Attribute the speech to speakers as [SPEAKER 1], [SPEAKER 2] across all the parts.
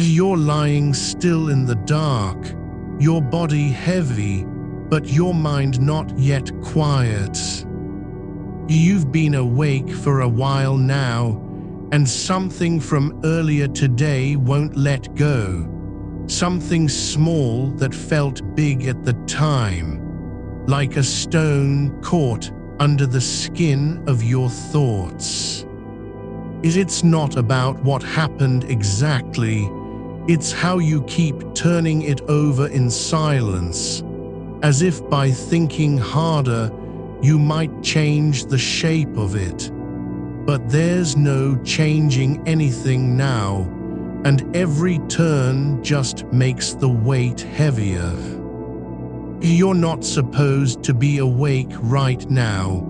[SPEAKER 1] You're lying still in the dark, your body heavy, but your mind not yet quiet. You've been awake for a while now, and something from earlier today won't let go. Something small that felt big at the time, like a stone caught under the skin of your thoughts. It's not about what happened exactly, it's how you keep turning it over in silence, as if by thinking harder you might change the shape of it. But there's no changing anything now, and every turn just makes the weight heavier. You're not supposed to be awake right now.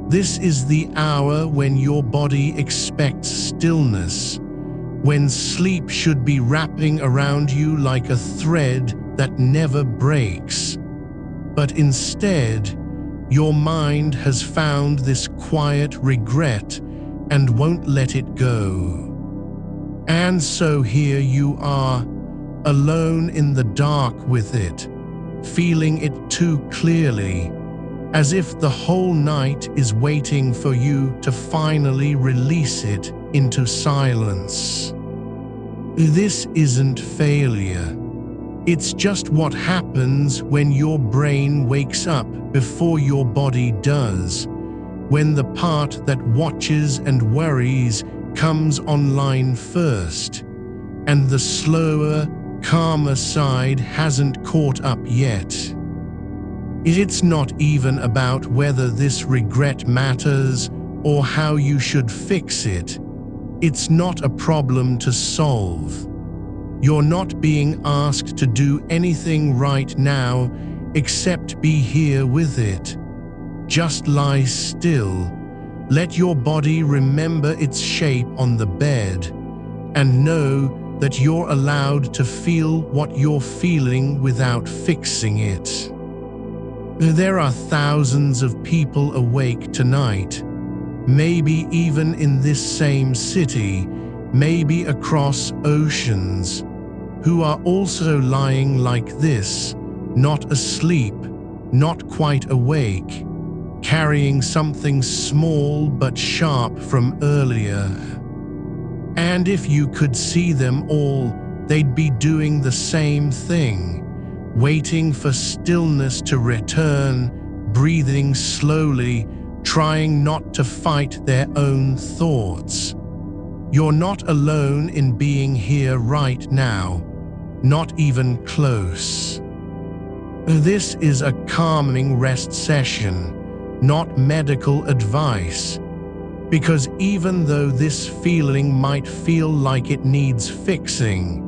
[SPEAKER 1] This is the hour when your body expects stillness, when sleep should be wrapping around you like a thread that never breaks. But instead, your mind has found this quiet regret and won't let it go. And so here you are, alone in the dark with it, feeling it too clearly, as if the whole night is waiting for you to finally release it into silence. This isn't failure. It's just what happens when your brain wakes up before your body does, when the part that watches and worries comes online first, and the slower, calmer side hasn't caught up yet. It's not even about whether this regret matters or how you should fix it. It's not a problem to solve. You're not being asked to do anything right now except be here with it. Just lie still. Let your body remember its shape on the bed, and know that you're allowed to feel what you're feeling without fixing it. There are thousands of people awake tonight, maybe even in this same city, maybe across oceans, who are also lying like this, not asleep, not quite awake, carrying something small but sharp from earlier. And if you could see them all, they'd be doing the same thing, waiting for stillness to return, breathing slowly, trying not to fight their own thoughts. You're not alone in being here right now, not even close. This is a calming rest session, not medical advice, because even though this feeling might feel like it needs fixing,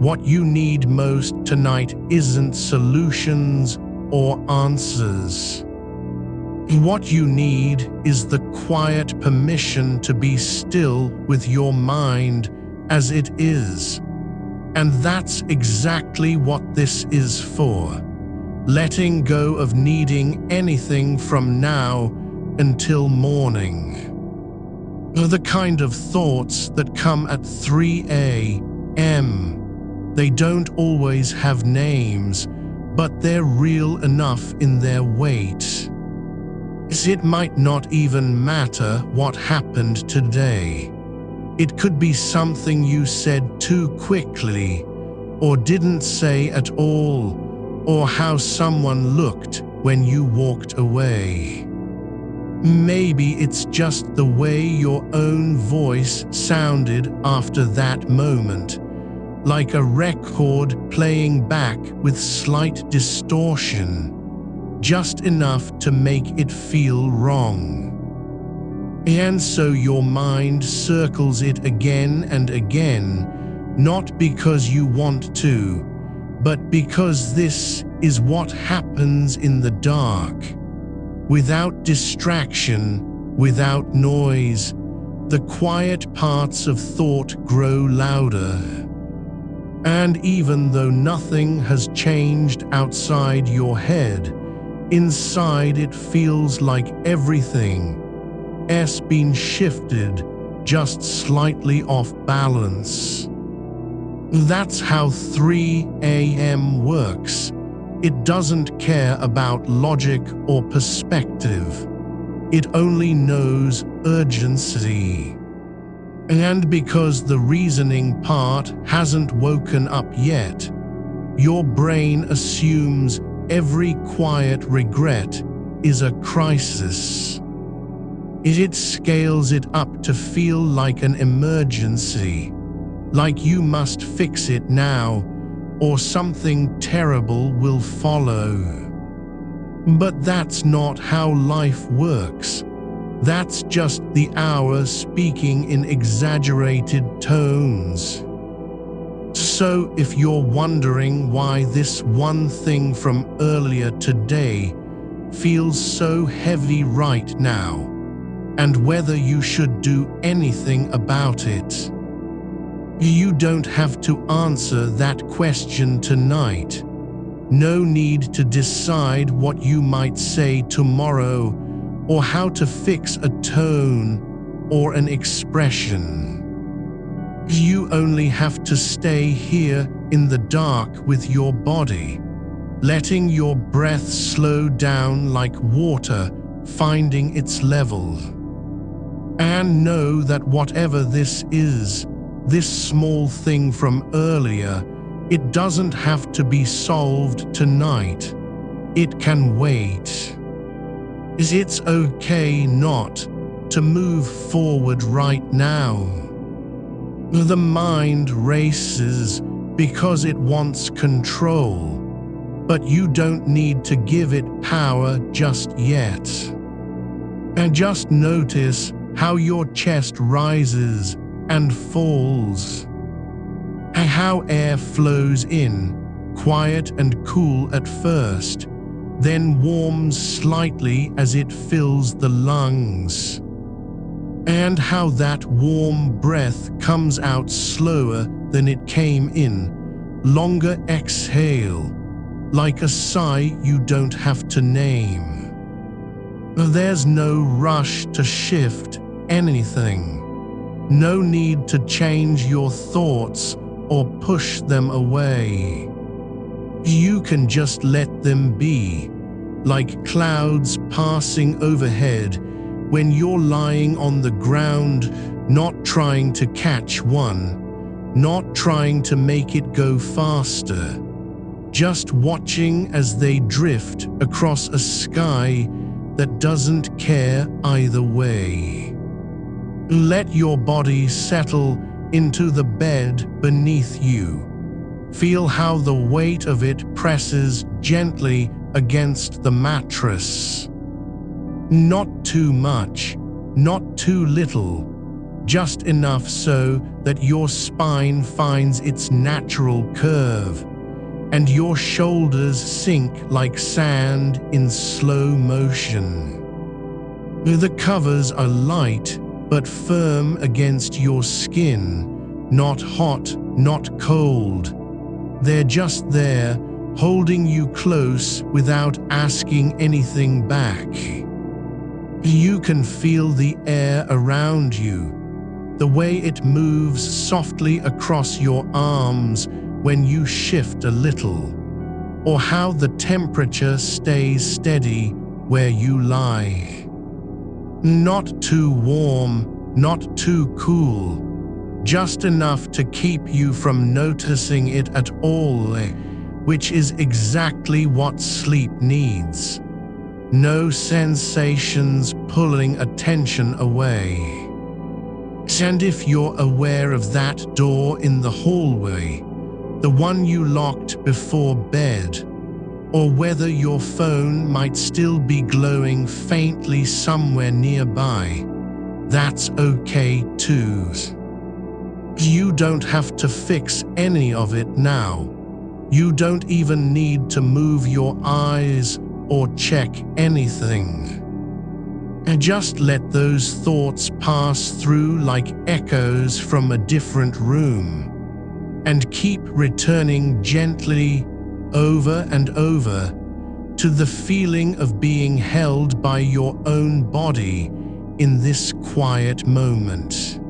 [SPEAKER 1] what you need most tonight isn't solutions or answers. What you need is the quiet permission to be still with your mind as it is. And that's exactly what this is for. Letting go of needing anything from now until morning. The kind of thoughts that come at 3 a.m. They don't always have names, but they're real enough in their weight. It might not even matter what happened today. It could be something you said too quickly, or didn't say at all, or how someone looked when you walked away. Maybe it's just the way your own voice sounded after that moment, like a record playing back with slight distortion, just enough to make it feel wrong. And so your mind circles it again and again, not because you want to, but because this is what happens in the dark. Without distraction, without noise, the quiet parts of thought grow louder. And even though nothing has changed outside your head, inside it feels like everything has been shifted, just slightly off balance. That's how 3 a.m. works. It doesn't care about logic or perspective. It only knows urgency. And because the reasoning part hasn't woken up yet, your brain assumes every quiet regret is a crisis. It scales it up to feel like an emergency, like you must fix it now, or something terrible will follow. But that's not how life works. That's just the hour speaking in exaggerated tones. So if you're wondering why this one thing from earlier today feels so heavy right now, and whether you should do anything about it, you don't have to answer that question tonight. No need to decide what you might say tomorrow or how to fix a tone or an expression. You only have to stay here in the dark with your body, letting your breath slow down like water finding its level. And know that whatever this is, this small thing from earlier, it doesn't have to be solved tonight. It can wait. It's okay not to move forward right now. The mind races because it wants control, but you don't need to give it power just yet. And just notice how your chest rises and falls, and how air flows in, quiet and cool at first, then warms slightly as it fills the lungs, and how that warm breath comes out slower than it came in, longer exhale, like a sigh you don't have to name. There's no rush to shift anything, no need to change your thoughts or push them away. You can just let them be, like clouds passing overhead when you're lying on the ground, not trying to catch one, not trying to make it go faster, just watching as they drift across a sky that doesn't care either way. Let your body settle into the bed beneath you. Feel how the weight of it presses gently against the mattress. Not too much, not too little, just enough so that your spine finds its natural curve, and your shoulders sink like sand in slow motion. The covers are light but firm against your skin, not hot, not cold. They're just there, holding you close without asking anything back. You can feel the air around you, the way it moves softly across your arms when you shift a little, or how the temperature stays steady where you lie. Not too warm, not too cool, just enough to keep you from noticing it at all, which is exactly what sleep needs. No sensations pulling attention away. And if you're aware of that door in the hallway, the one you locked before bed, or whether your phone might still be glowing faintly somewhere nearby, that's okay too. You don't have to fix any of it now. You don't even need to move your eyes or check anything. And just let those thoughts pass through like echoes from a different room, and keep returning gently over and over to the feeling of being held by your own body in this quiet moment.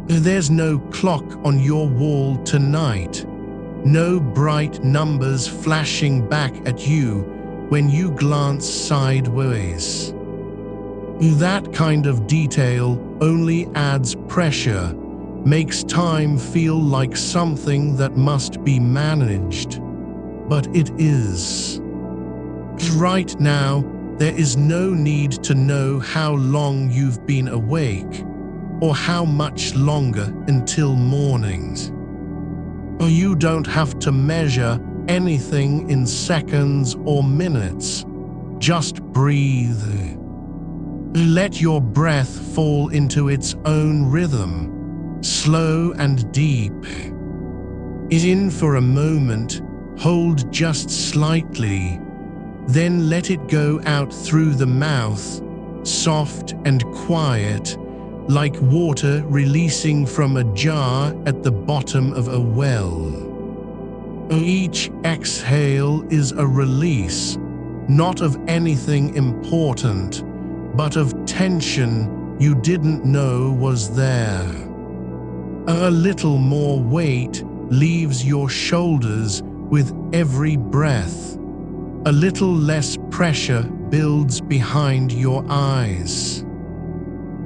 [SPEAKER 1] There's no clock on your wall tonight, no bright numbers flashing back at you when you glance sideways. That kind of detail only adds pressure, makes time feel like something that must be managed. But it is. Right now, there is no need to know how long you've been awake, or how much longer until morning. You don't have to measure anything in seconds or minutes. Just breathe. Let your breath fall into its own rhythm, slow and deep. In for a moment, hold just slightly, then let it go out through the mouth, soft and quiet, like water releasing from a jar at the bottom of a well. Each exhale is a release, not of anything important, but of tension you didn't know was there. A little more weight leaves your shoulders with every breath. A little less pressure builds behind your eyes.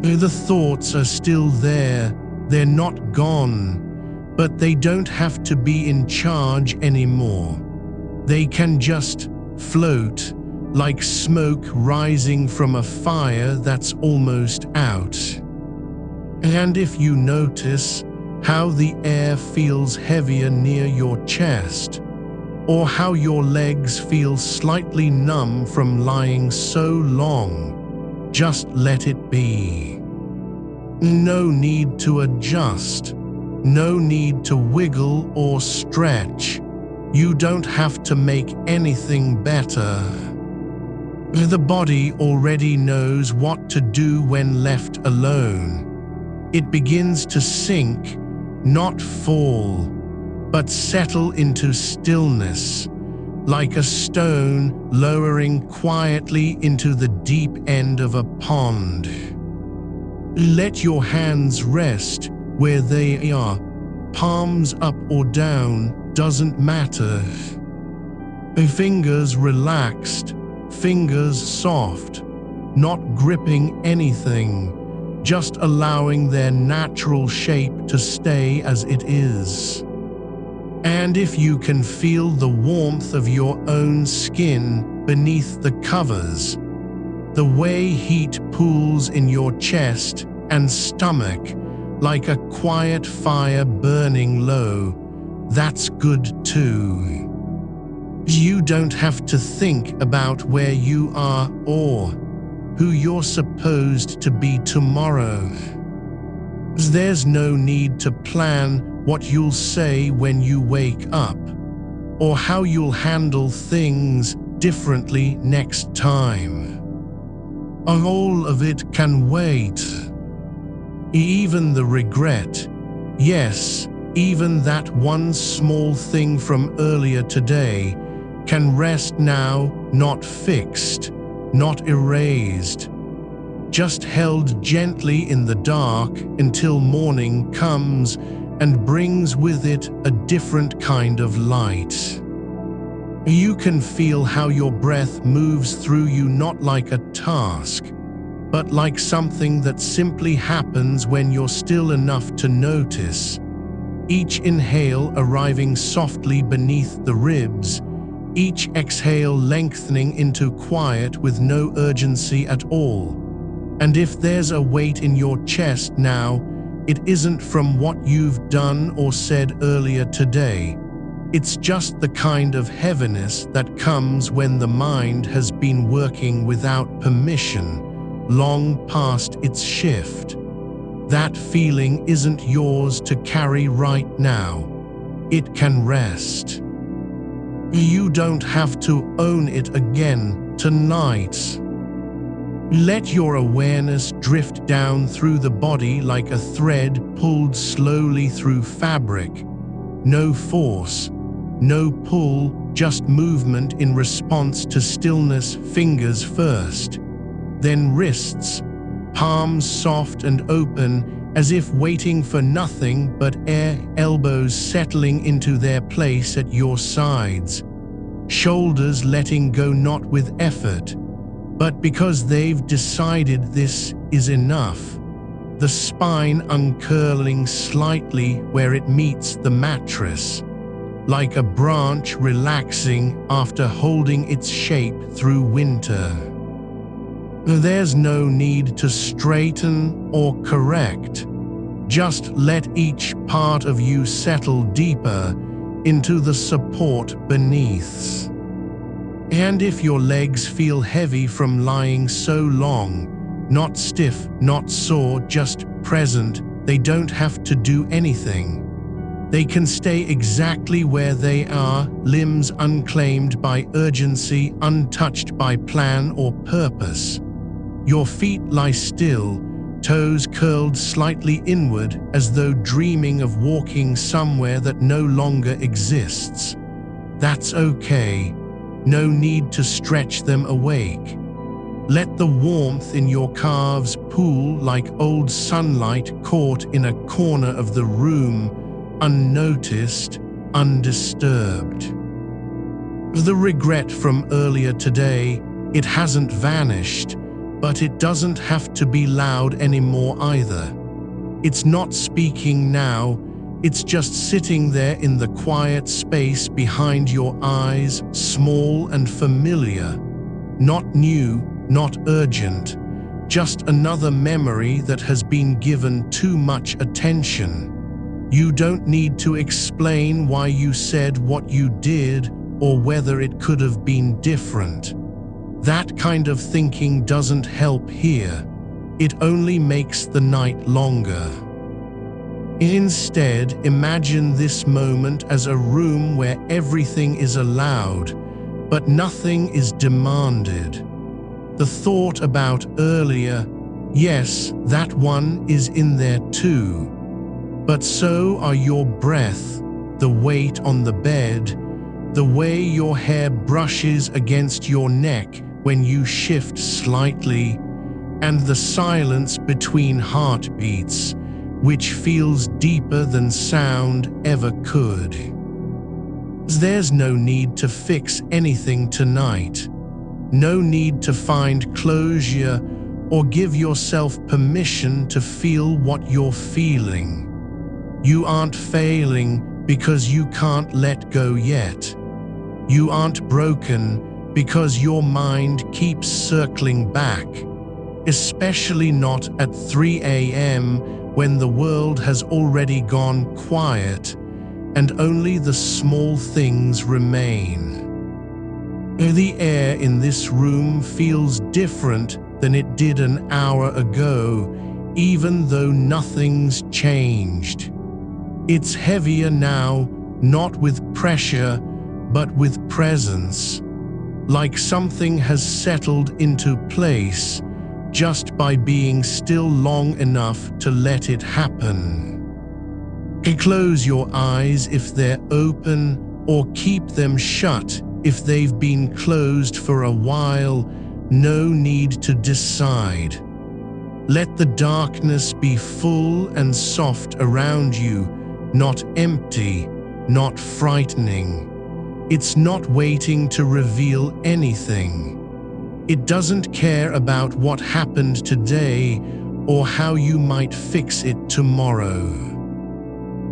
[SPEAKER 1] The thoughts are still there, they're not gone, but they don't have to be in charge anymore. They can just float, like smoke rising from a fire that's almost out. And if you notice how the air feels heavier near your chest, or how your legs feel slightly numb from lying so long, just let it be. No need to adjust, no need to wiggle or stretch. You don't have to make anything better. The body already knows what to do when left alone. It begins to sink, not fall, but settle into stillness, like a stone lowering quietly into the deep end of a pond. Let your hands rest where they are, palms up or down, doesn't matter. Fingers relaxed, fingers soft, not gripping anything, just allowing their natural shape to stay as it is. And if you can feel the warmth of your own skin beneath the covers, the way heat pools in your chest and stomach like a quiet fire burning low, that's good too. You don't have to think about where you are or who you're supposed to be tomorrow. There's no need to plan what you'll say when you wake up, or how you'll handle things differently next time. All of it can wait. Even the regret, yes, even that one small thing from earlier today, can rest now, not fixed, not erased, just held gently in the dark until morning comes and brings with it a different kind of light. You can feel how your breath moves through you, not like a task, but like something that simply happens when you're still enough to notice. Each inhale arriving softly beneath the ribs, each exhale lengthening into quiet with no urgency at all. And if there's a weight in your chest now, it isn't from what you've done or said earlier today. It's just the kind of heaviness that comes when the mind has been working without permission, long past its shift. That feeling isn't yours to carry right now. It can rest. You don't have to own it again tonight. Let your awareness drift down through the body like a thread pulled slowly through fabric. No force, no pull, just movement in response to stillness. Fingers first, then wrists, palms soft and open as if waiting for nothing but air, elbows settling into their place at your sides, shoulders letting go not with effort, but because they've decided this is enough, the spine uncurling slightly where it meets the mattress, like a branch relaxing after holding its shape through winter. There's no need to straighten or correct. Just let each part of you settle deeper into the support beneath. And if your legs feel heavy from lying so long, not stiff, not sore, just present, they don't have to do anything. They can stay exactly where they are, limbs unclaimed by urgency, untouched by plan or purpose. Your feet lie still, toes curled slightly inward as though dreaming of walking somewhere that no longer exists. That's okay. No need to stretch them awake. Let the warmth in your calves pool like old sunlight caught in a corner of the room, unnoticed, undisturbed. The regret from earlier today, it hasn't vanished, but it doesn't have to be loud anymore either. It's not speaking now, it's just sitting there in the quiet space behind your eyes, small and familiar. Not new, not urgent, just another memory that has been given too much attention. You don't need to explain why you said what you did or whether it could have been different. That kind of thinking doesn't help here. It only makes the night longer. Instead, imagine this moment as a room where everything is allowed, but nothing is demanded. The thought about earlier, yes, that one is in there too. But so are your breath, the weight on the bed, the way your hair brushes against your neck when you shift slightly, and the silence between heartbeats, which feels deeper than sound ever could. There's no need to fix anything tonight. No need to find closure or give yourself permission to feel what you're feeling. You aren't failing because you can't let go yet. You aren't broken because your mind keeps circling back, especially not at 3 a.m. when the world has already gone quiet and only the small things remain. The air in this room feels different than it did an hour ago, even though nothing's changed. It's heavier now, not with pressure, but with presence, like something has settled into place just by being still long enough to let it happen. Close your eyes if they're open, or keep them shut if they've been closed for a while. No need to decide. Let the darkness be full and soft around you, not empty, not frightening. It's not waiting to reveal anything. It doesn't care about what happened today or how you might fix it tomorrow.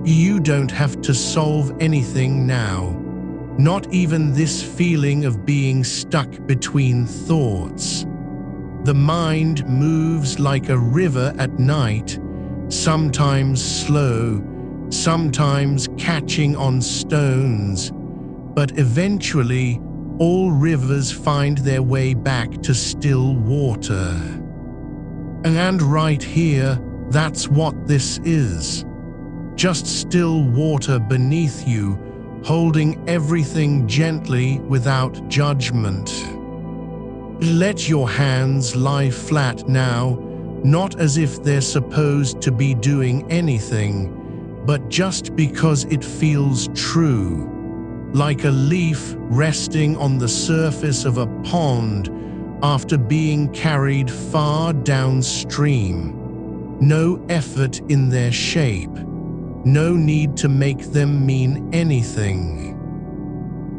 [SPEAKER 1] You don't have to solve anything now, not even this feeling of being stuck between thoughts. The mind moves like a river at night, sometimes slow, sometimes catching on stones, but eventually all rivers find their way back to still water. And right here, that's what this is. Just still water beneath you, holding everything gently without judgment. Let your hands lie flat now, not as if they're supposed to be doing anything, but just because it feels true. Like a leaf resting on the surface of a pond after being carried far downstream. no effort in their shape, no need to make them mean anything.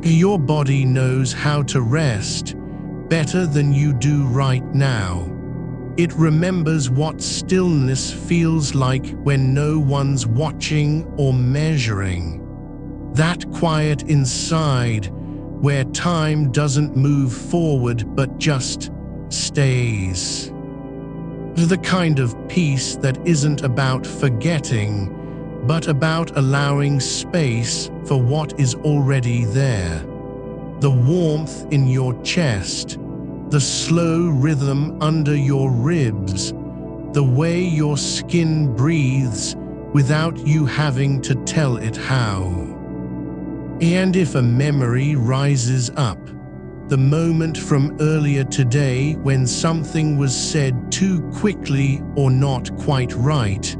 [SPEAKER 1] Your body knows how to rest better than you do right now. It remembers what stillness feels like when no one's watching or measuring. That quiet inside, where time doesn't move forward but just stays. The kind of peace that isn't about forgetting, but about allowing space for what is already there. The warmth in your chest, the slow rhythm under your ribs, the way your skin breathes without you having to tell it how. And if a memory rises up, the moment from earlier today when something was said too quickly or not quite right,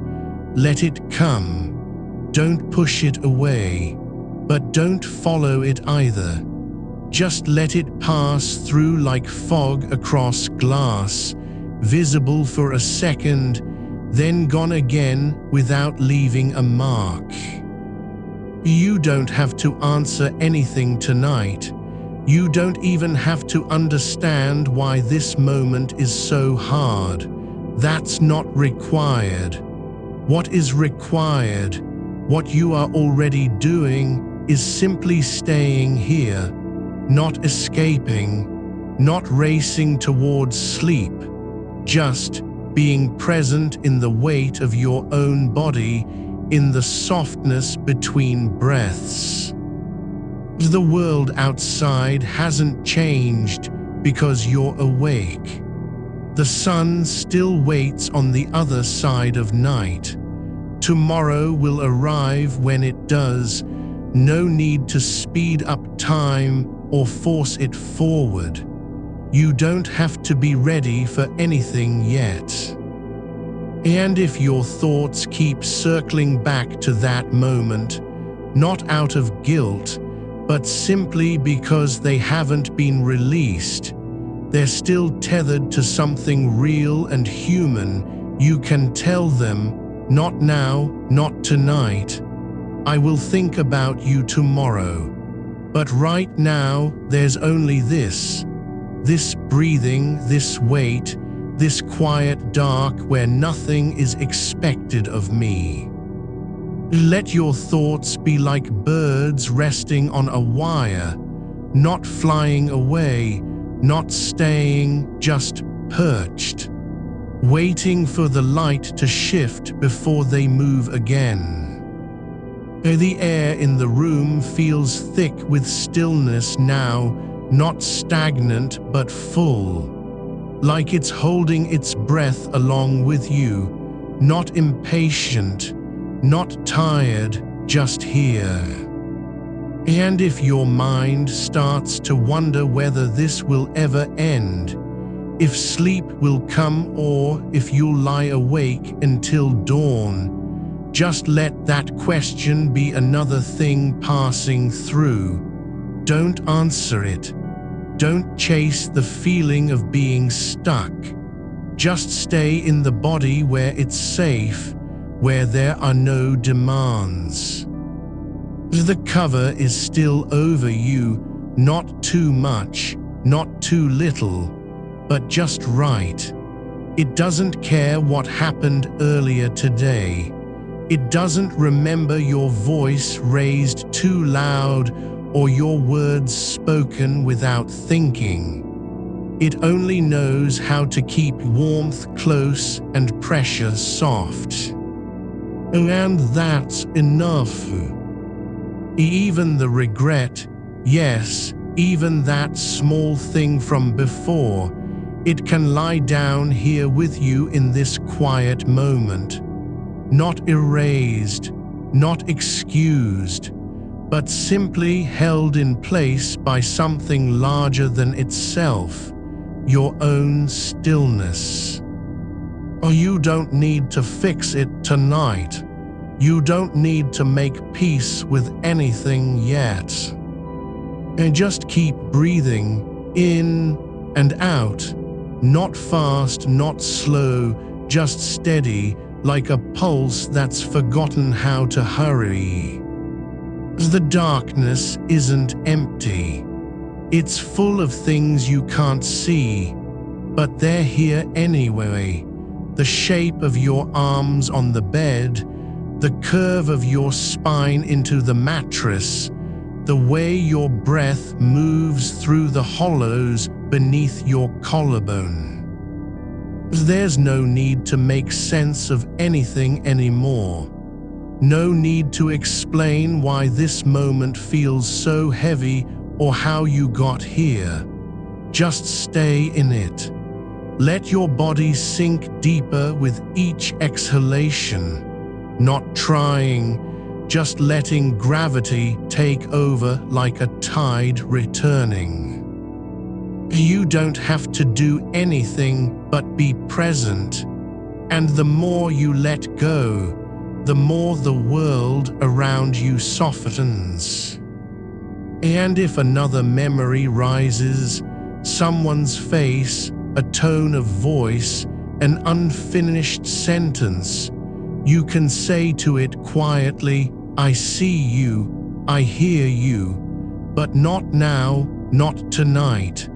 [SPEAKER 1] let it come. Don't push it away, but don't follow it either. Just let it pass through like fog across glass, visible for a second, then gone again without leaving a mark. You don't have to answer anything tonight. You don't even have to understand why this moment is so hard. That's not required. What is required, what you are already doing, is simply staying here, not escaping, not racing towards sleep, just being present in the weight of your own body, in the softness between breaths. The world outside hasn't changed because you're awake. The sun still waits on the other side of night. Tomorrow will arrive when it does. No need to speed up time or force it forward. You don't have to be ready for anything yet. And if your thoughts keep circling back to that moment, not out of guilt, but simply because they haven't been released, they're still tethered to something real and human, you can tell them, not now, not tonight. I will think about you tomorrow. But right now, there's only this breathing, this weight, this quiet dark where nothing is expected of me. Let your thoughts be like birds resting on a wire, not flying away, not staying, just perched, waiting for the light to shift before they move again. The air in the room feels thick with stillness now, not stagnant but full, like it's holding its breath along with you, not impatient, not tired, just here. And if your mind starts to wonder whether this will ever end, if sleep will come or if you'll lie awake until dawn, just let that question be another thing passing through. Don't answer it. Don't chase the feeling of being stuck. Just stay in the body where it's safe, where there are no demands. The cover is still over you, not too much, not too little, but just right. It doesn't care what happened earlier today. It doesn't remember your voice raised too loud or your words spoken without thinking. It only knows how to keep warmth close and pressure soft. And that's enough. Even the regret, yes, even that small thing from before, it can lie down here with you in this quiet moment. Not erased, not excused, but simply held in place by something larger than itself, your own stillness. Or you don't need to fix it tonight. You don't need to make peace with anything yet. And just keep breathing in and out, not fast, not slow, just steady, like a pulse that's forgotten how to hurry. The darkness isn't empty. It's full of things you can't see, but they're here anyway. The shape of your arms on the bed, the curve of your spine into the mattress, the way your breath moves through the hollows beneath your collarbone. There's no need to make sense of anything anymore. No need to explain why this moment feels so heavy or how you got here. Just stay in it. Let your body sink deeper with each exhalation. Not trying, just letting gravity take over like a tide returning. You don't have to do anything but be present, and the more you let go, the more the world around you softens. And if another memory rises, someone's face, a tone of voice, an unfinished sentence, you can say to it quietly, "I see you, I hear you, but not now, not tonight."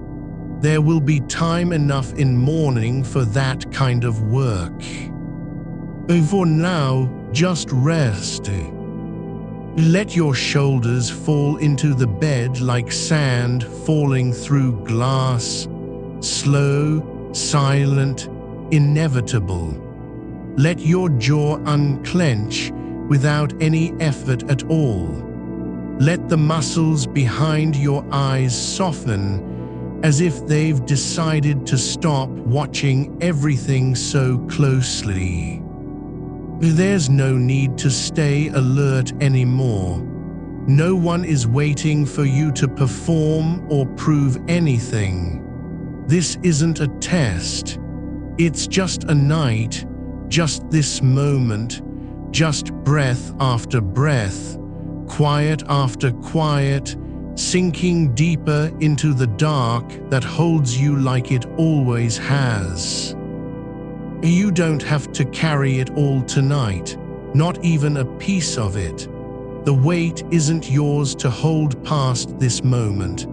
[SPEAKER 1] There will be time enough in morning for that kind of work. For now, just rest. Let your shoulders fall into the bed like sand falling through glass, slow, silent, inevitable. Let your jaw unclench without any effort at all. Let the muscles behind your eyes soften as if they've decided to stop watching everything so closely. There's no need to stay alert anymore. No one is waiting for you to perform or prove anything. This isn't a test. It's just a night, just this moment, just breath after breath, quiet after quiet, sinking deeper into the dark that holds you like it always has. You don't have to carry it all tonight, not even a piece of it. The weight isn't yours to hold past this moment.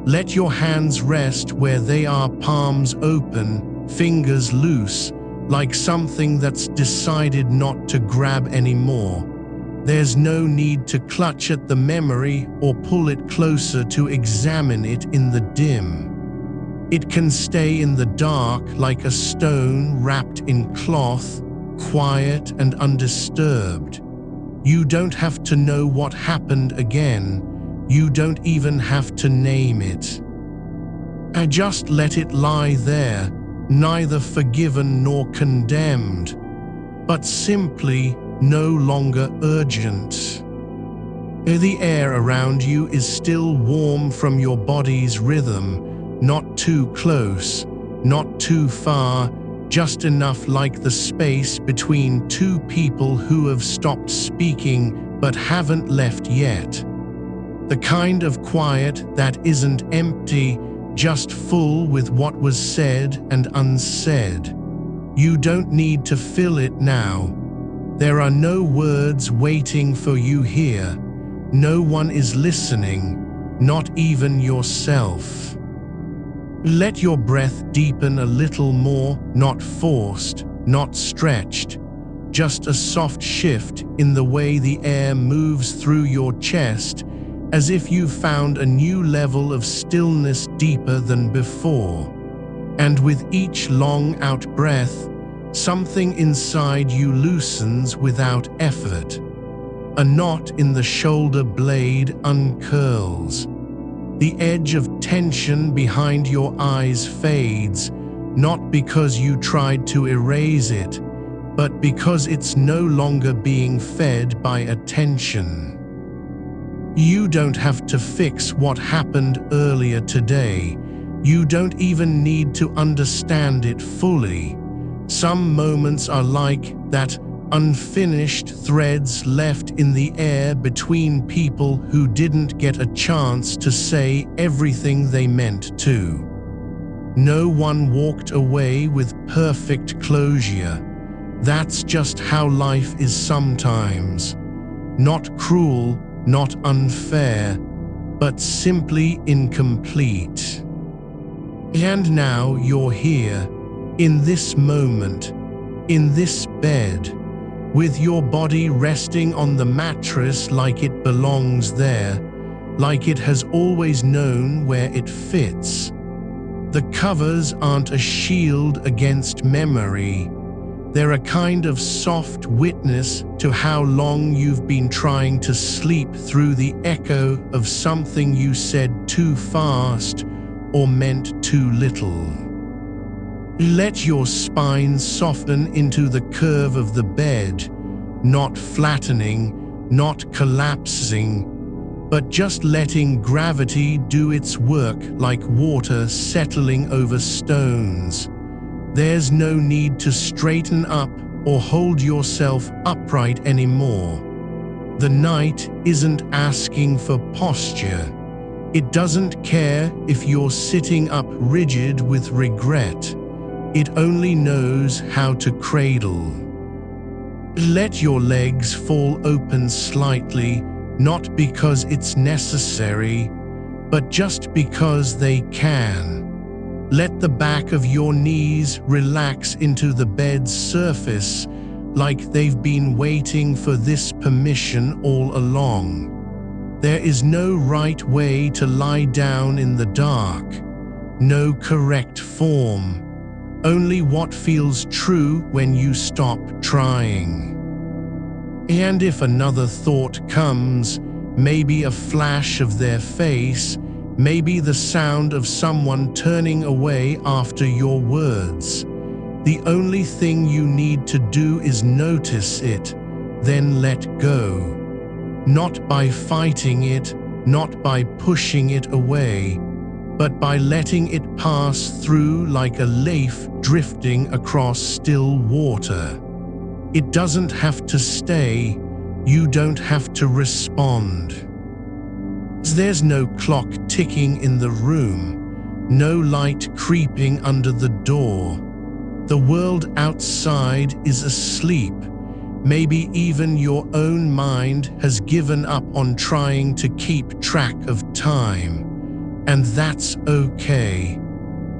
[SPEAKER 1] Let your hands rest where they are, palms open, fingers loose, like something that's decided not to grab anymore. There's no need to clutch at the memory or pull it closer to examine it in the dim. It can stay in the dark like a stone wrapped in cloth, quiet and undisturbed. You don't have to know what happened again. You don't even have to name it. Just let it lie there, neither forgiven nor condemned, but simply no longer urgent. The air around you is still warm from your body's rhythm, not too close, not too far, just enough like the space between two people who have stopped speaking but haven't left yet. The kind of quiet that isn't empty, just full with what was said and unsaid. You don't need to fill it now. There are no words waiting for you here. No one is listening, not even yourself. Let your breath deepen a little more, not forced, not stretched. Just a soft shift in the way the air moves through your chest, as if you found a new level of stillness deeper than before. And with each long out breath, something inside you loosens without effort. A knot in the shoulder blade uncurls. The edge of tension behind your eyes fades, not because you tried to erase it, but because it's no longer being fed by attention. You don't have to fix what happened earlier today. You don't even need to understand it fully. Some moments are like that, unfinished threads left in the air between people who didn't get a chance to say everything they meant to. No one walked away with perfect closure. That's just how life is sometimes. Not cruel, not unfair, but simply incomplete. And now you're here, in this moment, in this bed, with your body resting on the mattress like it belongs there, like it has always known where it fits. The covers aren't a shield against memory. They're a kind of soft witness to how long you've been trying to sleep through the echo of something you said too fast or meant too little. Let your spine soften into the curve of the bed, not flattening, not collapsing, but just letting gravity do its work like water settling over stones. There's no need to straighten up or hold yourself upright anymore. The night isn't asking for posture. It doesn't care if you're sitting up rigid with regret. It only knows how to cradle. Let your legs fall open slightly, not because it's necessary, but just because they can. Let the back of your knees relax into the bed's surface like they've been waiting for this permission all along. There is no right way to lie down in the dark, no correct form, only what feels true when you stop trying. And if another thought comes, maybe a flash of their face, maybe the sound of someone turning away after your words, the only thing you need to do is notice it, then let go. Not by fighting it, not by pushing it away, but by letting it pass through like a leaf drifting across still water. It doesn't have to stay, you don't have to respond. There's no clock ticking in the room, no light creeping under the door. The world outside is asleep. Maybe even your own mind has given up on trying to keep track of time. And that's okay.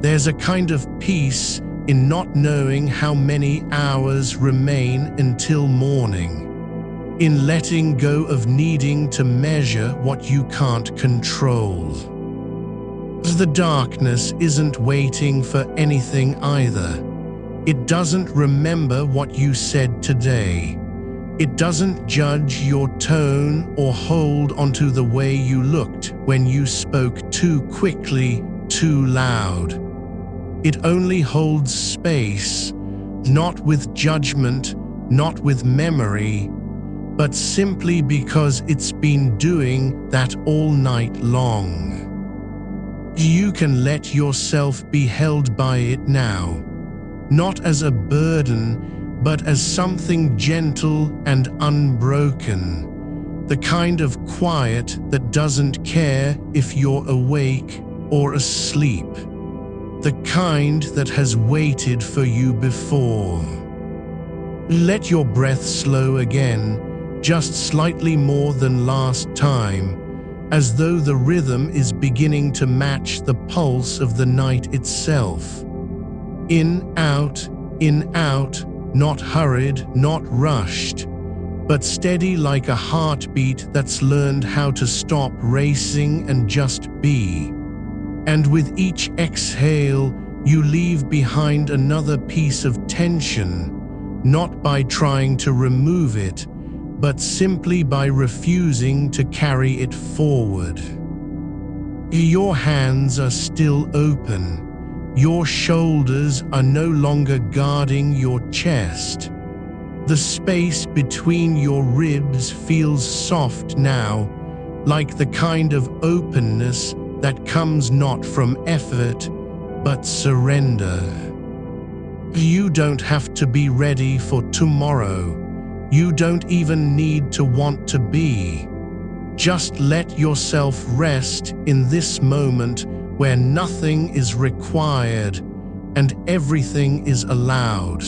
[SPEAKER 1] There's a kind of peace in not knowing how many hours remain until morning, in letting go of needing to measure what you can't control. The darkness isn't waiting for anything either. It doesn't remember what you said today. It doesn't judge your tone or hold onto the way you looked when you spoke too quickly, too loud. It only holds space, not with judgment, not with memory, but simply because it's been doing that all night long. You can let yourself be held by it now, not as a burden, but as something gentle and unbroken, the kind of quiet that doesn't care if you're awake or asleep, the kind that has waited for you before. Let your breath slow again, just slightly more than last time, as though the rhythm is beginning to match the pulse of the night itself. In, out, not hurried, not rushed, but steady like a heartbeat that's learned how to stop racing and just be. And with each exhale, you leave behind another piece of tension, not by trying to remove it, but simply by refusing to carry it forward. Your hands are still open. Your shoulders are no longer guarding your chest. The space between your ribs feels soft now, like the kind of openness that comes not from effort, but surrender. You don't have to be ready for tomorrow. You don't even need to want to be. Just let yourself rest in this moment where nothing is required and everything is allowed.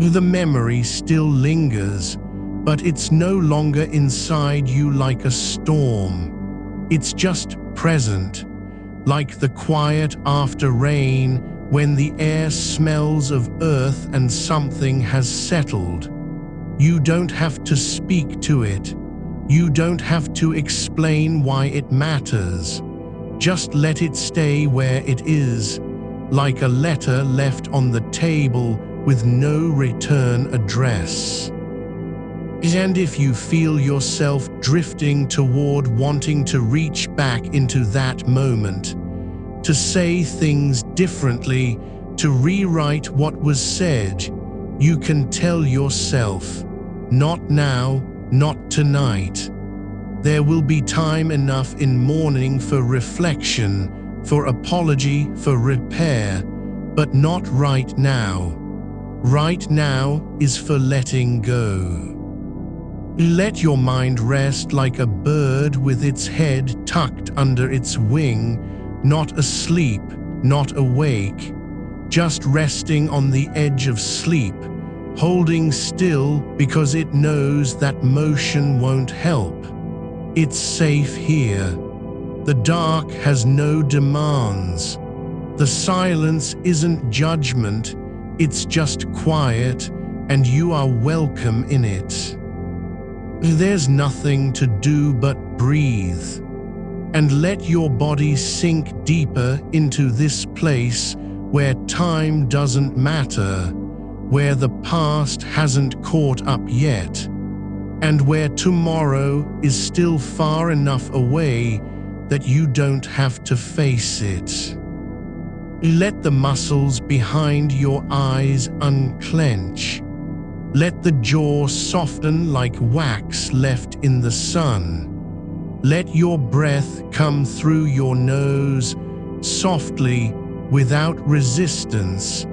[SPEAKER 1] The memory still lingers, but it's no longer inside you like a storm. It's just present, like the quiet after rain when the air smells of earth and something has settled. You don't have to speak to it. You don't have to explain why it matters. Just let it stay where it is, like a letter left on the table with no return address. And if you feel yourself drifting toward wanting to reach back into that moment, to say things differently, to rewrite what was said, you can tell yourself, not now, not tonight. There will be time enough in morning for reflection, for apology, for repair, but not right now. Right now is for letting go. Let your mind rest like a bird with its head tucked under its wing, not asleep, not awake, just resting on the edge of sleep, holding still because it knows that motion won't help. It's safe here. The dark has no demands. The silence isn't judgment, it's just quiet, and you are welcome in it. There's nothing to do but breathe, and let your body sink deeper into this place where time doesn't matter, where the past hasn't caught up yet, and where tomorrow is still far enough away that you don't have to face it. Let the muscles behind your eyes unclench. Let the jaw soften like wax left in the sun. Let your breath come through your nose, softly, without resistance,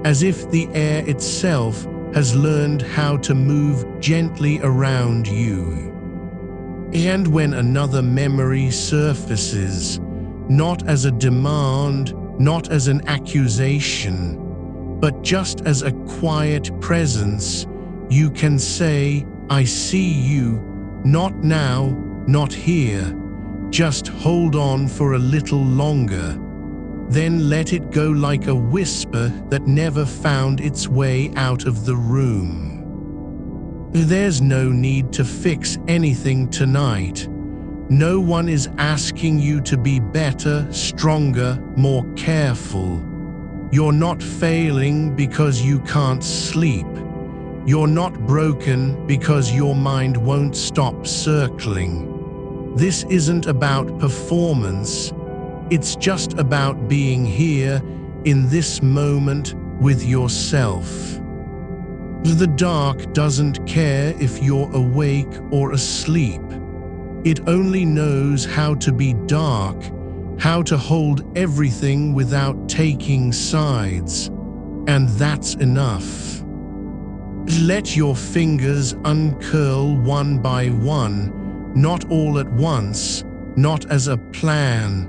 [SPEAKER 1] as if the air itself has learned how to move gently around you. And when another memory surfaces, not as a demand, not as an accusation, but just as a quiet presence, you can say, I see you, not now, not here. Just hold on for a little longer. Then let it go like a whisper that never found its way out of the room. There's no need to fix anything tonight. No one is asking you to be better, stronger, more careful. You're not failing because you can't sleep. You're not broken because your mind won't stop circling. This isn't about performance. It's just about being here in this moment with yourself. The dark doesn't care if you're awake or asleep. It only knows how to be dark, how to hold everything without taking sides, and that's enough. Let your fingers uncurl one by one, not all at once, not as a plan,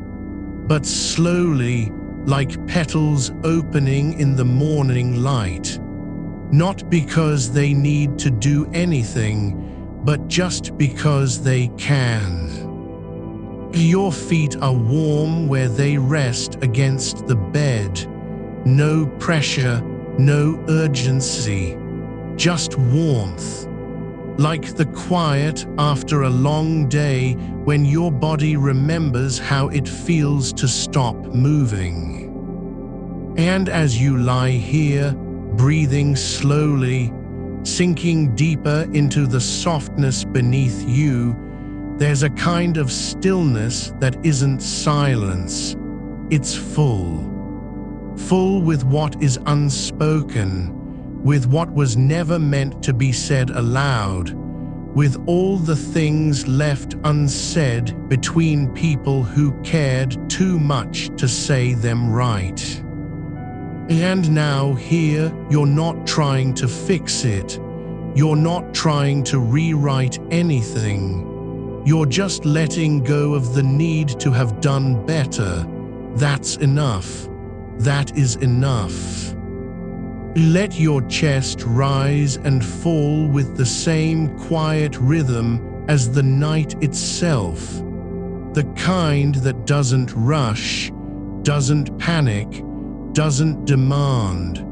[SPEAKER 1] but slowly, like petals opening in the morning light. Not because they need to do anything, but just because they can. Your feet are warm where they rest against the bed. No pressure, no urgency, just warmth. Like the quiet after a long day when your body remembers how it feels to stop moving. And as you lie here, breathing slowly, sinking deeper into the softness beneath you, there's a kind of stillness that isn't silence. It's full. Full with what is unspoken, with what was never meant to be said aloud, with all the things left unsaid between people who cared too much to say them right. And now here, you're not trying to fix it. You're not trying to rewrite anything. You're just letting go of the need to have done better. That's enough. That is enough. Let your chest rise and fall with the same quiet rhythm as the night itself, the kind that doesn't rush, doesn't panic, doesn't demand,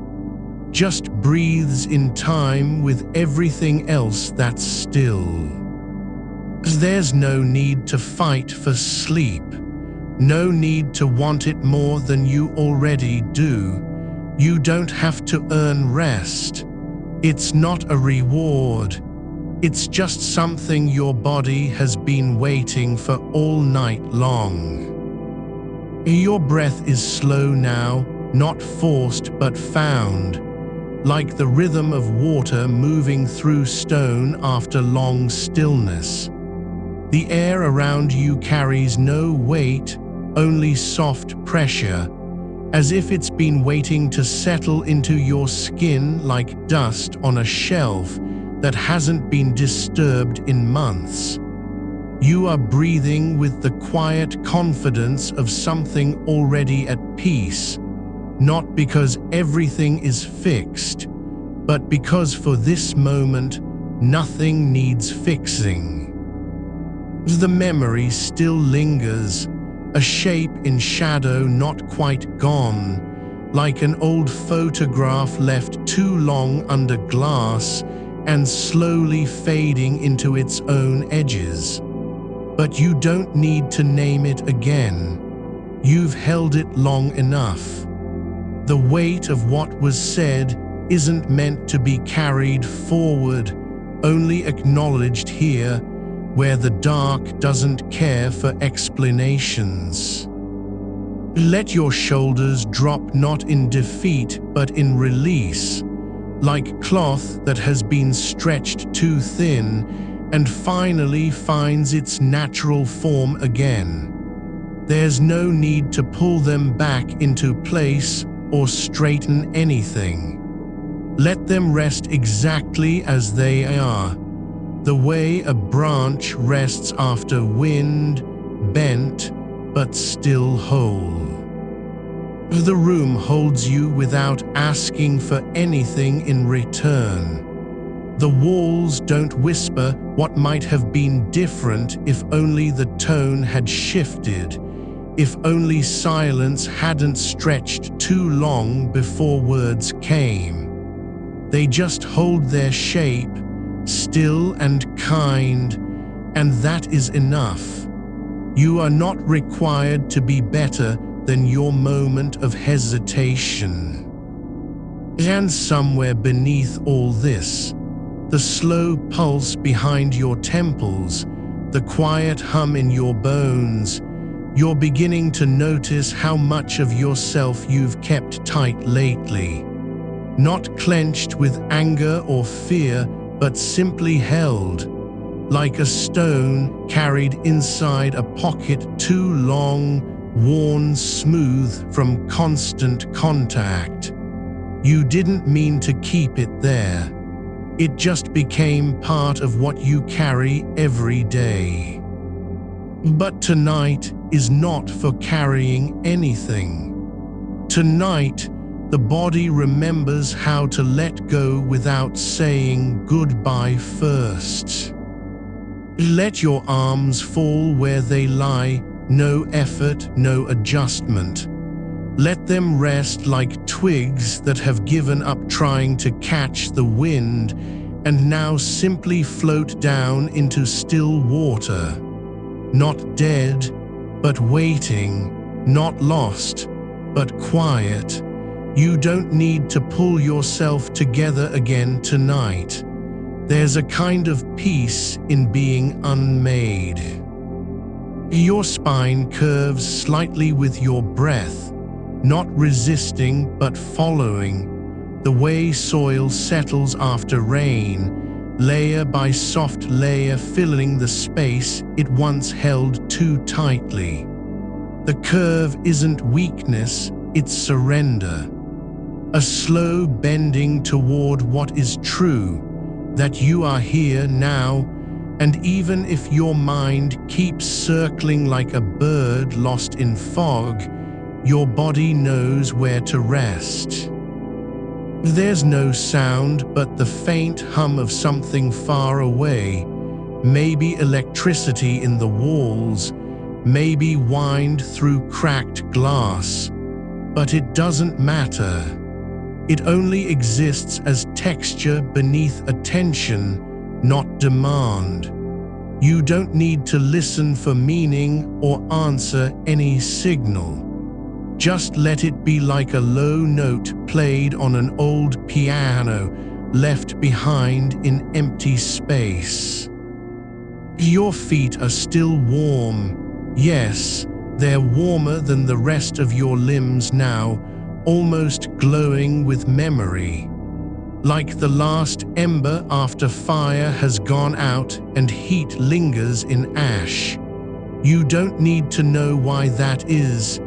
[SPEAKER 1] just breathes in time with everything else that's still. There's no need to fight for sleep, no need to want it more than you already do. You don't have to earn rest. It's not a reward. It's just something your body has been waiting for all night long. Your breath is slow now, not forced but found, like the rhythm of water moving through stone after long stillness. The air around you carries no weight, only soft pressure, as if it's been waiting to settle into your skin like dust on a shelf that hasn't been disturbed in months. You are breathing with the quiet confidence of something already at peace, not because everything is fixed, but because for this moment, nothing needs fixing. The memory still lingers, a shape in shadow not quite gone, like an old photograph left too long under glass and slowly fading into its own edges. But you don't need to name it again. You've held it long enough. The weight of what was said isn't meant to be carried forward, only acknowledged here, where the dark doesn't care for explanations. Let your shoulders drop not in defeat but in release, like cloth that has been stretched too thin and finally finds its natural form again. There's no need to pull them back into place or straighten anything. Let them rest exactly as they are, the way a branch rests after wind, bent but still whole. The room holds you without asking for anything in return. The walls don't whisper what might have been different if only the tone had shifted, if only silence hadn't stretched too long before words came. They just hold their shape, still and kind, and that is enough. You are not required to be better than your moment of hesitation. And somewhere beneath all this, the slow pulse behind your temples, the quiet hum in your bones, you're beginning to notice how much of yourself you've kept tight lately. Not clenched with anger or fear, but simply held, like a stone carried inside a pocket too long, worn smooth from constant contact. You didn't mean to keep it there. It just became part of what you carry every day. But tonight is not for carrying anything. Tonight, the body remembers how to let go without saying goodbye first. Let your arms fall where they lie, no effort, no adjustment. Let them rest like twigs that have given up trying to catch the wind and now simply float down into still water. Not dead, but waiting, not lost, but quiet. You don't need to pull yourself together again tonight. There's a kind of peace in being unmade. Your spine curves slightly with your breath, not resisting but following, the way soil settles after rain, layer by soft layer filling the space it once held too tightly. The curve isn't weakness, it's surrender. A slow bending toward what is true, that you are here now, and even if your mind keeps circling like a bird lost in fog, your body knows where to rest. There's no sound but the faint hum of something far away, maybe electricity in the walls, maybe wind through cracked glass. But it doesn't matter. It only exists as texture beneath attention, not demand. You don't need to listen for meaning or answer any signal. Just let it be like a low note played on an old piano left behind in empty space. Your feet are still warm. Yes, they're warmer than the rest of your limbs now, almost glowing with memory. Like the last ember after fire has gone out and heat lingers in ash. You don't need to know why that is.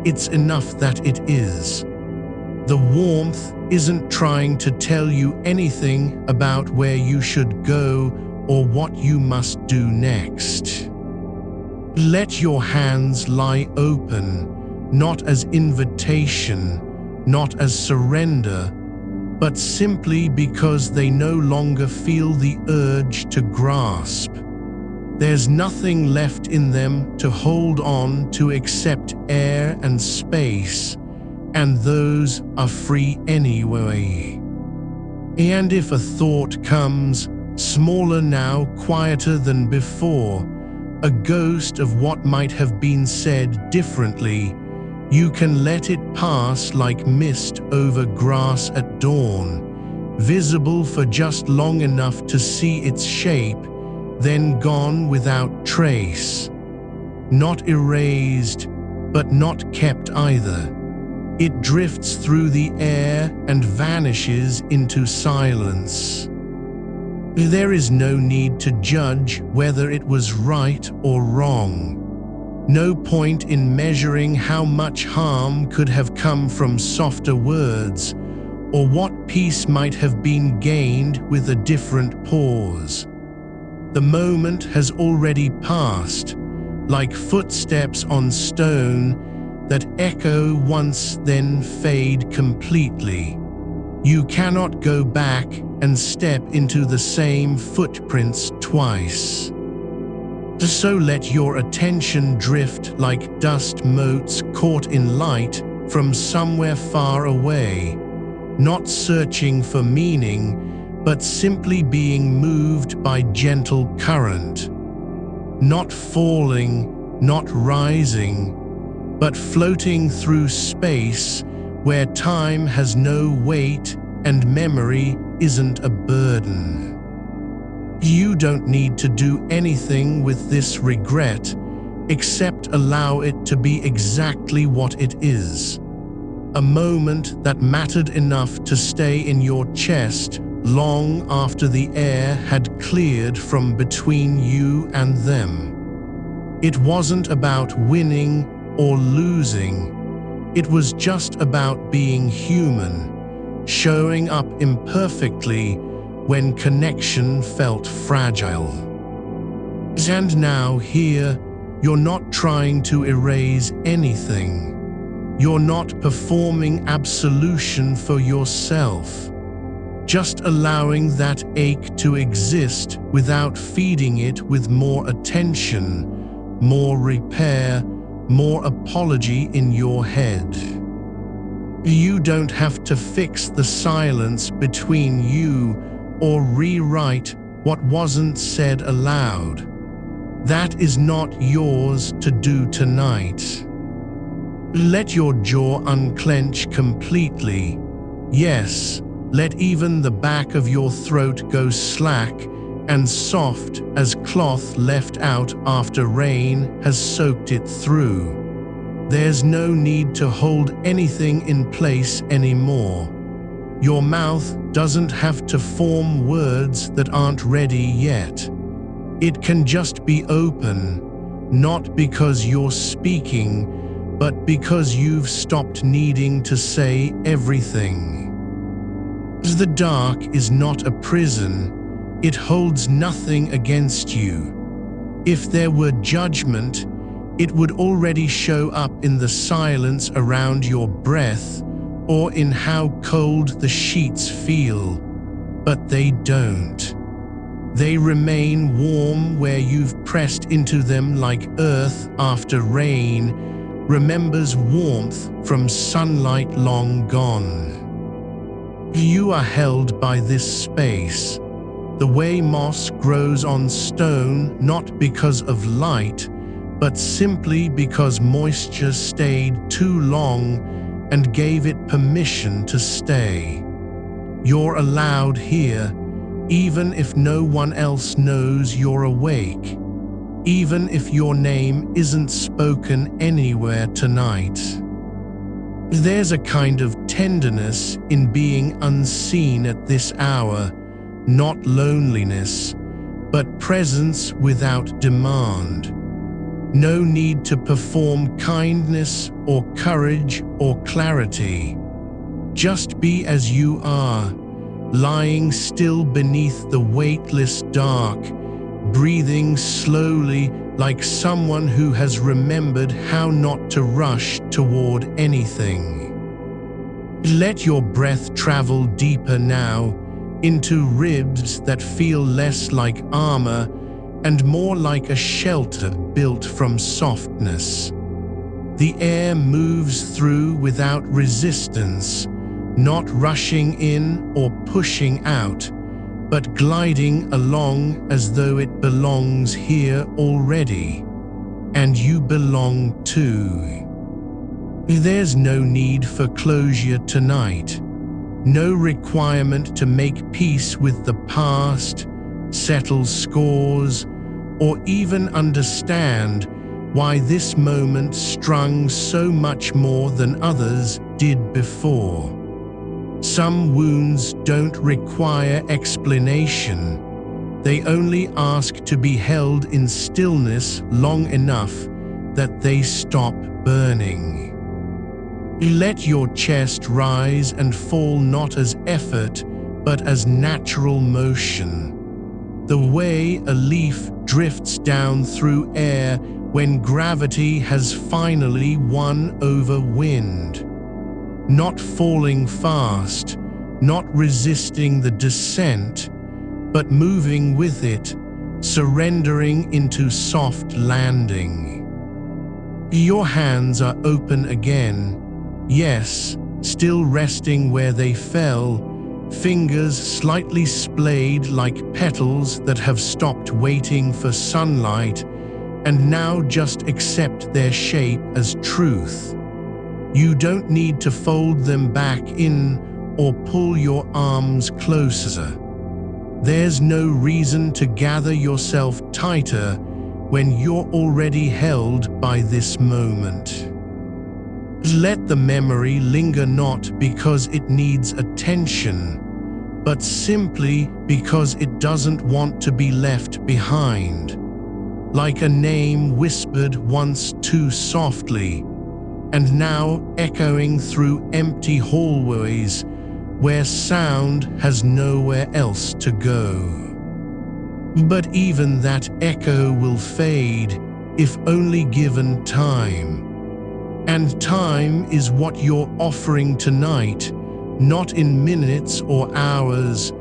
[SPEAKER 1] It's enough that it is. The warmth isn't trying to tell you anything about where you should go or what you must do next. Let your hands lie open, not as invitation, not as surrender, but simply because they no longer feel the urge to grasp. There's nothing left in them to hold on to except air and space, and those are free anyway. And if a thought comes, smaller now, quieter than before, a ghost of what might have been said differently, you can let it pass like mist over grass at dawn, visible for just long enough to see its shape, then gone without trace. Not erased, but not kept either. It drifts through the air and vanishes into silence. There is no need to judge whether it was right or wrong. No point in measuring how much harm could have come from softer words, or what peace might have been gained with a different pause. The moment has already passed, like footsteps on stone that echo once then fade completely. You cannot go back and step into the same footprints twice. So let your attention drift like dust motes caught in light from somewhere far away, not searching for meaning, but simply being moved by gentle current. Not falling, not rising, but floating through space where time has no weight and memory isn't a burden. You don't need to do anything with this regret except allow it to be exactly what it is. A moment that mattered enough to stay in your chest long after the air had cleared from between you and them. It wasn't about winning or losing. It was just about being human, showing up imperfectly when connection felt fragile. And now here, you're not trying to erase anything. You're not performing absolution for yourself. Just allowing that ache to exist without feeding it with more attention, more repair, more apology in your head. You don't have to fix the silence between you or rewrite what wasn't said aloud. That is not yours to do tonight. Let your jaw unclench completely. Yes, let even the back of your throat go slack and soft as cloth left out after rain has soaked it through. There's no need to hold anything in place anymore. Your mouth doesn't have to form words that aren't ready yet. It can just be open, not because you're speaking, but because you've stopped needing to say everything. The dark is not a prison. It holds nothing against you. If there were judgment, it would already show up in the silence around your breath or in how cold the sheets feel, but they don't. They remain warm where you've pressed into them, like earth after rain remembers warmth from sunlight long gone. You are held by this space, the way moss grows on stone, not because of light, but simply because moisture stayed too long and gave it permission to stay. You're allowed here, even if no one else knows you're awake, even if your name isn't spoken anywhere tonight. There's a kind of tenderness in being unseen at this hour, not loneliness, but presence without demand. No need to perform kindness or courage or clarity. Just be as you are, lying still beneath the weightless dark, breathing slowly like someone who has remembered how not to rush toward anything. Let your breath travel deeper now, into ribs that feel less like armor and more like a shelter built from softness. The air moves through without resistance, not rushing in or pushing out, but gliding along as though it belongs here already, and you belong too. There's no need for closure tonight, no requirement to make peace with the past, settle scores, or even understand why this moment strung so much more than others did before. Some wounds don't require explanation. They only ask to be held in stillness long enough that they stop burning. Let your chest rise and fall not as effort, but as natural motion. The way a leaf drifts down through air when gravity has finally won over wind. Not falling fast, not resisting the descent, but moving with it, surrendering into soft landing. Your hands are open again, yes, still resting where they fell, fingers slightly splayed like petals that have stopped waiting for sunlight and now just accept their shape as truth. You don't need to fold them back in or pull your arms closer. There's no reason to gather yourself tighter when you're already held by this moment. Let the memory linger not because it needs attention, but simply because it doesn't want to be left behind. Like a name whispered once too softly, and now echoing through empty hallways where sound has nowhere else to go. But even that echo will fade if only given time. And time is what you're offering tonight, not in minutes or hours,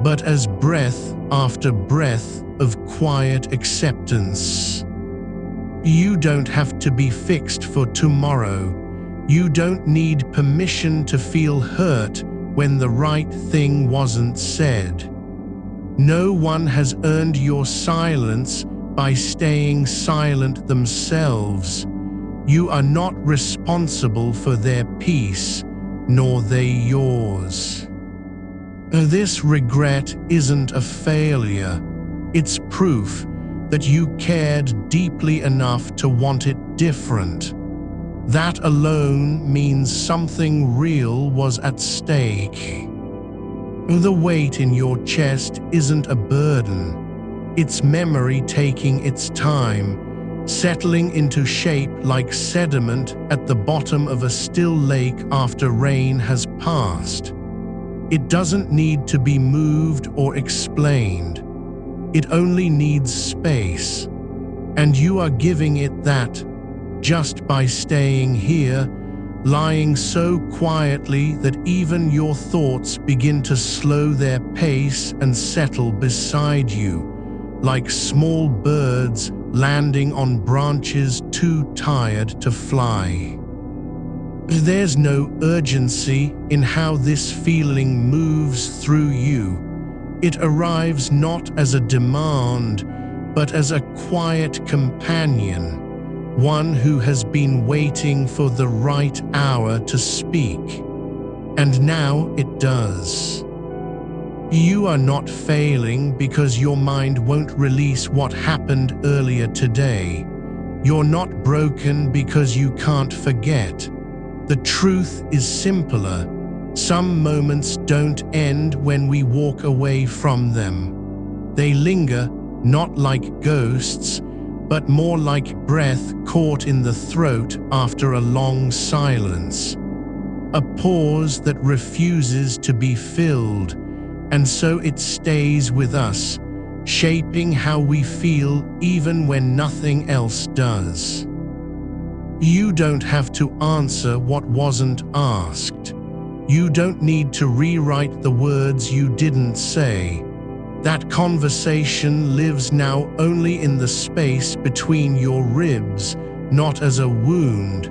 [SPEAKER 1] but as breath after breath of quiet acceptance. You don't have to be fixed for tomorrow. You don't need permission to feel hurt when the right thing wasn't said. No one has earned your silence by staying silent themselves. You are not responsible for their peace, nor they yours. This regret isn't a failure. It's proof that you cared deeply enough to want it different. That alone means something real was at stake. The weight in your chest isn't a burden. It's memory taking its time, settling into shape like sediment at the bottom of a still lake after rain has passed. It doesn't need to be moved or explained. It only needs space, and you are giving it that just by staying here, lying so quietly that even your thoughts begin to slow their pace and settle beside you, like small birds landing on branches too tired to fly. There's no urgency in how this feeling moves through you. It arrives not as a demand, but as a quiet companion, one who has been waiting for the right hour to speak. And now it does. You are not failing because your mind won't release what happened earlier today. You're not broken because you can't forget. The truth is simpler. Some moments don't end when we walk away from them. They linger, not like ghosts, but more like breath caught in the throat after a long silence. A pause that refuses to be filled, and so it stays with us, shaping how we feel even when nothing else does. You don't have to answer what wasn't asked. You don't need to rewrite the words you didn't say. That conversation lives now only in the space between your ribs, not as a wound,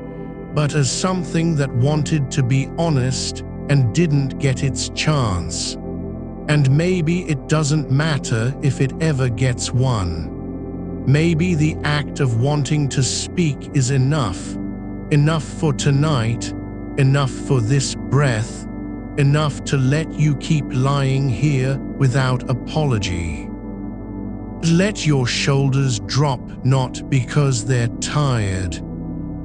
[SPEAKER 1] but as something that wanted to be honest and didn't get its chance. And maybe it doesn't matter if it ever gets one. Maybe the act of wanting to speak is enough. Enough for tonight, enough for this breath, enough to let you keep lying here without apology. Let your shoulders drop not because they're tired,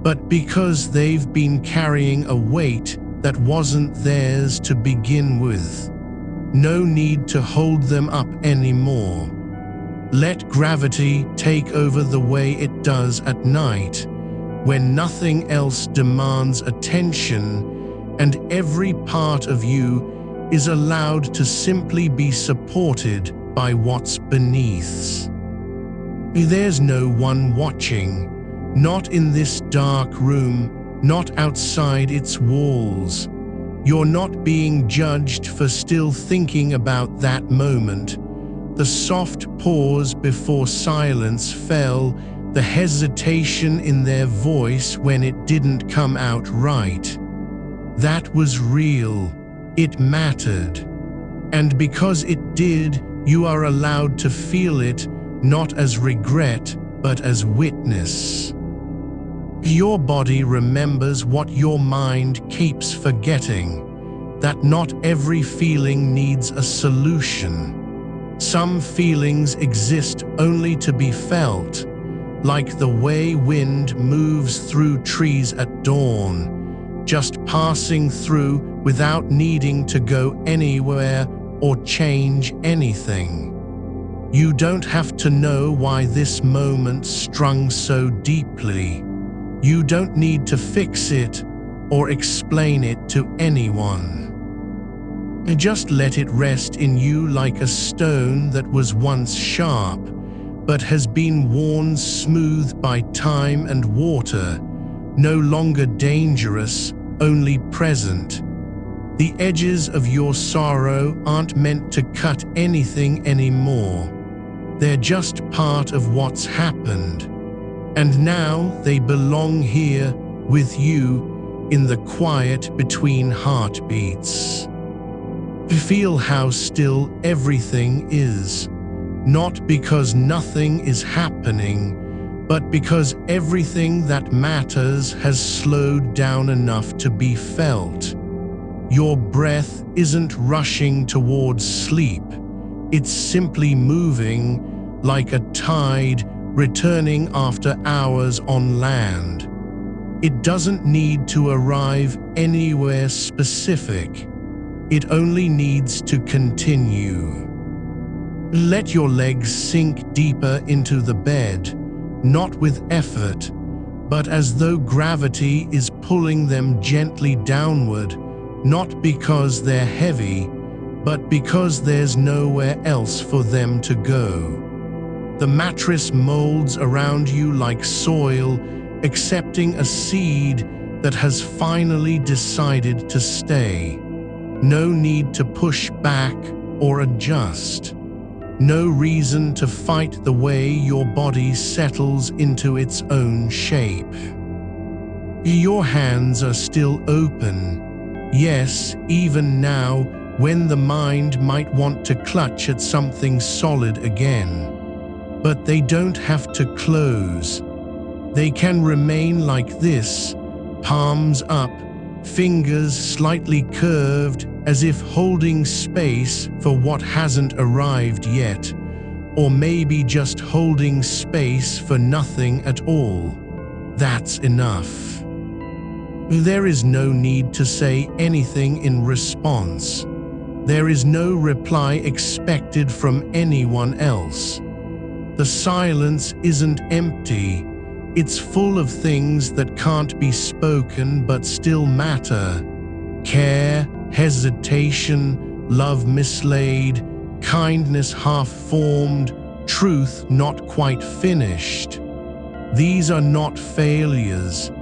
[SPEAKER 1] but because they've been carrying a weight that wasn't theirs to begin with. No need to hold them up anymore. Let gravity take over the way it does at night, when nothing else demands attention and every part of you is allowed to simply be supported by what's beneath. There's no one watching, not in this dark room, not outside its walls. You're not being judged for still thinking about that moment. The soft pause before silence fell, the hesitation in their voice when it didn't come out right. That was real. It mattered. And because it did, you are allowed to feel it, not as regret, but as witness. Your body remembers what your mind keeps forgetting, that not every feeling needs a solution. Some feelings exist only to be felt, like the way wind moves through trees at dawn, just passing through without needing to go anywhere or change anything. You don't have to know why this moment strung so deeply. You don't need to fix it or explain it to anyone. Just let it rest in you like a stone that was once sharp, but has been worn smooth by time and water, no longer dangerous, only present. The edges of your sorrow aren't meant to cut anything anymore. They're just part of what's happened. And now they belong here with you in the quiet between heartbeats. Feel how still everything is, not because nothing is happening, but because everything that matters has slowed down enough to be felt. Your breath isn't rushing towards sleep. It's simply moving like a tide returning after hours on land. It doesn't need to arrive anywhere specific. It only needs to continue. Let your legs sink deeper into the bed, not with effort, but as though gravity is pulling them gently downward, not because they're heavy, but because there's nowhere else for them to go. The mattress molds around you like soil, accepting a seed that has finally decided to stay. No need to push back or adjust. No reason to fight the way your body settles into its own shape. Your hands are still open. Yes, even now, when the mind might want to clutch at something solid again. But they don't have to close. They can remain like this, palms up, fingers slightly curved, as if holding space for what hasn't arrived yet, or maybe just holding space for nothing at all. That's enough. There is no need to say anything in response. There is no reply expected from anyone else. The silence isn't empty. It's full of things that can't be spoken but still matter. Care, hesitation, love mislaid, kindness half-formed, truth not quite finished. These are not failures.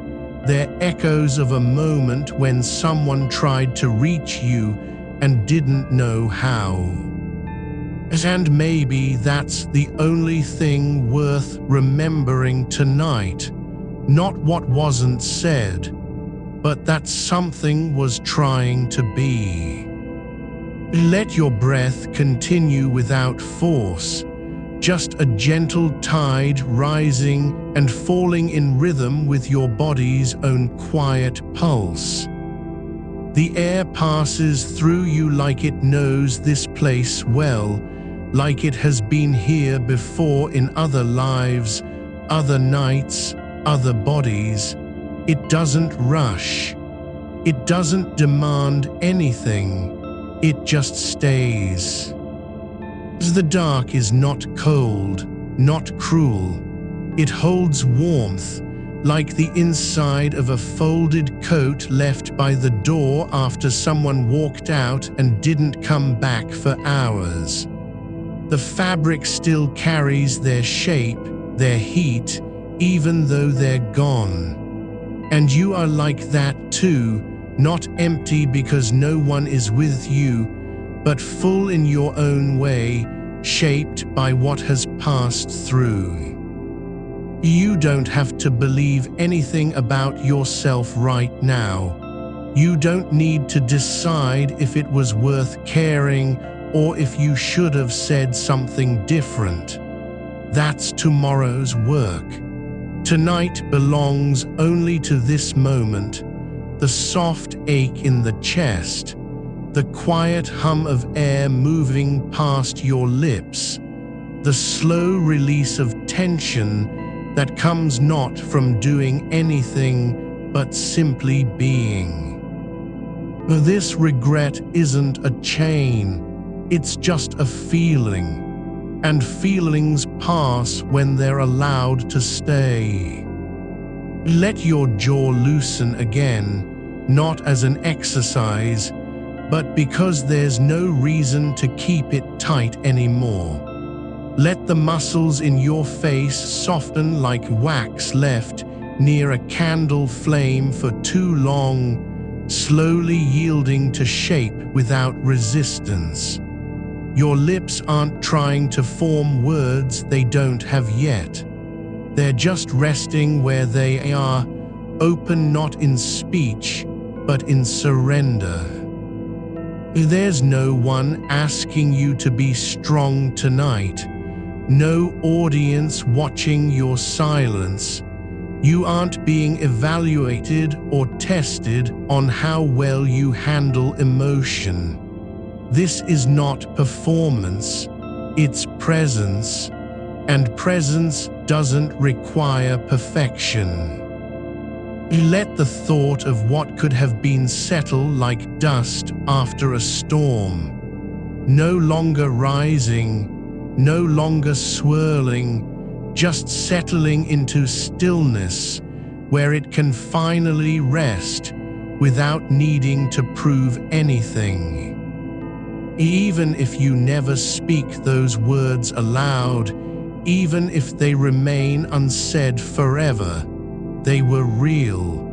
[SPEAKER 1] They're echoes of a moment when someone tried to reach you and didn't know how. And maybe that's the only thing worth remembering tonight. Not what wasn't said, but that something was trying to be. Let your breath continue without force, just a gentle tide rising and falling in rhythm with your body's own quiet pulse. The air passes through you like it knows this place well, like it has been here before in other lives, other nights, other bodies. It doesn't rush. It doesn't demand anything. It just stays. The dark is not cold, not cruel. It holds warmth, like the inside of a folded coat left by the door after someone walked out and didn't come back for hours. The fabric still carries their shape, their heat, even though they're gone. And you are like that too, not empty because no one is with you, but full in your own way, shaped by what has passed through. You don't have to believe anything about yourself right now. You don't need to decide if it was worth caring or if you should have said something different. That's tomorrow's work. Tonight belongs only to this moment, the soft ache in the chest, the quiet hum of air moving past your lips, the slow release of tension that comes not from doing anything but simply being. This regret isn't a chain, it's just a feeling, and feelings pass when they're allowed to stay. Let your jaw loosen again, not as an exercise, but because there's no reason to keep it tight anymore. Let the muscles in your face soften like wax left near a candle flame for too long, slowly yielding to shape without resistance. Your lips aren't trying to form words they don't have yet. They're just resting where they are, open not in speech, but in surrender. There's no one asking you to be strong tonight. No audience watching your silence. You aren't being evaluated or tested on how well you handle emotion. This is not performance, it's presence, and presence doesn't require perfection. Let the thought of what could have been settle like dust after a storm, no longer rising, no longer swirling, just settling into stillness where it can finally rest without needing to prove anything. Even if you never speak those words aloud, even if they remain unsaid forever, they were real.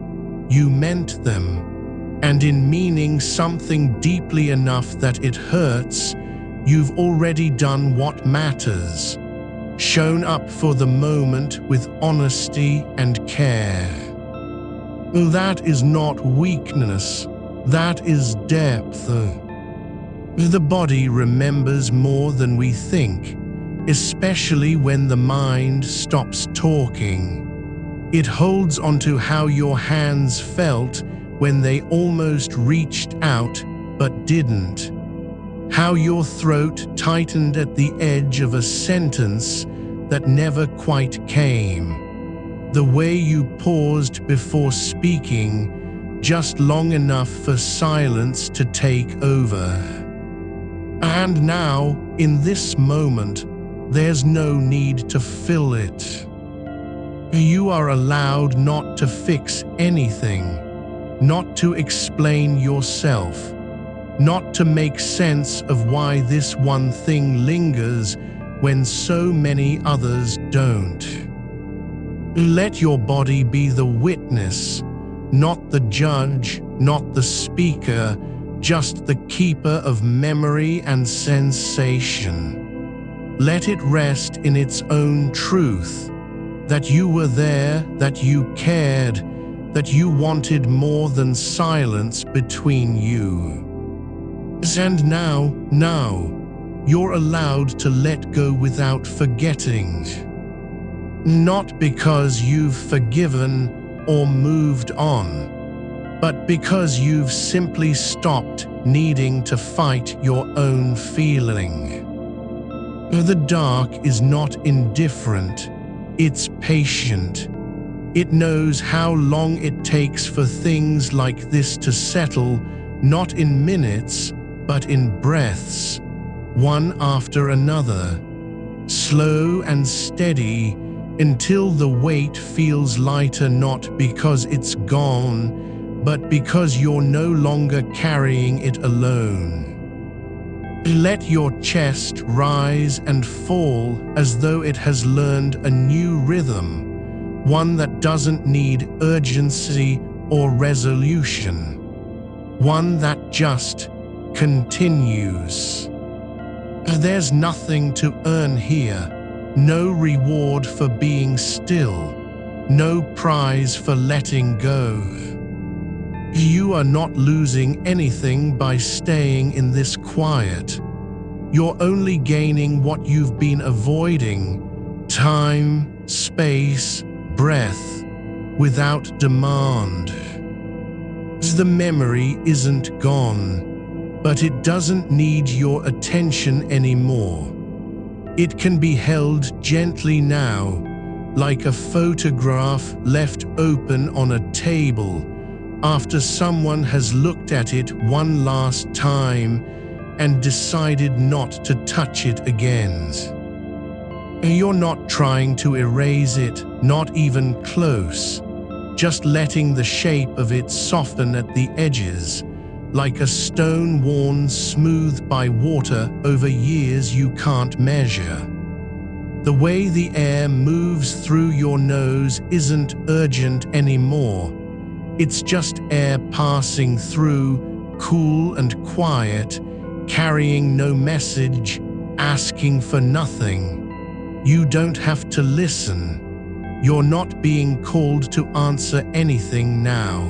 [SPEAKER 1] you meant them. And in meaning something deeply enough that it hurts, you've already done what matters. Shown up for the moment with honesty and care. That is not weakness, that is depth. The body remembers more than we think, especially when the mind stops talking. It holds onto how your hands felt when they almost reached out but didn't. How your throat tightened at the edge of a sentence that never quite came. The way you paused before speaking, just long enough for silence to take over. And now, in this moment, there's no need to fill it. You are allowed not to fix anything, not to explain yourself, not to make sense of why this one thing lingers when so many others don't. Let your body be the witness, not the judge, not the speaker, just the keeper of memory and sensation. Let it rest in its own truth, that you were there, that you cared, that you wanted more than silence between you. And now, you're allowed to let go without forgetting. Not because you've forgiven or moved on, but because you've simply stopped needing to fight your own feeling. The dark is not indifferent, it's patient. It knows how long it takes for things like this to settle, not in minutes, but in breaths, one after another, slow and steady, until the weight feels lighter, not because it's gone, but because you're no longer carrying it alone. Let your chest rise and fall as though it has learned a new rhythm, one that doesn't need urgency or resolution, one that just continues. There's nothing to earn here, no reward for being still, no prize for letting go. You are not losing anything by staying in this quiet. You're only gaining what you've been avoiding: time, space, breath, without demand. The memory isn't gone, but it doesn't need your attention anymore. It can be held gently now, like a photograph left open on a table after someone has looked at it one last time and decided not to touch it again. You're not trying to erase it, not even close, just letting the shape of it soften at the edges, like a stone worn smooth by water over years you can't measure. The way the air moves through your nose isn't urgent anymore. It's just air passing through, cool and quiet, carrying no message, asking for nothing. You don't have to listen. You're not being called to answer anything now.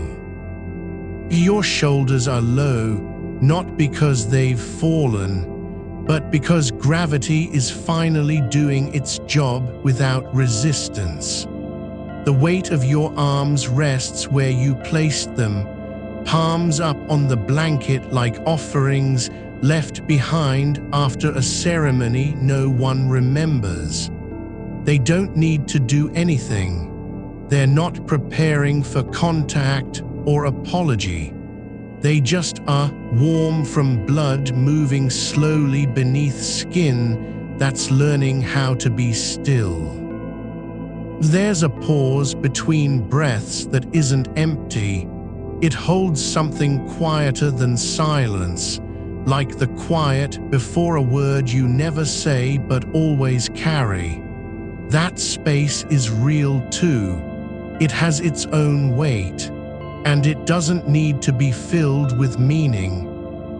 [SPEAKER 1] Your shoulders are low, not because they've fallen, but because gravity is finally doing its job without resistance. The weight of your arms rests where you placed them, palms up on the blanket like offerings left behind after a ceremony no one remembers. They don't need to do anything. They're not preparing for contact or apology. They just are, warm from blood moving slowly beneath skin that's learning how to be still. There's a pause between breaths that isn't empty. It holds something quieter than silence, like the quiet before a word you never say but always carry. That space is real too. It has its own weight. And it doesn't need to be filled with meaning.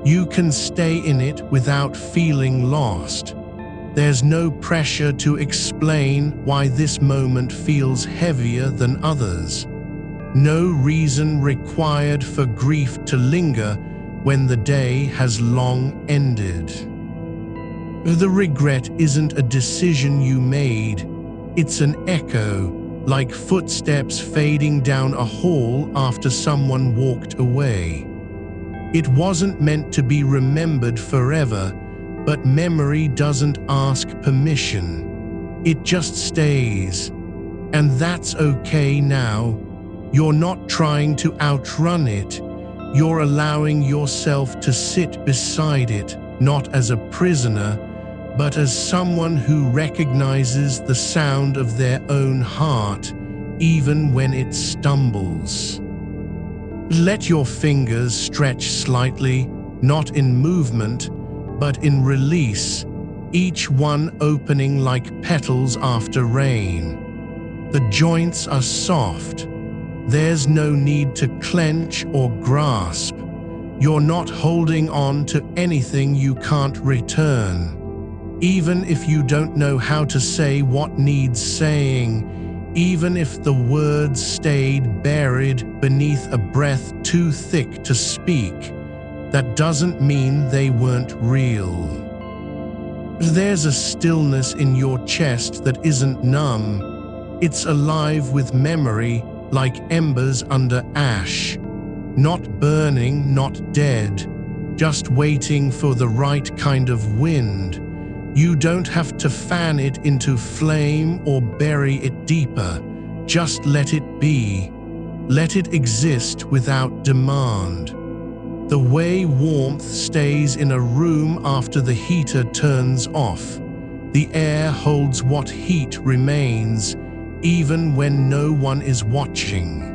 [SPEAKER 1] You can stay in it without feeling lost. There's no pressure to explain why this moment feels heavier than others. No reason required for grief to linger when the day has long ended. The regret isn't a decision you made. It's an echo, like footsteps fading down a hall after someone walked away. It wasn't meant to be remembered forever, but memory doesn't ask permission. It just stays. And that's okay now. You're not trying to outrun it. You're allowing yourself to sit beside it, not as a prisoner, but as someone who recognizes the sound of their own heart, even when it stumbles. Let your fingers stretch slightly, not in movement, but in release, each one opening like petals after rain. The joints are soft. There's no need to clench or grasp. You're not holding on to anything you can't return. Even if you don't know how to say what needs saying, even if the words stayed buried beneath a breath too thick to speak, that doesn't mean they weren't real. There's a stillness in your chest that isn't numb. It's alive with memory, like embers under ash. Not burning, not dead, just waiting for the right kind of wind. You don't have to fan it into flame or bury it deeper. Just let it be. Let it exist without demand. The way warmth stays in a room after the heater turns off. The air holds what heat remains, even when no one is watching.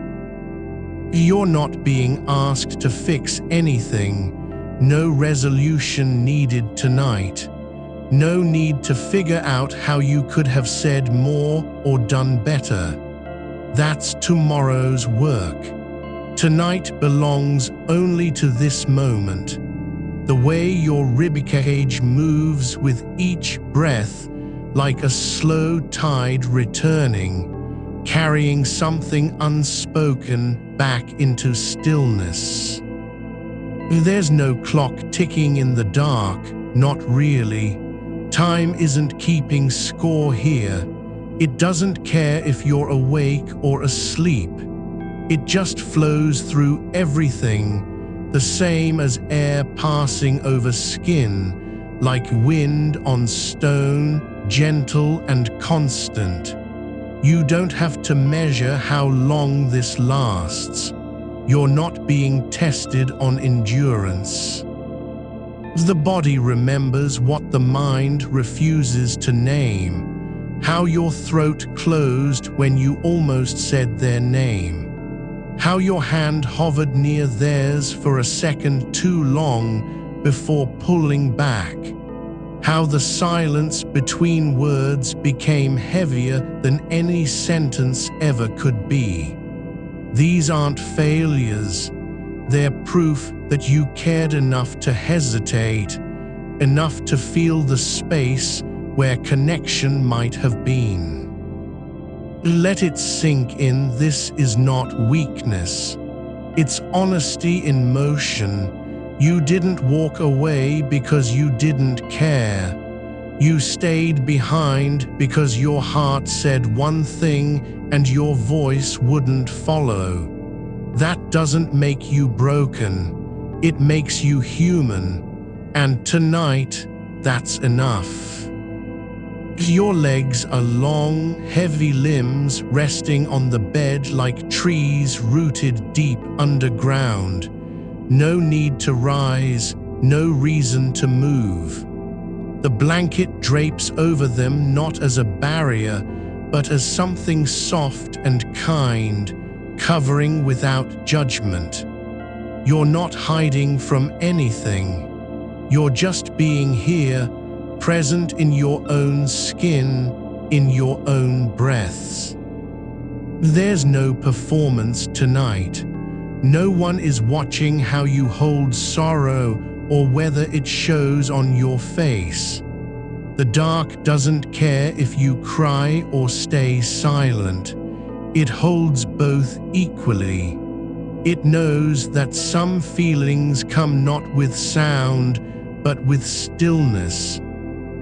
[SPEAKER 1] You're not being asked to fix anything. No resolution needed tonight. No need to figure out how you could have said more or done better. That's tomorrow's work. Tonight belongs only to this moment. The way your ribcage moves with each breath, like a slow tide returning, carrying something unspoken back into stillness. There's no clock ticking in the dark, not really. Time isn't keeping score here. It doesn't care if you're awake or asleep. It just flows through everything, the same as air passing over skin, like wind on stone, gentle and constant. You don't have to measure how long this lasts. You're not being tested on endurance. The body remembers what the mind refuses to name, how your throat closed when you almost said their name, how your hand hovered near theirs for a second too long before pulling back, how the silence between words became heavier than any sentence ever could be. These aren't failures. They're proof that you cared enough to hesitate, enough to feel the space where connection might have been. Let it sink in. This is not weakness. It's honesty in motion. You didn't walk away because you didn't care. You stayed behind because your heart said one thing and your voice wouldn't follow. That doesn't make you broken. It makes you human. And tonight, that's enough. Your legs are long, heavy limbs resting on the bed like trees rooted deep underground. No need to rise, no reason to move. The blanket drapes over them not as a barrier, but as something soft and kind, covering without judgment. You're not hiding from anything. You're just being here, present in your own skin, in your own breaths. There's no performance tonight. No one is watching how you hold sorrow or whether it shows on your face. The dark doesn't care if you cry or stay silent. It holds both equally. It knows that some feelings come not with sound, but with stillness.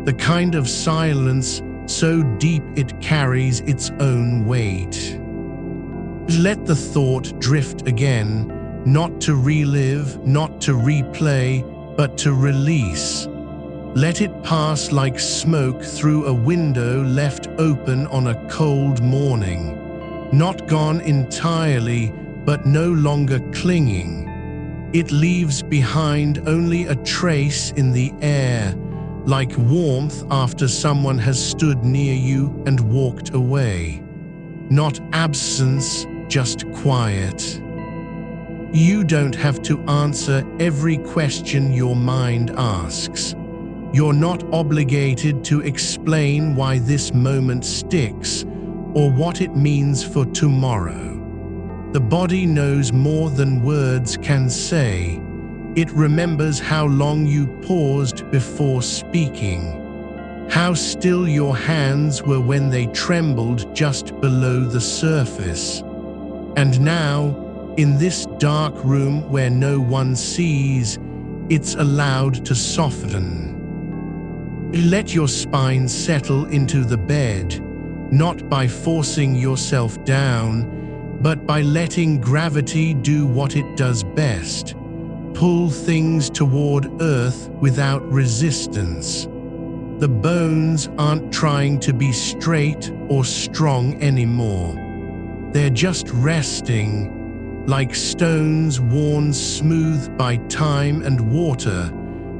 [SPEAKER 1] The kind of silence so deep it carries its own weight. Let the thought drift again, not to relive, not to replay, but to release. Let it pass like smoke through a window left open on a cold morning. Not gone entirely, but no longer clinging. It leaves behind only a trace in the air, like warmth after someone has stood near you and walked away. Not absence, just quiet. You don't have to answer every question your mind asks. You're not obligated to explain why this moment sticks or what it means for tomorrow. The body knows more than words can say. It remembers how long you paused before speaking, how still your hands were when they trembled just below the surface. And now, in this dark room where no one sees, it's allowed to soften. Let your spine settle into the bed, not by forcing yourself down, but by letting gravity do what it does best: pull things toward earth without resistance. The bones aren't trying to be straight or strong anymore. They're just resting, like stones worn smooth by time and water,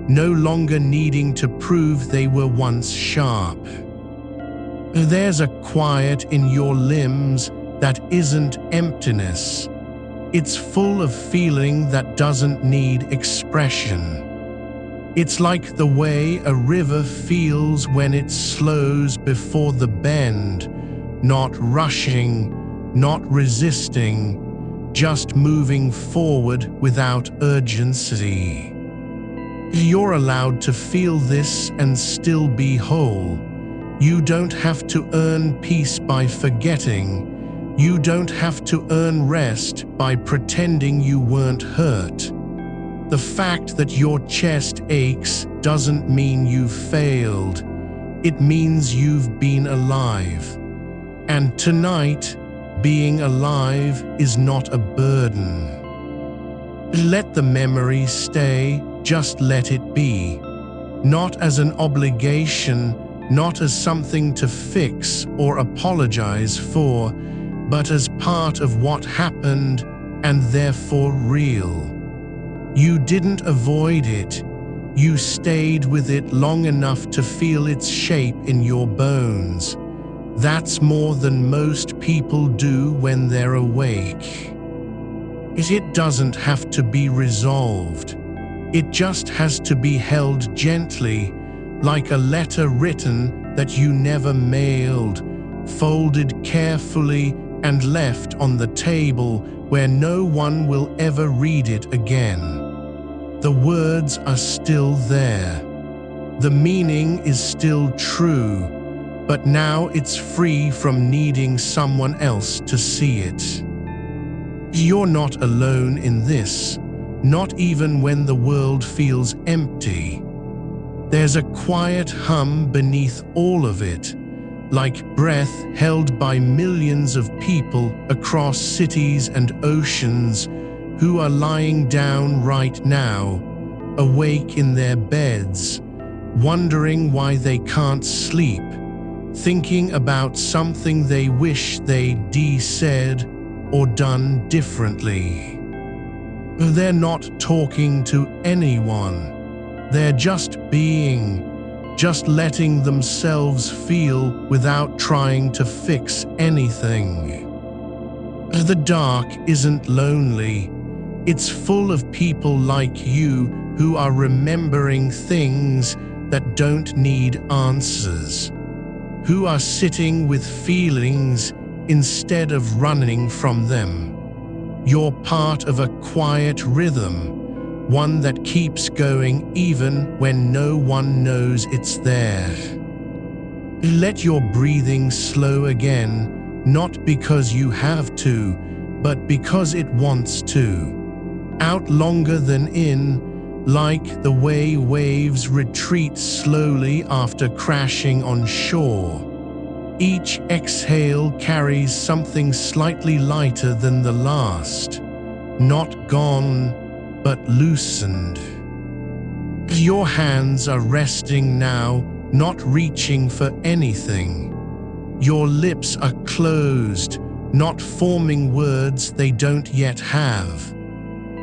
[SPEAKER 1] no longer needing to prove they were once sharp. There's a quiet in your limbs that isn't emptiness. It's full of feeling that doesn't need expression. It's like the way a river feels when it slows before the bend, not rushing, not resisting, just moving forward without urgency. You're allowed to feel this and still be whole. You don't have to earn peace by forgetting. You don't have to earn rest by pretending you weren't hurt. The fact that your chest aches doesn't mean you've failed. It means you've been alive. And tonight, being alive is not a burden. Let the memory stay, just let it be. Not as an obligation, not as something to fix or apologize for, but as part of what happened and therefore real. You didn't avoid it. You stayed with it long enough to feel its shape in your bones. That's more than most people do when they're awake. It doesn't have to be resolved. It just has to be held gently, like a letter written that you never mailed, folded carefully and left on the table where no one will ever read it again. The words are still there. The meaning is still true, but now it's free from needing someone else to see it. You're not alone in this, not even when the world feels empty. There's a quiet hum beneath all of it, like breath held by millions of people across cities and oceans who are lying down right now, awake in their beds, wondering why they can't sleep, thinking about something they wish they'd said or done differently. They're not talking to anyone. They're just being, just letting themselves feel without trying to fix anything. The dark isn't lonely. It's full of people like you who are remembering things that don't need answers, who are sitting with feelings instead of running from them. You're part of a quiet rhythm, one that keeps going even when no one knows it's there. Let your breathing slow again, not because you have to, but because it wants to. Out longer than in, like the way waves retreat slowly after crashing on shore. Each exhale carries something slightly lighter than the last, not gone, but loosened. Your hands are resting now, not reaching for anything. Your lips are closed, not forming words they don't yet have.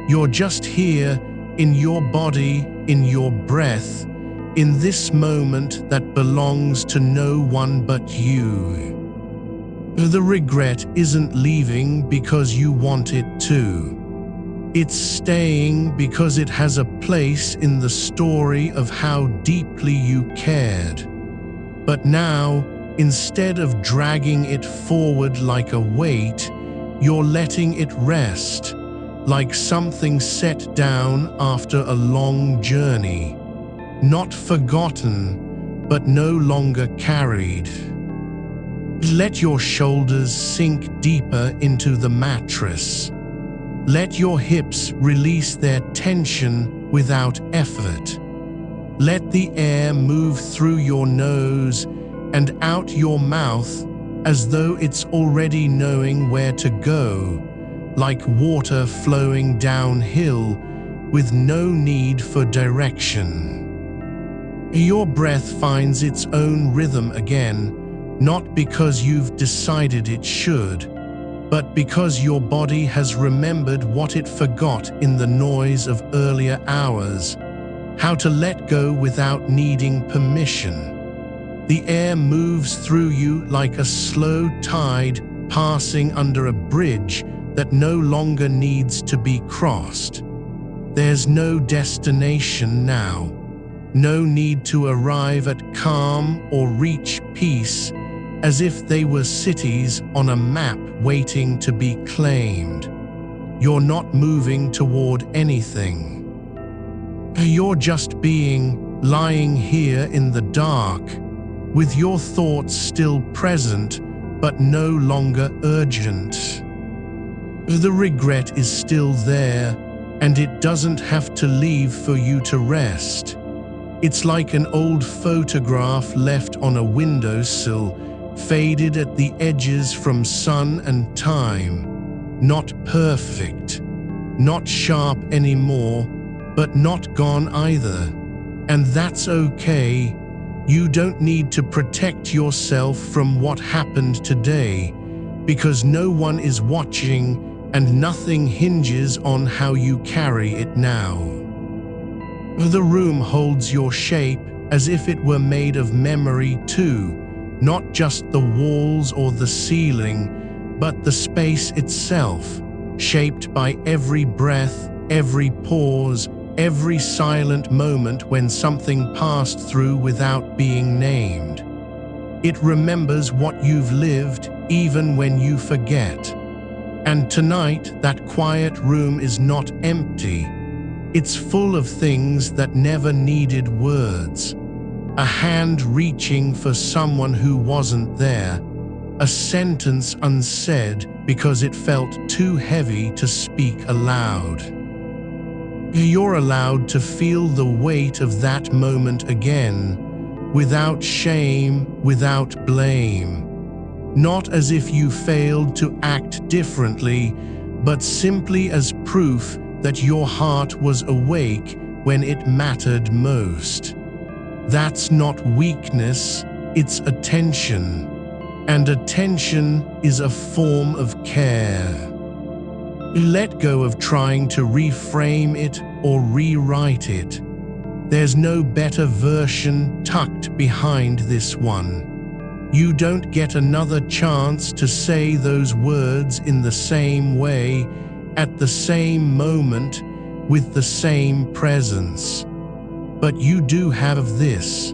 [SPEAKER 1] You're just here, in your body, in your breath, in this moment that belongs to no one but you. The regret isn't leaving because you want it to. It's staying because it has a place in the story of how deeply you cared. But now, instead of dragging it forward like a weight, you're letting it rest, like something set down after a long journey. Not forgotten, but no longer carried. Let your shoulders sink deeper into the mattress. Let your hips release their tension without effort. Let the air move through your nose and out your mouth as though it's already knowing where to go, like water flowing downhill with no need for direction. Your breath finds its own rhythm again, not because you've decided it should, but because your body has remembered what it forgot in the noise of earlier hours, how to let go without needing permission. The air moves through you like a slow tide passing under a bridge that no longer needs to be crossed. There's no destination now. No need to arrive at calm or reach peace, as if they were cities on a map waiting to be claimed. You're not moving toward anything. You're just being, lying here in the dark, with your thoughts still present, but no longer urgent. The regret is still there, and it doesn't have to leave for you to rest. It's like an old photograph left on a windowsill, faded at the edges from sun and time. Not perfect, not sharp anymore, but not gone either. And that's okay. You don't need to protect yourself from what happened today, because no one is watching and nothing hinges on how you carry it now. The room holds your shape as if it were made of memory too, not just the walls or the ceiling, but the space itself, shaped by every breath, every pause, every silent moment when something passed through without being named. It remembers what you've lived even when you forget. And tonight, that quiet room is not empty. It's full of things that never needed words. A hand reaching for someone who wasn't there. A sentence unsaid because it felt too heavy to speak aloud. You're allowed to feel the weight of that moment again, without shame, without blame. Not as if you failed to act differently, but simply as proof that your heart was awake when it mattered most. That's not weakness, it's attention. And attention is a form of care. Let go of trying to reframe it or rewrite it. There's no better version tucked behind this one. You don't get another chance to say those words in the same way, at the same moment, with the same presence. But you do have this,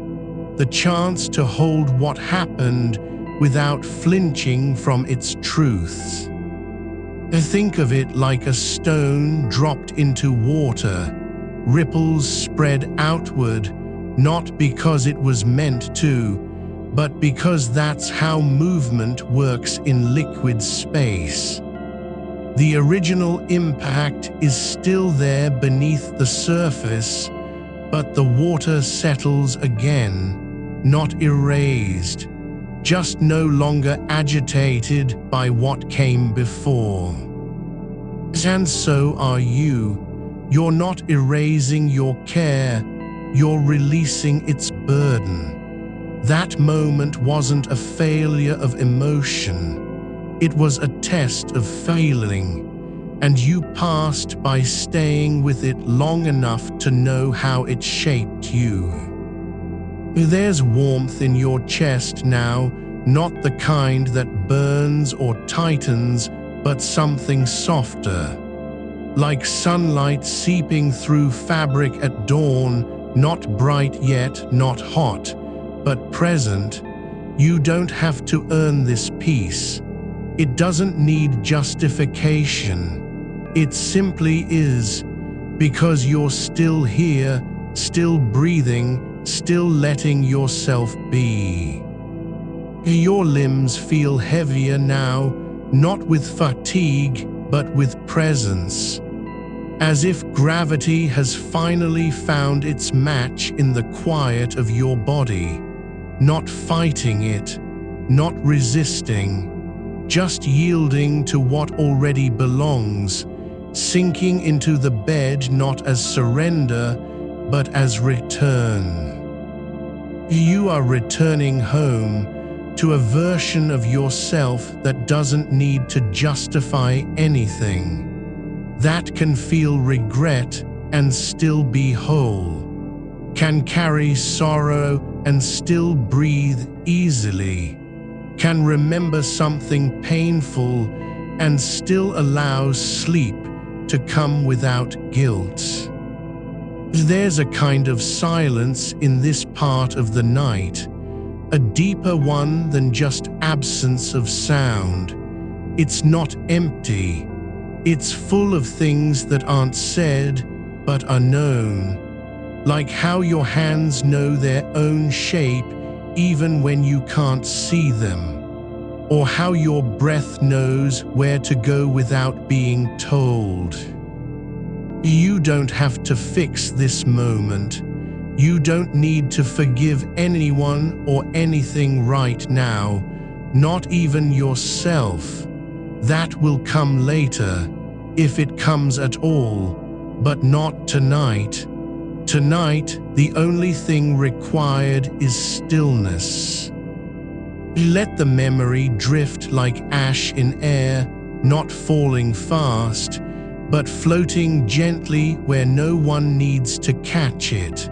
[SPEAKER 1] the chance to hold what happened without flinching from its truths. Think of it like a stone dropped into water, ripples spread outward, not because it was meant to, but because that's how movement works in liquid space. The original impact is still there beneath the surface, but the water settles again, not erased, just no longer agitated by what came before. And so are you. You're not erasing your care, you're releasing its burden. That moment wasn't a failure of emotion. It was a test of failing, and you passed by staying with it long enough to know how it shaped you. There's warmth in your chest now, not the kind that burns or tightens, but something softer. Like sunlight seeping through fabric at dawn, not bright yet, not hot, but present. You don't have to earn this peace. It doesn't need justification. It simply is, because you're still here, still breathing, still letting yourself be. Your limbs feel heavier now, not with fatigue, but with presence. As if gravity has finally found its match in the quiet of your body. Not fighting it, not resisting, just yielding to what already belongs, sinking into the bed not as surrender, but as return. You are returning home, to a version of yourself that doesn't need to justify anything, that can feel regret and still be whole, can carry sorrow and still breathe easily, can remember something painful and still allow sleep to come without guilt. There's a kind of silence in this part of the night, a deeper one than just absence of sound. It's not empty. It's full of things that aren't said, but are known. Like how your hands know their own shape even when you can't see them. Or how your breath knows where to go without being told. You don't have to fix this moment. You don't need to forgive anyone or anything right now, not even yourself. That will come later, if it comes at all, but not tonight. Tonight, the only thing required is stillness. Let the memory drift like ash in air, not falling fast, but floating gently where no one needs to catch it.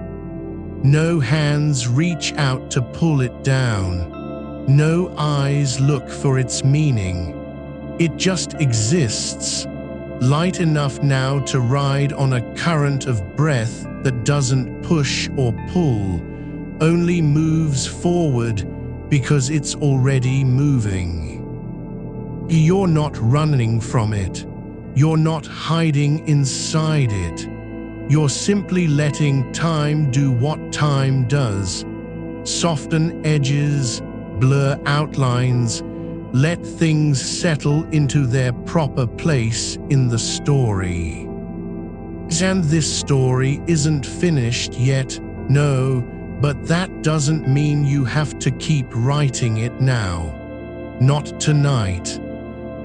[SPEAKER 1] No hands reach out to pull it down. No eyes look for its meaning. It just exists, light enough now to ride on a current of breath that doesn't push or pull, only moves forward because it's already moving. You're not running from it. You're not hiding inside it. You're simply letting time do what time does. Soften edges, blur outlines, let things settle into their proper place in the story. And this story isn't finished yet, no, but that doesn't mean you have to keep writing it now. Not tonight.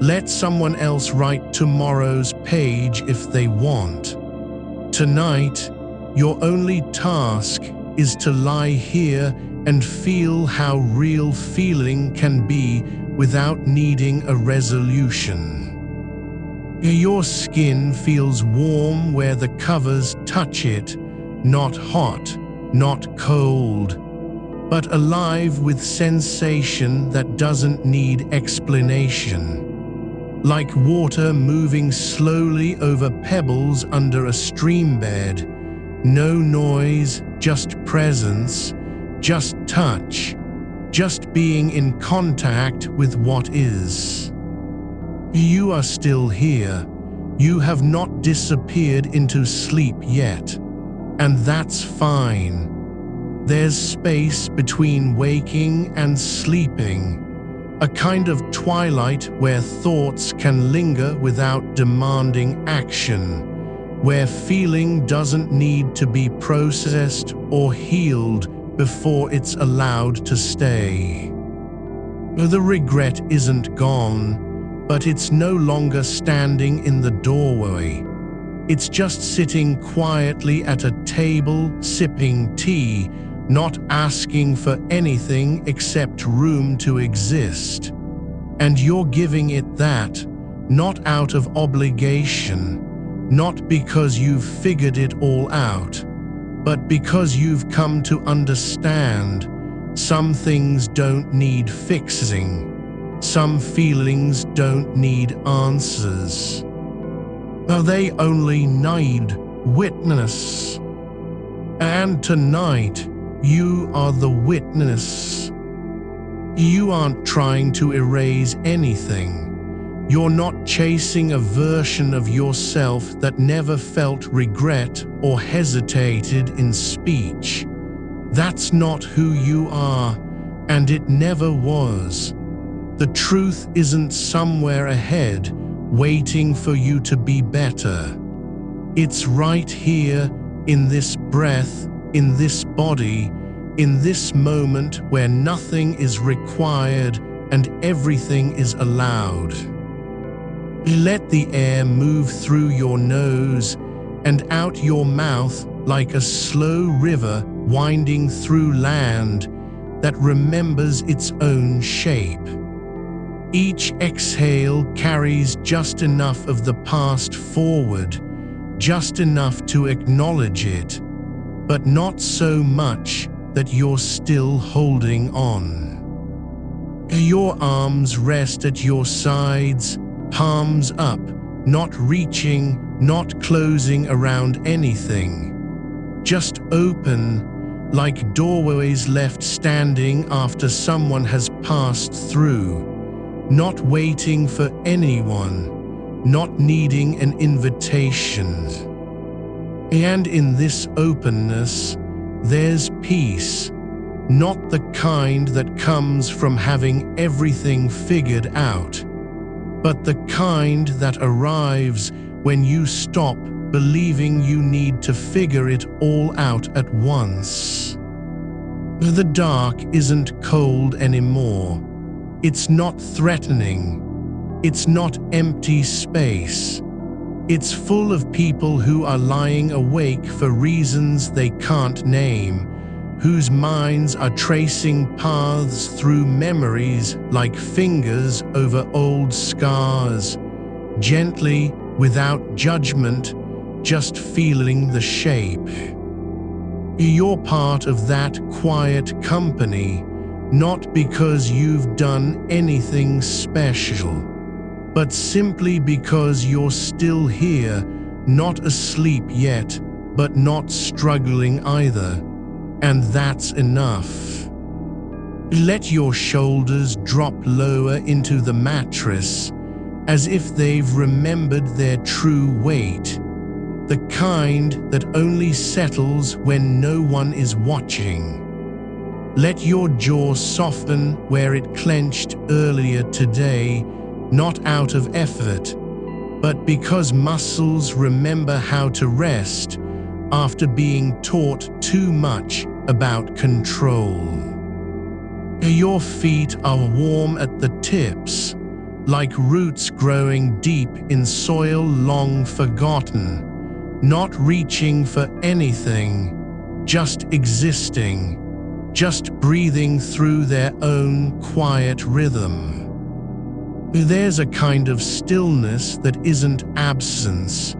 [SPEAKER 1] Let someone else write tomorrow's page if they want. Tonight, your only task is to lie here and feel how real feeling can be without needing a resolution. Your skin feels warm where the covers touch it, not hot, not cold, but alive with sensation that doesn't need explanation. Like water moving slowly over pebbles under a stream bed. No noise, just presence, just touch, just being in contact with what is. You are still here. You have not disappeared into sleep yet. And that's fine. There's space between waking and sleeping. A kind of twilight where thoughts can linger without demanding action, where feeling doesn't need to be processed or healed before it's allowed to stay. The regret isn't gone, but it's no longer standing in the doorway. It's just sitting quietly at a table, sipping tea, not asking for anything except room to exist. And you're giving it that, not out of obligation, not because you've figured it all out, but because you've come to understand some things don't need fixing, some feelings don't need answers. They only need witness. And tonight, you are the witness. You aren't trying to erase anything. You're not chasing a version of yourself that never felt regret or hesitated in speech. That's not who you are, and it never was. The truth isn't somewhere ahead, waiting for you to be better. It's right here, in this breath, in this body, in this moment where nothing is required and everything is allowed. Let the air move through your nose and out your mouth like a slow river winding through land that remembers its own shape. Each exhale carries just enough of the past forward, just enough to acknowledge it, but not so much that you're still holding on. Your arms rest at your sides, palms up, not reaching, not closing around anything. Just open, like doorways left standing after someone has passed through. Not waiting for anyone, not needing an invitation. And in this openness, there's peace, not the kind that comes from having everything figured out, but the kind that arrives when you stop believing you need to figure it all out at once. The dark isn't cold anymore. It's not threatening. It's not empty space. It's full of people who are lying awake for reasons they can't name, whose minds are tracing paths through memories like fingers over old scars, gently, without judgment, just feeling the shape. You're part of that quiet company, not because you've done anything special, but simply because you're still here, not asleep yet, but not struggling either. And that's enough. Let your shoulders drop lower into the mattress, as if they've remembered their true weight, the kind that only settles when no one is watching. Let your jaw soften where it clenched earlier today, not out of effort, but because muscles remember how to rest after being taught too much about control. Your feet are warm at the tips, like roots growing deep in soil long forgotten, not reaching for anything, just existing, just breathing through their own quiet rhythm. There's a kind of stillness that isn't absence.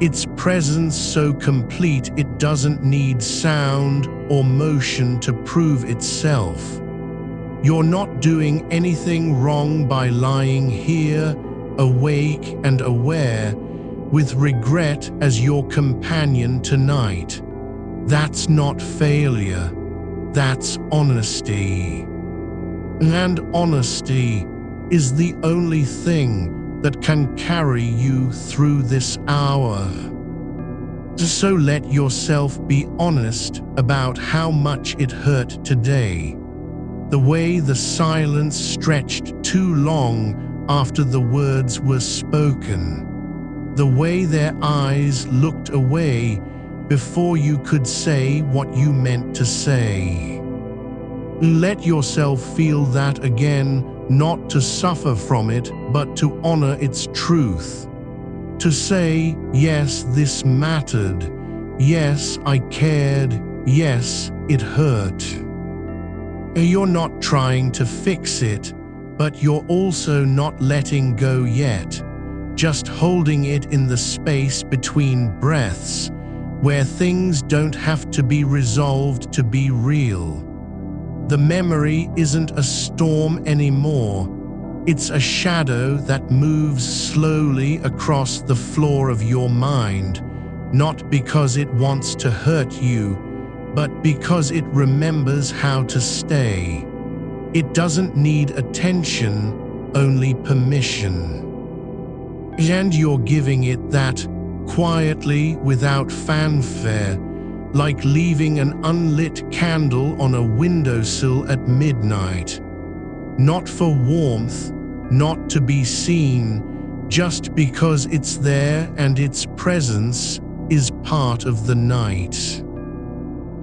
[SPEAKER 1] Its presence so complete it doesn't need sound or motion to prove itself. You're not doing anything wrong by lying here, awake and aware, with regret as your companion tonight. That's not failure. That's honesty. And honesty is the only thing that can carry you through this hour. So let yourself be honest about how much it hurt today. The way the silence stretched too long after the words were spoken. The way their eyes looked away before you could say what you meant to say. Let yourself feel that again, not to suffer from it, but to honor its truth. To say, yes, this mattered. Yes, I cared. Yes, it hurt. You're not trying to fix it, but you're also not letting go yet. Just holding it in the space between breaths, where things don't have to be resolved to be real. The memory isn't a storm anymore. It's a shadow that moves slowly across the floor of your mind, not because it wants to hurt you, but because it remembers how to stay. It doesn't need attention, only permission. And you're giving it that, quietly, without fanfare, like leaving an unlit candle on a windowsill at midnight. Not for warmth, not to be seen, just because it's there and its presence is part of the night.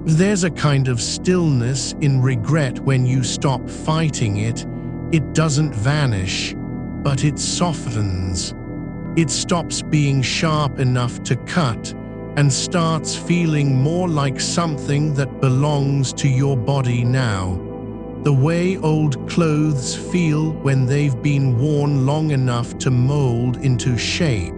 [SPEAKER 1] There's a kind of stillness in regret when you stop fighting it. It doesn't vanish, but it softens. It stops being sharp enough to cut and starts feeling more like something that belongs to your body now. The way old clothes feel when they've been worn long enough to mold into shape.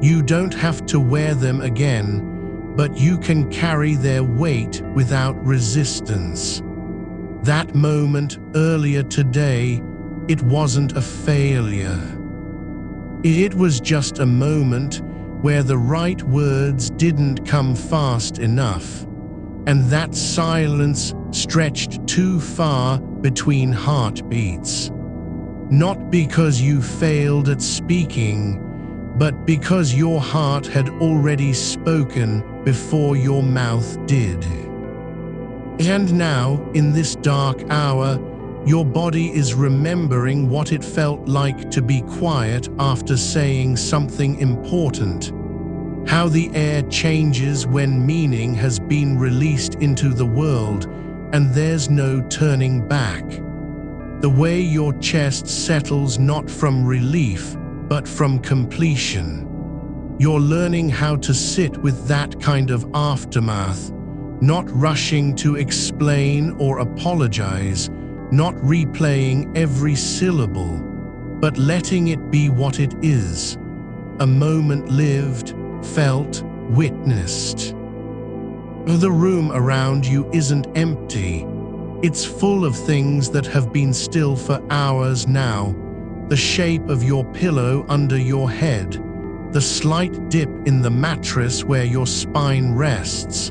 [SPEAKER 1] You don't have to wear them again, but you can carry their weight without resistance. That moment earlier today, it wasn't a failure. It was just a moment where the right words didn't come fast enough, and that silence stretched too far between heartbeats. Not because you failed at speaking, but because your heart had already spoken before your mouth did. And now, in this dark hour, your body is remembering what it felt like to be quiet after saying something important. How the air changes when meaning has been released into the world and there's no turning back. The way your chest settles not from relief, but from completion. You're learning how to sit with that kind of aftermath, not rushing to explain or apologize, not replaying every syllable, but letting it be what it is, a moment lived, felt, witnessed. The room around you isn't empty. It's full of things that have been still for hours now. The shape of your pillow under your head, the slight dip in the mattress where your spine rests,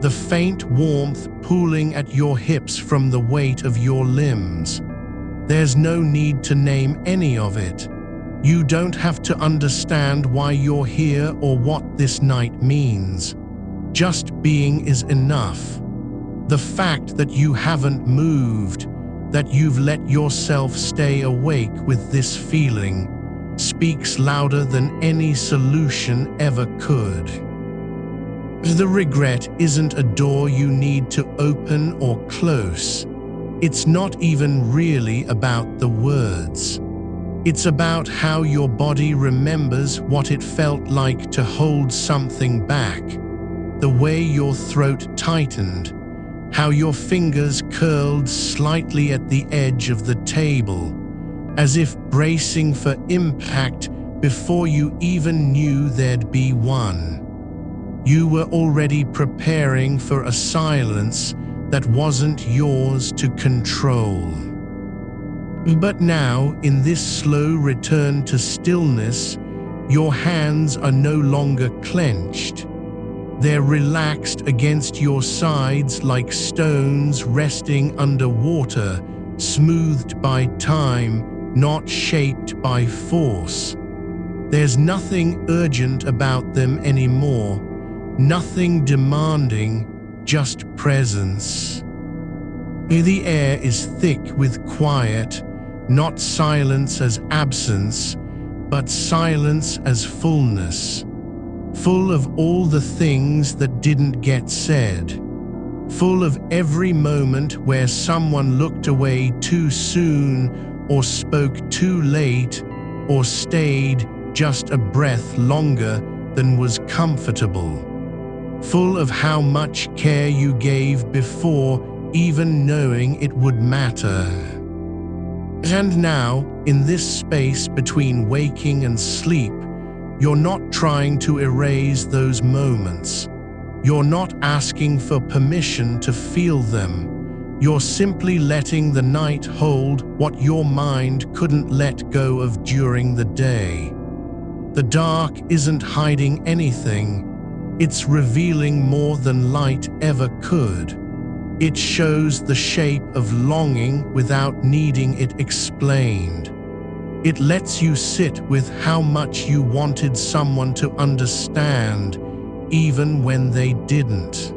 [SPEAKER 1] the faint warmth pooling at your hips from the weight of your limbs. There's no need to name any of it. You don't have to understand why you're here or what this night means. Just being is enough. The fact that you haven't moved, that you've let yourself stay awake with this feeling, speaks louder than any solution ever could. The regret isn't a door you need to open or close. It's not even really about the words. It's about how your body remembers what it felt like to hold something back, the way your throat tightened, how your fingers curled slightly at the edge of the table, as if bracing for impact before you even knew there'd be one. You were already preparing for a silence that wasn't yours to control. But now, in this slow return to stillness, your hands are no longer clenched. They're relaxed against your sides like stones resting under water, smoothed by time, not shaped by force. There's nothing urgent about them anymore, nothing demanding, just presence. The air is thick with quiet, not silence as absence, but silence as fullness. Full of all the things that didn't get said. Full of every moment where someone looked away too soon, or spoke too late, or stayed just a breath longer than was comfortable. Full of how much care you gave before even knowing it would matter. And now, in this space between waking and sleep, you're not trying to erase those moments. You're not asking for permission to feel them. You're simply letting the night hold what your mind couldn't let go of during the day. The dark isn't hiding anything. It's revealing more than light ever could. It shows the shape of longing without needing it explained. It lets you sit with how much you wanted someone to understand, even when they didn't.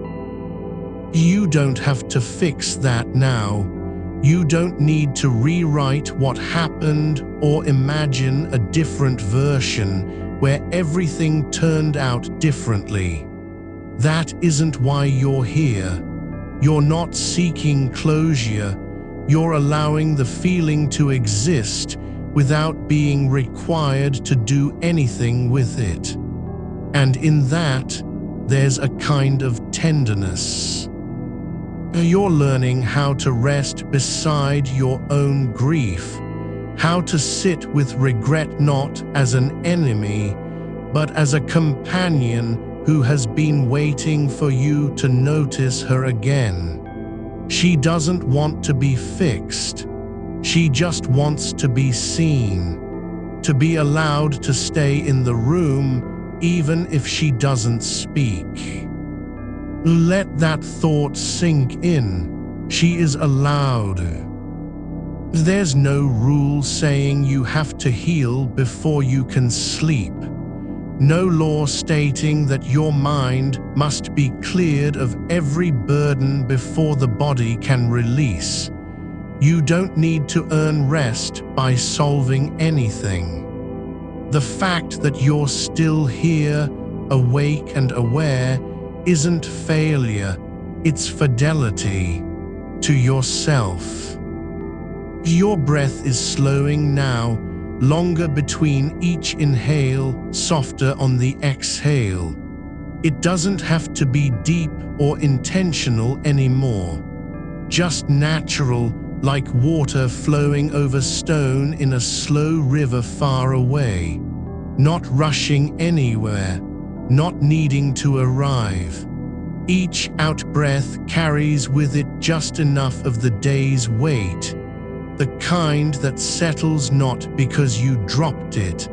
[SPEAKER 1] You don't have to fix that now. You don't need to rewrite what happened or imagine a different version where everything turned out differently. That isn't why you're here. You're not seeking closure. You're allowing the feeling to exist without being required to do anything with it. And in that, there's a kind of tenderness. You're learning how to rest beside your own grief, how to sit with regret not as an enemy, but as a companion who has been waiting for you to notice her again. She doesn't want to be fixed. She just wants to be seen, to be allowed to stay in the room even if she doesn't speak. Let that thought sink in. She is allowed. There's no rule saying you have to heal before you can sleep. No law stating that your mind must be cleared of every burden before the body can release. You don't need to earn rest by solving anything. The fact that you're still here, awake and aware, isn't failure, it's fidelity to yourself. Your breath is slowing now, longer between each inhale, softer on the exhale. It doesn't have to be deep or intentional anymore. Just natural, like water flowing over stone in a slow river far away. Not rushing anywhere, not needing to arrive. Each out-breath carries with it just enough of the day's weight, the kind that settles not because you dropped it,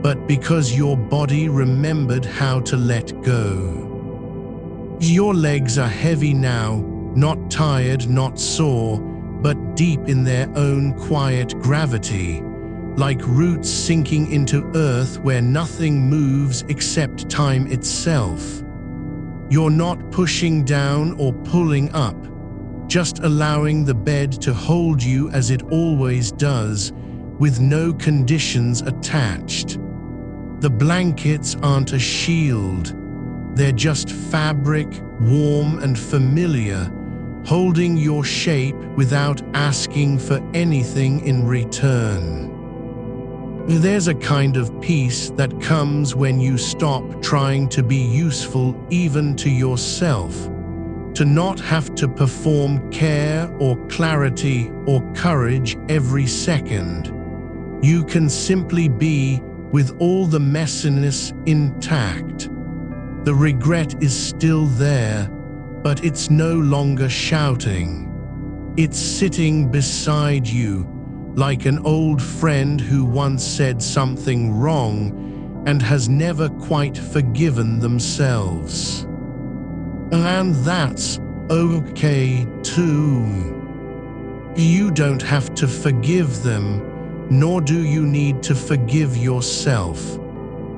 [SPEAKER 1] but because your body remembered how to let go. Your legs are heavy now, not tired, not sore, but deep in their own quiet gravity, like roots sinking into earth where nothing moves except time itself. You're not pushing down or pulling up, just allowing the bed to hold you as it always does, with no conditions attached. The blankets aren't a shield. They're just fabric, warm and familiar, holding your shape without asking for anything in return. There's a kind of peace that comes when you stop trying to be useful even to yourself, to not have to perform care or clarity or courage every second. You can simply be with all the messiness intact. The regret is still there, but it's no longer shouting. It's sitting beside you, like an old friend who once said something wrong and has never quite forgiven themselves. And that's okay too. You don't have to forgive them. nor do you need to forgive yourself.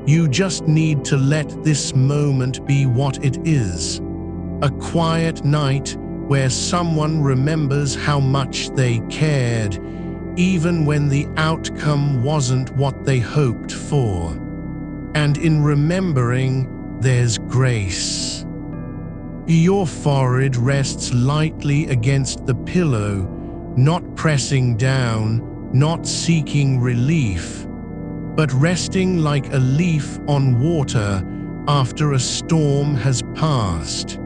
[SPEAKER 1] You just need to let this moment be what it is. A quiet night where someone remembers how much they cared, even when the outcome wasn't what they hoped for. And in remembering, there's grace. Your forehead rests lightly against the pillow, not pressing down, not seeking relief, but resting like a leaf on water after a storm has passed.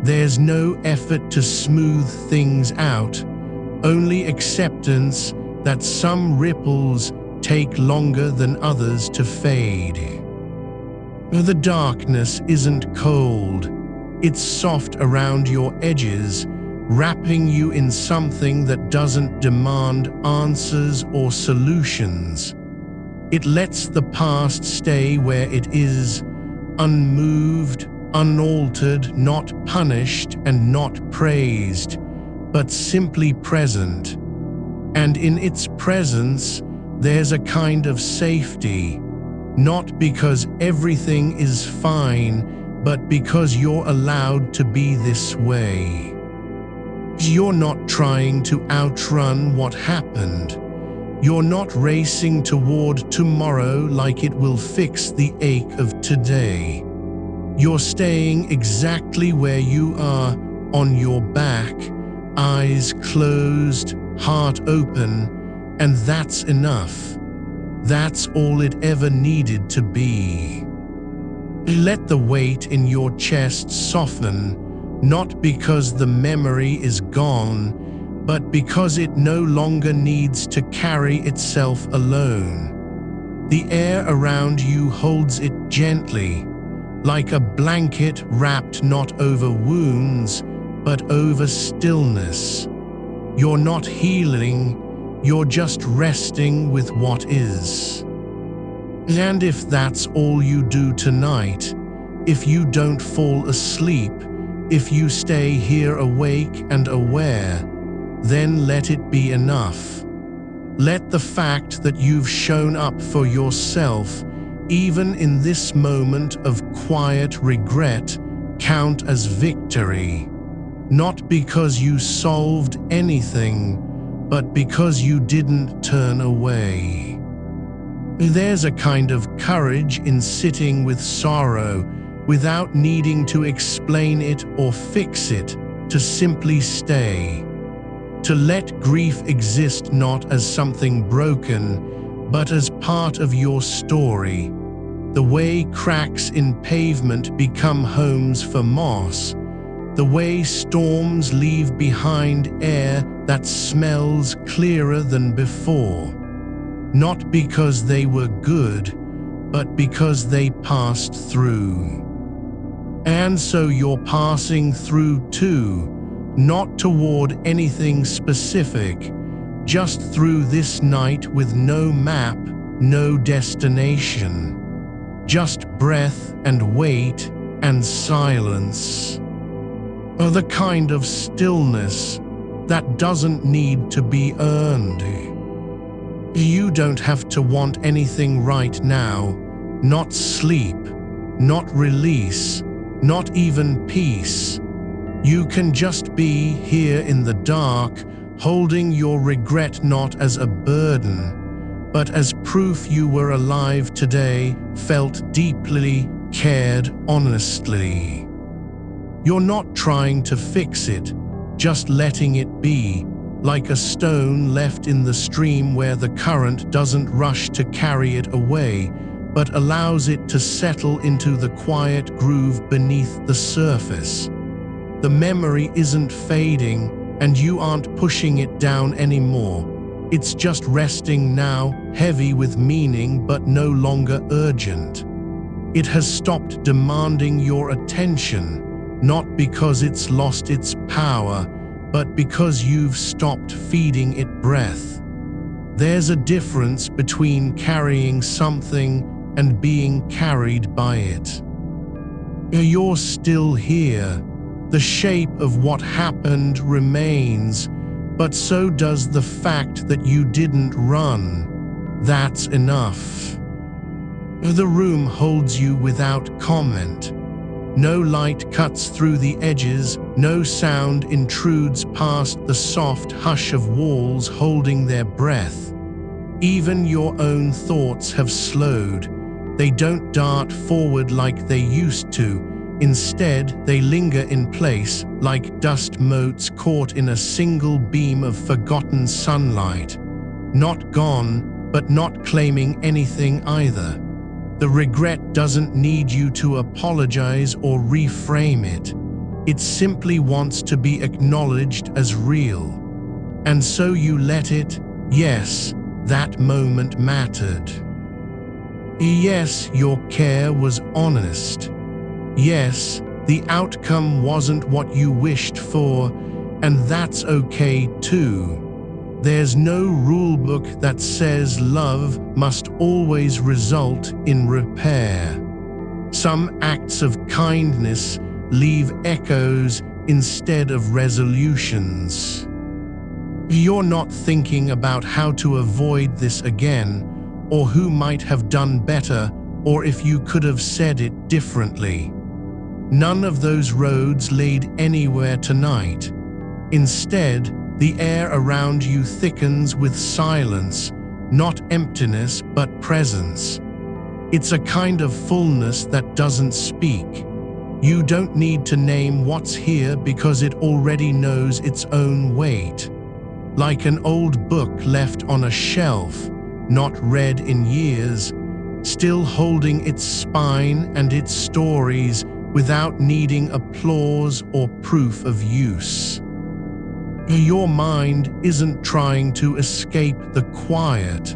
[SPEAKER 1] There's no effort to smooth things out, only acceptance that some ripples take longer than others to fade. The darkness isn't cold, it's soft around your edges, wrapping you in something that doesn't demand answers or solutions. It lets the past stay where it is, unmoved, unaltered, not punished and not praised, but simply present. And in its presence, there's a kind of safety, not because everything is fine, but because you're allowed to be this way. You're not trying to outrun what happened. You're not racing toward tomorrow like it will fix the ache of today. You're staying exactly where you are, on your back, eyes closed, heart open, and that's enough. That's all it ever needed to be. Let the weight in your chest soften, not because the memory is gone, but because it no longer needs to carry itself alone. The air around you holds it gently, like a blanket wrapped not over wounds, but over stillness. You're not healing, you're just resting with what is. And if that's all you do tonight, if you don't fall asleep, if you stay here awake and aware, then let it be enough. Let the fact that you've shown up for yourself, even in this moment of quiet regret, count as victory. Not because you solved anything, but because you didn't turn away. There's a kind of courage in sitting with sorrow without needing to explain it or fix it, to simply stay. To let grief exist not as something broken, but as part of your story. The way cracks in pavement become homes for moss. The way storms leave behind air that smells clearer than before. Not because they were good, but because they passed through. And so you're passing through too, not toward anything specific, just through this night with no map, no destination. Just breath and weight and silence. The kind of stillness that doesn't need to be earned. You don't have to want anything right now, not sleep, not release, not even peace. You can just be here in the dark, holding your regret not as a burden, but as proof you were alive today, felt deeply, cared honestly. You're not trying to fix it, just letting it be, like a stone left in the stream where the current doesn't rush to carry it away, but allows it to settle into the quiet groove beneath the surface. The memory isn't fading, and you aren't pushing it down anymore. It's just resting now, heavy with meaning but no longer urgent. It has stopped demanding your attention, not because it's lost its power, but because you've stopped feeding it breath. There's a difference between carrying something and being carried by it. You're still here. The shape of what happened remains, but so does the fact that you didn't run. That's enough. The room holds you without comment. No light cuts through the edges, no sound intrudes past the soft hush of walls holding their breath. Even your own thoughts have slowed. They don't dart forward like they used to. Instead, they linger in place, like dust motes caught in a single beam of forgotten sunlight. Not gone, but not claiming anything either. The regret doesn't need you to apologize or reframe it. It simply wants to be acknowledged as real. And so you let it. Yes, that moment mattered. Yes, your care was honest. Yes, the outcome wasn't what you wished for, and that's okay too. There's no rulebook that says love must always result in repair. Some acts of kindness leave echoes instead of resolutions. You're not thinking about how to avoid this again, or who might have done better, or if you could have said it differently. None of those roads lead anywhere tonight. Instead, the air around you thickens with silence, not emptiness but presence. It's a kind of fullness that doesn't speak. You don't need to name what's here because it already knows its own weight. Like an old book left on a shelf, not read in years, still holding its spine and its stories without needing applause or proof of use. Your mind isn't trying to escape the quiet.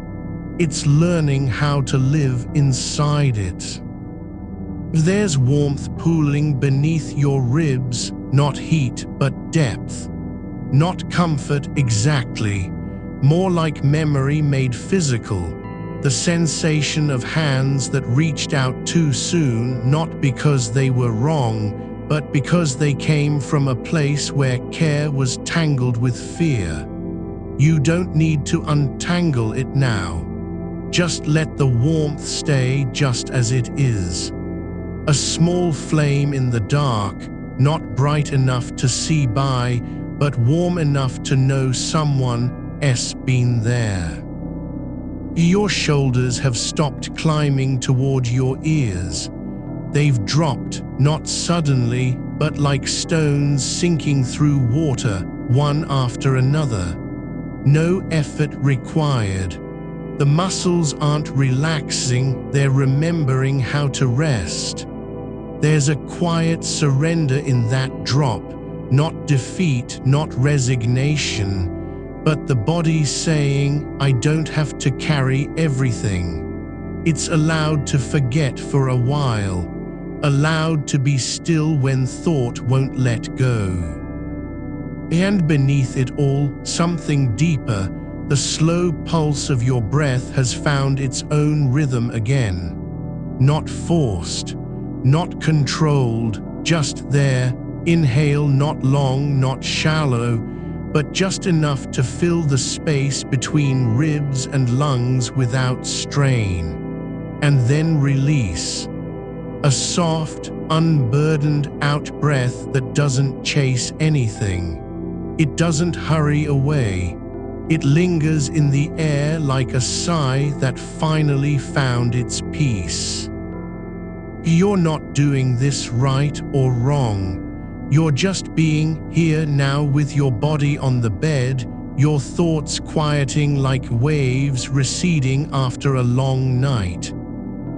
[SPEAKER 1] It's learning how to live inside it. There's warmth pooling beneath your ribs, not heat but depth. Not comfort exactly, more like memory made physical. The sensation of hands that reached out too soon, not because they were wrong, but because they came from a place where care was tangled with fear. You don't need to untangle it now. Just let the warmth stay just as it is. A small flame in the dark, not bright enough to see by, but warm enough to know someone else been there. Your shoulders have stopped climbing toward your ears. They've dropped, not suddenly, but like stones sinking through water, one after another. No effort required. The muscles aren't relaxing, they're remembering how to rest. There's a quiet surrender in that drop, not defeat, not resignation, but the body saying, I don't have to carry everything. It's allowed to forget for a while, allowed to be still when thought won't let go. And beneath it all, something deeper, the slow pulse of your breath has found its own rhythm again. Not forced, not controlled, just there. Inhale not long, not shallow, but just enough to fill the space between ribs and lungs without strain. And then release. A soft, unburdened out-breath that doesn't chase anything. It doesn't hurry away. It lingers in the air like a sigh that finally found its peace. You're not doing this right or wrong. You're just being here now with your body on the bed, your thoughts quieting like waves receding after a long night.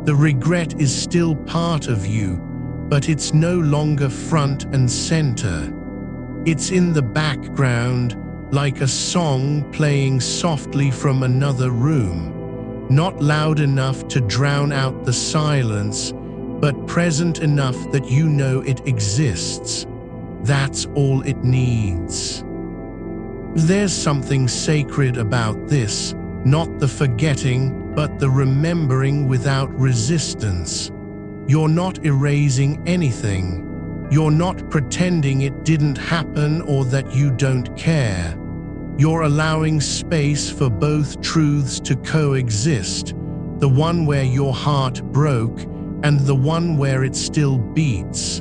[SPEAKER 1] The regret is still part of you, but it's no longer front and center. It's in the background, like a song playing softly from another room, not loud enough to drown out the silence, but present enough that you know it exists. That's all it needs. There's something sacred about this, not the forgetting, but the remembering without resistance. You're not erasing anything. You're not pretending it didn't happen or that you don't care. You're allowing space for both truths to coexist, the one where your heart broke and the one where it still beats.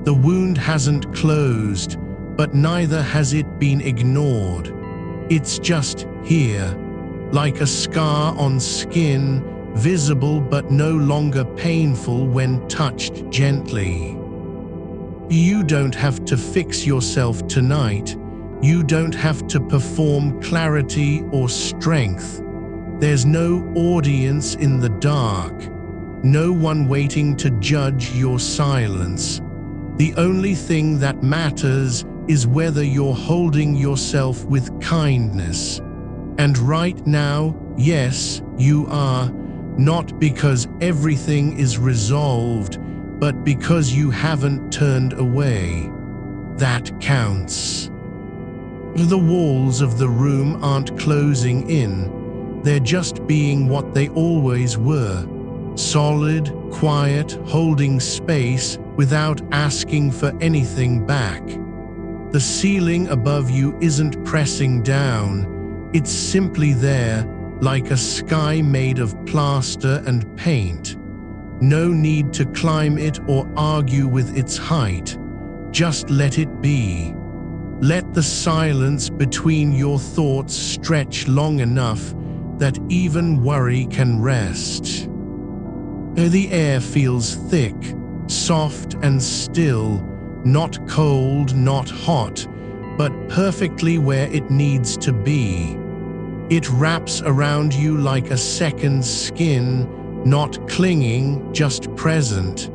[SPEAKER 1] The wound hasn't closed, but neither has it been ignored. It's just here, like a scar on skin, visible but no longer painful when touched gently. You don't have to fix yourself tonight. You don't have to perform clarity or strength. There's no audience in the dark, no one waiting to judge your silence. The only thing that matters is whether you're holding yourself with kindness. And right now, yes, you are, not because everything is resolved, but because you haven't turned away. That counts. The walls of the room aren't closing in, they're just being what they always were. Solid, quiet, holding space without asking for anything back. The ceiling above you isn't pressing down, it's simply there, like a sky made of plaster and paint. No need to climb it or argue with its height. Just let it be. Let the silence between your thoughts stretch long enough that even worry can rest. The air feels thick, soft and still, not cold, not hot, but perfectly where it needs to be. It wraps around you like a second skin, not clinging, just present.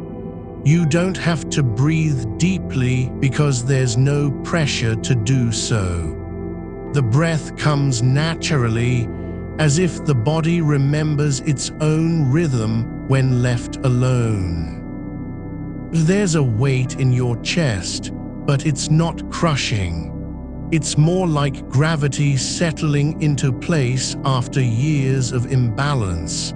[SPEAKER 1] You don't have to breathe deeply because there's no pressure to do so. The breath comes naturally, as if the body remembers its own rhythm when left alone. There's a weight in your chest, but it's not crushing. It's more like gravity settling into place after years of imbalance.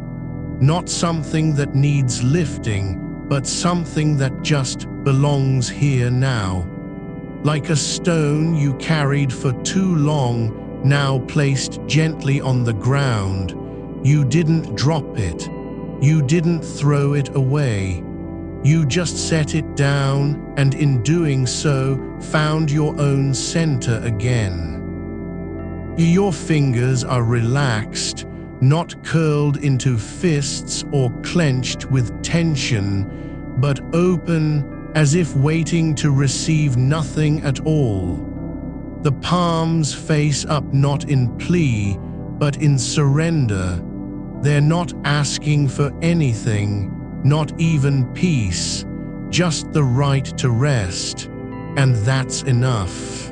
[SPEAKER 1] Not something that needs lifting, but something that just belongs here now. Like a stone you carried for too long, now placed gently on the ground. You didn't drop it. You didn't throw it away. You just set it down, and in doing so, found your own center again. Your fingers are relaxed, not curled into fists or clenched with tension, but open as if waiting to receive nothing at all. The palms face up not in plea, but in surrender. They're not asking for anything, not even peace, just the right to rest, and that's enough.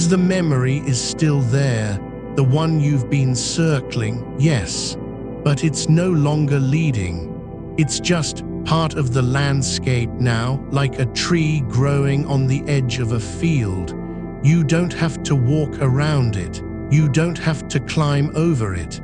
[SPEAKER 1] The memory is still there, the one you've been circling, yes, but it's no longer leading. It's just part of the landscape now, like a tree growing on the edge of a field. You don't have to walk around it. You don't have to climb over it.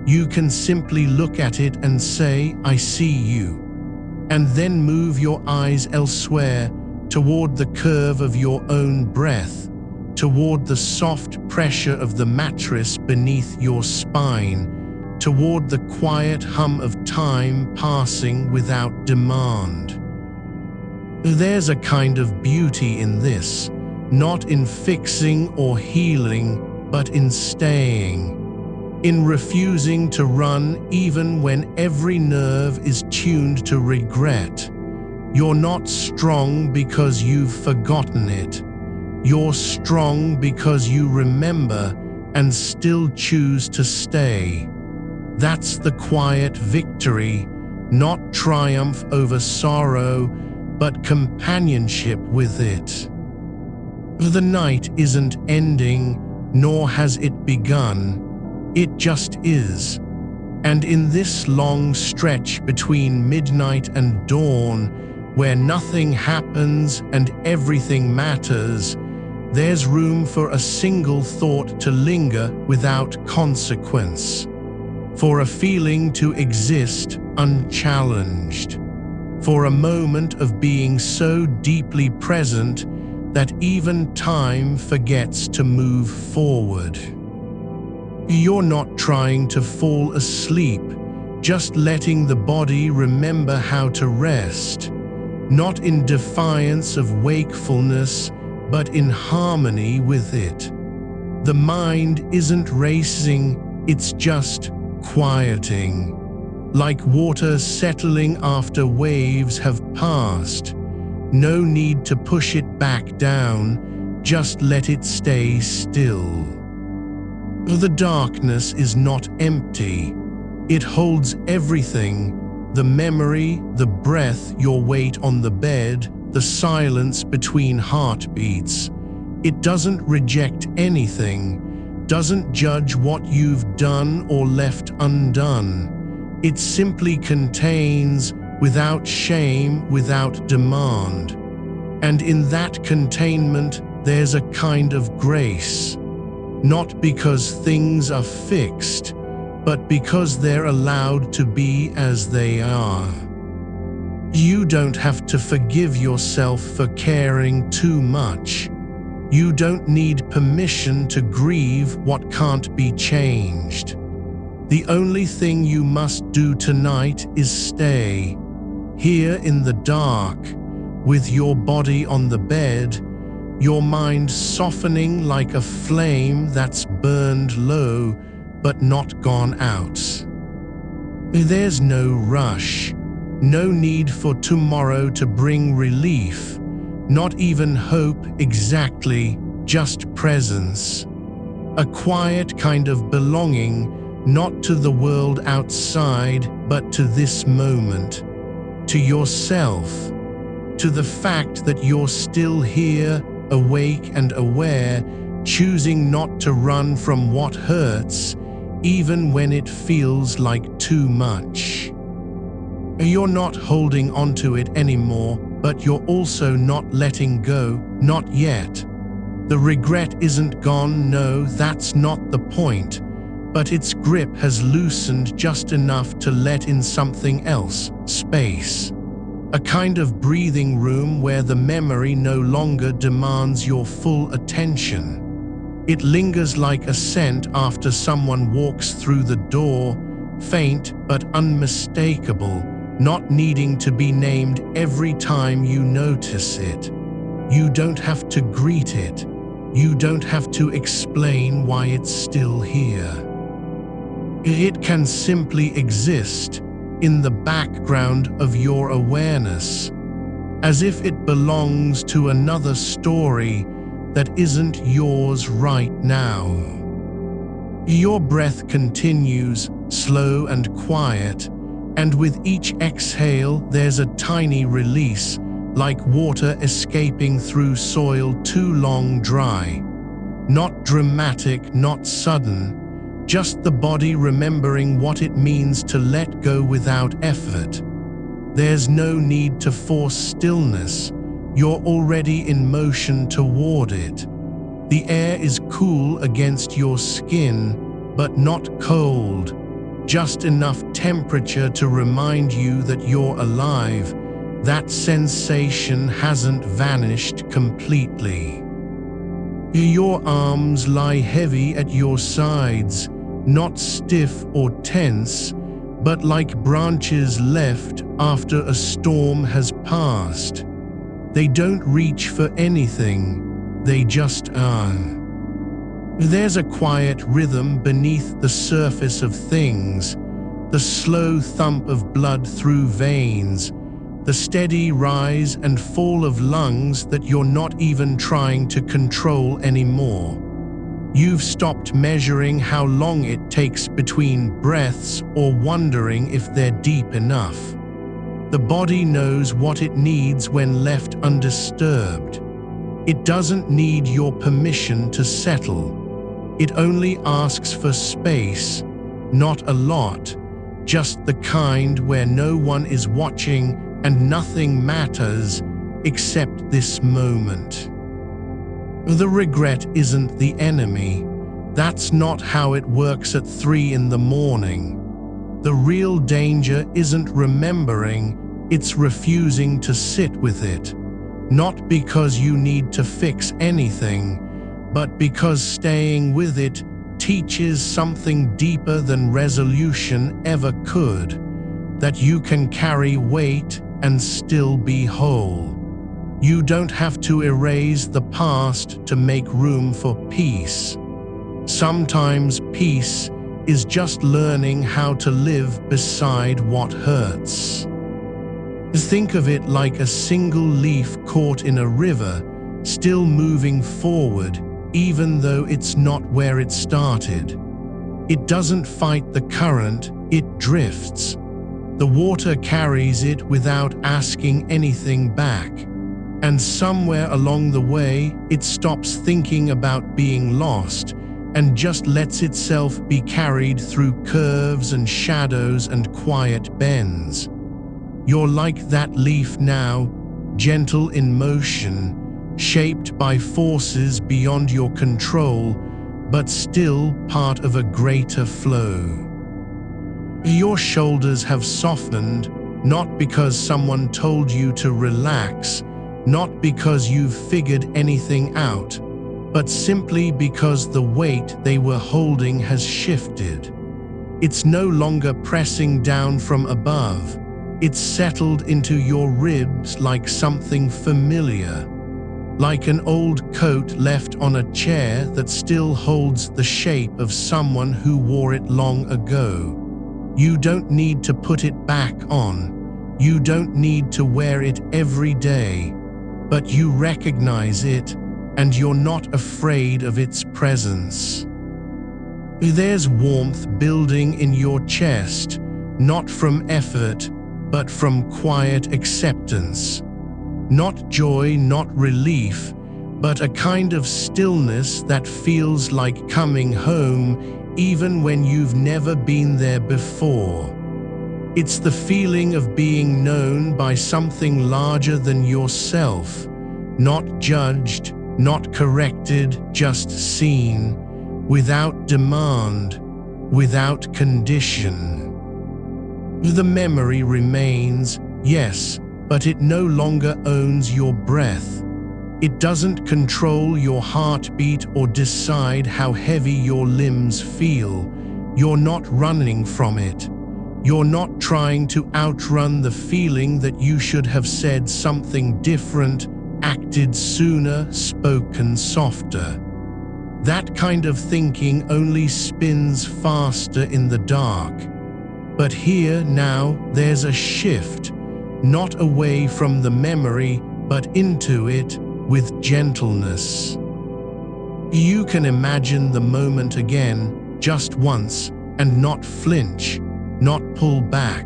[SPEAKER 1] You can simply look at it and say, I see you. And then move your eyes elsewhere, toward the curve of your own breath, toward the soft pressure of the mattress beneath your spine, toward the quiet hum of time passing without demand. There's a kind of beauty in this, not in fixing or healing, but in staying. In refusing to run even when every nerve is tuned to regret. You're not strong because you've forgotten it. You're strong because you remember and still choose to stay. That's the quiet victory, not triumph over sorrow, but companionship with it. The night isn't ending, nor has it begun. It just is. And in this long stretch between midnight and dawn, where nothing happens and everything matters, there's room for a single thought to linger without consequence. For a feeling to exist unchallenged. For a moment of being so deeply present that even time forgets to move forward. You're not trying to fall asleep, just letting the body remember how to rest, not in defiance of wakefulness, but in harmony with it. The mind isn't racing, it's just quieting, like water settling after waves have passed. No need to push it back down, just let it stay still. The darkness is not empty. It holds everything: the memory, the breath, your weight on the bed, the silence between heartbeats. It doesn't reject anything, doesn't judge what you've done or left undone. It simply contains, without shame, without demand. And in that containment, there's a kind of grace. Not because things are fixed, but because they're allowed to be as they are. You don't have to forgive yourself for caring too much. You don't need permission to grieve what can't be changed. The only thing you must do tonight is stay here in the dark, with your body on the bed, your mind softening like a flame that's burned low but not gone out. There's no rush, no need for tomorrow to bring relief, not even hope exactly, just presence. A quiet kind of belonging, not to the world outside, but to this moment, to yourself, to the fact that you're still here, awake and aware, choosing not to run from what hurts, even when it feels like too much. You're not holding onto it anymore, but you're also not letting go, not yet. The regret isn't gone, no, that's not the point, but its grip has loosened just enough to let in something else, space. A kind of breathing room where the memory no longer demands your full attention. It lingers like a scent after someone walks through the door, faint but unmistakable, not needing to be named every time you notice it. You don't have to greet it. You don't have to explain why it's still here. It can simply exist in the background of your awareness, as if it belongs to another story that isn't yours right now. Your breath continues, slow and quiet, and with each exhale there's a tiny release, like water escaping through soil too long dry. Not dramatic, not sudden, just the body remembering what it means to let go without effort. There's no need to force stillness. You're already in motion toward it. The air is cool against your skin, but not cold. Just enough temperature to remind you that you're alive. That sensation hasn't vanished completely. Your arms lie heavy at your sides, not stiff or tense, but like branches left after a storm has passed. They don't reach for anything, they just are. There's a quiet rhythm beneath the surface of things, the slow thump of blood through veins, the steady rise and fall of lungs that you're not even trying to control anymore. You've stopped measuring how long it takes between breaths or wondering if they're deep enough. The body knows what it needs when left undisturbed. It doesn't need your permission to settle. It only asks for space, not a lot, just the kind where no one is watching and nothing matters except this moment. The regret isn't the enemy. That's not how it works at 3 in the morning. The real danger isn't remembering, it's refusing to sit with it. not because you need to fix anything, but because staying with it teaches something deeper than resolution ever could, that you can carry weight and still be whole. You don't have to erase the past to make room for peace. Sometimes peace is just learning how to live beside what hurts. Think of it like a single leaf caught in a river, still moving forward, even though it's not where it started. It doesn't fight the current, it drifts. The water carries it without asking anything back. And somewhere along the way, it stops thinking about being lost and just lets itself be carried through curves and shadows and quiet bends. You're like that leaf now, gentle in motion, shaped by forces beyond your control, but still part of a greater flow. Your shoulders have softened, not because someone told you to relax, not because you've figured anything out, but simply because the weight they were holding has shifted. It's no longer pressing down from above. It's settled into your ribs like something familiar, like an old coat left on a chair that still holds the shape of someone who wore it long ago. You don't need to put it back on. You don't need to wear it every day, but you recognize it, and you're not afraid of its presence. There's warmth building in your chest, not from effort, but from quiet acceptance. Not joy, not relief, but a kind of stillness that feels like coming home even when you've never been there before. It's the feeling of being known by something larger than yourself, not judged, not corrected, just seen, without demand, without condition. The memory remains, yes, but it no longer owns your breath. It doesn't control your heartbeat or decide how heavy your limbs feel. You're not running from it. You're not trying to outrun the feeling that you should have said something different, acted sooner, spoken softer. That kind of thinking only spins faster in the dark. But here now there's a shift, not away from the memory, but into it with gentleness. You can imagine the moment again, just once, and not flinch, not pull back.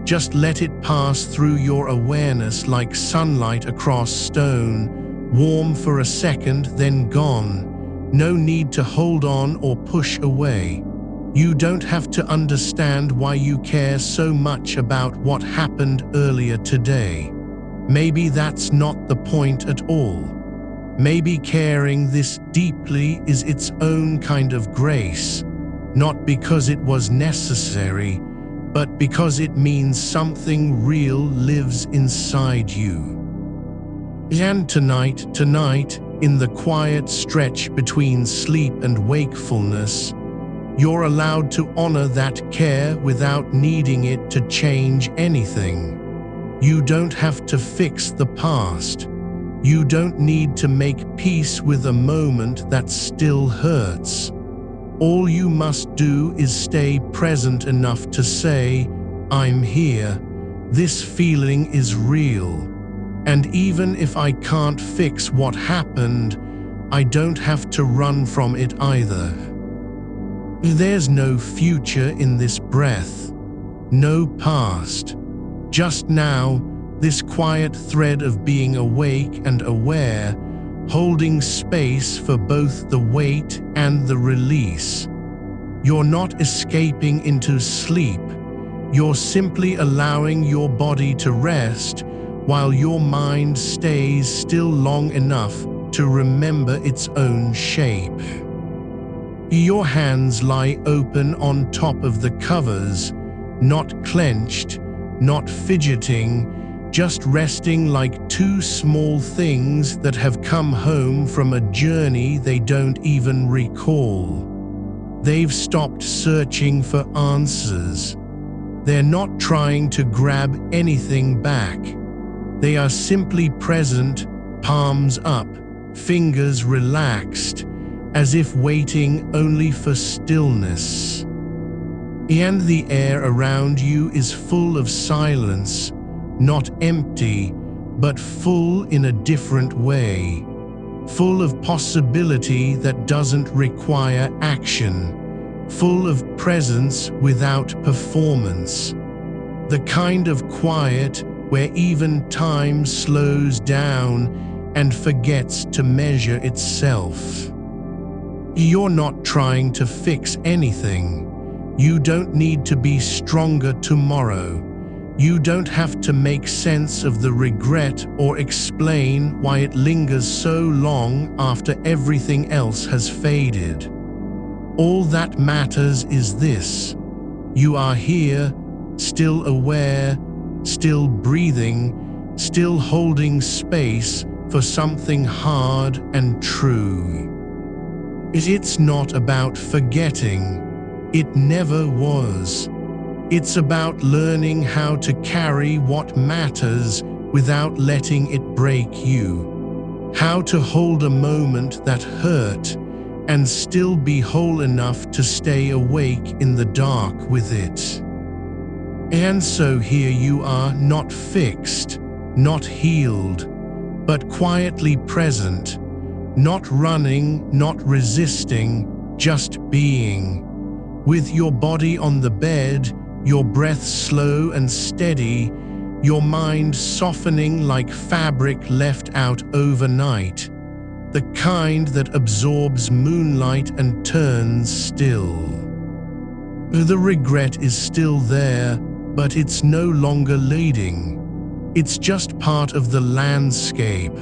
[SPEAKER 1] Just let it pass through your awareness like sunlight across stone, warm for a second, then gone. No need to hold on or push away. You don't have to understand why you care so much about what happened earlier today. Maybe that's not the point at all. Maybe caring this deeply is its own kind of grace, not because it was necessary, but because it means something real lives inside you. And tonight, in the quiet stretch between sleep and wakefulness, you're allowed to honor that care without needing it to change anything. You don't have to fix the past. You don't need to make peace with a moment that still hurts. All you must do is stay present enough to say, I'm here, this feeling is real. And even if I can't fix what happened, I don't have to run from it either. There's no future in this breath, no past. Just now, this quiet thread of being awake and aware, holding space for both the weight and the release. You're not escaping into sleep. You're simply allowing your body to rest while your mind stays still long enough to remember its own shape. Your hands lie open on top of the covers, not clenched, not fidgeting, just resting like two small things that have come home from a journey they don't even recall. They've stopped searching for answers. They're not trying to grab anything back. They are simply present, palms up, fingers relaxed, as if waiting only for stillness. And the air around you is full of silence, not empty, but full in a different way. Full of possibility that doesn't require action. Full of presence without performance. The kind of quiet where even time slows down and forgets to measure itself. You're not trying to fix anything. You don't need to be stronger tomorrow. You don't have to make sense of the regret or explain why it lingers so long after everything else has faded. All that matters is this: you are here, still aware, still breathing, still holding space for something hard and true. It's not about forgetting. It never was. It's about learning how to carry what matters without letting it break you. How to hold a moment that hurt and still be whole enough to stay awake in the dark with it. And so here you are, not fixed, not healed, but quietly present, not running, not resisting, just being. With your body on the bed, your breath slow and steady, your mind softening like fabric left out overnight, the kind that absorbs moonlight and turns still. The regret is still there, but it's no longer leading. It's just part of the landscape,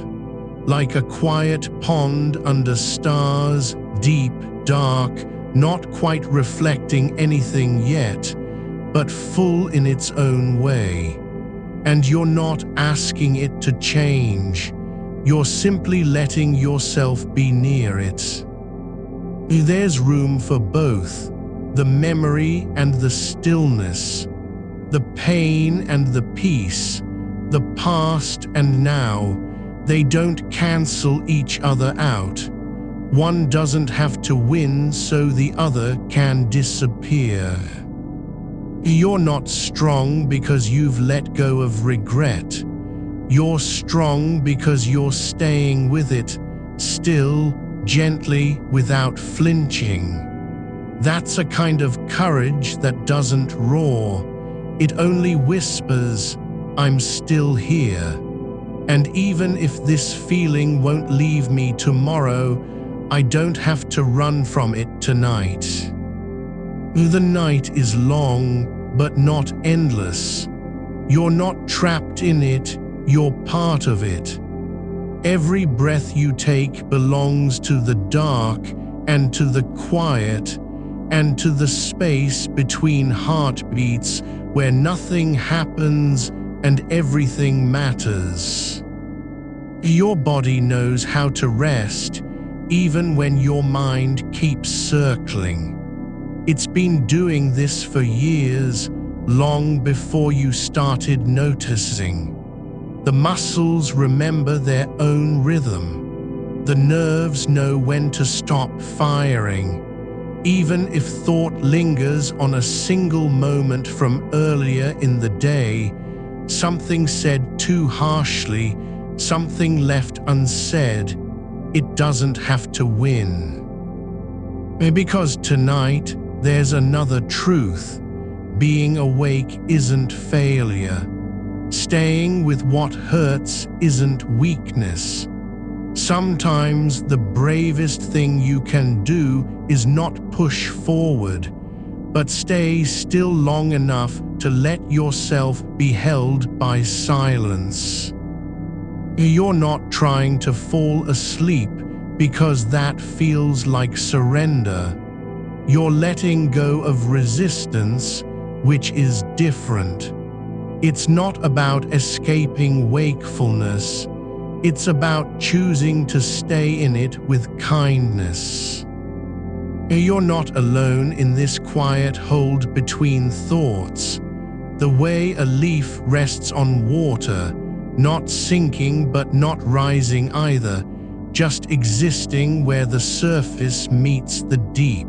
[SPEAKER 1] like a quiet pond under stars, deep, dark, not quite reflecting anything yet, but full in its own way. And you're not asking it to change. You're simply letting yourself be near it. There's room for both, the memory and the stillness, the pain and the peace, the past and now. They don't cancel each other out. One doesn't have to win so the other can disappear. You're not strong because you've let go of regret. You're strong because you're staying with it, still, gently, without flinching. That's a kind of courage that doesn't roar. It only whispers, "I'm still here. And even if this feeling won't leave me tomorrow, I don't have to run from it tonight." The night is long, but not endless. You're not trapped in it, you're part of it. Every breath you take belongs to the dark and to the quiet and to the space between heartbeats where nothing happens and everything matters. Your body knows how to rest, even when your mind keeps circling. It's been doing this for years, long before you started noticing. The muscles remember their own rhythm. The nerves know when to stop firing. Even if thought lingers on a single moment from earlier in the day, something said too harshly, something left unsaid, it doesn't have to win. Because tonight, there's another truth. Being awake isn't failure. Staying with what hurts isn't weakness. Sometimes the bravest thing you can do is not push forward, but stay still long enough to let yourself be held by silence. You're not trying to fall asleep because that feels like surrender. You're letting go of resistance, which is different. It's not about escaping wakefulness. It's about choosing to stay in it with kindness. You're not alone in this quiet hold between thoughts, the way a leaf rests on water, not sinking but not rising either, just existing where the surface meets the deep.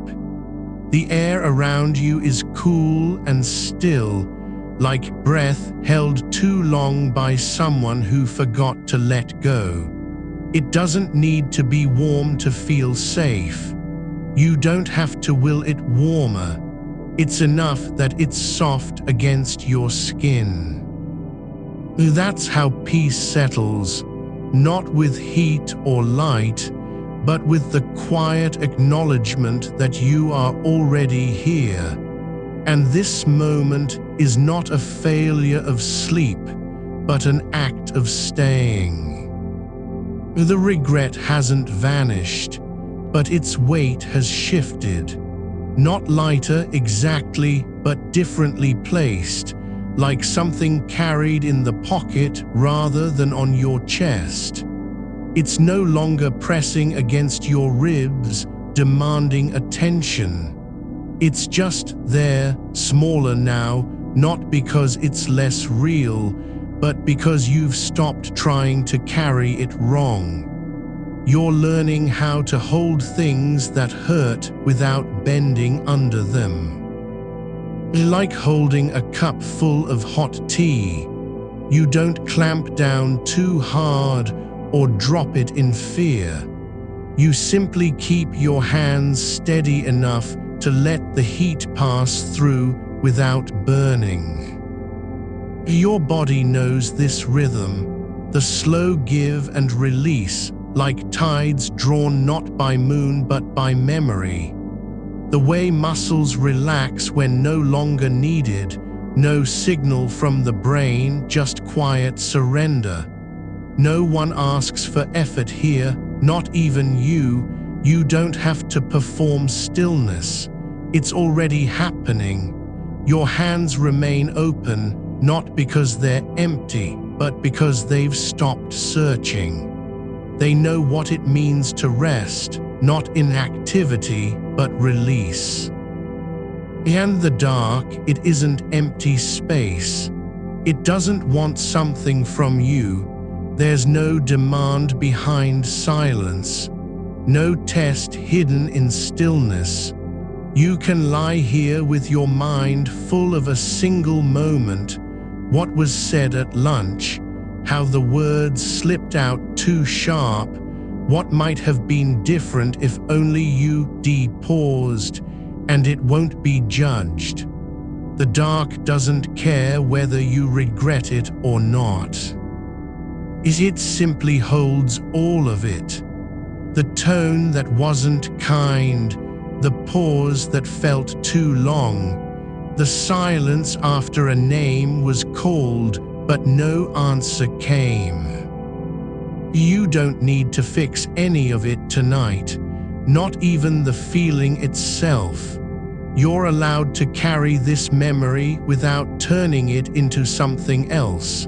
[SPEAKER 1] The air around you is cool and still, like breath held too long by someone who forgot to let go. It doesn't need to be warm to feel safe. You don't have to will it warmer. It's enough that it's soft against your skin. That's how peace settles, not with heat or light, but with the quiet acknowledgement that you are already here. And this moment is not a failure of sleep, but an act of staying. The regret hasn't vanished, but its weight has shifted. Not lighter exactly, but differently placed, like something carried in the pocket rather than on your chest. It's no longer pressing against your ribs, demanding attention. It's just there, smaller now, not because it's less real, but because you've stopped trying to carry it wrong. You're learning how to hold things that hurt without bending under them. Like holding a cup full of hot tea. You don't clamp down too hard or drop it in fear. You simply keep your hands steady enough to let the heat pass through without burning. Your body knows this rhythm, the slow give and release, like tides drawn not by moon but by memory. The way muscles relax when no longer needed, no signal from the brain, just quiet surrender. No one asks for effort here, not even you. You don't have to perform stillness. It's already happening. Your hands remain open, not because they're empty, but because they've stopped searching. They know what it means to rest, not inactivity, but release. And the dark, it isn't empty space. It doesn't want something from you. There's no demand behind silence, no test hidden in stillness. You can lie here with your mind full of a single moment, what was said at lunch, how the words slipped out too sharp, what might have been different if only you paused, and it won't be judged. The dark doesn't care whether you regret it or not. It simply holds all of it. The tone that wasn't kind, the pause that felt too long, the silence after a name was called but no answer came. You don't need to fix any of it tonight, not even the feeling itself. You're allowed to carry this memory without turning it into something else,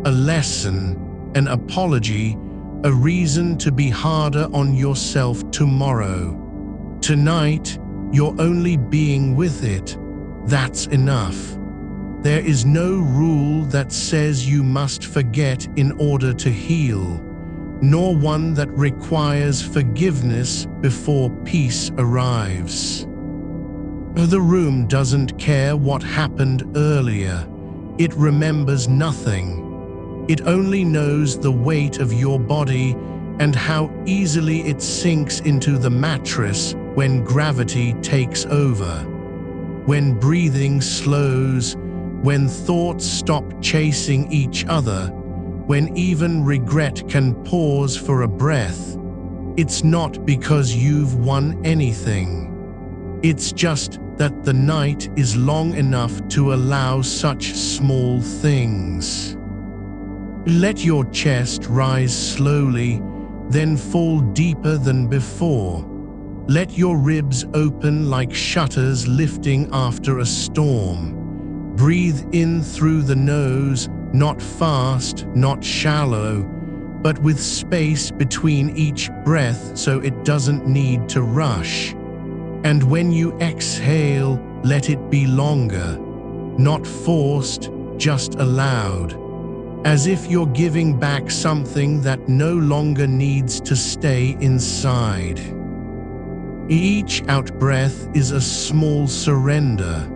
[SPEAKER 1] a lesson, an apology, a reason to be harder on yourself tomorrow. Tonight, you're only being with it. That's enough. There is no rule that says you must forget in order to heal, nor one that requires forgiveness before peace arrives. The room doesn't care what happened earlier. It remembers nothing. It only knows the weight of your body and how easily it sinks into the mattress when gravity takes over. When breathing slows, when thoughts stop chasing each other, when even regret can pause for a breath. It's not because you've won anything. It's just that the night is long enough to allow such small things. Let your chest rise slowly, then fall deeper than before. Let your ribs open like shutters lifting after a storm. Breathe in through the nose, not fast, not shallow, but with space between each breath so it doesn't need to rush. And when you exhale, let it be longer, not forced, just allowed, as if you're giving back something that no longer needs to stay inside. Each out-breath is a small surrender,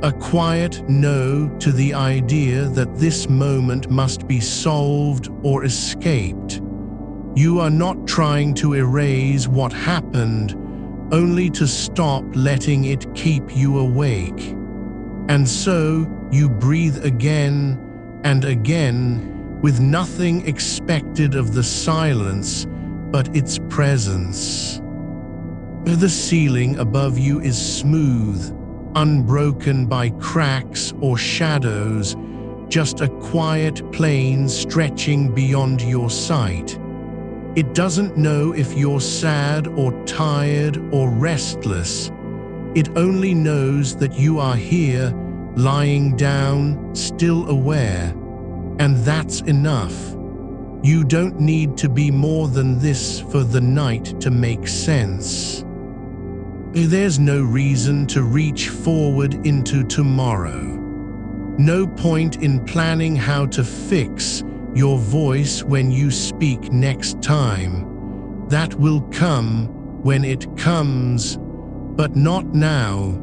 [SPEAKER 1] a quiet no to the idea that this moment must be solved or escaped. You are not trying to erase what happened, only to stop letting it keep you awake. And so you breathe again and again, with nothing expected of the silence but its presence. The ceiling above you is smooth, unbroken by cracks or shadows, just a quiet plane stretching beyond your sight. It doesn't know if you're sad or tired or restless. It only knows that you are here, lying down, still aware. And that's enough. You don't need to be more than this for the night to make sense. There's no reason to reach forward into tomorrow. No point in planning how to fix your voice when you speak next time. That will come when it comes, but not now.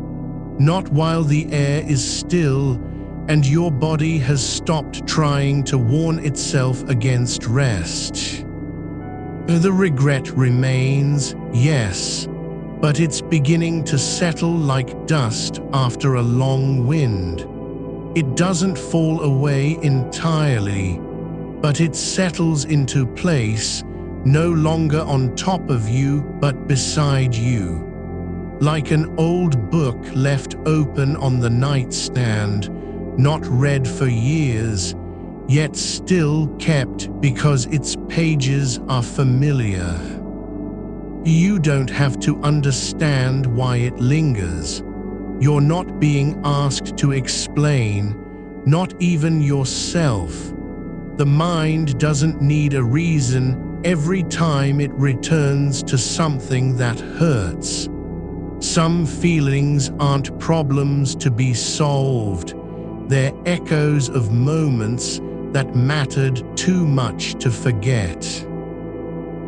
[SPEAKER 1] Not while the air is still and your body has stopped trying to warn itself against rest. The regret remains, yes, but it's beginning to settle like dust after a long wind. It doesn't fall away entirely, but it settles into place, no longer on top of you but beside you. Like an old book left open on the nightstand, not read for years, yet still kept because its pages are familiar. You don't have to understand why it lingers. You're not being asked to explain, not even yourself. The mind doesn't need a reason every time it returns to something that hurts. Some feelings aren't problems to be solved. They're echoes of moments that mattered too much to forget.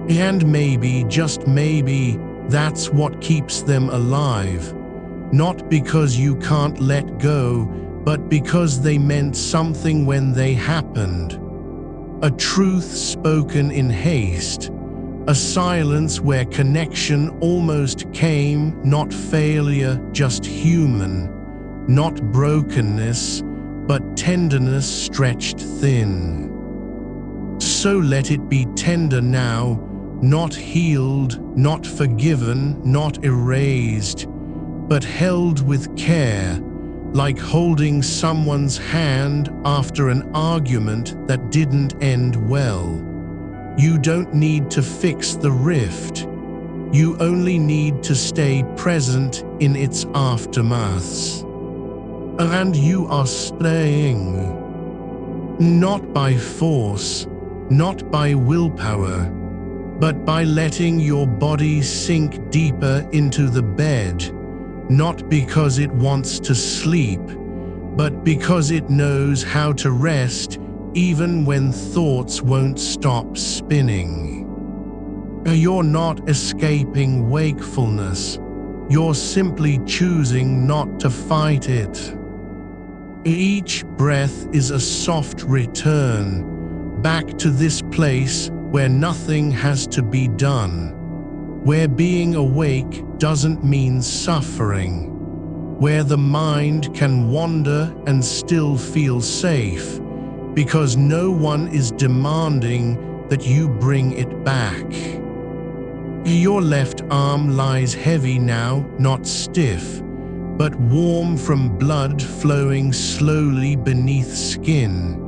[SPEAKER 1] And maybe, just maybe, that's what keeps them alive. Not because you can't let go, but because they meant something when they happened. A truth spoken in haste. A silence where connection almost came, not failure, just human. Not brokenness, but tenderness stretched thin. So let it be tender now, not healed, not forgiven, not erased, but held with care, like holding someone's hand after an argument that didn't end well. You don't need to fix the rift. You only need to stay present in its aftermaths. And you are staying. Not by force, not by willpower, but by letting your body sink deeper into the bed, not because it wants to sleep, but because it knows how to rest even when thoughts won't stop spinning. You're not escaping wakefulness. You're simply choosing not to fight it. Each breath is a soft return back to this place where nothing has to be done, where being awake doesn't mean suffering, where the mind can wander and still feel safe, because no one is demanding that you bring it back. Your left arm lies heavy now, not stiff, but warm from blood flowing slowly beneath skin.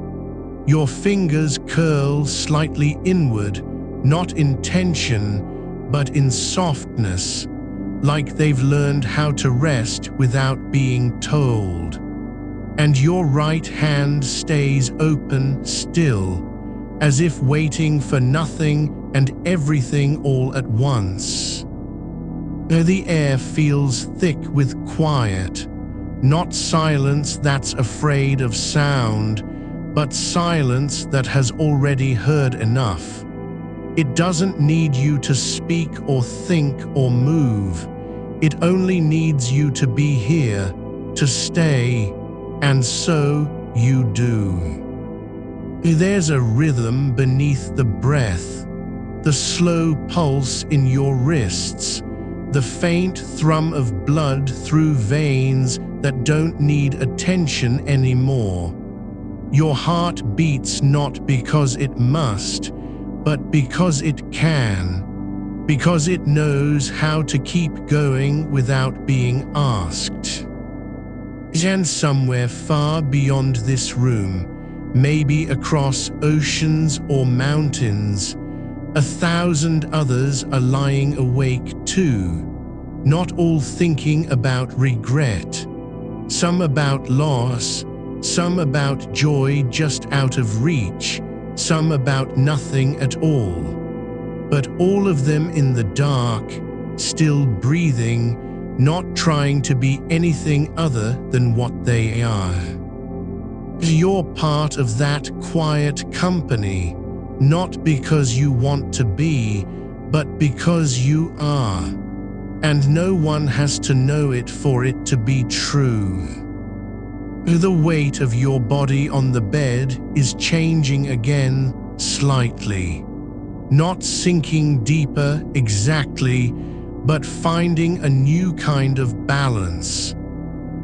[SPEAKER 1] Your fingers curl slightly inward, not in tension, but in softness, like they've learned how to rest without being told. and your right hand stays open still, as if waiting for nothing and everything all at once. The air feels thick with quiet, not silence that's afraid of sound, but silence that has already heard enough. It doesn't need you to speak or think or move. It only needs you to be here, to stay, and so you do. There's a rhythm beneath the breath, the slow pulse in your wrists, the faint thrum of blood through veins that don't need attention anymore. Your heart beats not because it must, but because it can, because it knows how to keep going without being asked. And somewhere far beyond this room, maybe across oceans or mountains, 1,000 others are lying awake too, not all thinking about regret, some about loss, some about joy just out of reach, some about nothing at all, but all of them in the dark, still breathing, not trying to be anything other than what they are. You're part of that quiet company, not because you want to be, but because you are, and no one has to know it for it to be true. The weight of your body on the bed is changing again slightly, not sinking deeper exactly, but finding a new kind of balance,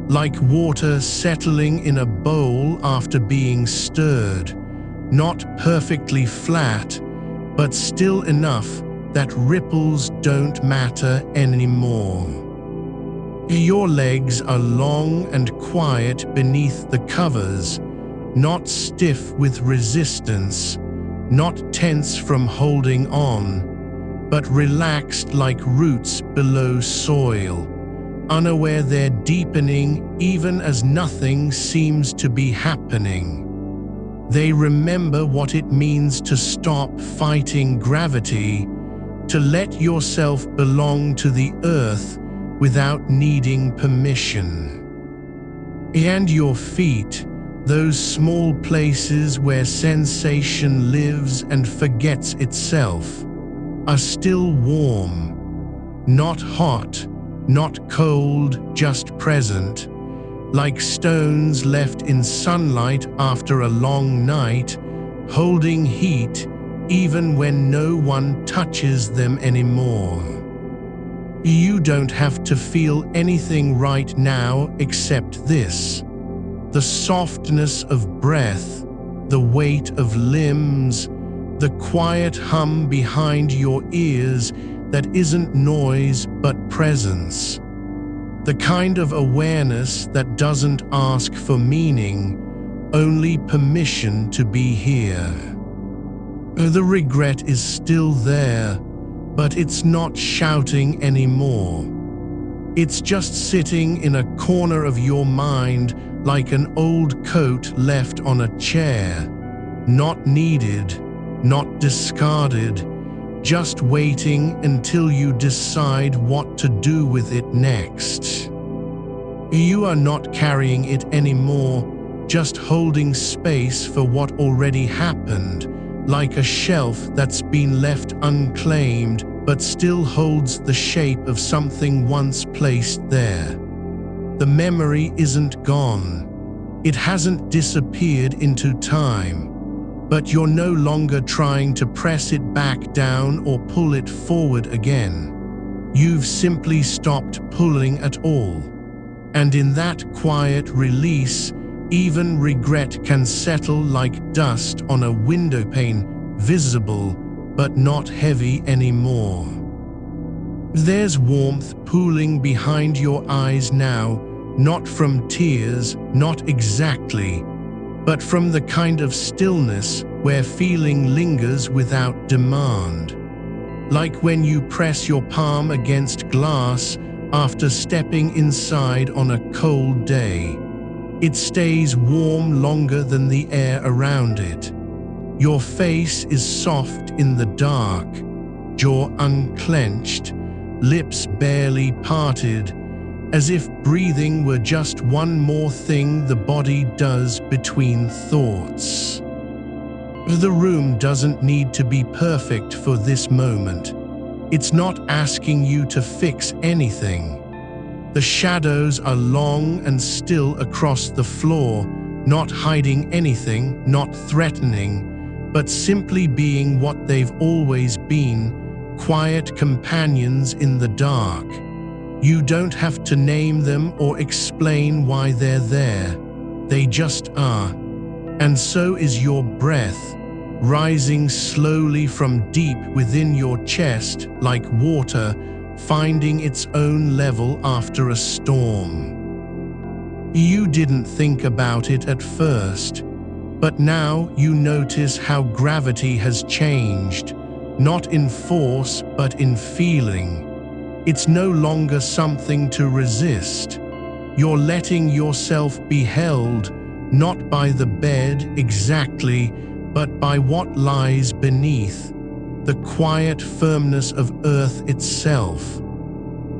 [SPEAKER 1] like water settling in a bowl after being stirred, not perfectly flat, but still enough that ripples don't matter anymore. Your legs are long and quiet beneath the covers, not stiff with resistance, not tense from holding on, but relaxed like roots below soil, unaware they're deepening even as nothing seems to be happening. They remember what it means to stop fighting gravity, to let yourself belong to the earth without needing permission. And your feet, those small places where sensation lives and forgets itself, are still warm, not hot, not cold, just present, like stones left in sunlight after a long night, holding heat even when no one touches them anymore. You don't have to feel anything right now except this: the softness of breath, the weight of limbs, the quiet hum behind your ears that isn't noise but presence. The kind of awareness that doesn't ask for meaning, only permission to be here. The regret is still there, but it's not shouting anymore. It's just sitting in a corner of your mind like an old coat left on a chair, not needed, not discarded, just waiting until you decide what to do with it next. You are not carrying it anymore, just holding space for what already happened, like a shelf that's been left unclaimed but still holds the shape of something once placed there. The memory isn't gone. It hasn't disappeared into time. But you're no longer trying to press it back down or pull it forward again. You've simply stopped pulling at all. And in that quiet release, even regret can settle like dust on a windowpane, visible but not heavy anymore. There's warmth pooling behind your eyes now, not from tears, not exactly, but from the kind of stillness where feeling lingers without demand. Like when you press your palm against glass after stepping inside on a cold day. It stays warm longer than the air around it. Your face is soft in the dark, jaw unclenched, lips barely parted, as if breathing were just one more thing the body does between thoughts. The room doesn't need to be perfect for this moment. It's not asking you to fix anything. The shadows are long and still across the floor, not hiding anything, not threatening, but simply being what they've always been, quiet companions in the dark. You don't have to name them or explain why they're there. They just are. And so is your breath, rising slowly from deep within your chest like water, finding its own level after a storm. You didn't think about it at first, but now you notice how gravity has changed, not in force but in feeling. It's no longer something to resist. You're letting yourself be held, not by the bed exactly, but by what lies beneath, the quiet firmness of earth itself.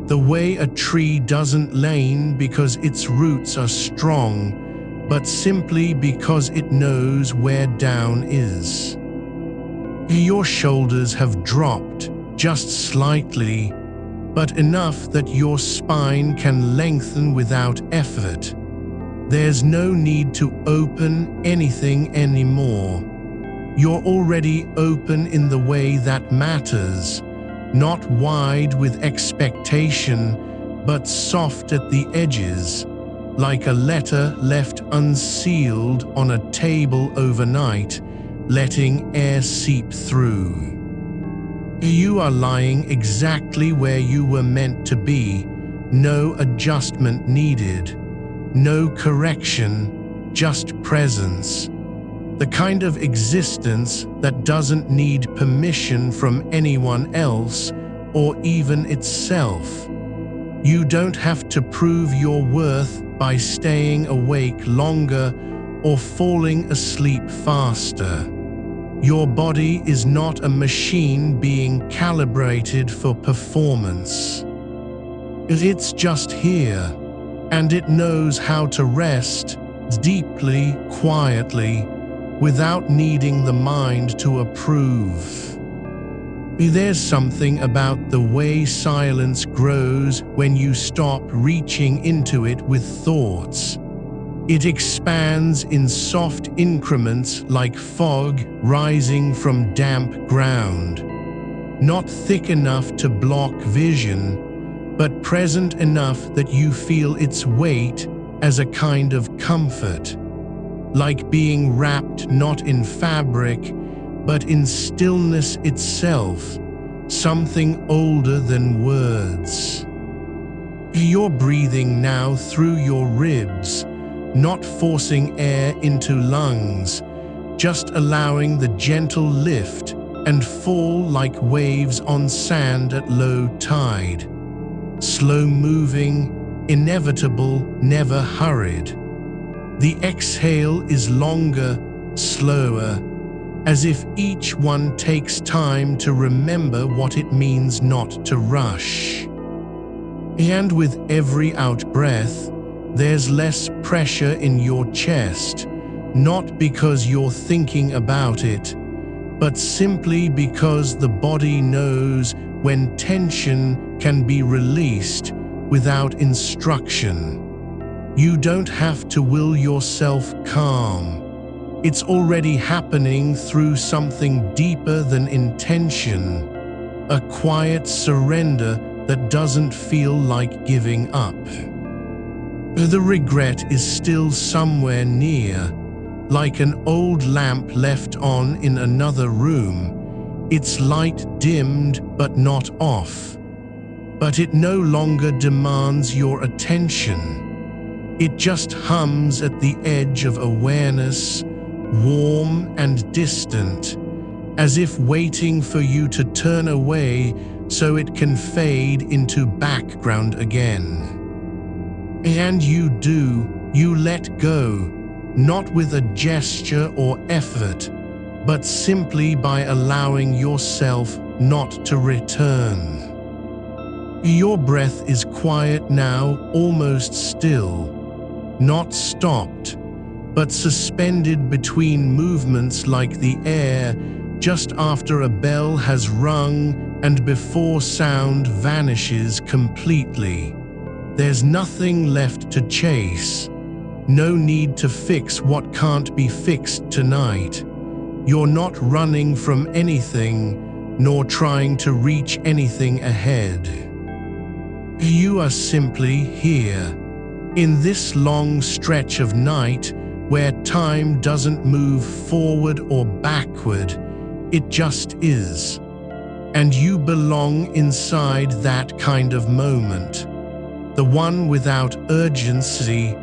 [SPEAKER 1] The way a tree doesn't lean because its roots are strong, but simply because it knows where down is. Your shoulders have dropped, just slightly, but enough that your spine can lengthen without effort. There's no need to open anything anymore. You're already open in the way that matters, not wide with expectation, but soft at the edges, like a letter left unsealed on a table overnight, letting air seep through. You are lying exactly where you were meant to be, no adjustment needed, no correction, just presence. The kind of existence that doesn't need permission from anyone else or even itself. You don't have to prove your worth by staying awake longer or falling asleep faster. Your body is not a machine being calibrated for performance. It's just here, and it knows how to rest deeply, quietly, without needing the mind to approve. There's something about the way silence grows when you stop reaching into it with thoughts. It expands in soft increments like fog rising from damp ground. Not thick enough to block vision, but present enough that you feel its weight as a kind of comfort. Like being wrapped not in fabric, but in stillness itself, something older than words. You're breathing now through your ribs, not forcing air into lungs, just allowing the gentle lift and fall like waves on sand at low tide. Slow moving, inevitable, never hurried. The exhale is longer, slower, as if each one takes time to remember what it means not to rush. And with every out-breath, there's less pressure in your chest, not because you're thinking about it, but simply because the body knows when tension can be released without instruction. You don't have to will yourself calm. It's already happening through something deeper than intention, a quiet surrender that doesn't feel like giving up. The regret is still somewhere near, like an old lamp left on in another room, its light dimmed but not off. But it no longer demands your attention. It just hums at the edge of awareness, warm and distant, as if waiting for you to turn away so it can fade into background again. And you do, You let go, not with a gesture or effort, but simply by allowing yourself not to return. Your breath is quiet now, almost still, not stopped, but suspended between movements like the air just after a bell has rung and before sound vanishes completely. There's nothing left to chase, no need to fix what can't be fixed tonight. You're not running from anything, nor trying to reach anything ahead. You are simply here, in this long stretch of night where time doesn't move forward or backward, it just is. And you belong inside that kind of moment. The one without urgency,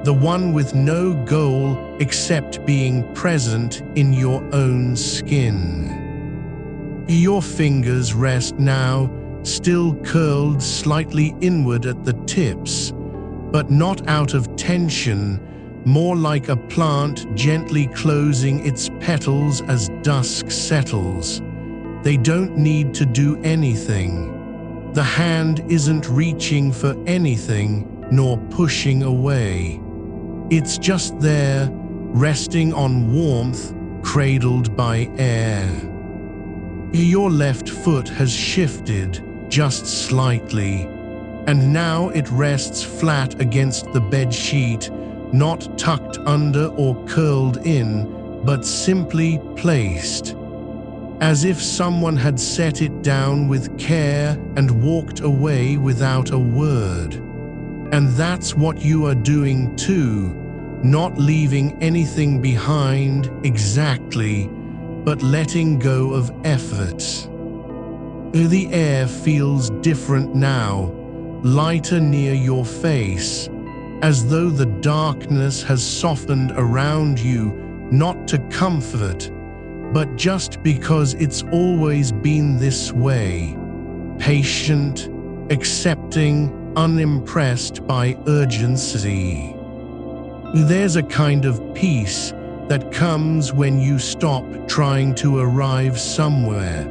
[SPEAKER 1] the one with no goal except being present in your own skin. Your fingers rest now, still curled slightly inward at the tips, but not out of tension, more like a plant gently closing its petals as dusk settles. They don't need to do anything. The hand isn't reaching for anything, nor pushing away. It's just there, resting on warmth, cradled by air. Your left foot has shifted, just slightly, and now it rests flat against the bed sheet, not tucked under or curled in, but simply placed, as if someone had set it down with care and walked away without a word. And that's what you are doing too, not leaving anything behind exactly, but letting go of effort. The air feels different now, lighter near your face, as though the darkness has softened around you, not to comfort, but just because it's always been this way, patient, accepting, unimpressed by urgency. There's a kind of peace that comes when you stop trying to arrive somewhere.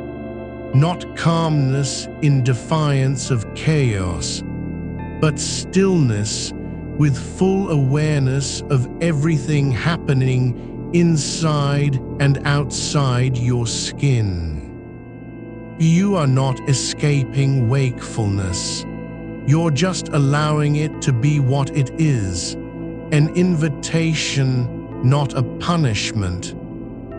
[SPEAKER 1] Not calmness in defiance of chaos, but stillness with full awareness of everything happening inside and outside your skin. You are not escaping wakefulness. You're just allowing it to be what it is, an invitation, not a punishment.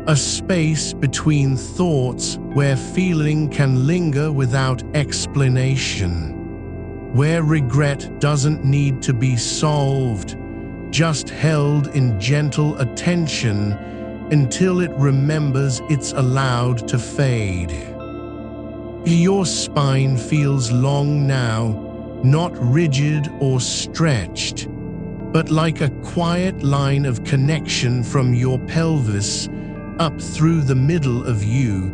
[SPEAKER 1] A space between thoughts where feeling can linger without explanation, where regret doesn't need to be solved, just held in gentle attention until it remembers it's allowed to fade. Your spine feels long now, not rigid or stretched, but like a quiet line of connection from your pelvis up through the middle of you,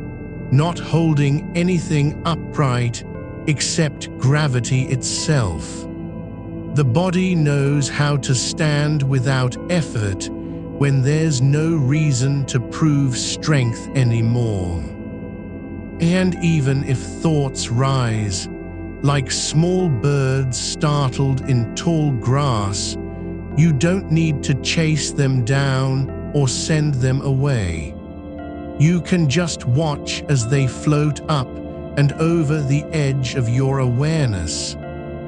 [SPEAKER 1] not holding anything upright except gravity itself. The body knows how to stand without effort when there's no reason to prove strength anymore. And even if thoughts rise, like small birds startled in tall grass, you don't need to chase them down or send them away. You can just watch as they float up and over the edge of your awareness,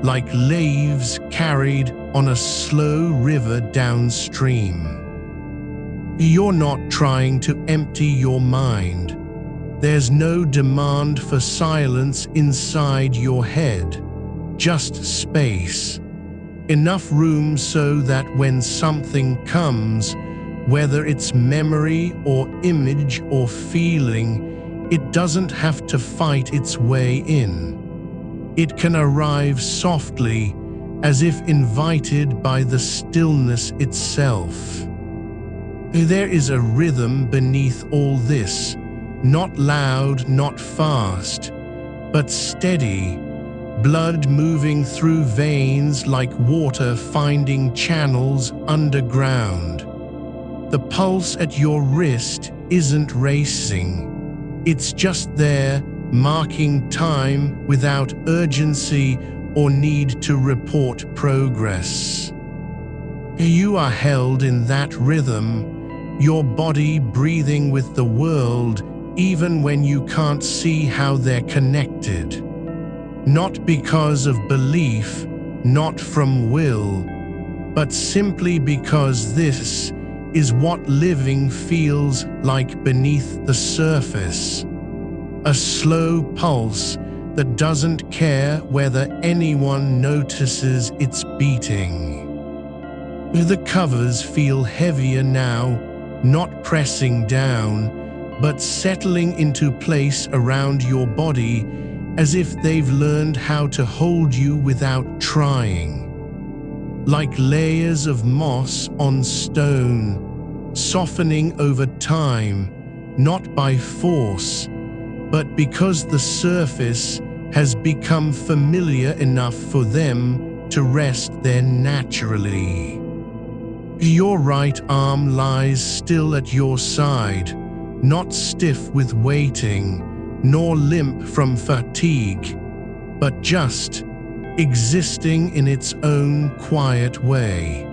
[SPEAKER 1] like leaves carried on a slow river downstream. You're not trying to empty your mind. There's no demand for silence inside your head, just space. Enough room so that when something comes, whether it's memory or image or feeling, it doesn't have to fight its way in. It can arrive softly, as if invited by the stillness itself. There is a rhythm beneath all this, not loud, not fast, but steady, blood moving through veins like water finding channels underground. The pulse at your wrist isn't racing. It's just there, marking time without urgency or need to report progress. You are held in that rhythm, your body breathing with the world even when you can't see how they're connected. Not because of belief, not from will, but simply because this is what living feels like beneath the surface. A slow pulse that doesn't care whether anyone notices its beating. The covers feel heavier now, not pressing down, but settling into place around your body as if they've learned how to hold you without trying. Like layers of moss on stone, softening over time, not by force, but because the surface has become familiar enough for them to rest there naturally. Your right arm lies still at your side, not stiff with waiting, nor limp from fatigue, but just existing in its own quiet way.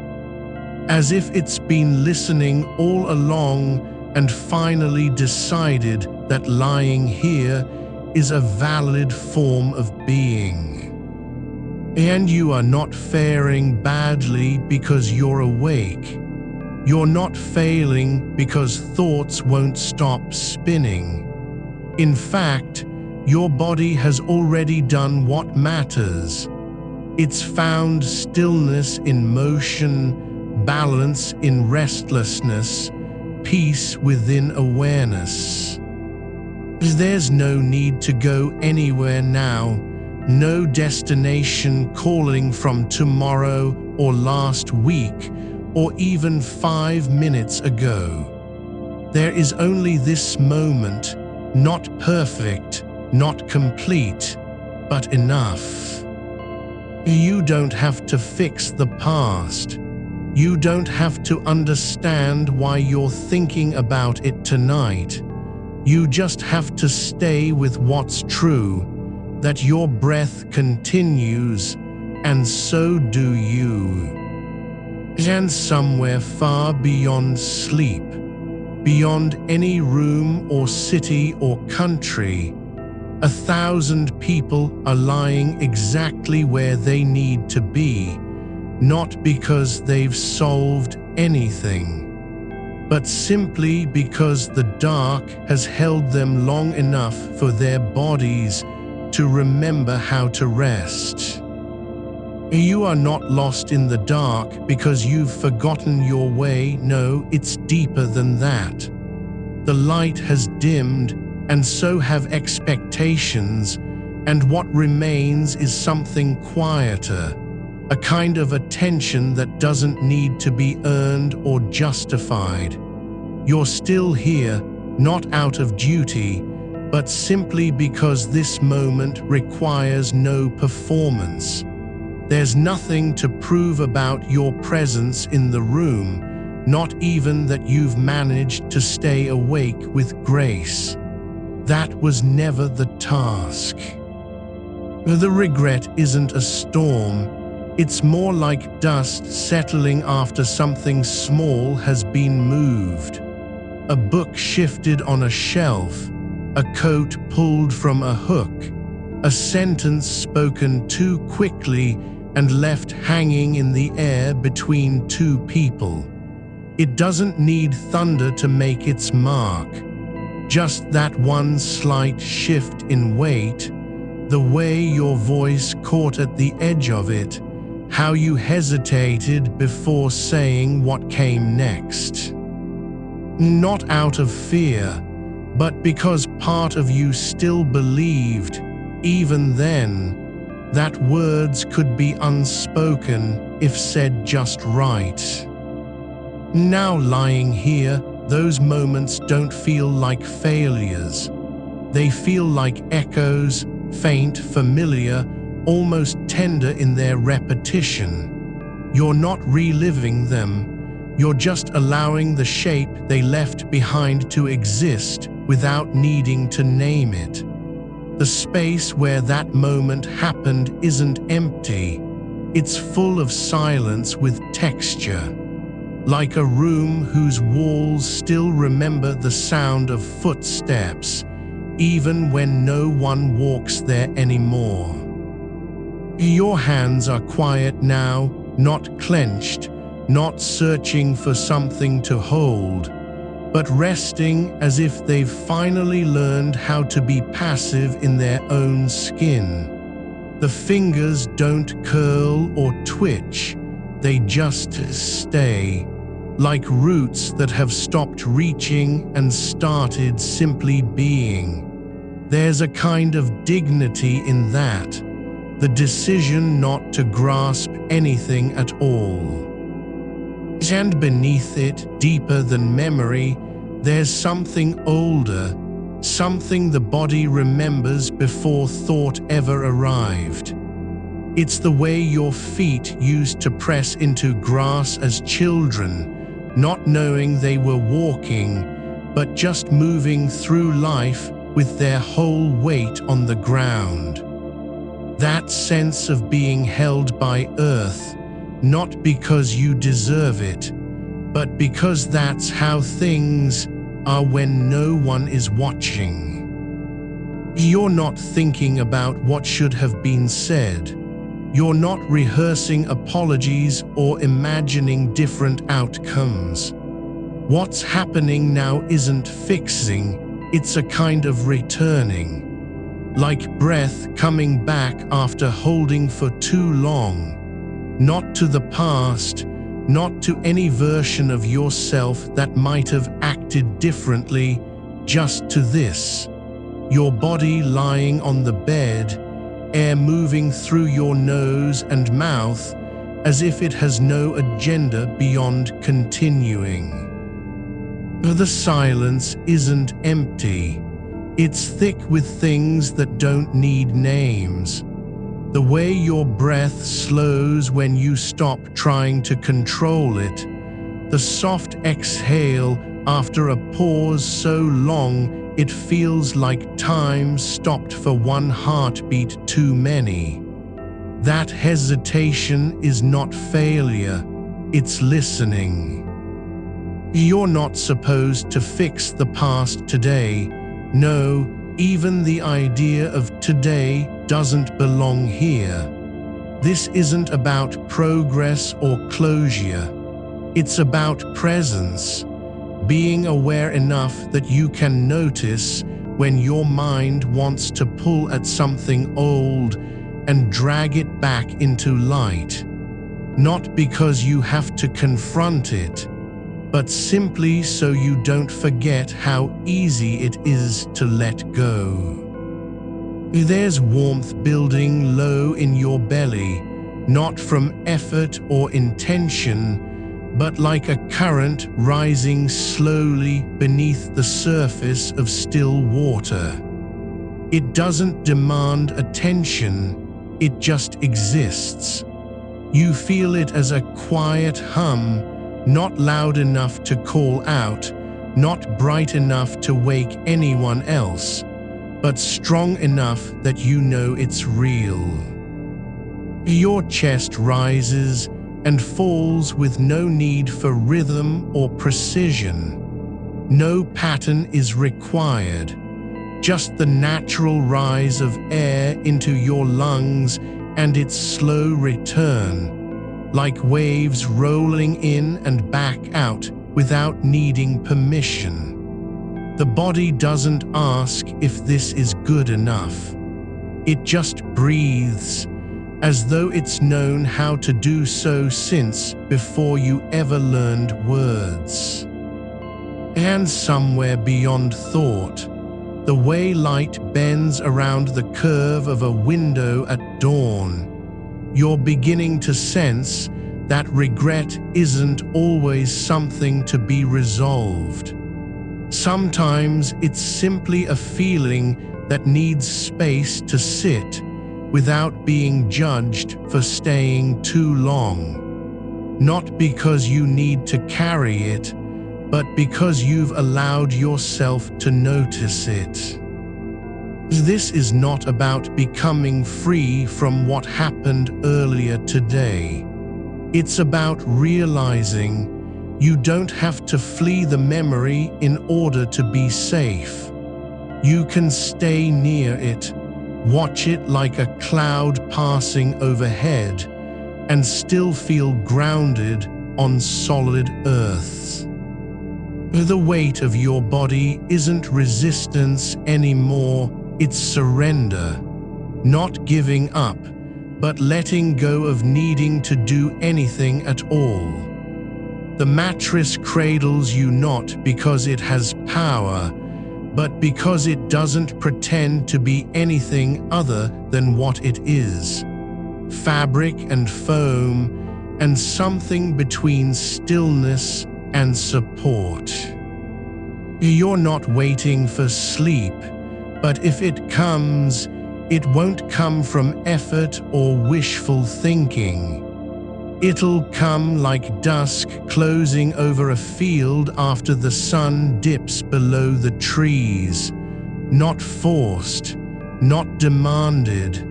[SPEAKER 1] As if it's been listening all along and finally decided that lying here is a valid form of being. And you are not faring badly because you're awake. You're not failing because thoughts won't stop spinning. In fact, your body has already done what matters. It's found stillness in motion, balance in restlessness, peace within awareness. There's no need to go anywhere now, no destination calling from tomorrow or last week or even 5 minutes ago. There is only this moment, not perfect, not complete, but enough. You don't have to fix the past. You don't have to understand why you're thinking about it tonight. You just have to stay with what's true, that your breath continues, and so do you. And somewhere far beyond sleep, beyond any room or city or country, 1,000 people are lying exactly where they need to be, not because they've solved anything, but simply because the dark has held them long enough for their bodies to remember how to rest. You are not lost in the dark because you've forgotten your way. No, it's deeper than that. The light has dimmed, and so have expectations, and what remains is something quieter, a kind of attention that doesn't need to be earned or justified. You're still here, not out of duty, but simply because this moment requires no performance. There's nothing to prove about your presence in the room, not even that you've managed to stay awake with grace. That was never the task. The regret isn't a storm, it's more like dust settling after something small has been moved. A book shifted on a shelf, a coat pulled from a hook, a sentence spoken too quickly and left hanging in the air between two people. It doesn't need thunder to make its mark. Just that one slight shift in weight, the way your voice caught at the edge of it, how you hesitated before saying what came next. Not out of fear, but because part of you still believed, even then, that words could be unspoken if said just right. Now lying here, those moments don't feel like failures. They feel like echoes, faint, familiar, almost tender in their repetition. You're not reliving them, you're just allowing the shape they left behind to exist without needing to name it. The space where that moment happened isn't empty, it's full of silence with texture. Like a room whose walls still remember the sound of footsteps, even when no one walks there anymore. Your hands are quiet now, not clenched, not searching for something to hold, but resting as if they've finally learned how to be passive in their own skin. The fingers don't curl or twitch, they just stay, like roots that have stopped reaching and started simply being. There's a kind of dignity in that, the decision not to grasp anything at all. And beneath it, deeper than memory, there's something older, something the body remembers before thought ever arrived. It's the way your feet used to press into grass as children, not knowing they were walking, but just moving through life with their whole weight on the ground. That sense of being held by earth, not because you deserve it, but because that's how things are when no one is watching. You're not thinking about what should have been said. You're not rehearsing apologies or imagining different outcomes. What's happening now isn't fixing, it's a kind of returning. Like breath coming back after holding for too long. Not to the past, not to any version of yourself that might have acted differently, just to this. Your body lying on the bed, air moving through your nose and mouth, as if it has no agenda beyond continuing. The silence isn't empty. It's thick with things that don't need names. The way your breath slows when you stop trying to control it, the soft exhale after a pause so long it feels like time stopped for one heartbeat too many. That hesitation is not failure, it's listening. You're not supposed to fix the past today. No, even the idea of today doesn't belong here. This isn't about progress or closure. It's about presence, being aware enough that you can notice when your mind wants to pull at something old and drag it back into light. Not because you have to confront it, but simply so you don't forget how easy it is to let go. There's warmth building low in your belly, not from effort or intention, but like a current rising slowly beneath the surface of still water. It doesn't demand attention, it just exists. You feel it as a quiet hum, not loud enough to call out, not bright enough to wake anyone else, but strong enough that you know it's real. Your chest rises and falls with no need for rhythm or precision. No pattern is required, just the natural rise of air into your lungs and its slow return, like waves rolling in and back out without needing permission. The body doesn't ask if this is good enough. It just breathes, as though it's known how to do so since before you ever learned words. And somewhere beyond thought, the way light bends around the curve of a window at dawn, you're beginning to sense that regret isn't always something to be resolved. Sometimes it's simply a feeling that needs space to sit, without being judged for staying too long. Not because you need to carry it, but because you've allowed yourself to notice it. This is not about becoming free from what happened earlier today. It's about realizing you don't have to flee the memory in order to be safe. You can stay near it, watch it like a cloud passing overhead, and still feel grounded on solid earth. The weight of your body isn't resistance anymore, it's surrender. Not giving up, but letting go of needing to do anything at all. The mattress cradles you not because it has power, but because it doesn't pretend to be anything other than what it is. Fabric and foam, and something between stillness and support. You're not waiting for sleep, but if it comes, it won't come from effort or wishful thinking. It'll come like dusk closing over a field after the sun dips below the trees. Not forced, not demanded,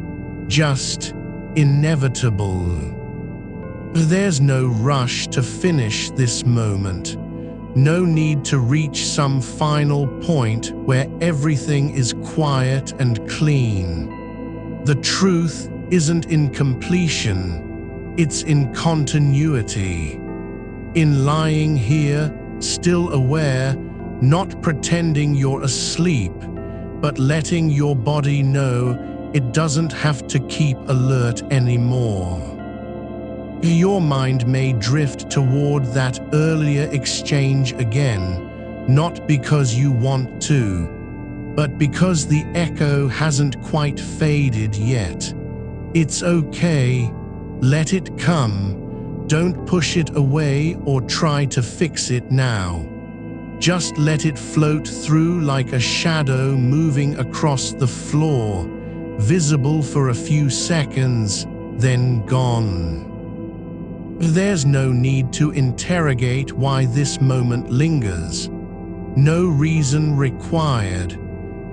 [SPEAKER 1] just inevitable. There's no rush to finish this moment. No need to reach some final point where everything is quiet and clean. The truth isn't in completion. It's in continuity. In lying here, still aware, not pretending you're asleep, but letting your body know it doesn't have to keep alert anymore. Your mind may drift toward that earlier exchange again, not because you want to, but because the echo hasn't quite faded yet. It's okay. Let it come. Don't push it away or try to fix it now. Just let it float through like a shadow moving across the floor, visible for a few seconds, then gone. There's no need to interrogate why this moment lingers. No reason required.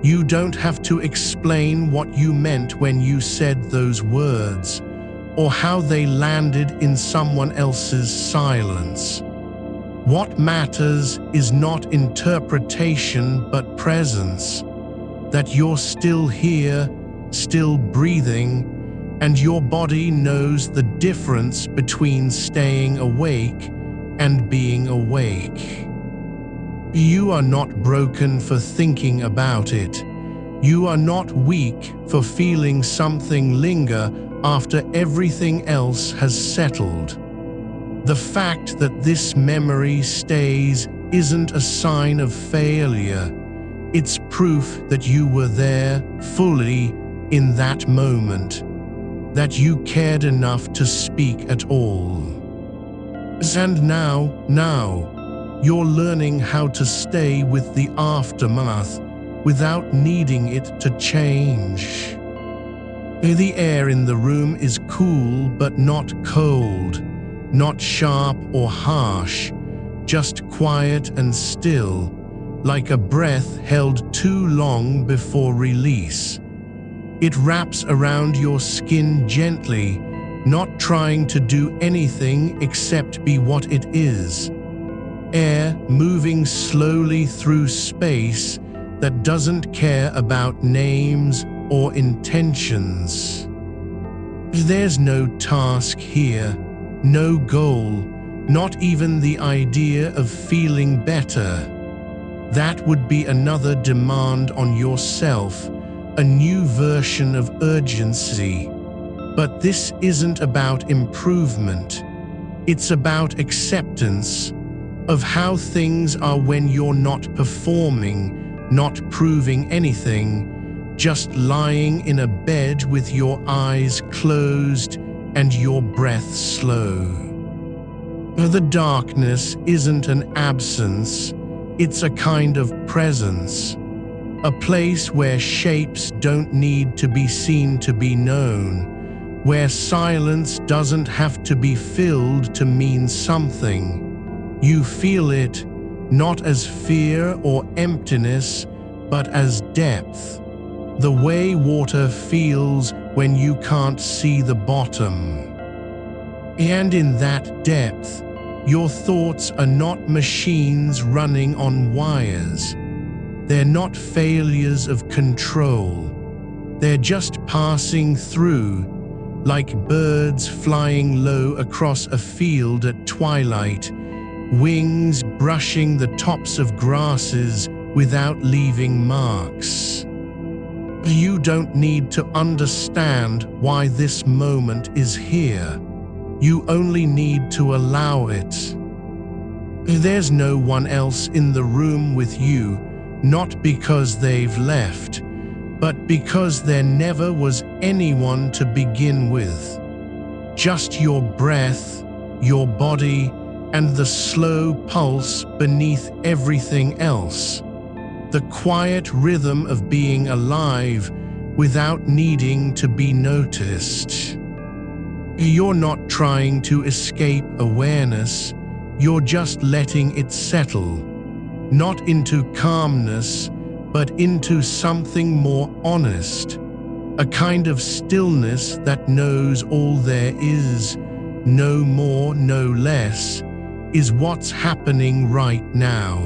[SPEAKER 1] You don't have to explain what you meant when you said those words, or how they landed in someone else's silence. What matters is not interpretation but presence, that you're still here, still breathing, and your body knows the difference between staying awake and being awake. You are not broken for thinking about it. You are not weak for feeling something linger after everything else has settled. The fact that this memory stays isn't a sign of failure. It's proof that you were there, fully, in that moment, that you cared enough to speak at all. And now, you're learning how to stay with the aftermath without needing it to change. The air in the room is cool but not cold, not sharp or harsh, just quiet and still, like a breath held too long before release. It wraps around your skin gently, not trying to do anything except be what it is. Air moving slowly through space that doesn't care about names or intentions. There's no task here, no goal, not even the idea of feeling better. That would be another demand on yourself, a new version of urgency. But this isn't about improvement. It's about acceptance of how things are when you're not performing, not proving anything, just lying in a bed with your eyes closed and your breath slow. The darkness isn't an absence, it's a kind of presence. A place where shapes don't need to be seen to be known, where silence doesn't have to be filled to mean something. You feel it, not as fear or emptiness, but as depth. The way water feels when you can't see the bottom. And in that depth, your thoughts are not machines running on wires. They're not failures of control. They're just passing through, like birds flying low across a field at twilight, wings brushing the tops of grasses without leaving marks. You don't need to understand why this moment is here. You only need to allow it. There's no one else in the room with you, not because they've left, but because there never was anyone to begin with. Just your breath, your body, and the slow pulse beneath everything else. The quiet rhythm of being alive without needing to be noticed. You're not trying to escape awareness, you're just letting it settle, not into calmness, but into something more honest, a kind of stillness that knows all there is, no more, no less, is what's happening right now.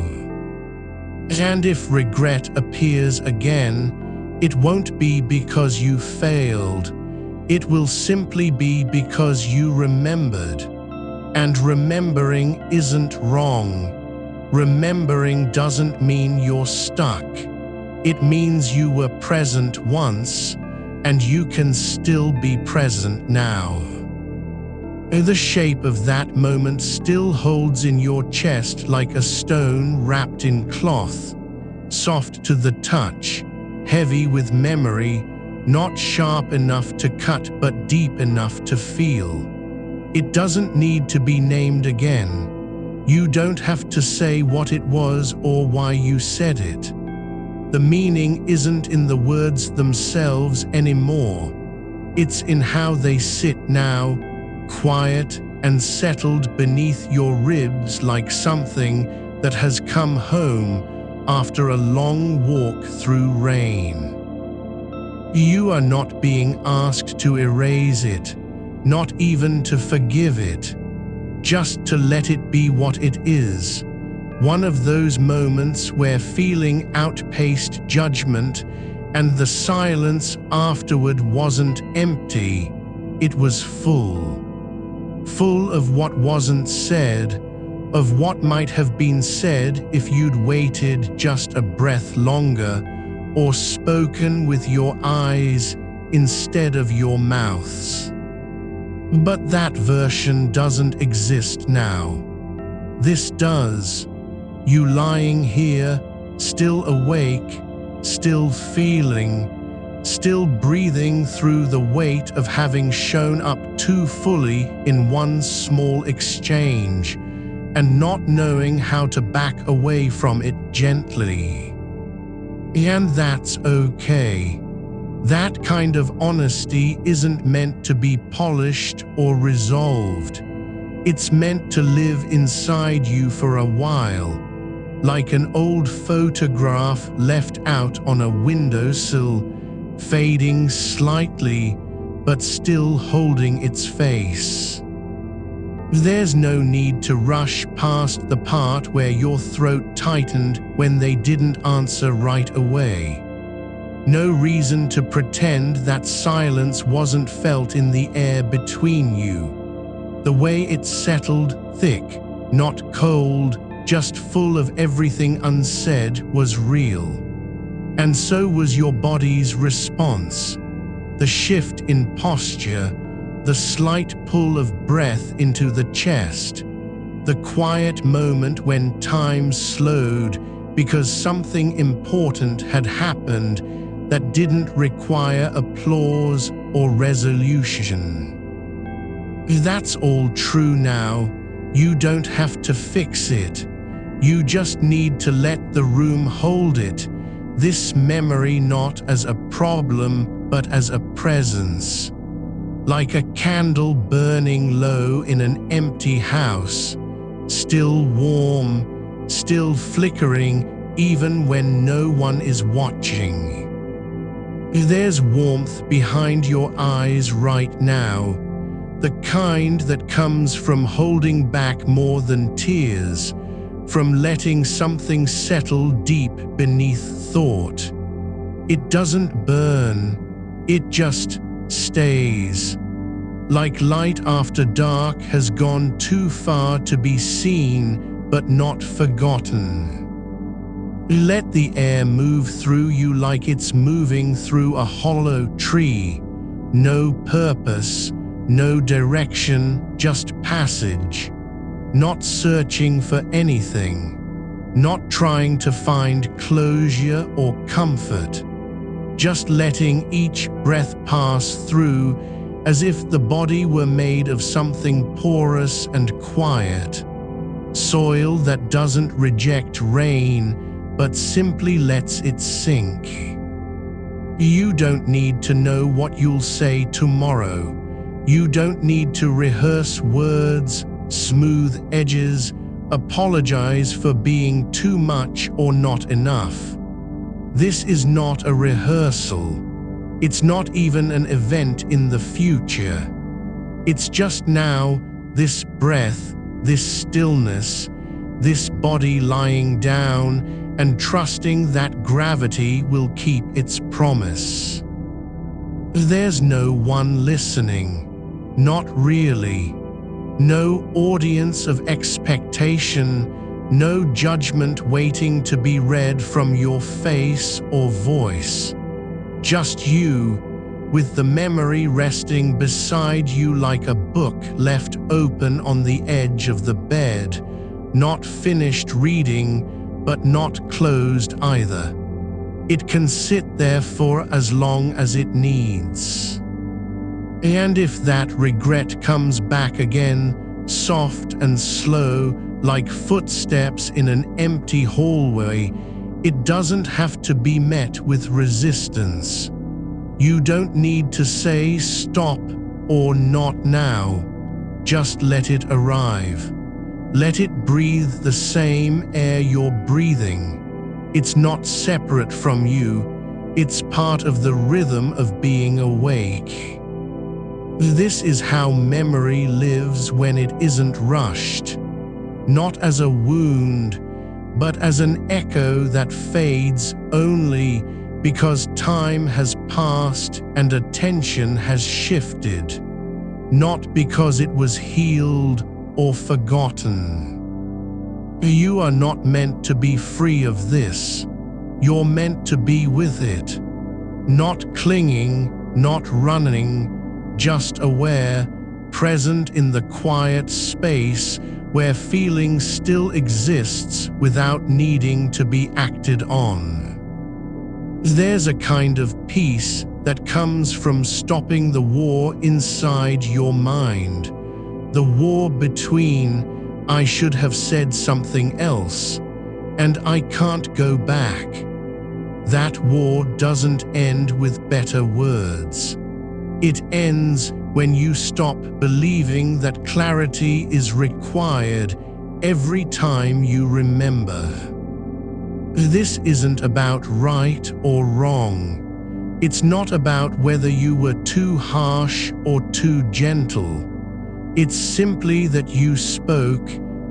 [SPEAKER 1] And if regret appears again, it won't be because you failed. It will simply be because you remembered. And remembering isn't wrong. Remembering doesn't mean you're stuck. It means you were present once, and you can still be present now. The shape of that moment still holds in your chest like a stone wrapped in cloth, soft to the touch, heavy with memory, not sharp enough to cut but deep enough to feel. It doesn't need to be named again. You don't have to say what it was or why you said it. The meaning isn't in the words themselves anymore. It's in how they sit now, quiet and settled beneath your ribs like something that has come home after a long walk through rain. You are not being asked to erase it, not even to forgive it, just to let it be what it is. One of those moments where feeling outpaced judgment and the silence afterward wasn't empty, it was full. Full of what wasn't said, of what might have been said if you'd waited just a breath longer, or spoken with your eyes instead of your mouths. But that version doesn't exist now. This does. You lying here, still awake, still feeling, still breathing through the weight of having shown up too fully in one small exchange, and not knowing how to back away from it gently. And that's okay. That kind of honesty isn't meant to be polished or resolved. It's meant to live inside you for a while, like an old photograph left out on a windowsill, fading slightly, but still holding its face. There's no need to rush past the part where your throat tightened when they didn't answer right away. No reason to pretend that silence wasn't felt in the air between you. The way it settled, thick, not cold, just full of everything unsaid, was real. And so was your body's response. The shift in posture, the slight pull of breath into the chest, the quiet moment when time slowed because something important had happened that didn't require applause or resolution. That's all true now. You don't have to fix it. You just need to let the room hold it. this memory not as a problem but as a presence. Like a candle burning low in an empty house, still warm, still flickering even when no one is watching. There's warmth behind your eyes right now, the kind that comes from holding back more than tears, from letting something settle deep beneath thought. It doesn't burn, it just stays. Like light after dark has gone too far to be seen but not forgotten. Let the air move through you like it's moving through a hollow tree. No purpose, no direction, just passage. Not searching for anything, not trying to find closure or comfort. Just letting each breath pass through as if the body were made of something porous and quiet. Soil that doesn't reject rain, but simply lets it sink. You don't need to know what you'll say tomorrow. You don't need to rehearse words, smooth edges, apologize for being too much or not enough. This is not a rehearsal. It's not even an event in the future. It's just now, this breath, this stillness, this body lying down and trusting that gravity will keep its promise. There's no one listening, not really. No audience of expectation, no judgment waiting to be read from your face or voice. Just you, with the memory resting beside you like a book left open on the edge of the bed, not finished reading, but not closed either. It can sit there for as long as it needs. And if that regret comes back again, soft and slow, like footsteps in an empty hallway, it doesn't have to be met with resistance. You don't need to say stop or not now. Just let it arrive. Let it breathe the same air you're breathing. It's not separate from you. It's part of the rhythm of being awake. This is how memory lives when it isn't rushed. Not as a wound, but as an echo that fades only because time has passed and attention has shifted. Not because it was healed or forgotten. You are not meant to be free of this. You're meant to be with it. Not clinging, not running, just aware, present in the quiet space where feeling still exists without needing to be acted on. There's a kind of peace that comes from stopping the war inside your mind. The war between, I should have said something else, and I can't go back. That war doesn't end with better words. It ends when you stop believing that clarity is required every time you remember. This isn't about right or wrong. It's not about whether you were too harsh or too gentle. It's simply that you spoke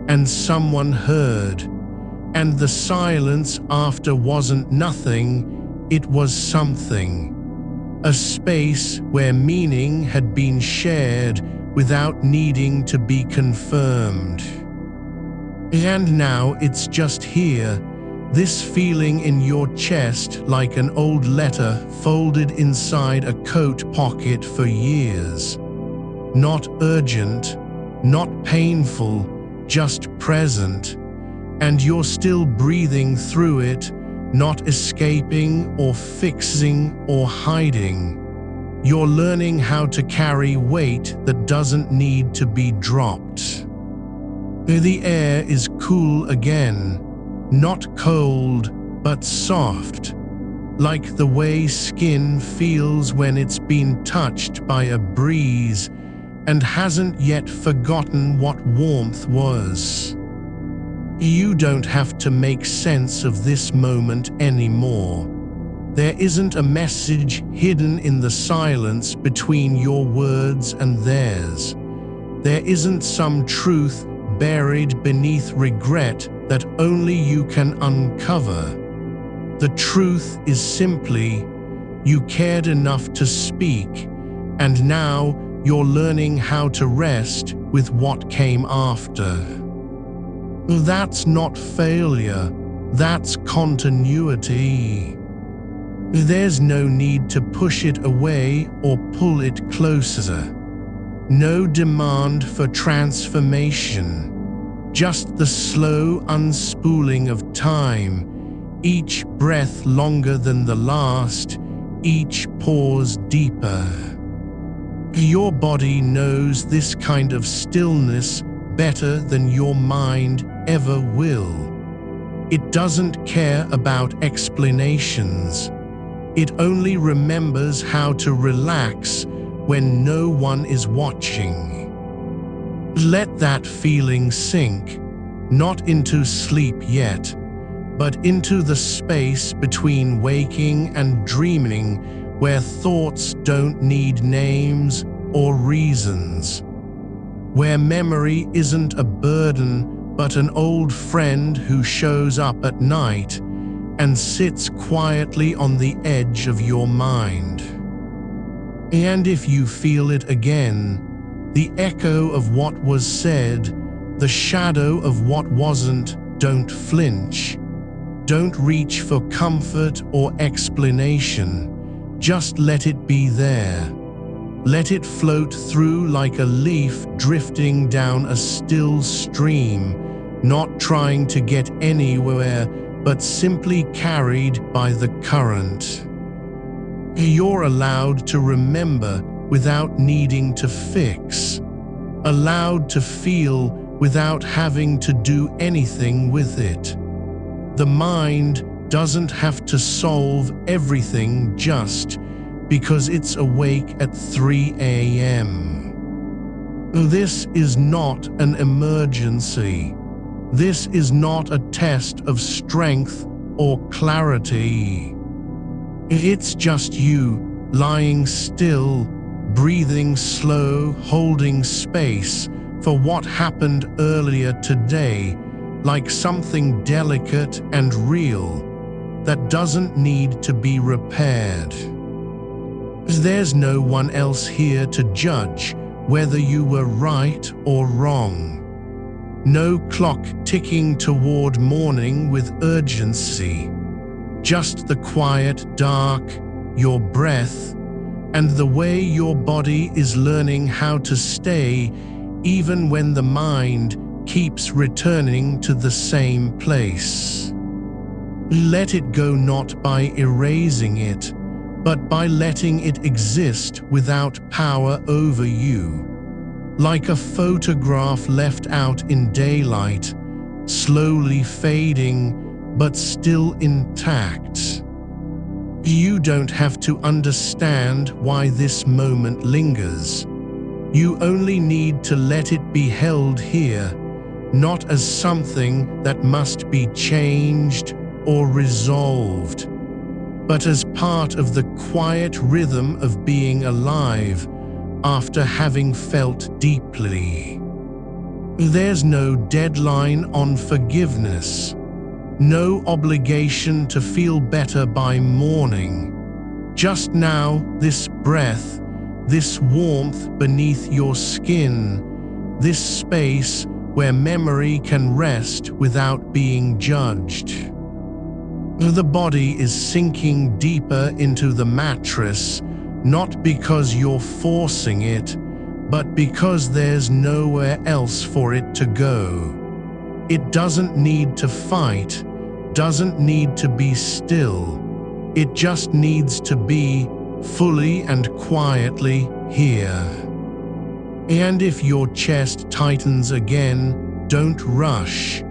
[SPEAKER 1] and someone heard, and the silence after wasn't nothing, it was something. A space where meaning had been shared without needing to be confirmed. And now it's just here, this feeling in your chest like an old letter folded inside a coat pocket for years. Not urgent, not painful, just present, and you're still breathing through it, not escaping or fixing or hiding. You're learning how to carry weight that doesn't need to be dropped. The air is cool again, not cold, but soft, like the way skin feels when it's been touched by a breeze and hasn't yet forgotten what warmth was. You don't have to make sense of this moment anymore. There isn't a message hidden in the silence between your words and theirs. There isn't some truth buried beneath regret that only you can uncover. The truth is simply, you cared enough to speak, and now you're learning how to rest with what came after. That's not failure, that's continuity. There's no need to push it away or pull it closer. No demand for transformation, just the slow unspooling of time, each breath longer than the last, each pause deeper. Your body knows this kind of stillness better than your mind ever will. It doesn't care about explanations. It only remembers how to relax when no one is watching. Let that feeling sink, not into sleep yet, but into the space between waking and dreaming, where thoughts don't need names or reasons, where memory isn't a burden but an old friend who shows up at night and sits quietly on the edge of your mind. And if you feel it again, the echo of what was said, the shadow of what wasn't, don't flinch. Don't reach for comfort or explanation. Just let it be there. Let it float through like a leaf drifting down a still stream, not trying to get anywhere, but simply carried by the current. You're allowed to remember without needing to fix, allowed to feel without having to do anything with it. The mind doesn't have to solve everything just because it's awake at 3 a.m. This is not an emergency. This is not a test of strength or clarity. It's just you lying still, breathing slow, holding space for what happened earlier today, like something delicate and real that doesn't need to be repaired. There's no one else here to judge whether you were right or wrong. No clock ticking toward morning with urgency. Just the quiet dark, your breath, and the way your body is learning how to stay even when the mind keeps returning to the same place. Let it go not by erasing it, but by letting it exist without power over you. Like a photograph left out in daylight, slowly fading, but still intact. You don't have to understand why this moment lingers. You only need to let it be held here, not as something that must be changed or resolved, but as part of the quiet rhythm of being alive after having felt deeply. There's no deadline on forgiveness, no obligation to feel better by morning. Just now, this breath, this warmth beneath your skin, this space where memory can rest without being judged. The body is sinking deeper into the mattress, not because you're forcing it, but because there's nowhere else for it to go. It doesn't need to fight, doesn't need to be still. It just needs to be fully and quietly here. And if your chest tightens again, don't rush.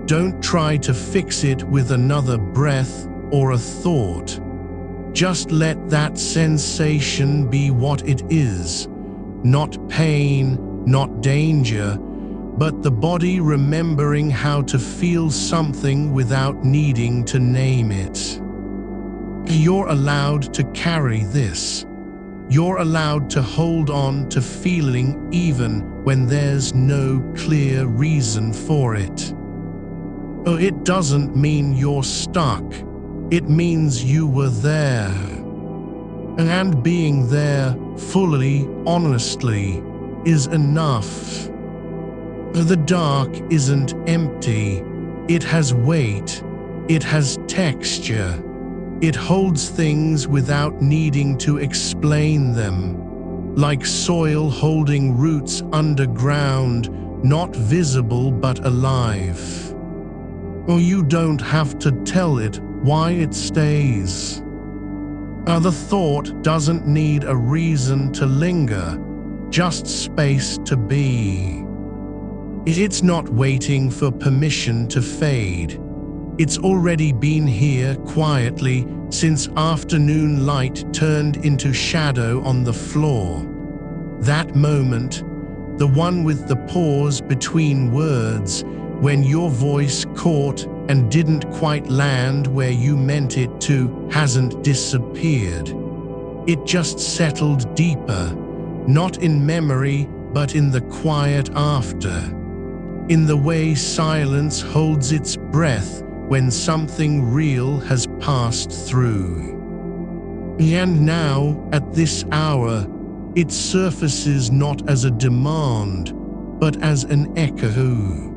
[SPEAKER 1] Don't try to fix it with another breath or a thought. Just let that sensation be what it is. Not pain, not danger, but the body remembering how to feel something without needing to name it. You're allowed to carry this. You're allowed to hold on to feeling even when there's no clear reason for it. It doesn't mean you're stuck. It means you were there. And being there, fully, honestly, is enough. The dark isn't empty. It has weight. It has texture. It holds things without needing to explain them, like soil holding roots underground, not visible but alive. Or you don't have to tell it why it stays. The thought doesn't need a reason to linger, just space to be. It's not waiting for permission to fade. It's already been here quietly since afternoon light turned into shadow on the floor. That moment, the one with the pause between words, when your voice caught and didn't quite land where you meant it to, hasn't disappeared. It just settled deeper, not in memory, but in the quiet after. In the way silence holds its breath when something real has passed through. And now, at this hour, it surfaces not as a demand, but as an echo.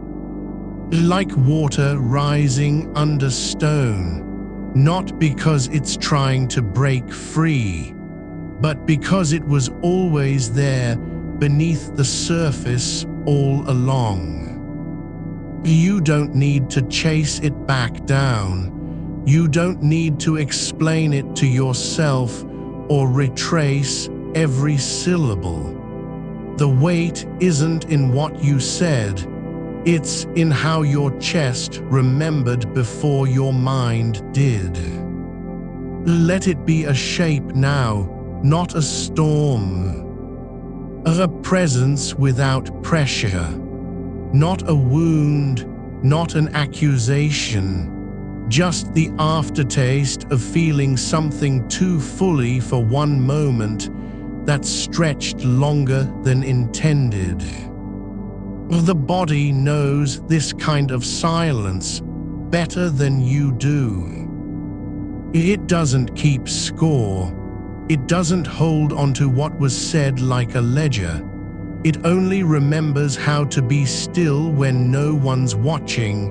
[SPEAKER 1] Like water rising under stone, not because it's trying to break free, but because it was always there beneath the surface all along. You don't need to chase it back down. You don't need to explain it to yourself or retrace every syllable. The weight isn't in what you said. It's in how your chest remembered before your mind did. Let it be a shape now, not a storm. A presence without pressure. Not a wound, not an accusation. Just the aftertaste of feeling something too fully for one moment that stretched longer than intended. The body knows this kind of silence better than you do. It doesn't keep score. It doesn't hold onto what was said like a ledger. It only remembers how to be still when no one's watching,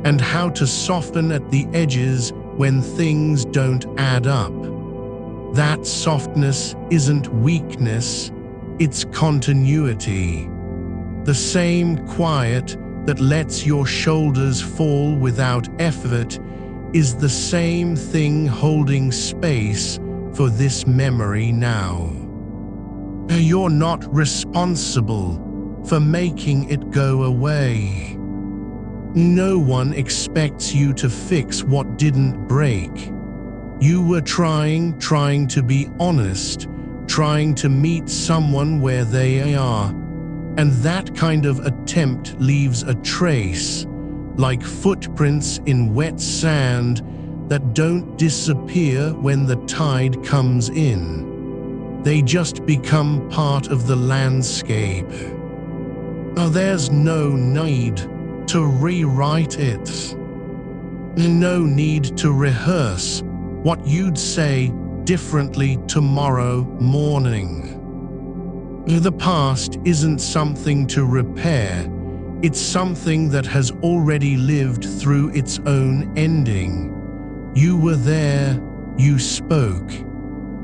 [SPEAKER 1] and how to soften at the edges when things don't add up. That softness isn't weakness, it's continuity. The same quiet that lets your shoulders fall without effort is the same thing holding space for this memory now. You're not responsible for making it go away. No one expects you to fix what didn't break. You were trying to be honest, trying to meet someone where they are, and that kind of attempt leaves a trace, like footprints in wet sand that don't disappear when the tide comes in. They just become part of the landscape. There's no need to rewrite it. No need to rehearse what you'd say differently tomorrow morning. The past isn't something to repair. It's something that has already lived through its own ending. You were there, you spoke,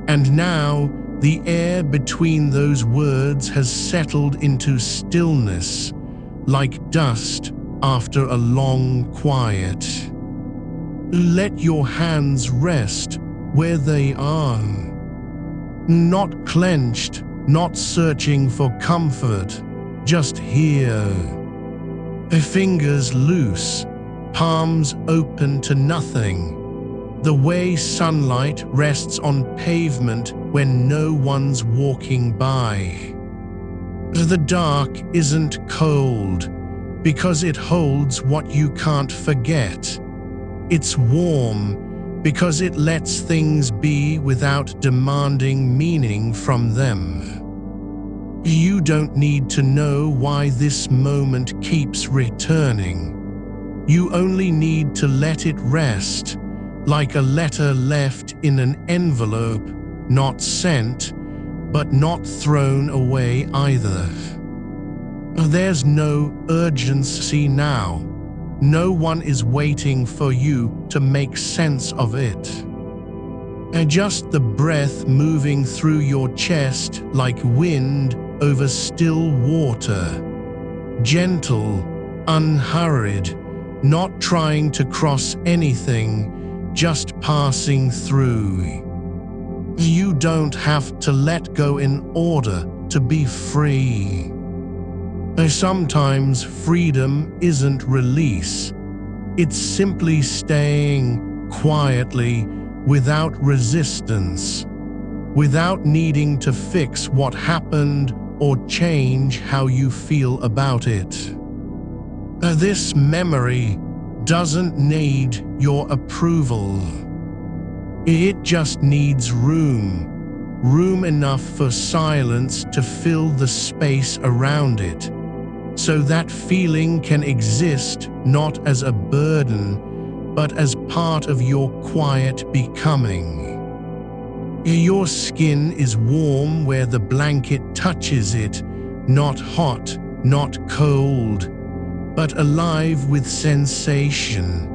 [SPEAKER 1] and now the air between those words has settled into stillness, like dust after a long quiet. Let your hands rest where they are. Not clenched, not searching for comfort, just here. Fingers loose, palms open to nothing. The way sunlight rests on pavement when no one's walking by. The dark isn't cold because it holds what you can't forget. It's warm because it lets things be without demanding meaning from them. You don't need to know why this moment keeps returning. You only need to let it rest, like a letter left in an envelope, not sent, but not thrown away either. There's no urgency now. No one is waiting for you to make sense of it. Just the breath moving through your chest like wind over still water. Gentle, unhurried, not trying to cross anything, just passing through. You don't have to let go in order to be free. Sometimes freedom isn't release. It's simply staying quietly without resistance, without needing to fix what happened or change how you feel about it. This memory doesn't need your approval. It just needs room enough for silence to fill the space around it, so that feeling can exist not as a burden, but as part of your quiet becoming. Your skin is warm where the blanket touches it, not hot, not cold, but alive with sensation,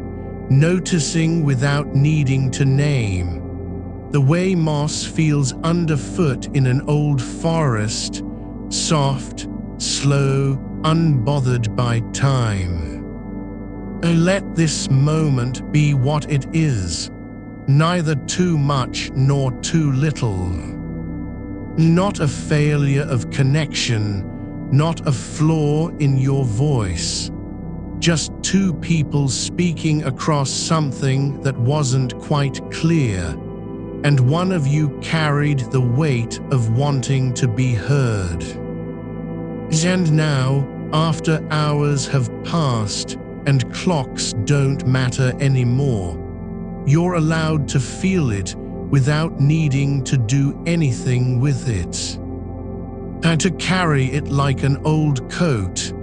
[SPEAKER 1] noticing without needing to name. The way moss feels underfoot in an old forest, soft, slow, unbothered by time. Let this moment be what it is, neither too much nor too little. Not a failure of connection, not a flaw in your voice. Just two people speaking across something that wasn't quite clear, and one of you carried the weight of wanting to be heard. And now, after hours have passed and clocks don't matter anymore, you're allowed to feel it without needing to do anything with it. And to carry it like an old coat,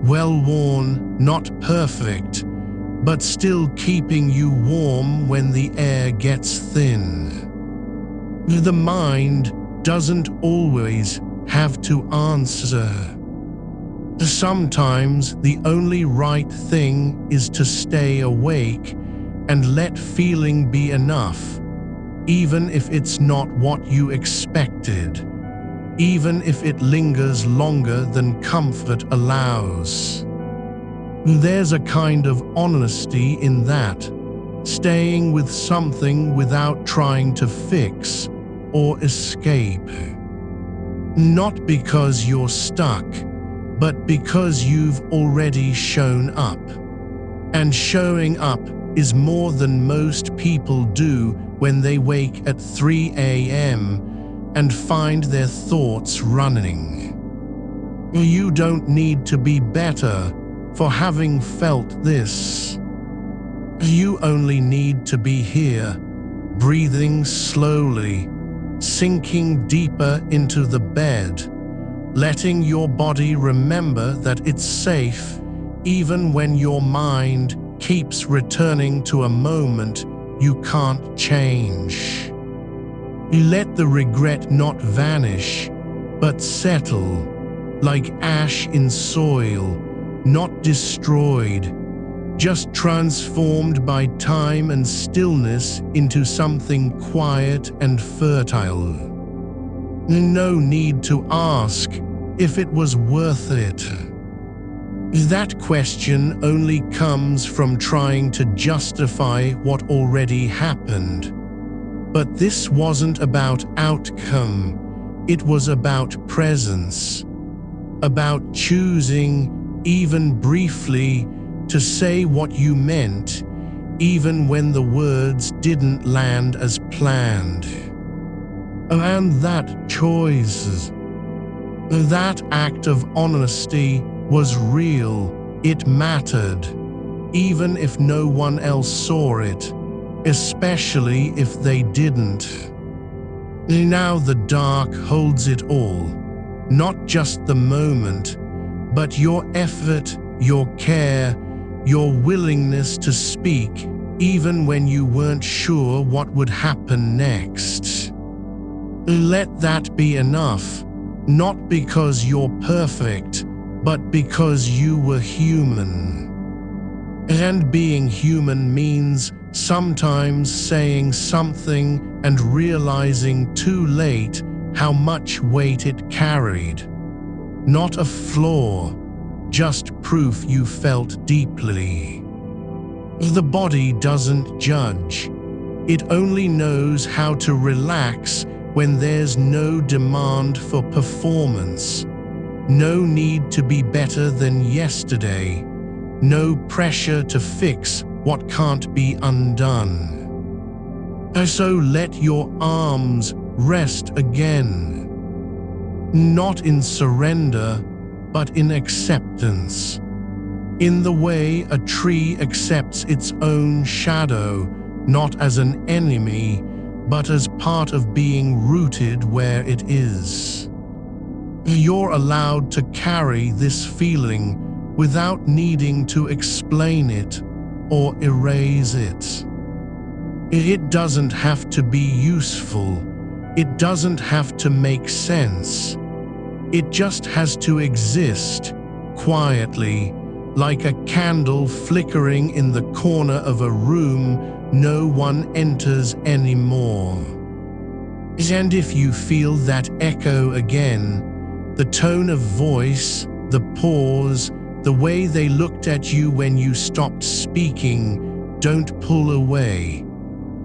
[SPEAKER 1] well worn, not perfect, but still keeping you warm when the air gets thin. The mind doesn't always have to answer. Sometimes the only right thing is to stay awake and let feeling be enough, even if it's not what you expected, even if it lingers longer than comfort allows. There's a kind of honesty in that, staying with something without trying to fix or escape. Not because you're stuck, but because you've already shown up. And showing up is more than most people do when they wake at 3 a.m. and find their thoughts running. You don't need to be better for having felt this. You only need to be here, breathing slowly, sinking deeper into the bed, letting your body remember that it's safe even when your mind keeps returning to a moment you can't change. Let the regret not vanish, but settle, like ash in soil, not destroyed, just transformed by time and stillness into something quiet and fertile. No need to ask if it was worth it. That question only comes from trying to justify what already happened. But this wasn't about outcome, it was about presence, about choosing, even briefly, to say what you meant, even when the words didn't land as planned. And that choice, that act of honesty was real. It mattered, even if no one else saw it, especially if they didn't. Now the dark holds it all, not just the moment, but your effort, your care, your willingness to speak, even when you weren't sure what would happen next. Let that be enough, not because you're perfect, but because you were human. And being human means sometimes saying something and realizing too late how much weight it carried. Not a flaw, just proof you felt deeply. The body doesn't judge. It only knows how to relax when there's no demand for performance, no need to be better than yesterday, no pressure to fix what can't be undone. So let your arms rest again, not in surrender, but in acceptance, in the way a tree accepts its own shadow, not as an enemy, but as part of being rooted where it is. You're allowed to carry this feeling without needing to explain it or erase it. It doesn't have to be useful. It doesn't have to make sense. It just has to exist quietly, like a candle flickering in the corner of a room no one enters anymore. And if you feel that echo again, the tone of voice, the pause, the way they looked at you when you stopped speaking, don't pull away.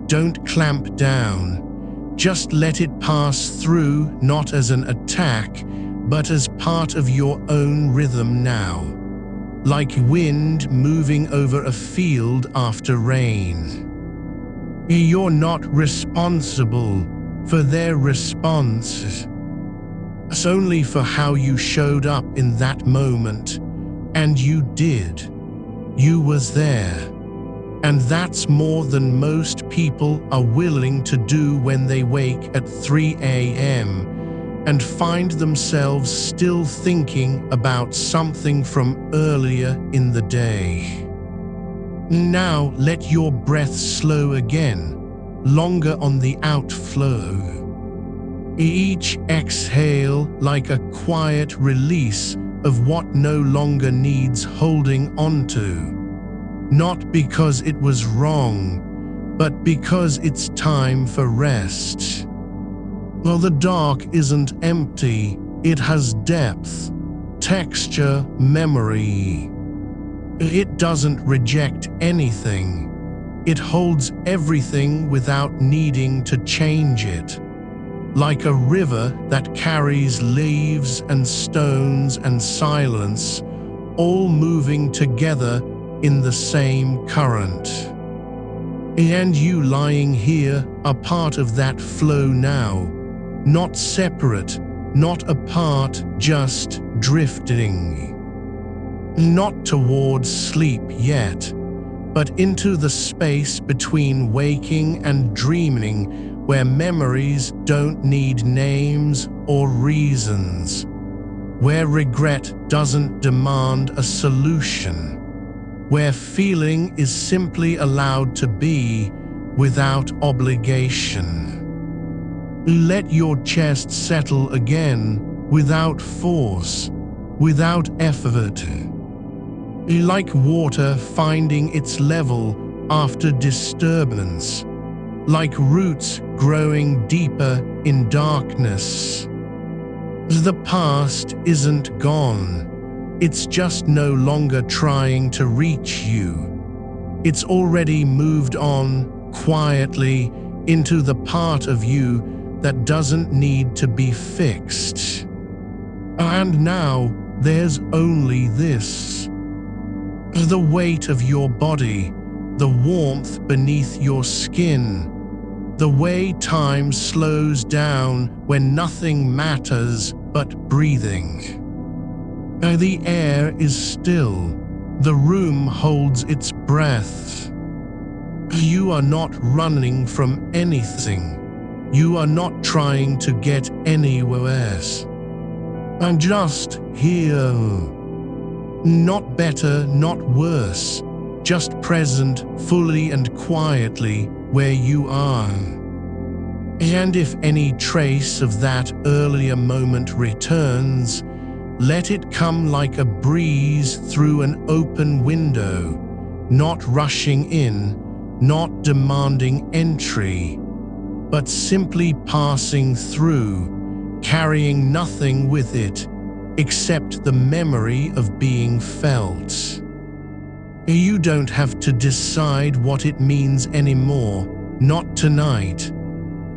[SPEAKER 1] Don't clamp down. Just let it pass through, not as an attack, but as part of your own rhythm now. Like wind moving over a field after rain. You're not responsible for their response. It's only for how you showed up in that moment. And you did. You was there. And that's more than most people are willing to do when they wake at 3 a.m. and find themselves still thinking about something from earlier in the day. Now let your breath slow again, longer on the outflow. Each exhale like a quiet release of what no longer needs holding onto. Not because it was wrong, but because it's time for rest. Well, the dark isn't empty, it has depth, texture, memory. It doesn't reject anything. It holds everything without needing to change it. Like a river that carries leaves and stones and silence, all moving together in the same current. And you lying here are part of that flow now, not separate, not apart, just drifting. Not towards sleep yet, but into the space between waking and dreaming, where memories don't need names or reasons, where regret doesn't demand a solution, where feeling is simply allowed to be without obligation. Let your chest settle again without force, without effort. Like water finding its level after disturbance, like roots growing deeper in darkness. The past isn't gone. It's just no longer trying to reach you. It's already moved on quietly into the part of you that doesn't need to be fixed. And now there's only this. The weight of your body, the warmth beneath your skin, the way time slows down when nothing matters but breathing. The air is still, the room holds its breath. You are not running from anything. You are not trying to get anywhere else. I'm just here. Not better, not worse, just present fully and quietly where you are. And if any trace of that earlier moment returns, let it come like a breeze through an open window, not rushing in, not demanding entry, but simply passing through, carrying nothing with it except the memory of being felt. You don't have to decide what it means anymore, not tonight.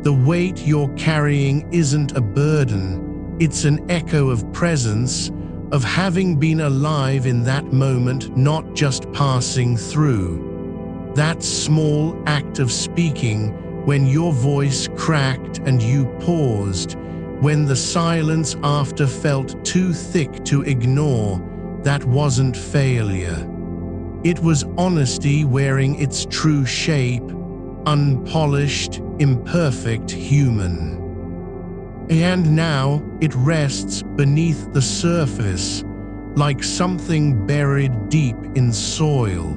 [SPEAKER 1] The weight you're carrying isn't a burden, it's an echo of presence, of having been alive in that moment, not just passing through. That small act of speaking, when your voice cracked and you paused, when the silence after felt too thick to ignore, that wasn't failure. It was honesty wearing its true shape, unpolished, imperfect human. And now it rests beneath the surface, like something buried deep in soil,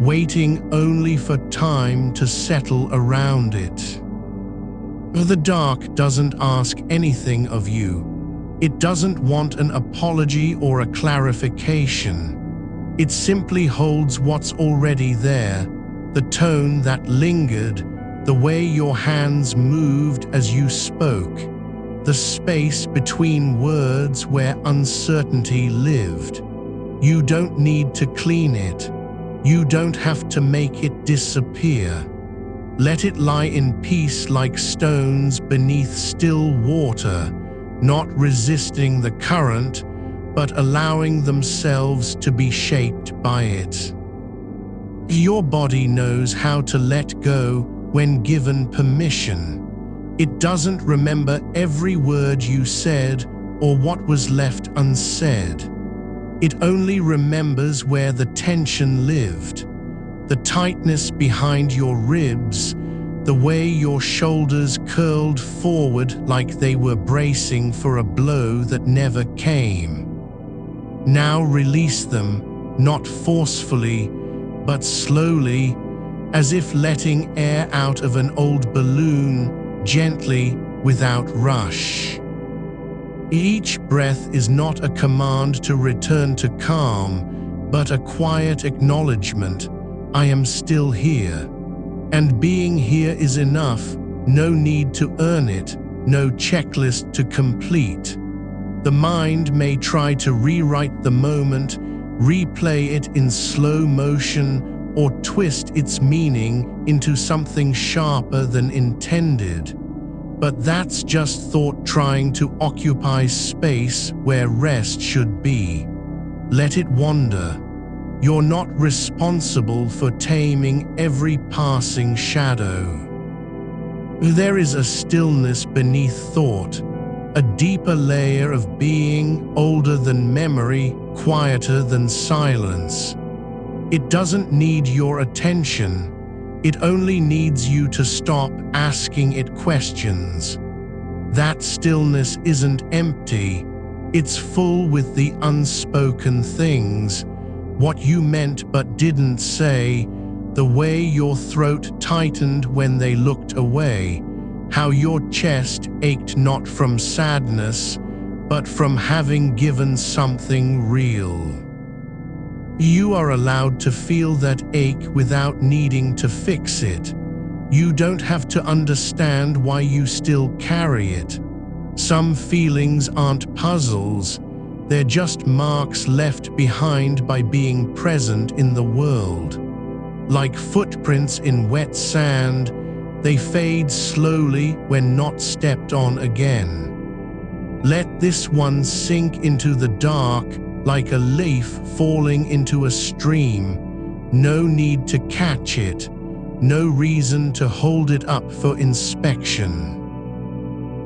[SPEAKER 1] waiting only for time to settle around it. The dark doesn't ask anything of you. It doesn't want an apology or a clarification. It simply holds what's already there, the tone that lingered, the way your hands moved as you spoke, the space between words where uncertainty lived. You don't need to clean it. You don't have to make it disappear. Let it lie in peace like stones beneath still water, not resisting the current, but allowing themselves to be shaped by it. Your body knows how to let go when given permission. It doesn't remember every word you said or what was left unsaid. It only remembers where the tension lived, the tightness behind your ribs, the way your shoulders curled forward like they were bracing for a blow that never came. Now release them, not forcefully, but slowly, as if letting air out of an old balloon, gently, without rush. Each breath is not a command to return to calm, but a quiet acknowledgement. I am still here. And being here is enough, no need to earn it, no checklist to complete. The mind may try to rewrite the moment, replay it in slow motion, or twist its meaning into something sharper than intended. But that's just thought trying to occupy space where rest should be. Let it wander. You're not responsible for taming every passing shadow. There is a stillness beneath thought, a deeper layer of being, older than memory, quieter than silence. It doesn't need your attention. It only needs you to stop asking it questions. That stillness isn't empty. It's full with the unspoken things, what you meant but didn't say, the way your throat tightened when they looked away, how your chest ached not from sadness, but from having given something real. You are allowed to feel that ache without needing to fix it. You don't have to understand why you still carry it. Some feelings aren't puzzles. They're just marks left behind by being present in the world. Like footprints in wet sand, they fade slowly when not stepped on again. Let this one sink into the dark like a leaf falling into a stream, No need to catch it, no reason to hold it up for inspection.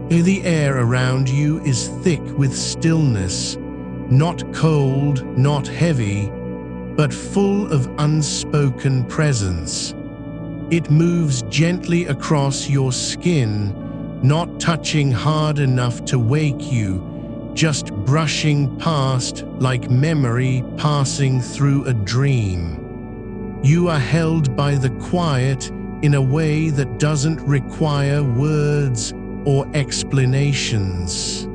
[SPEAKER 1] The air around you is thick with stillness, not cold, not heavy, but full of unspoken presence. It moves gently across your skin, not touching hard enough to wake you, just brushing past like memory passing through a dream. You are held by the quiet in a way that doesn't require words or explanations.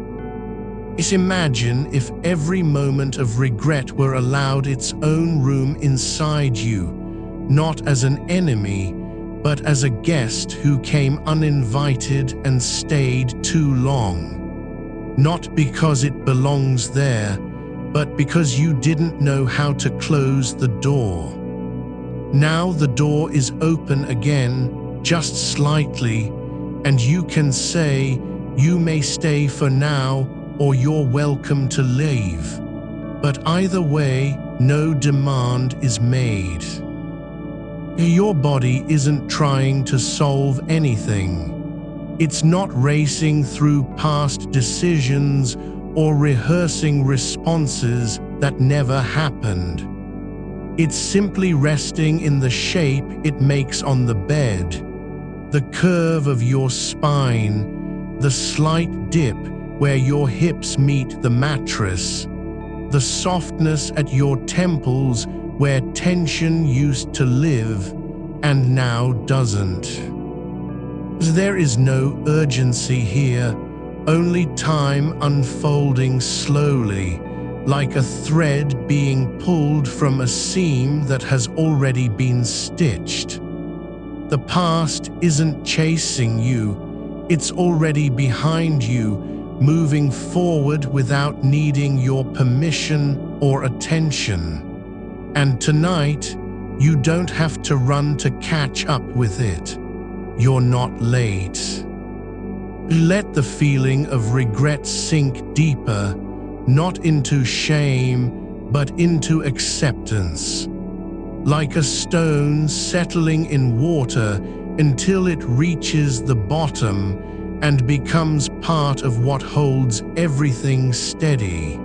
[SPEAKER 1] Imagine if every moment of regret were allowed its own room inside you, not as an enemy, but as a guest who came uninvited and stayed too long. Not because it belongs there, but because you didn't know how to close the door. Now the door is open again, just slightly, and you can say, "You may stay for now," or "You're welcome to leave." But either way, no demand is made. Your body isn't trying to solve anything. It's not racing through past decisions or rehearsing responses that never happened. It's simply resting in the shape it makes on the bed, the curve of your spine, the slight dip where your hips meet the mattress, the softness at your temples where tension used to live and now doesn't. There is no urgency here, only time unfolding slowly, like a thread being pulled from a seam that has already been stitched. The past isn't chasing you, it's already behind you, moving forward without needing your permission or attention. And tonight, you don't have to run to catch up with it. You're not late. Let the feeling of regret sink deeper, not into shame, but into acceptance. Like a stone settling in water until it reaches the bottom and becomes part of what holds everything steady.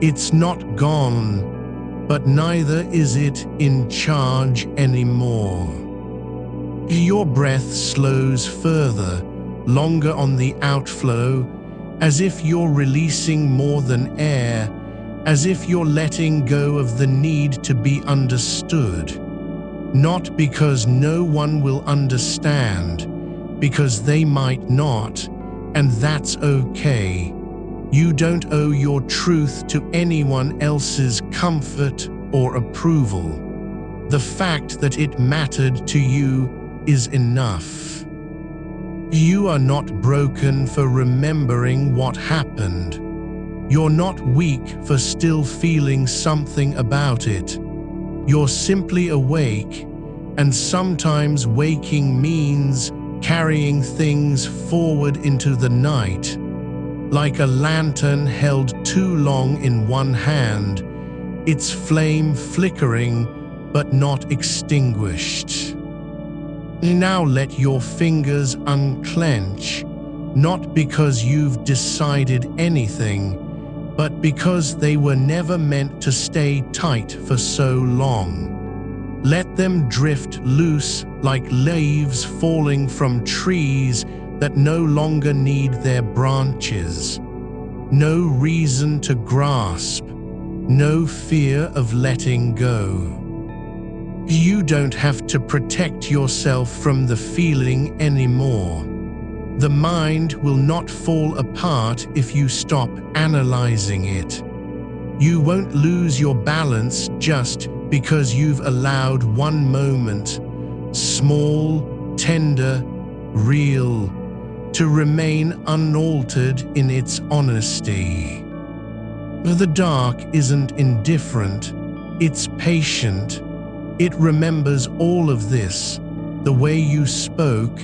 [SPEAKER 1] It's not gone, but neither is it in charge anymore. Your breath slows further, longer on the outflow, as if you're releasing more than air, as if you're letting go of the need to be understood. Not because no one will understand, because they might not, and that's okay. You don't owe your truth to anyone else's comfort or approval. The fact that it mattered to you is enough. You are not broken for remembering what happened. You're not weak for still feeling something about it. You're simply awake, and sometimes waking means carrying things forward into the night. Like a lantern held too long in one hand, its flame flickering but not extinguished. Now let your fingers unclench, not because you've decided anything, but because they were never meant to stay tight for so long. Let them drift loose like leaves falling from trees that no longer need their branches. No reason to grasp, no fear of letting go. You don't have to protect yourself from the feeling anymore. The mind will not fall apart if you stop analyzing it. You won't lose your balance just because you've allowed one moment, small, tender, real, to remain unaltered in its honesty. The dark isn't indifferent, it's patient. It remembers all of this, the way you spoke,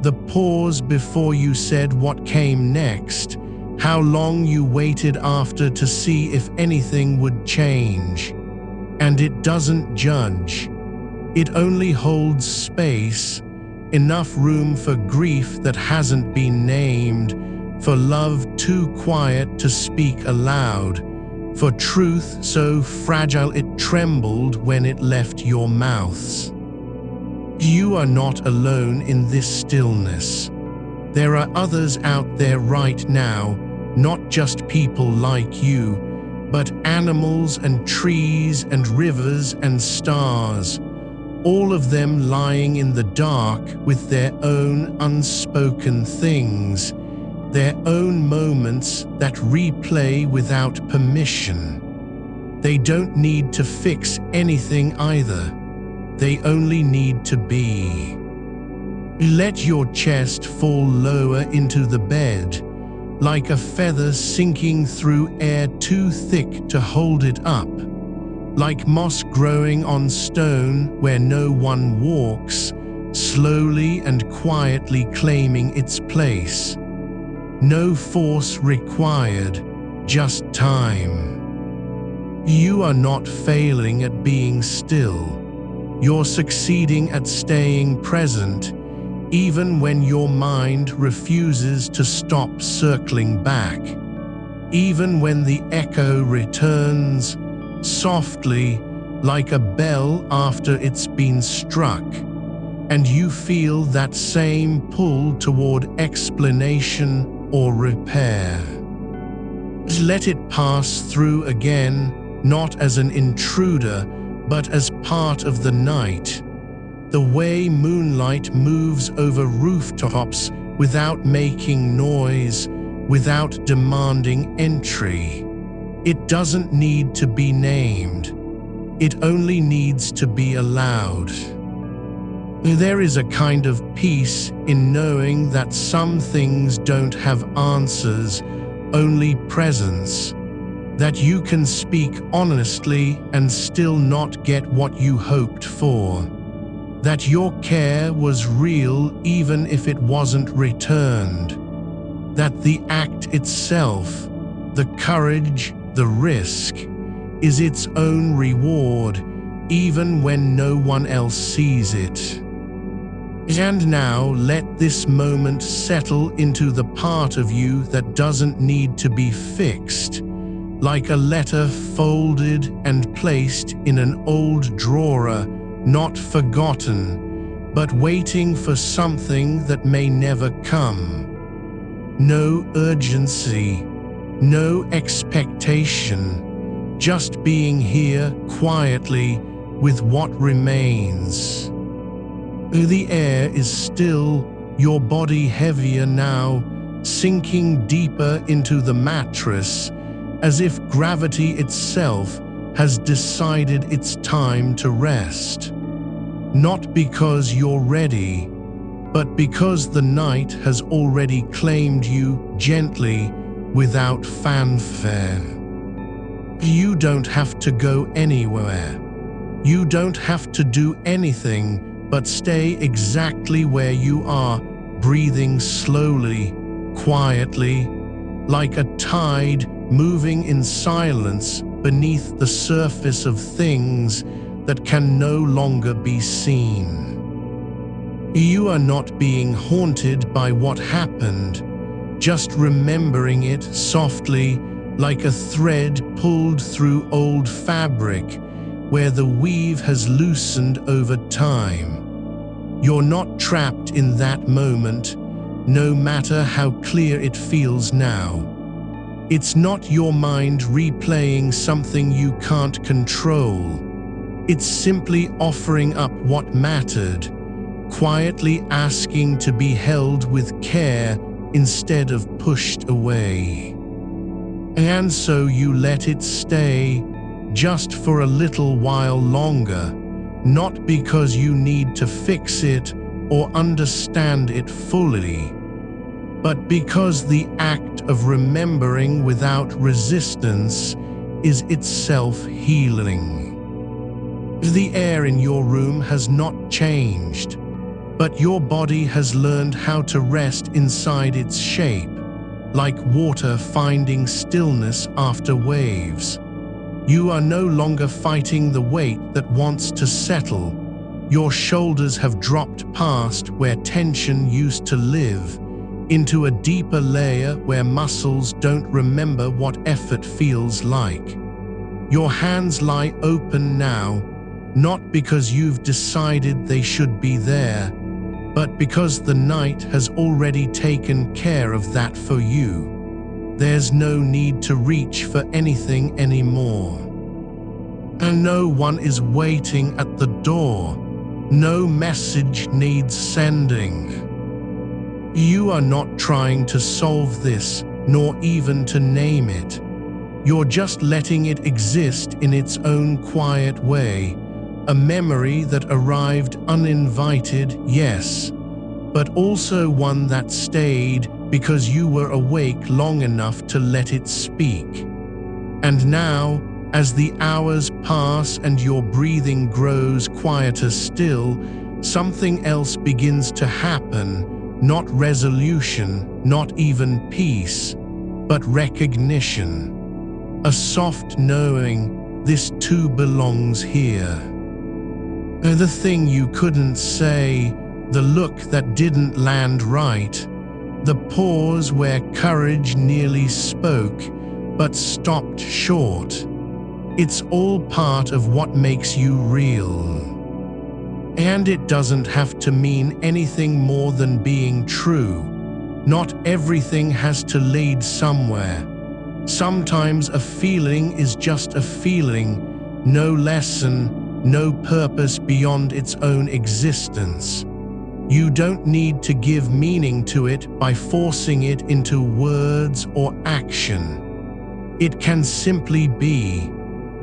[SPEAKER 1] the pause before you said what came next, how long you waited after to see if anything would change. And it doesn't judge, It only holds space, enough room for grief that hasn't been named, for love too quiet to speak aloud, for truth so fragile it trembled when it left your mouths. You are not alone in this stillness. There are others out there right now, not just people like you, but animals and trees and rivers and stars, all of them lying in the dark with their own unspoken things, their own moments that replay without permission. They don't need to fix anything either. They only need to be. Let your chest fall lower into the bed, like a feather sinking through air too thick to hold it up, like moss growing on stone where no one walks, slowly and quietly claiming its place. No force required, just time. You are not failing at being still. You're succeeding at staying present, even when your mind refuses to stop circling back. Even when the echo returns, softly, like a bell after it's been struck, and you feel that same pull toward explanation or repair. Let it pass through again, not as an intruder, but as part of the night. The way moonlight moves over rooftops without making noise, without demanding entry. It doesn't need to be named. It only needs to be allowed. There is a kind of peace in knowing that some things don't have answers, only presence, that you can speak honestly and still not get what you hoped for, that your care was real even if it wasn't returned, that the act itself, the courage, the risk, is its own reward, even when no one else sees it. And now let this moment settle into the part of you that doesn't need to be fixed, like a letter folded and placed in an old drawer, not forgotten, but waiting for something that may never come. No urgency, no expectation, just being here quietly with what remains. The air is still, your body heavier now, sinking deeper into the mattress, as if gravity itself has decided it's time to rest. Not because you're ready, but because the night has already claimed you gently, without fanfare. You don't have to go anywhere. You don't have to do anything but stay exactly where you are, breathing slowly, quietly, like a tide moving in silence beneath the surface of things that can no longer be seen. You are not being haunted by what happened, just remembering it softly, like a thread pulled through old fabric where the weave has loosened over time. You're not trapped in that moment, no matter how clear it feels now. It's not your mind replaying something you can't control. It's simply offering up what mattered, quietly asking to be held with care instead of pushed away. And so you let it stay, just for a little while longer, not because you need to fix it or understand it fully, but because the act of remembering without resistance is itself healing. The air in your room has not changed, but your body has learned how to rest inside its shape, like water finding stillness after waves. You are no longer fighting the weight that wants to settle. Your shoulders have dropped past where tension used to live, into a deeper layer where muscles don't remember what effort feels like. Your hands lie open now, not because you've decided they should be there, but because the night has already taken care of that for you. There's no need to reach for anything anymore. And no one is waiting at the door. No message needs sending. You are not trying to solve this, nor even to name it. You're just letting it exist in its own quiet way, a memory that arrived uninvited, yes, but also one that stayed because you were awake long enough to let it speak. And now, as the hours pass and your breathing grows quieter still, something else begins to happen. Not resolution, not even peace, but recognition. A soft knowing, this too belongs here. The thing you couldn't say, the look that didn't land right, the pause where courage nearly spoke, but stopped short. It's all part of what makes you real. And it doesn't have to mean anything more than being true. Not everything has to lead somewhere. Sometimes a feeling is just a feeling, no lesson, no purpose beyond its own existence. You don't need to give meaning to it by forcing it into words or action. It can simply be,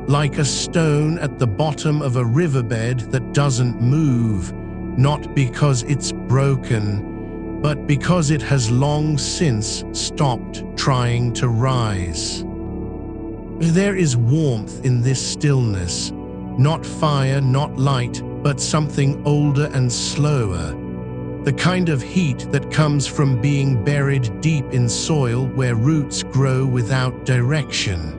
[SPEAKER 1] like a stone at the bottom of a riverbed that doesn't move, not because it's broken, but because it has long since stopped trying to rise. There is warmth in this stillness, not fire, not light, but something older and slower. The kind of heat that comes from being buried deep in soil where roots grow without direction.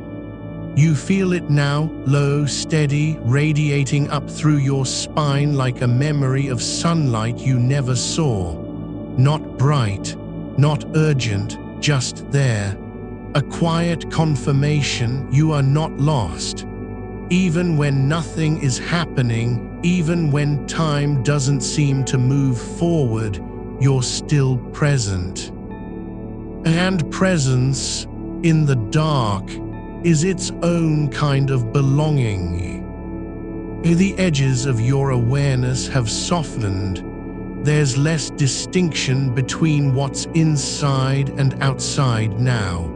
[SPEAKER 1] You feel it now, low, steady, radiating up through your spine like a memory of sunlight you never saw. Not bright, not urgent, just there. A quiet confirmation you are not lost. Even when nothing is happening, even when time doesn't seem to move forward, you're still present. And presence, in the dark, is its own kind of belonging. The edges of your awareness have softened. There's less distinction between what's inside and outside now.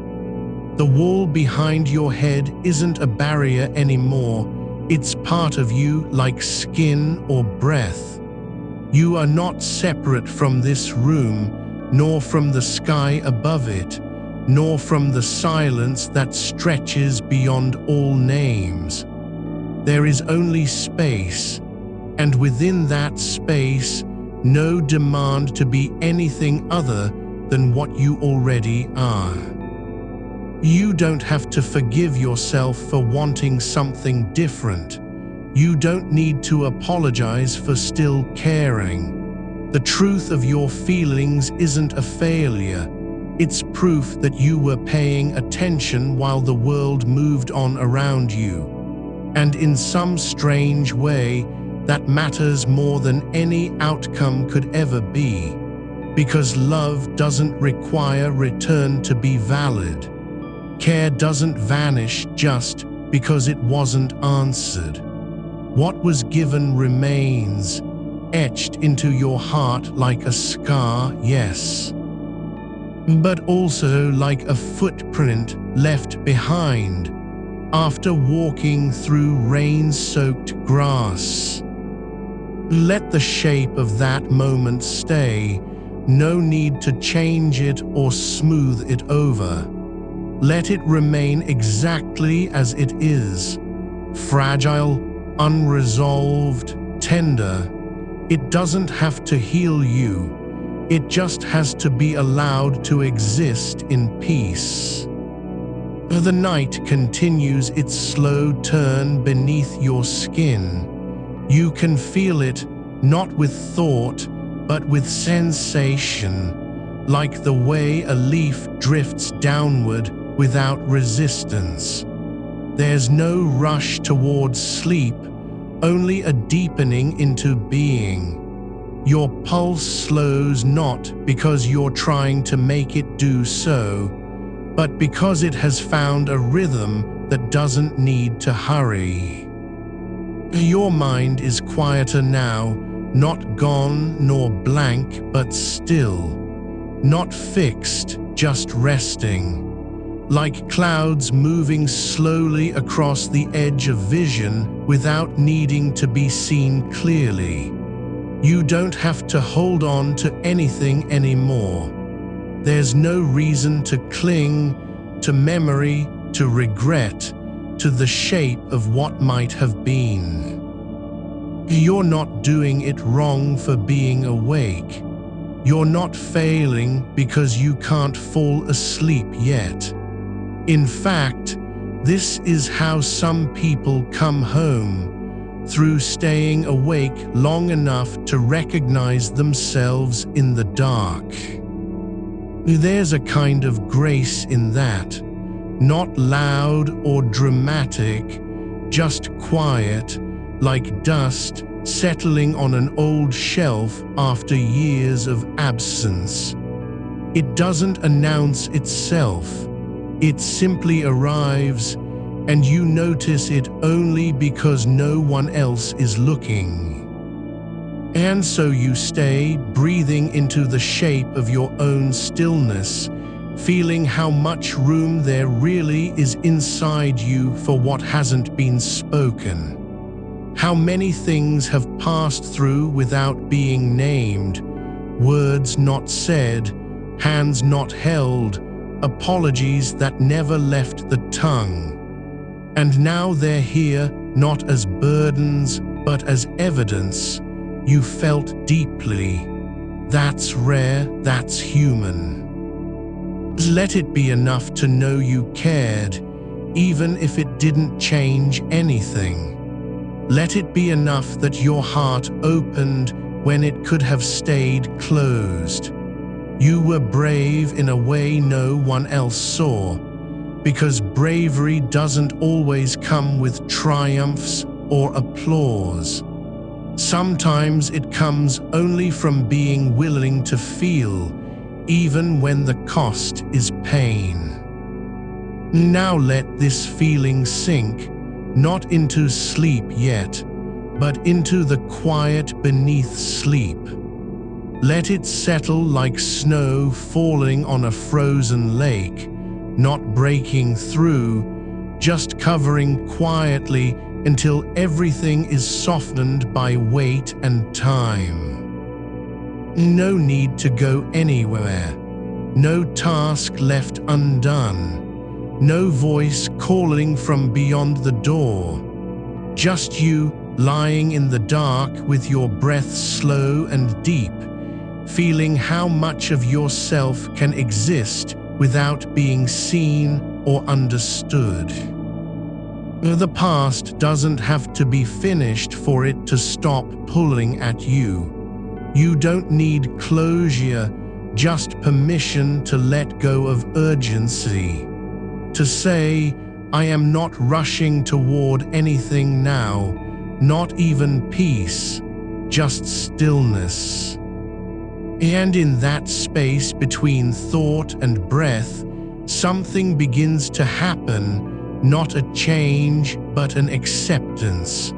[SPEAKER 1] The wall behind your head isn't a barrier anymore. It's part of you, like skin or breath. You are not separate from this room, nor from the sky above it, nor from the silence that stretches beyond all names. There is only space, and within that space, no demand to be anything other than what you already are. You don't have to forgive yourself for wanting something different. You don't need to apologize for still caring. The truth of your feelings isn't a failure. It's proof that you were paying attention while the world moved on around you. And in some strange way, that matters more than any outcome could ever be. Because love doesn't require return to be valid. Care doesn't vanish just because it wasn't answered. What was given remains, etched into your heart like a scar, yes, but also like a footprint left behind after walking through rain-soaked grass. Let the shape of that moment stay, no need to change it or smooth it over. Let it remain exactly as it is, fragile, unresolved, tender. It doesn't have to heal you. It just has to be allowed to exist in peace. The night continues its slow turn beneath your skin. You can feel it, not with thought, but with sensation, like the way a leaf drifts downward without resistance. There's no rush towards sleep, only a deepening into being. Your pulse slows not because you're trying to make it do so, but because it has found a rhythm that doesn't need to hurry. Your mind is quieter now, not gone nor blank, but still. Not fixed, just resting. Like clouds moving slowly across the edge of vision without needing to be seen clearly. You don't have to hold on to anything anymore. There's no reason to cling to memory, to regret, to the shape of what might have been. You're not doing it wrong for being awake. You're not failing because you can't fall asleep yet. In fact, this is how some people come home, through staying awake long enough to recognize themselves in the dark. There's a kind of grace in that, not loud or dramatic, just quiet, like dust settling on an old shelf after years of absence. It doesn't announce itself, it simply arrives, and you notice it only because no one else is looking. And so you stay, breathing into the shape of your own stillness, feeling how much room there really is inside you for what hasn't been spoken. How many things have passed through without being named, words not said, hands not held, apologies that never left the tongue. And now they're here, not as burdens, but as evidence. You felt deeply. That's rare, that's human. Let it be enough to know you cared, even if it didn't change anything. Let it be enough that your heart opened when it could have stayed closed. You were brave in a way no one else saw, because bravery doesn't always come with triumphs or applause. Sometimes it comes only from being willing to feel, even when the cost is pain. Now let this feeling sink, not into sleep yet, but into the quiet beneath sleep. Let it settle like snow falling on a frozen lake, not breaking through, just covering quietly until everything is softened by weight and time. No need to go anywhere, no task left undone, no voice calling from beyond the door. Just you lying in the dark with your breath slow and deep, feeling how much of yourself can exist without being seen or understood. The past doesn't have to be finished for it to stop pulling at you. You don't need closure, just permission to let go of urgency. To say, I am not rushing toward anything now, not even peace, just stillness. And in that space between thought and breath, something begins to happen, not a change, but an acceptance.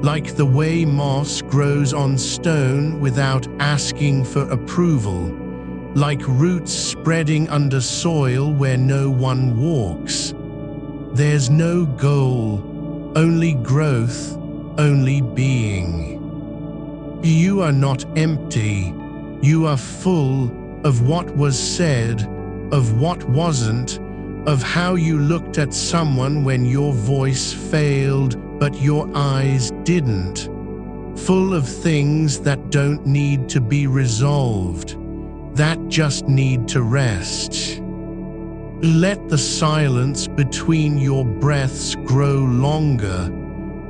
[SPEAKER 1] Like the way moss grows on stone without asking for approval, like roots spreading under soil where no one walks. There's no goal, only growth, only being. You are not empty. You are full of what was said, of what wasn't, of how you looked at someone when your voice failed but your eyes didn't. Full of things that don't need to be resolved, that just need to rest. Let the silence between your breaths grow longer.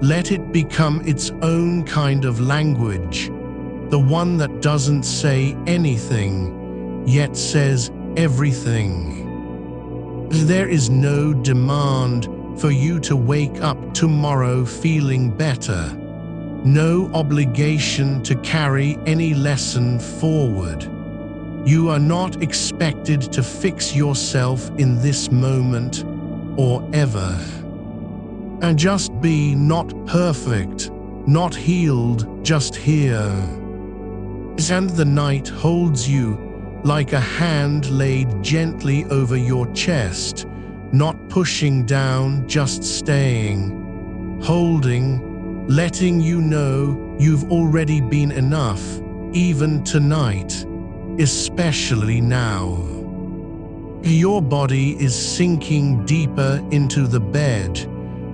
[SPEAKER 1] Let it become its own kind of language, The one that doesn't say anything, yet says everything. There is no demand for you to wake up tomorrow feeling better. No obligation to carry any lesson forward. You are not expected to fix yourself in this moment or ever. And just be not perfect, not healed, just here. And the night holds you like a hand laid gently over your chest, not pushing down, just staying, holding, letting you know you've already been enough, even tonight, especially now. Your body is sinking deeper into the bed,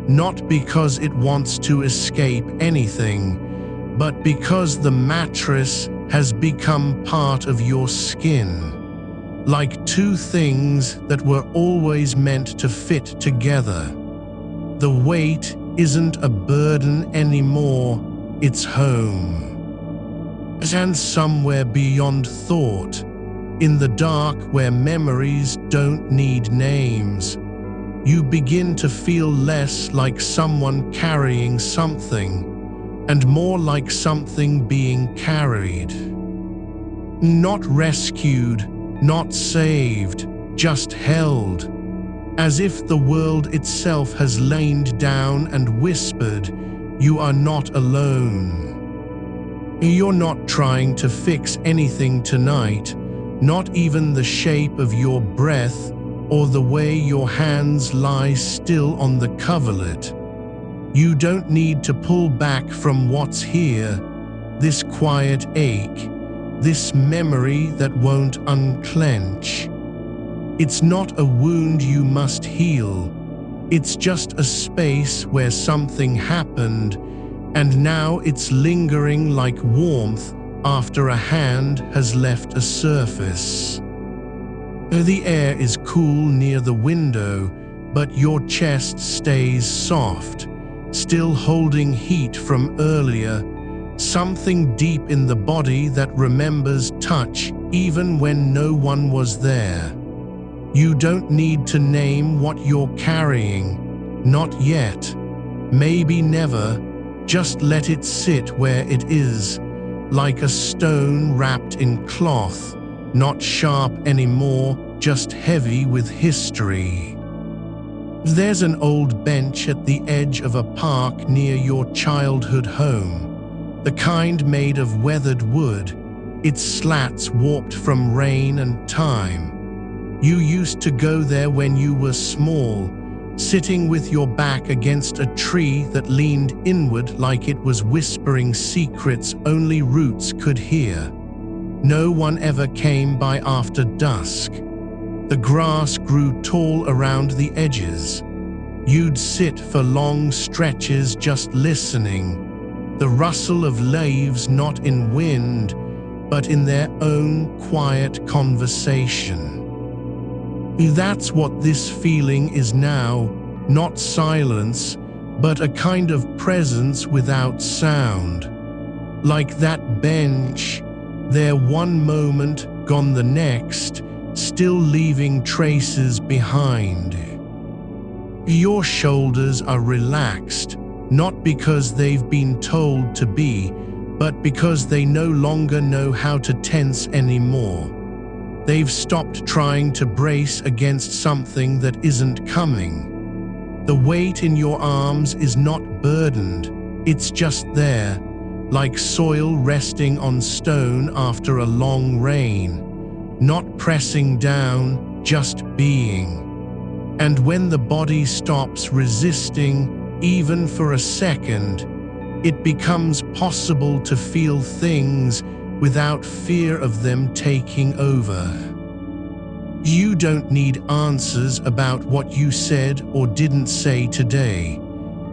[SPEAKER 1] not because it wants to escape anything, but because the mattress has become part of your skin, like two things that were always meant to fit together. The weight isn't a burden anymore, it's home. And somewhere beyond thought, in the dark where memories don't need names, you begin to feel less like someone carrying something, and more like something being carried. Not rescued, not saved, just held, as if the world itself has lain down and whispered, "You are not alone." You're not trying to fix anything tonight, not even the shape of your breath or the way your hands lie still on the coverlet. You don't need to pull back from what's here, this quiet ache, this memory that won't unclench. It's not a wound you must heal. It's just a space where something happened, and now it's lingering like warmth after a hand has left a surface. The air is cool near the window, but your chest stays soft, still holding heat from earlier, something deep in the body that remembers touch even when no one was there. You don't need to name what you're carrying, not yet, maybe never, just let it sit where it is, like a stone wrapped in cloth, not sharp anymore, just heavy with history. There's an old bench at the edge of a park near your childhood home, the kind made of weathered wood, its slats warped from rain and time. You used to go there when you were small, sitting with your back against a tree that leaned inward like it was whispering secrets only roots could hear. No one ever came by after dusk. The grass grew tall around the edges. You'd sit for long stretches just listening, the rustle of leaves not in wind, but in their own quiet conversation. That's what this feeling is now, not silence, but a kind of presence without sound. Like that bench, there one moment, gone the next, still leaving traces behind. Your shoulders are relaxed, not because they've been told to be, but because they no longer know how to tense anymore. They've stopped trying to brace against something that isn't coming. The weight in your arms is not burdened, it's just there, like soil resting on stone after a long rain, not pressing down, just being. And when the body stops resisting, even for a second, it becomes possible to feel things without fear of them taking over. You don't need answers about what you said or didn't say today.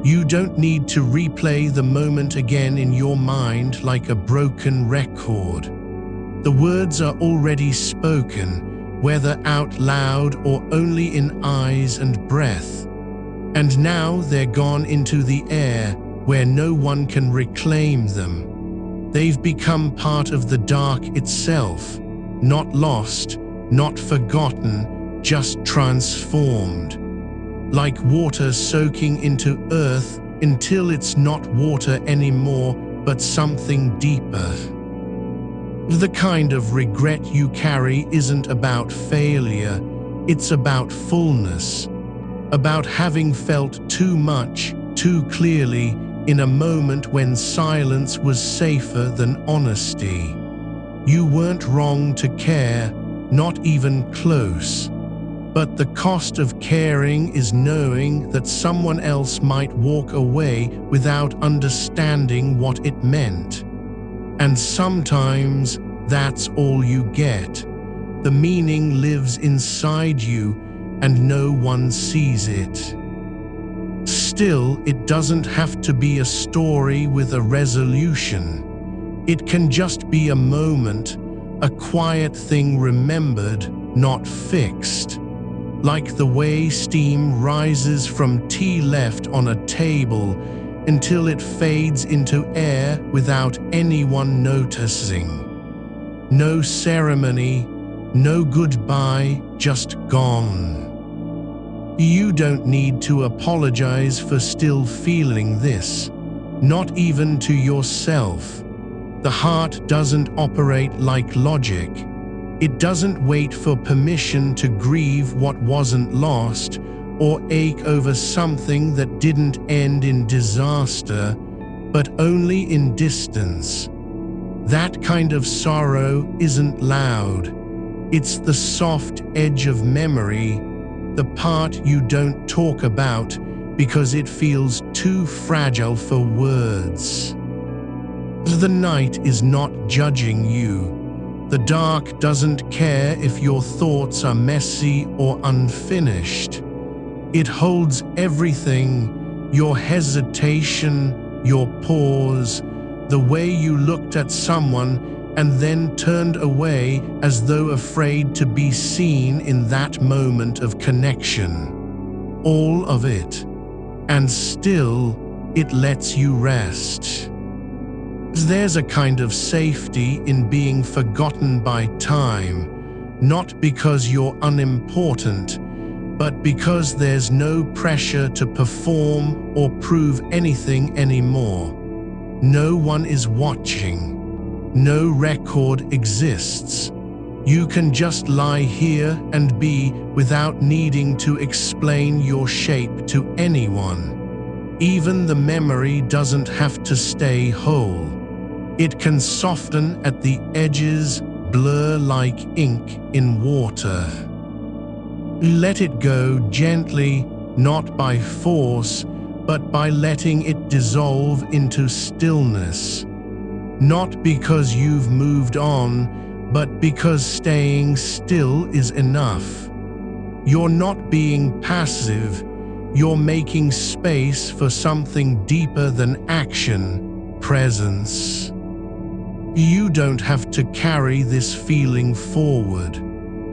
[SPEAKER 1] You don't need to replay the moment again in your mind like a broken record. The words are already spoken, whether out loud or only in eyes and breath. And now they're gone into the air where no one can reclaim them. They've become part of the dark itself, not lost, not forgotten, just transformed. Like water soaking into earth until it's not water anymore, but something deeper. The kind of regret you carry isn't about failure, it's about fullness, about having felt too much, too clearly, in a moment when silence was safer than honesty. You weren't wrong to care, not even close. But the cost of caring is knowing that someone else might walk away without understanding what it meant. And sometimes that's all you get. The meaning lives inside you and no one sees it. Still, it doesn't have to be a story with a resolution. It can just be a moment, a quiet thing remembered, not fixed. Like the way steam rises from tea left on a table until it fades into air without anyone noticing. No ceremony, no goodbye, just gone. You don't need to apologize for still feeling this, not even to yourself. The heart doesn't operate like logic. It doesn't wait for permission to grieve what wasn't lost or ache over something that didn't end in disaster, but only in distance. That kind of sorrow isn't loud. It's the soft edge of memory, the part you don't talk about because it feels too fragile for words. The night is not judging you. The dark doesn't care if your thoughts are messy or unfinished. It holds everything, your hesitation, your pause, the way you looked at someone and then turned away as though afraid to be seen in that moment of connection. All of it. And still, it lets you rest. There's a kind of safety in being forgotten by time, not because you're unimportant, but because there's no pressure to perform or prove anything anymore. No one is watching. No record exists. You can just lie here and be without needing to explain your shape to anyone. Even the memory doesn't have to stay whole. It can soften at the edges, blur like ink in water. Let it go gently, not by force, but by letting it dissolve into stillness. Not because you've moved on, but because staying still is enough. You're not being passive, you're making space for something deeper than action, presence. You don't have to carry this feeling forward.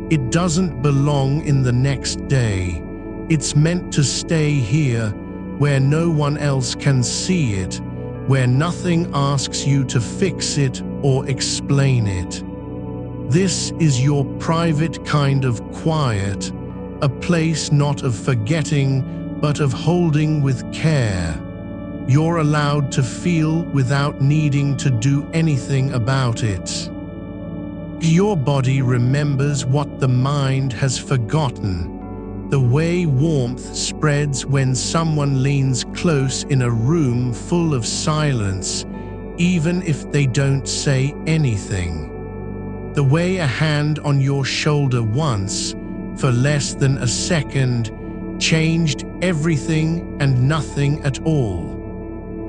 [SPEAKER 1] It doesn't belong in the next day. It's meant to stay here, where no one else can see it, where nothing asks you to fix it or explain it. This is your private kind of quiet, a place not of forgetting, but of holding with care. You're allowed to feel without needing to do anything about it. Your body remembers what the mind has forgotten. The way warmth spreads when someone leans close in a room full of silence, even if they don't say anything. The way a hand on your shoulder once, for less than a second, changed everything and nothing at all.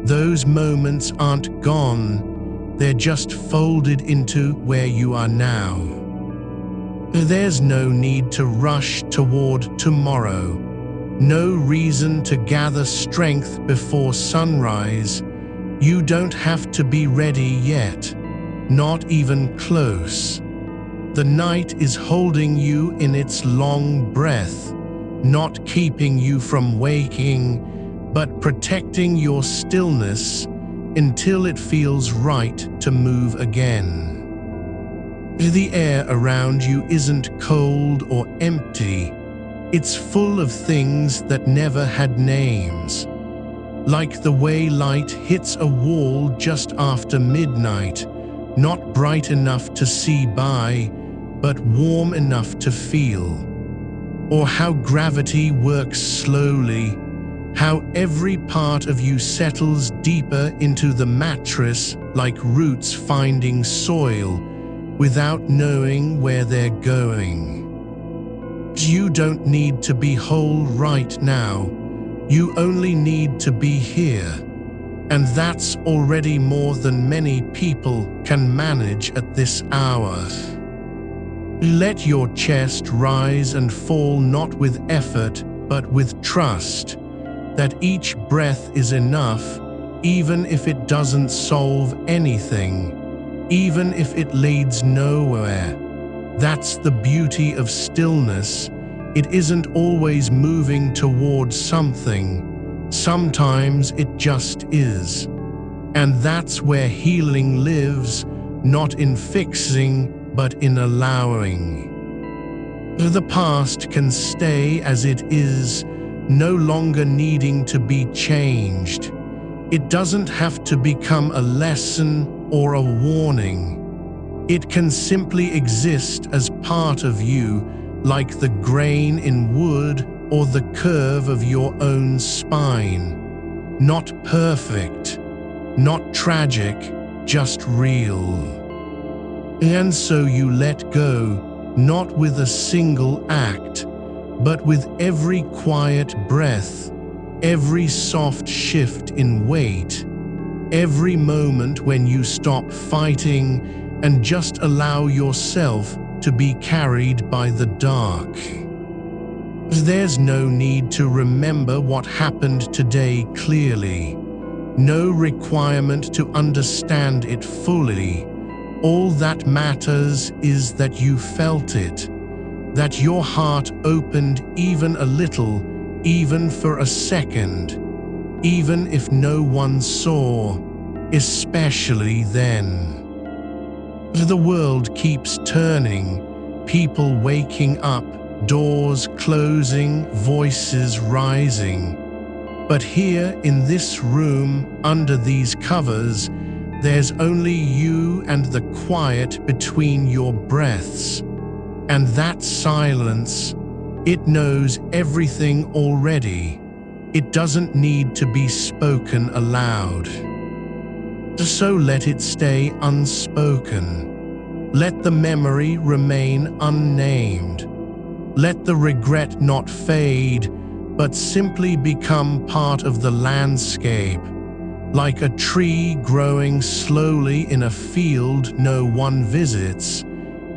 [SPEAKER 1] Those moments aren't gone, they're just folded into where you are now. There's no need to rush toward tomorrow, no reason to gather strength before sunrise. You don't have to be ready yet, not even close. The night is holding you in its long breath, not keeping you from waking, but protecting your stillness, until it feels right to move again. The air around you isn't cold or empty. It's full of things that never had names. Like the way light hits a wall just after midnight, not bright enough to see by, but warm enough to feel. Or how gravity works slowly, how every part of you settles deeper into the mattress like roots finding soil without knowing where they're going. You don't need to be whole right now. You only need to be here. And that's already more than many people can manage at this hour. Let your chest rise and fall not with effort, but with trust, that each breath is enough, even if it doesn't solve anything, even if it leads nowhere. That's the beauty of stillness. It isn't always moving towards something. Sometimes it just is. And that's where healing lives, not in fixing, but in allowing. The past can stay as it is, no longer needing to be changed. It doesn't have to become a lesson or a warning. It can simply exist as part of you, like the grain in wood or the curve of your own spine. Not perfect, not tragic, just real. And so you let go, not with a single act, but with every quiet breath, every soft shift in weight, every moment when you stop fighting and just allow yourself to be carried by the dark. There's no need to remember what happened today clearly, no requirement to understand it fully. All that matters is that you felt it, that your heart opened even a little, even for a second, even if no one saw, especially then. The world keeps turning, people waking up, doors closing, voices rising. But here in this room, under these covers, there's only you and the quiet between your breaths. And that silence, it knows everything already. It doesn't need to be spoken aloud. So let it stay unspoken. Let the memory remain unnamed. Let the regret not fade, but simply become part of the landscape, like a tree growing slowly in a field no one visits,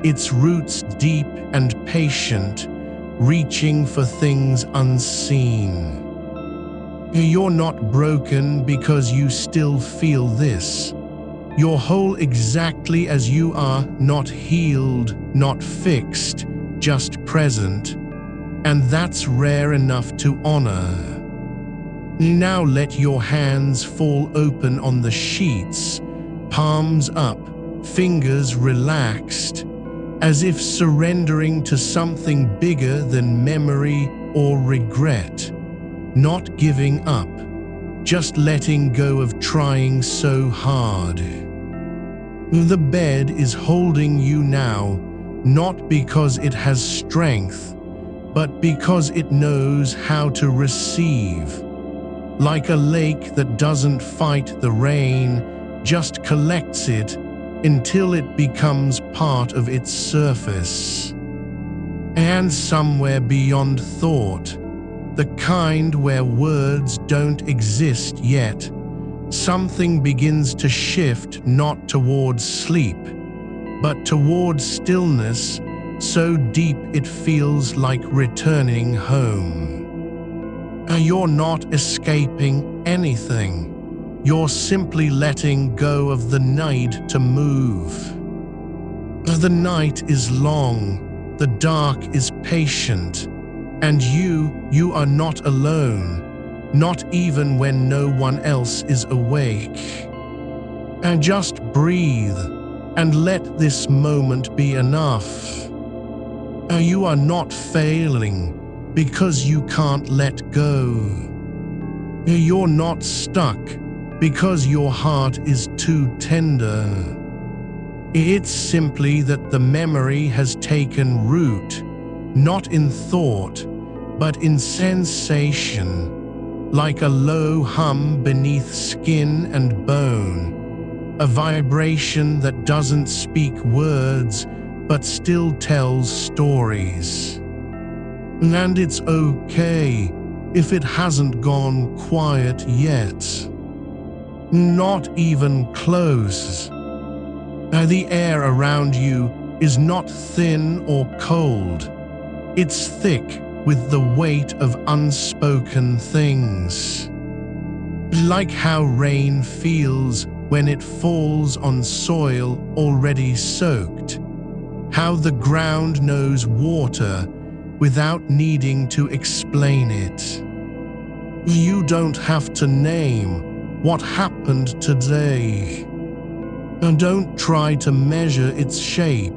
[SPEAKER 1] its roots deep and patient, reaching for things unseen. You're not broken because you still feel this. You're whole exactly as you are, not healed, not fixed, just present. And that's rare enough to honor. Now let your hands fall open on the sheets, palms up, fingers relaxed, as if surrendering to something bigger than memory or regret. Not giving up, just letting go of trying so hard. The bed is holding you now, not because it has strength, but because it knows how to receive. Like a lake that doesn't fight the rain, just collects it until it becomes part of its surface. And somewhere beyond thought, the kind where words don't exist yet, something begins to shift, not towards sleep, but towards stillness, so deep it feels like returning home. You're not escaping anything. You're simply letting go of the need to move. The night is long, the dark is patient, and you are not alone, not even when no one else is awake. And just breathe and let this moment be enough. You are not failing because you can't let go. You're not stuck because your heart is too tender. It's simply that the memory has taken root, not in thought, but in sensation, like a low hum beneath skin and bone, a vibration that doesn't speak words but still tells stories. And it's okay if it hasn't gone quiet yet. Not even close. The air around you is not thin or cold. It's thick with the weight of unspoken things. Like how rain feels when it falls on soil already soaked. How the ground knows water without needing to explain it. You don't have to name what happened today. And don't try to measure its shape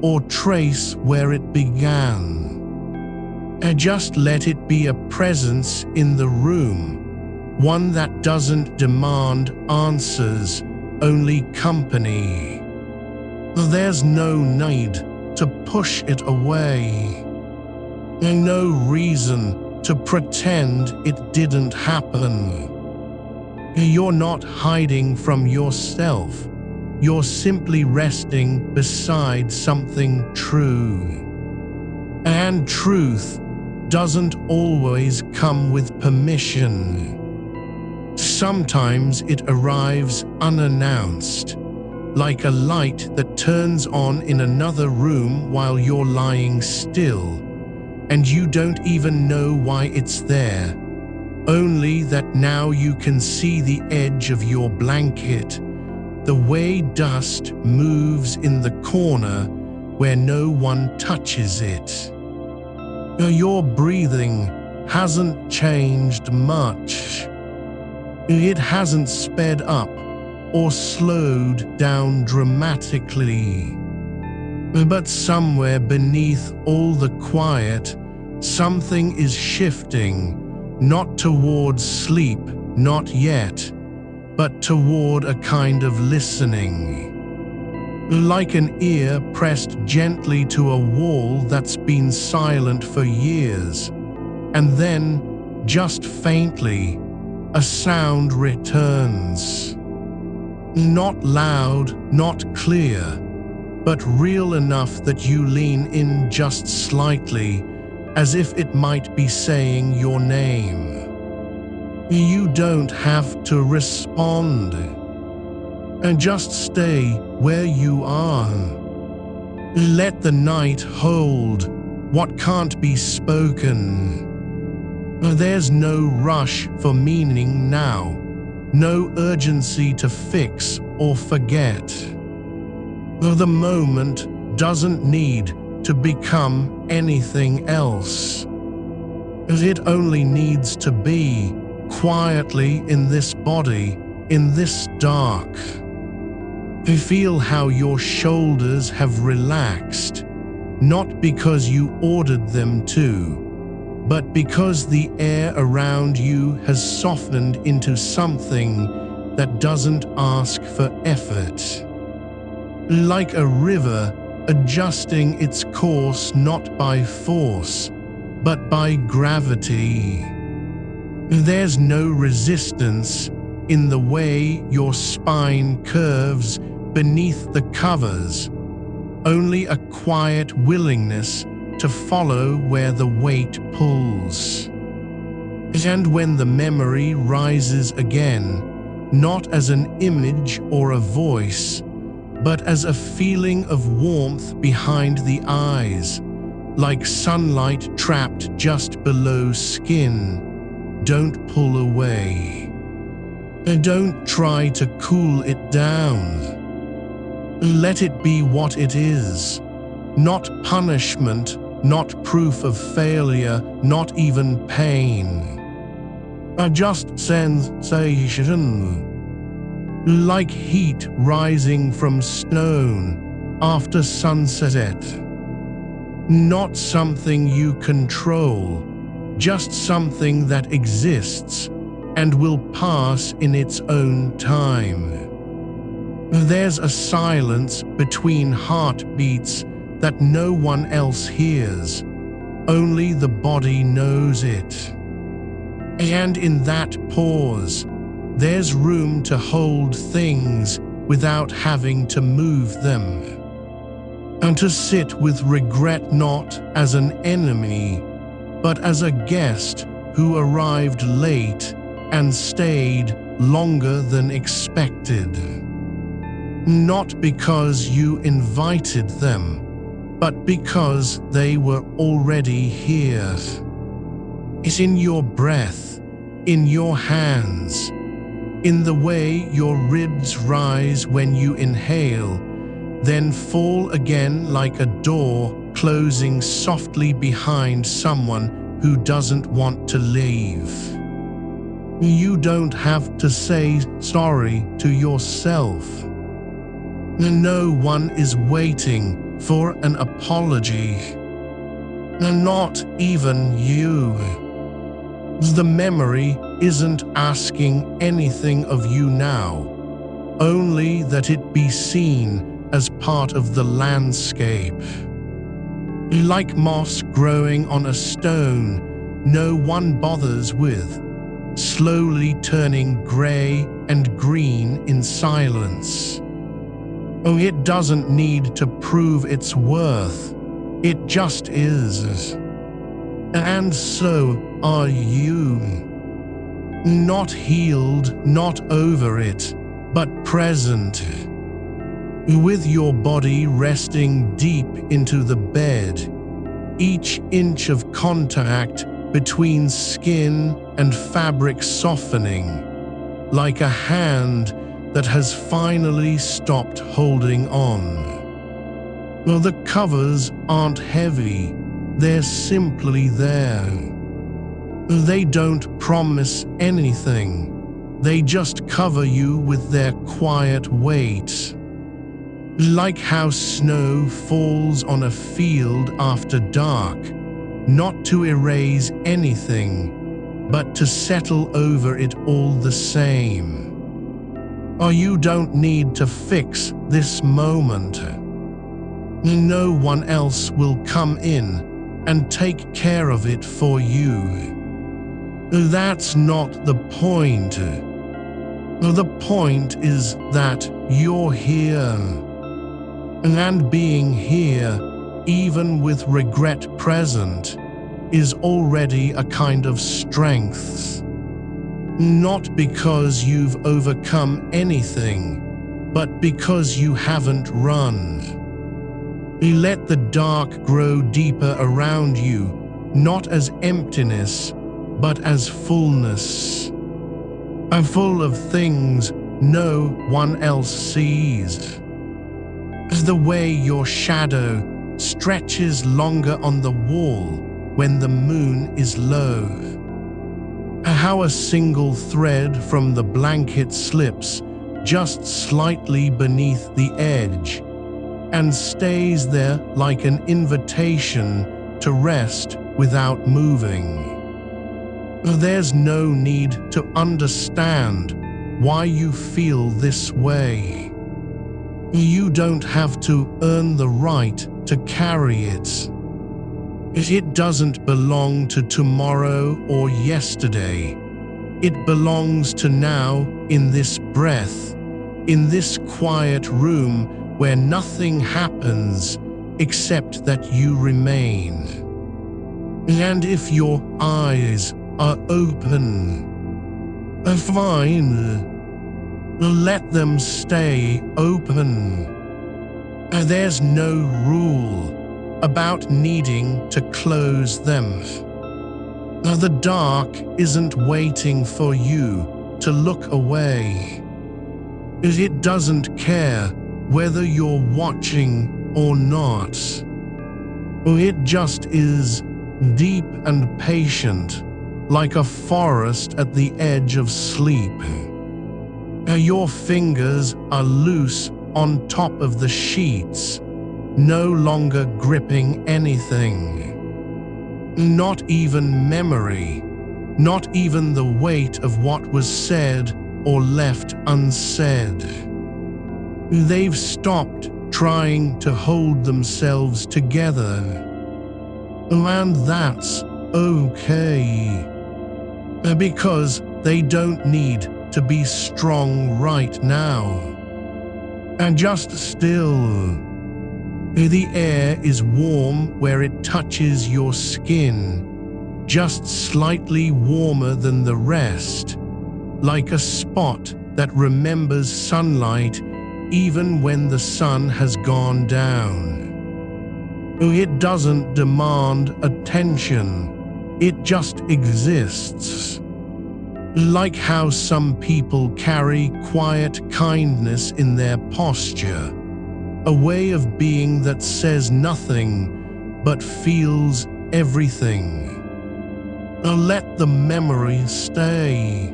[SPEAKER 1] or trace where it began. And just let it be a presence in the room, one that doesn't demand answers, only company. There's no need to push it away. And no reason to pretend it didn't happen. You're not hiding from yourself. You're simply resting beside something true. And truth doesn't always come with permission. Sometimes it arrives unannounced, like a light that turns on in another room while you're lying still, and you don't even know why it's there, only that now you can see the edge of your blanket, the way dust moves in the corner where no one touches it. Your breathing hasn't changed much. It hasn't sped up or slowed down dramatically. But somewhere beneath all the quiet, something is shifting, not towards sleep, not yet, but toward a kind of listening. Like an ear pressed gently to a wall that's been silent for years, and then, just faintly, a sound returns. Not loud, not clear, but real enough that you lean in just slightly, as if it might be saying your name. You don't have to respond. And just stay where you are. Let the night hold what can't be spoken. There's no rush for meaning now, no urgency to fix or forget. The moment doesn't need to become anything else. It only needs to be quietly in this body, in this dark. Feel how your shoulders have relaxed, not because you ordered them to, but because the air around you has softened into something that doesn't ask for effort. Like a river adjusting its course not by force, but by gravity. There's no resistance in the way your spine curves beneath the covers, only a quiet willingness to follow where the weight pulls. And when the memory rises again, not as an image or a voice, but as a feeling of warmth behind the eyes, like sunlight trapped just below skin, don't pull away. And don't try to cool it down. Let it be what it is, not punishment, not proof of failure, not even pain. Just sensation. like heat rising from stone after sunset. Not something you control, just something that exists and will pass in its own time. There's a silence between heartbeats that no one else hears, only the body knows it. And in that pause, there's room to hold things without having to move them. And to sit with regret not as an enemy, but as a guest who arrived late and stayed longer than expected. Not because you invited them, but because they were already here. It's in your breath, in your hands, in the way your ribs rise when you inhale, then fall again like a door closing softly behind someone who doesn't want to leave. You don't have to say sorry to yourself. No one is waiting for an apology. Not even you. The memory isn't asking anything of you now, only that it be seen as part of the landscape. Like moss growing on a stone no one bothers with, slowly turning gray and green in silence. Oh, it doesn't need to prove its worth, it just is. And so are you. Not healed, not over it, but present. With your body resting deep into the bed, each inch of contact between skin and fabric softening, like a hand that has finally stopped holding on. Well, the covers aren't heavy, they're simply there. They don't promise anything, they just cover you with their quiet weight. Like how snow falls on a field after dark, not to erase anything, but to settle over it all the same. Or you don't need to fix this moment. No one else will come in and take care of it for you. That's not the point. The point is that you're here. And being here, even with regret present, is already a kind of strength. Not because you've overcome anything, but because you haven't run. Let the dark grow deeper around you, not as emptiness, but as fullness. Full of things no one else sees. The way your shadow stretches longer on the wall when the moon is low. How a single thread from the blanket slips just slightly beneath the edge and stays there like an invitation to rest without moving. There's no need to understand why you feel this way. You don't have to earn the right to carry it. It doesn't belong to tomorrow or yesterday. It belongs to now, in this breath, in this quiet room where nothing happens except that you remain. And if your eyes are open, fine, let them stay open. There's no rule about needing to close them. The dark isn't waiting for you to look away. It doesn't care whether you're watching or not. It just is, deep and patient, like a forest at the edge of sleep. Your fingers are loose on top of the sheets, no longer gripping anything. Not even memory, not even the weight of what was said or left unsaid. They've stopped trying to hold themselves together. And that's okay. Because they don't need to be strong right now. And just still. The air is warm where it touches your skin, just slightly warmer than the rest, like a spot that remembers sunlight even when the sun has gone down. It doesn't demand attention, it just exists. Like how some people carry quiet kindness in their posture, a way of being that says nothing but feels everything. Let the memory stay,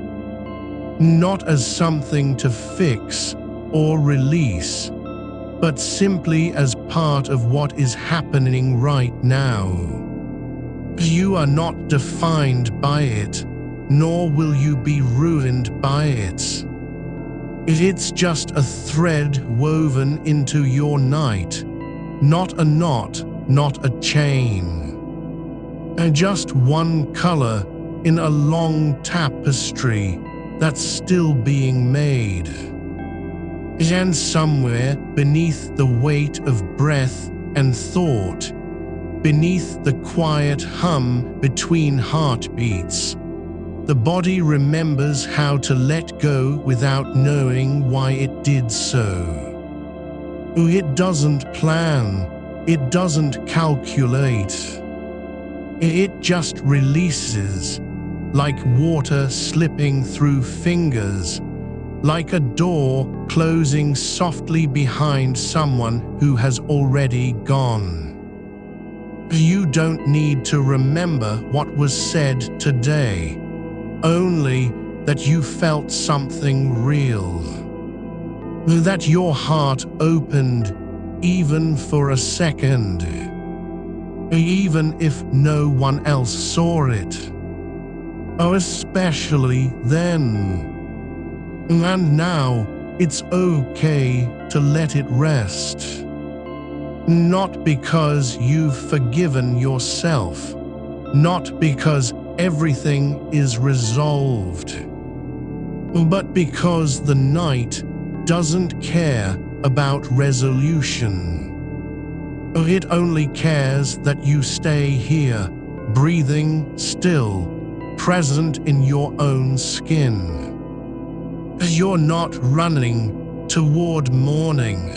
[SPEAKER 1] not as something to fix or release, but simply as part of what is happening right now. You are not defined by it, nor will you be ruined by it. It's just a thread woven into your night, not a knot, not a chain. And just one color in a long tapestry that's still being made. And somewhere beneath the weight of breath and thought, beneath the quiet hum between heartbeats, the body remembers how to let go without knowing why it did so. It doesn't plan, it doesn't calculate. It just releases, like water slipping through fingers, like a door closing softly behind someone who has already gone. You don't need to remember what was said today, only that you felt something real. That your heart opened even for a second, even if no one else saw it. Oh, especially then. And now it's okay to let it rest. Not because you've forgiven yourself, not because everything is resolved, but because the night doesn't care about resolution. It only cares that you stay here, breathing still, present in your own skin. You're not running toward morning.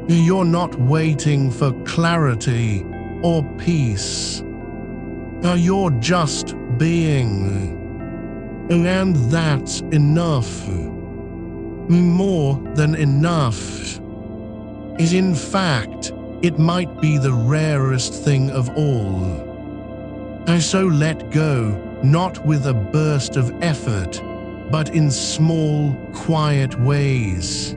[SPEAKER 1] You're not waiting for clarity or peace. You're just being. And that's enough. More than enough. In fact, it might be the rarest thing of all. So let go, not with a burst of effort, but in small, quiet ways.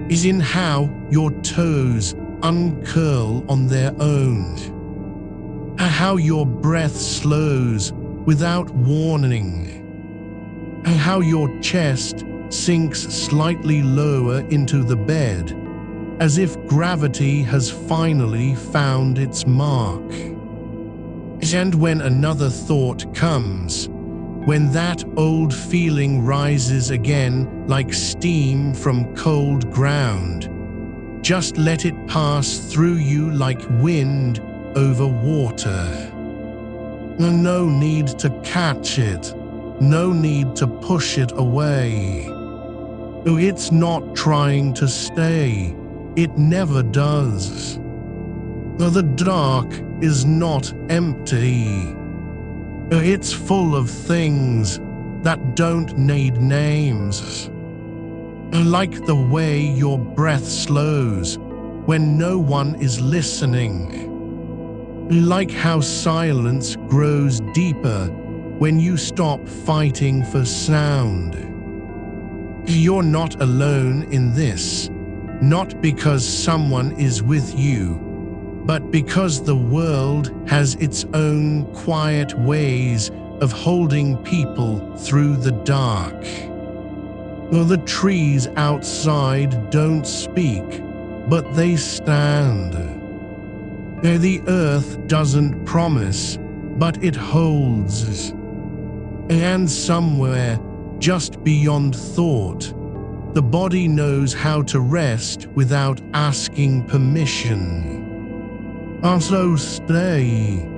[SPEAKER 1] Is in how your toes uncurl on their own. How your breath slows without warning. How your chest sinks slightly lower into the bed, as if gravity has finally found its mark. And when another thought comes, when that old feeling rises again like steam from cold ground, just let it pass through you like wind over water. No need to catch it, no need to push it away. It's not trying to stay, it never does. The dark is not empty. It's full of things that don't need names. Like the way your breath slows when no one is listening. Like how silence grows deeper when you stop fighting for sound. You're not alone in this, not because someone is with you, but because the world has its own quiet ways of holding people through the dark. Well, the trees outside don't speak, but they stand. The earth doesn't promise, but it holds. And somewhere, just beyond thought, the body knows how to rest without asking permission. So stay.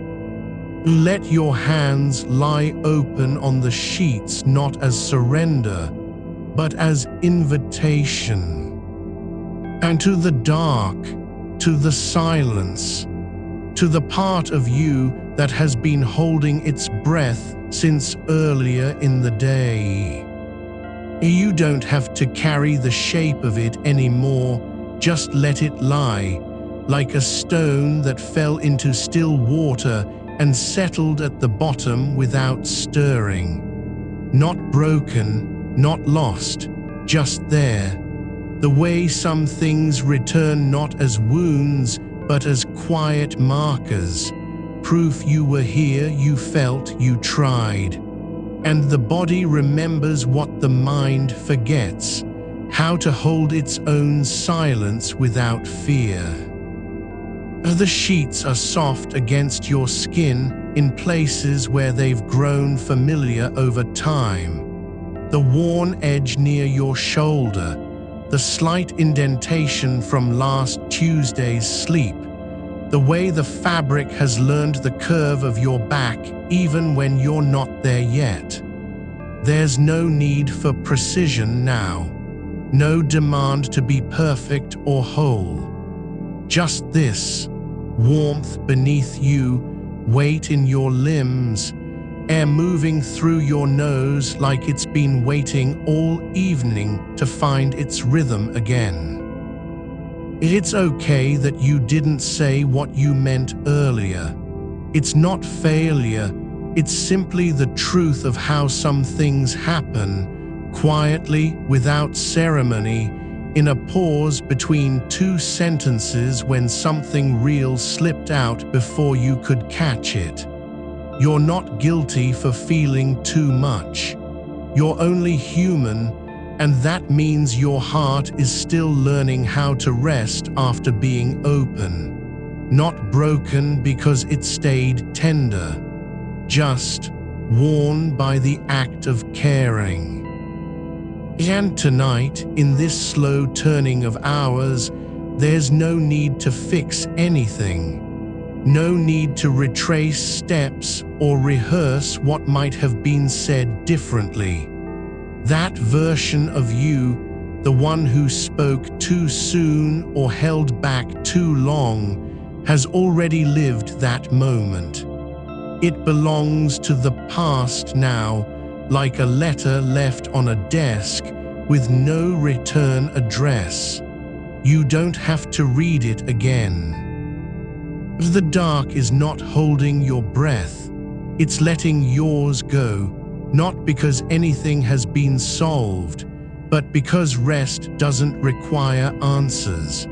[SPEAKER 1] Let your hands lie open on the sheets, not as surrender, but as invitation. And to the dark, to the silence, to the part of you that has been holding its breath since earlier in the day. You don't have to carry the shape of it anymore, just let it lie, like a stone that fell into still water and settled at the bottom without stirring. Not broken, not lost, just there. The way some things return not as wounds, but as quiet markers, proof you were here, you felt, you tried. And the body remembers what the mind forgets, how to hold its own silence without fear. The sheets are soft against your skin in places where they've grown familiar over time. The worn edge near your shoulder, the slight indentation from last Tuesday's sleep, the way the fabric has learned the curve of your back even when you're not there yet. There's no need for precision now, no demand to be perfect or whole. Just this, warmth beneath you, weight in your limbs, air moving through your nose like it's been waiting all evening to find its rhythm again. It's okay that you didn't say what you meant earlier. It's not failure, it's simply the truth of how some things happen, quietly, without ceremony, in a pause between two sentences when something real slipped out before you could catch it. You're not guilty for feeling too much. You're only human, and that means your heart is still learning how to rest after being open. Not broken because it stayed tender, just worn by the act of caring. And tonight, in this slow turning of hours, there's no need to fix anything. No need to retrace steps or rehearse what might have been said differently. That version of you, the one who spoke too soon or held back too long, has already lived that moment. It belongs to the past now, like a letter left on a desk with no return address. You don't have to read it again. The dark is not holding your breath. It's letting yours go, not because anything has been solved, but because rest doesn't require answers.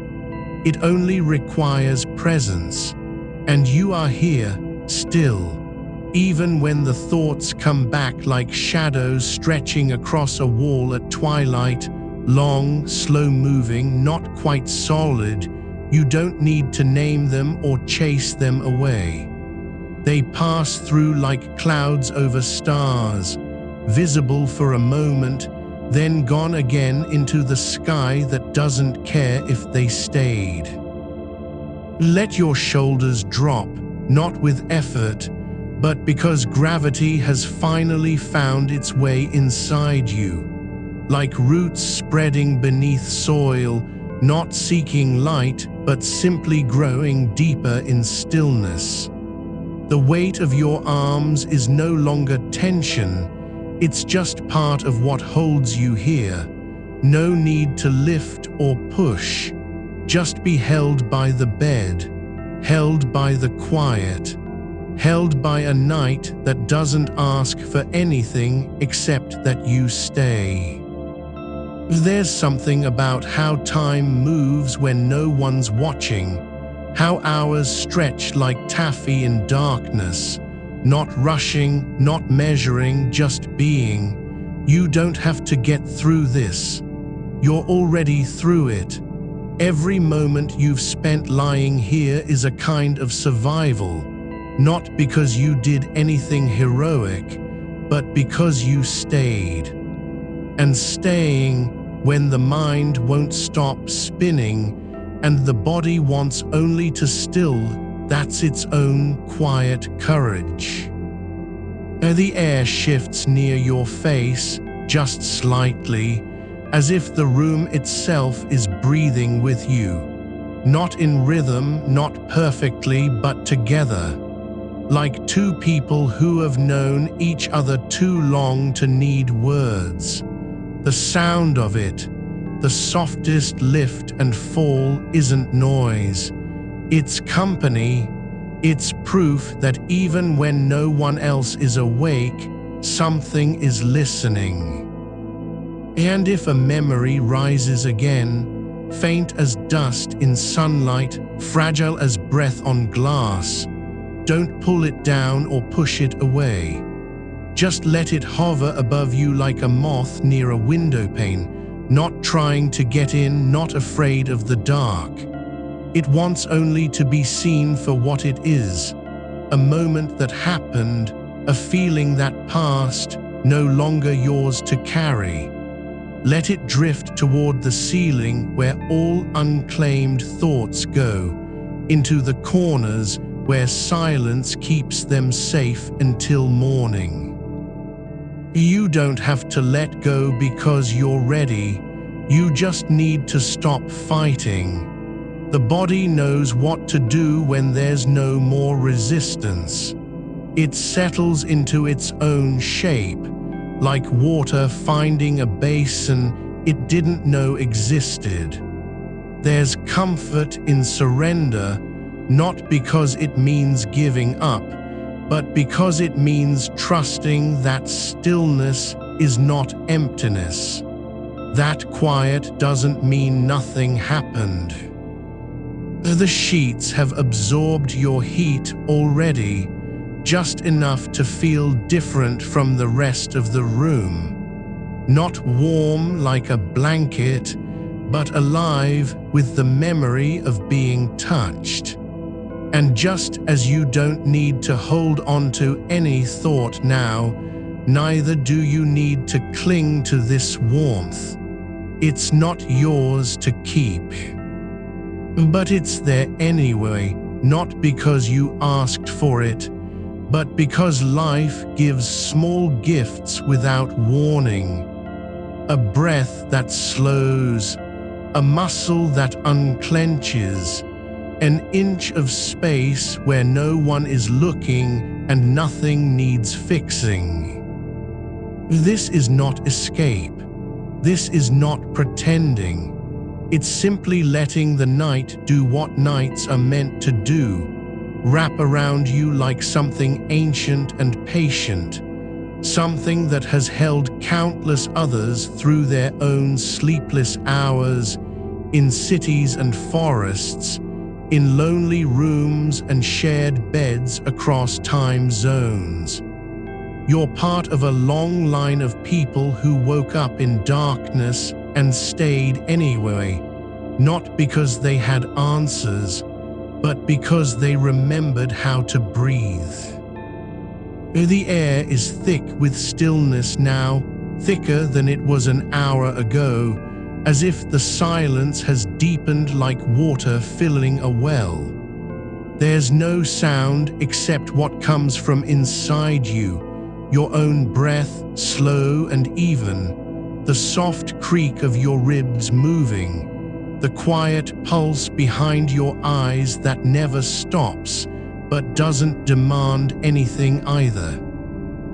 [SPEAKER 1] It only requires presence, and you are here, still. Even when the thoughts come back like shadows stretching across a wall at twilight, long, slow-moving, not quite solid, you don't need to name them or chase them away. They pass through like clouds over stars, visible for a moment, then gone again into the sky that doesn't care if they stayed. Let your shoulders drop, not with effort, but because gravity has finally found its way inside you, like roots spreading beneath soil, not seeking light, but simply growing deeper in stillness. The weight of your arms is no longer tension, it's just part of what holds you here. No need to lift or push, just be held by the bed, held by the quiet, held by a night that doesn't ask for anything except that you stay. There's something about how time moves when no one's watching, how hours stretch like taffy in darkness, not rushing, not measuring, just being. You don't have to get through this. You're already through it. Every moment you've spent lying here is a kind of survival, not because you did anything heroic, but because you stayed. And staying, when the mind won't stop spinning and the body wants only to still, that's its own quiet courage. The air shifts near your face, just slightly, as if the room itself is breathing with you. Not in rhythm, not perfectly, but together. Like two people who have known each other too long to need words. The sound of it, the softest lift and fall, isn't noise. It's company. It's proof that even when no one else is awake, something is listening. And if a memory rises again, faint as dust in sunlight, fragile as breath on glass, don't pull it down or push it away. Just let it hover above you like a moth near a window pane, not trying to get in, not afraid of the dark. It wants only to be seen for what it is, a moment that happened, a feeling that passed, no longer yours to carry. Let it drift toward the ceiling where all unclaimed thoughts go, into the corners where silence keeps them safe until morning. You don't have to let go because you're ready. You just need to stop fighting. The body knows what to do when there's no more resistance. It settles into its own shape, like water finding a basin it didn't know existed. There's comfort in surrender, not because it means giving up, but because it means trusting that stillness is not emptiness. That quiet doesn't mean nothing happened. The sheets have absorbed your heat already, just enough to feel different from the rest of the room. Not warm like a blanket, but alive with the memory of being touched. And just as you don't need to hold on to any thought now, neither do you need to cling to this warmth. It's not yours to keep. But it's there anyway, not because you asked for it, but because life gives small gifts without warning. A breath that slows, a muscle that unclenches, an inch of space where no one is looking and nothing needs fixing. This is not escape. This is not pretending. It's simply letting the night do what nights are meant to do. Wrap around you like something ancient and patient, something that has held countless others through their own sleepless hours, in cities and forests, in lonely rooms and shared beds across time zones. You're part of a long line of people who woke up in darkness and stayed anyway, not because they had answers, but because they remembered how to breathe. The air is thick with stillness now, thicker than it was an hour ago, as if the silence has deepened like water filling a well. There's no sound except what comes from inside you, your own breath, slow and even, the soft creak of your ribs moving, the quiet pulse behind your eyes that never stops, but doesn't demand anything either.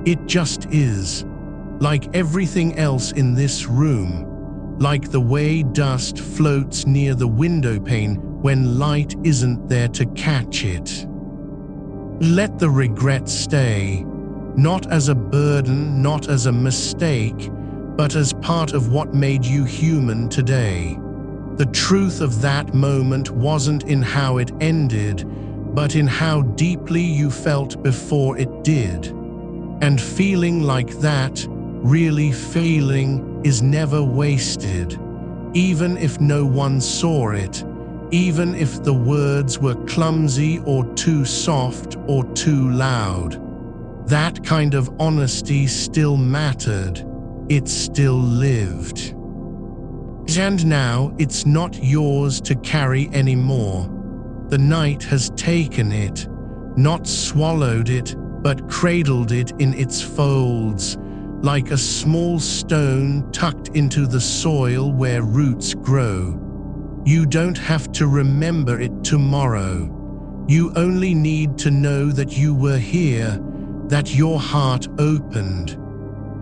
[SPEAKER 1] It just is, like everything else in this room, like the way dust floats near the window pane when light isn't there to catch it. Let the regret stay, not as a burden, not as a mistake, but as part of what made you human today. The truth of that moment wasn't in how it ended, but in how deeply you felt before it did. And feeling like that, really failing, is never wasted. Even if no one saw it, even if the words were clumsy or too soft or too loud. That kind of honesty still mattered. It still lived. And now it's not yours to carry anymore. The night has taken it, not swallowed it, but cradled it in its folds, like a small stone tucked into the soil where roots grow. You don't have to remember it tomorrow. You only need to know that you were here, that your heart opened,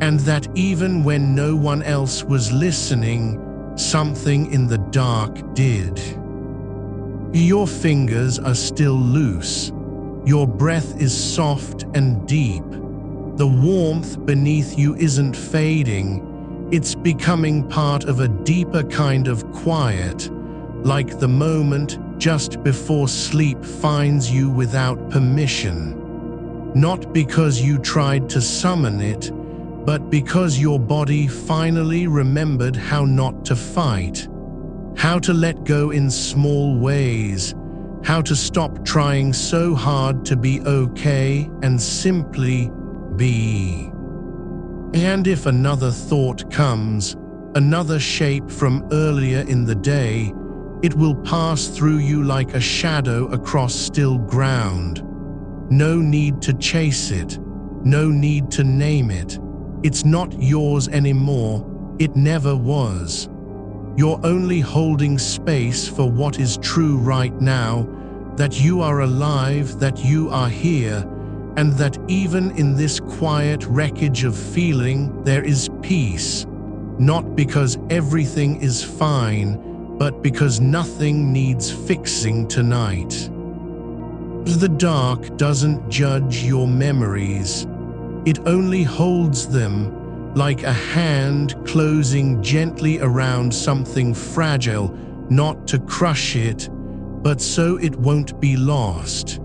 [SPEAKER 1] and that even when no one else was listening, something in the dark did. Your fingers are still loose. Your breath is soft and deep. The warmth beneath you isn't fading. It's becoming part of a deeper kind of quiet, like the moment just before sleep finds you without permission. Not because you tried to summon it, but because your body finally remembered how not to fight, how to let go in small ways, how to stop trying so hard to be okay and simply be. And if another thought comes, another shape from earlier in the day, it will pass through you like a shadow across still ground. No need to chase it, no need to name it. It's not yours anymore, it never was. You're only holding space for what is true right now, that you are alive, that you are here, and that even in this quiet wreckage of feeling there is peace. Not because everything is fine, but because nothing needs fixing tonight. The dark doesn't judge your memories. It only holds them, like a hand closing gently around something fragile, not to crush it, but so it won't be lost.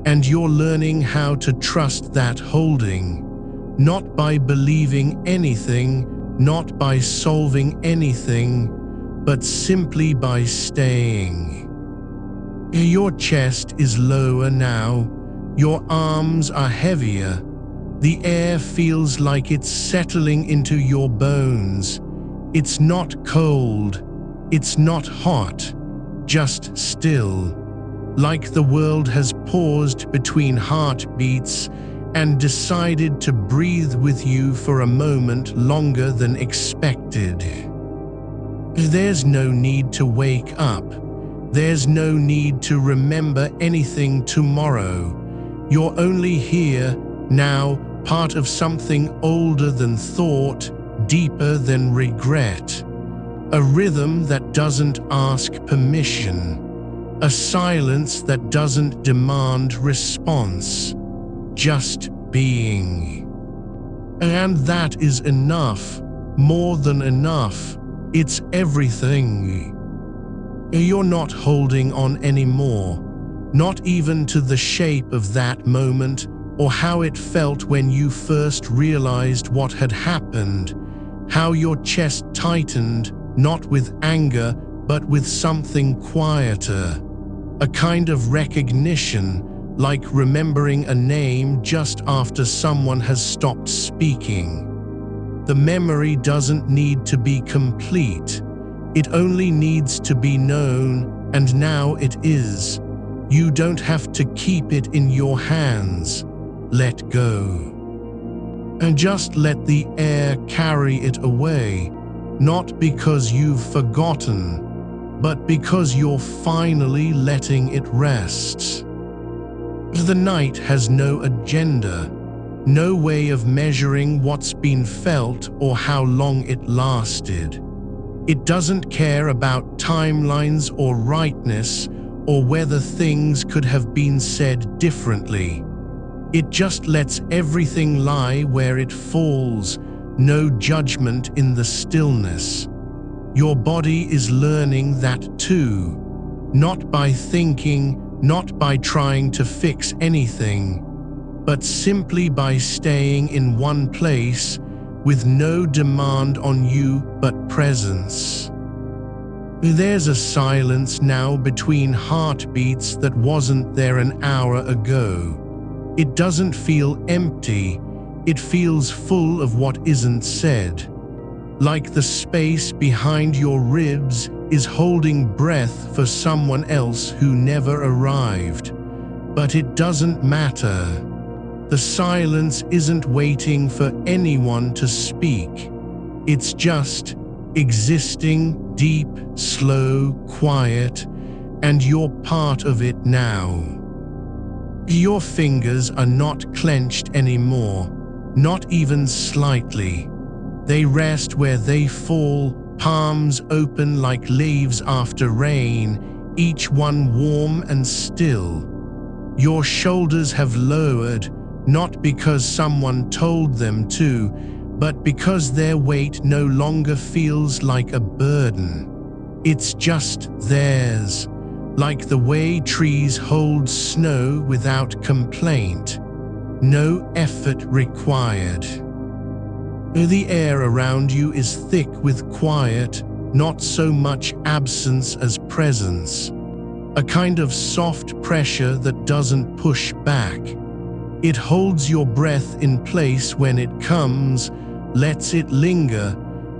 [SPEAKER 1] And you're learning how to trust that holding, not by believing anything, not by solving anything, but simply by staying. Your chest is lower now, your arms are heavier. The air feels like it's settling into your bones. It's not cold, it's not hot, just still. Like the world has paused between heartbeats and decided to breathe with you for a moment longer than expected. There's no need to wake up. There's no need to remember anything tomorrow. You're only here now, part of something older than thought, deeper than regret. A rhythm that doesn't ask permission. A silence that doesn't demand response. Just being. And that is enough, more than enough. It's everything. You're not holding on anymore, not even to the shape of that moment or how it felt when you first realized what had happened, how your chest tightened, not with anger, but with something quieter, a kind of recognition, like remembering a name just after someone has stopped speaking. The memory doesn't need to be complete. It only needs to be known, and now it is. You don't have to keep it in your hands. Let go. And just let the air carry it away, not because you've forgotten, but because you're finally letting it rest. The night has no agenda, no way of measuring what's been felt or how long it lasted. It doesn't care about timelines or rightness or whether things could have been said differently. It just lets everything lie where it falls, no judgment in the stillness. Your body is learning that too, not by thinking, not by trying to fix anything, but simply by staying in one place with no demand on you but presence. There's a silence now between heartbeats that wasn't there an hour ago. It doesn't feel empty, it feels full of what isn't said. Like the space behind your ribs is holding breath for someone else who never arrived. But it doesn't matter. The silence isn't waiting for anyone to speak. It's just existing, deep, slow, quiet, and you're part of it now. Your fingers are not clenched anymore, not even slightly. They rest where they fall, palms open like leaves after rain, each one warm and still. Your shoulders have lowered, not because someone told them to, but because their weight no longer feels like a burden. It's just theirs, like the way trees hold snow without complaint. No effort required. The air around you is thick with quiet, not so much absence as presence. A kind of soft pressure that doesn't push back. It holds your breath in place when it comes, lets it linger,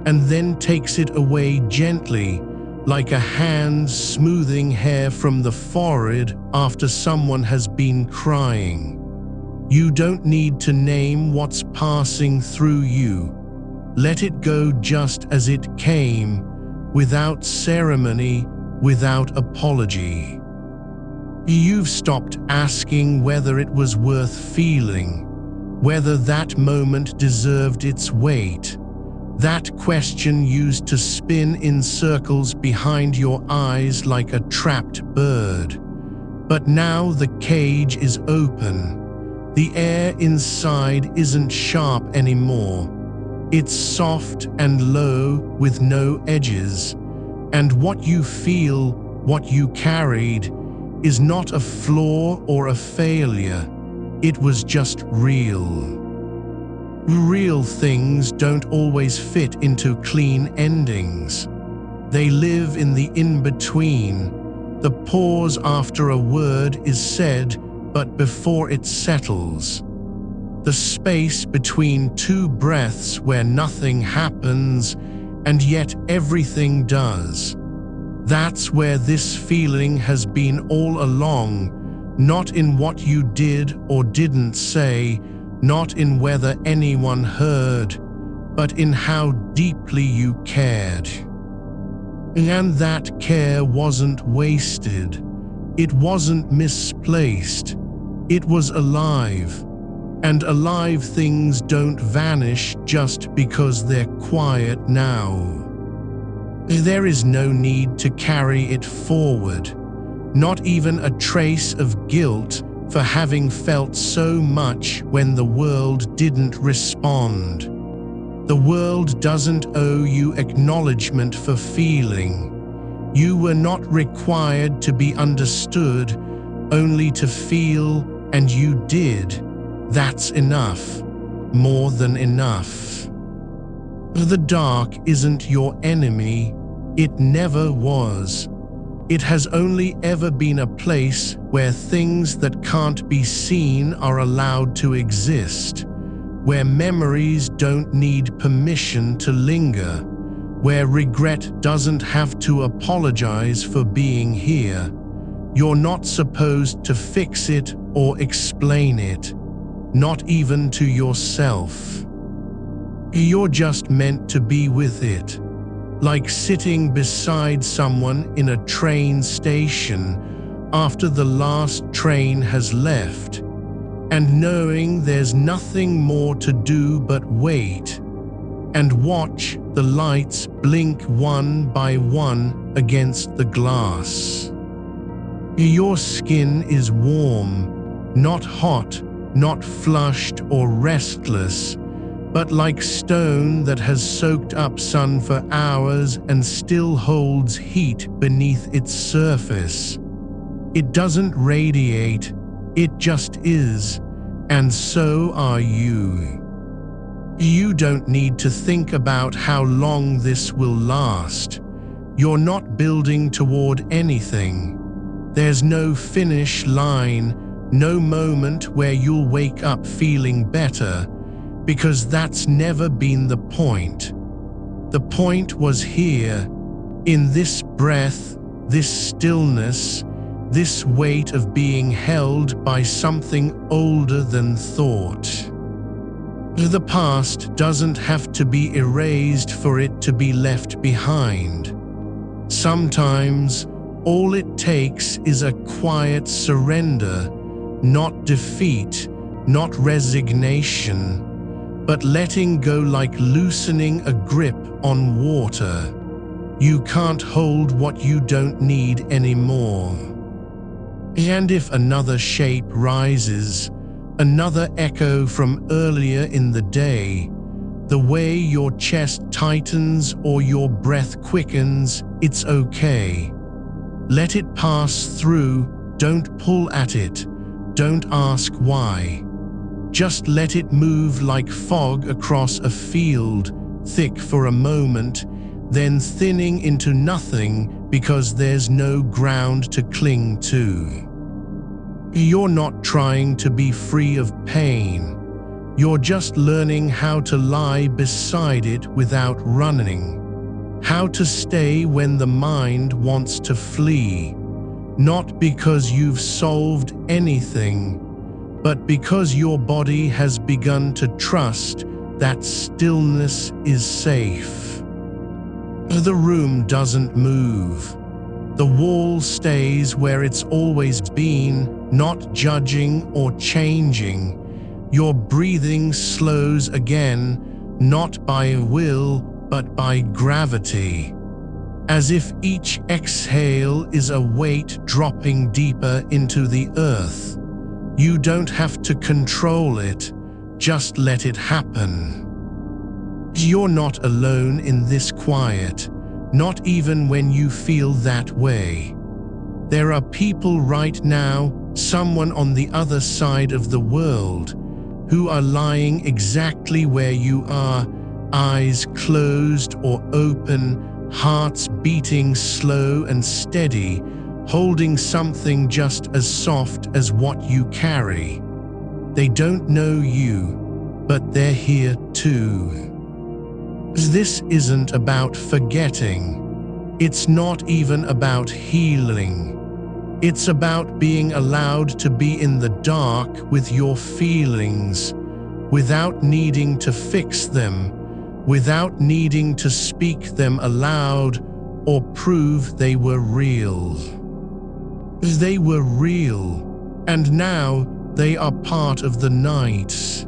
[SPEAKER 1] and then takes it away gently, like a hand smoothing hair from the forehead after someone has been crying. You don't need to name what's passing through you. Let it go just as it came, without ceremony, without apology. You've stopped asking whether it was worth feeling, whether that moment deserved its weight. That question used to spin in circles behind your eyes like a trapped bird. But now the cage is open. The air inside isn't sharp anymore. It's soft and low with no edges. And what you feel, what you carried, is not a flaw or a failure. It was just real. Real things don't always fit into clean endings. They live in the in-between. The pause after a word is said, but before it settles. The space between two breaths where nothing happens, and yet everything does. That's where this feeling has been all along, not in what you did or didn't say, not in whether anyone heard, but in how deeply you cared. And that care wasn't wasted. It wasn't misplaced. It was alive. And alive things don't vanish just because they're quiet now. There is no need to carry it forward, not even a trace of guilt for having felt so much when the world didn't respond. The world doesn't owe you acknowledgement for feeling. You were not required to be understood, only to feel, and you did. That's enough, more than enough. The dark isn't your enemy. It never was. It has only ever been a place where things that can't be seen are allowed to exist, where memories don't need permission to linger, where regret doesn't have to apologize for being here. You're not supposed to fix it or explain it, not even to yourself. You're just meant to be with it, like sitting beside someone in a train station after the last train has left, and knowing there's nothing more to do but wait and watch the lights blink one by one against the glass. Your skin is warm, not hot, not flushed or restless, but like stone that has soaked up sun for hours and still holds heat beneath its surface. It doesn't radiate, it just is, and so are you. You don't need to think about how long this will last. You're not building toward anything. There's no finish line, no moment where you'll wake up feeling better, because that's never been the point. The point was here, in this breath, this stillness, this weight of being held by something older than thought. The past doesn't have to be erased for it to be left behind. Sometimes, all it takes is a quiet surrender, not defeat, not resignation, but letting go like loosening a grip on water. You can't hold what you don't need anymore. And if another shape rises, another echo from earlier in the day, the way your chest tightens or your breath quickens, it's okay. Let it pass through, don't pull at it, don't ask why. Just let it move like fog across a field, thick for a moment, then thinning into nothing because there's no ground to cling to. You're not trying to be free of pain. You're just learning how to lie beside it without running. How to stay when the mind wants to flee. Not because you've solved anything, but because your body has begun to trust that stillness is safe. The room doesn't move. The wall stays where it's always been, not judging or changing. Your breathing slows again, not by will, but by gravity. As if each exhale is a weight dropping deeper into the earth. You don't have to control it, just let it happen. You're not alone in this quiet, not even when you feel that way. There are people right now, someone on the other side of the world, who are lying exactly where you are, eyes closed or open, hearts beating slow and steady, holding something just as soft as what you carry. They don't know you, but they're here too. This isn't about forgetting. It's not even about healing. It's about being allowed to be in the dark with your feelings, without needing to fix them, without needing to speak them aloud or prove they were real. They were real, and now they are part of the night.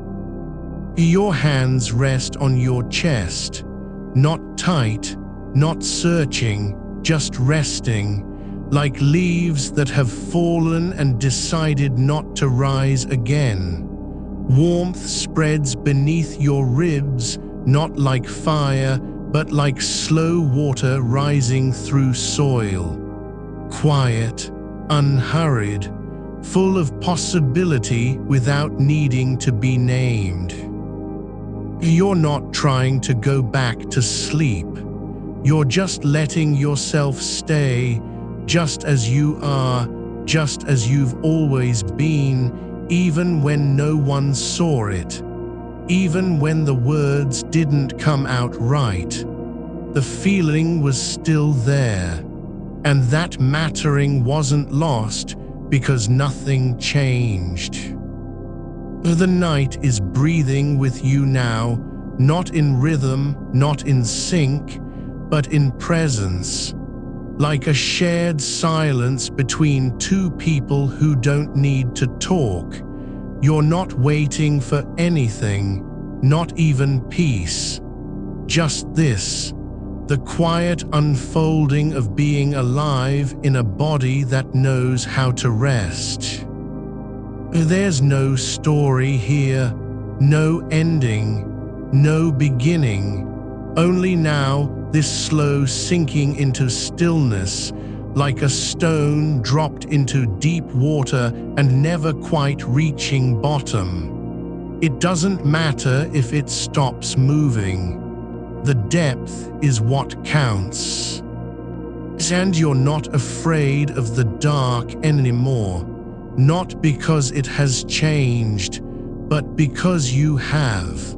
[SPEAKER 1] Your hands rest on your chest, not tight, not searching, just resting, like leaves that have fallen and decided not to rise again. Warmth spreads beneath your ribs, not like fire, but like slow water rising through soil. Quiet, unhurried, full of possibility without needing to be named. You're not trying to go back to sleep. You're just letting yourself stay, just as you are, just as you've always been, even when no one saw it, even when the words didn't come out right. The feeling was still there, and that mattering wasn't lost because nothing changed. The night is breathing with you now, not in rhythm, not in sync, but in presence, like a shared silence between two people who don't need to talk. You're not waiting for anything, not even peace. Just this, the quiet unfolding of being alive in a body that knows how to rest. There's no story here, no ending, no beginning. Only now, this slow sinking into stillness, like a stone dropped into deep water and never quite reaching bottom. It doesn't matter if it stops moving. The depth is what counts. And you're not afraid of the dark anymore, not because it has changed, but because you have.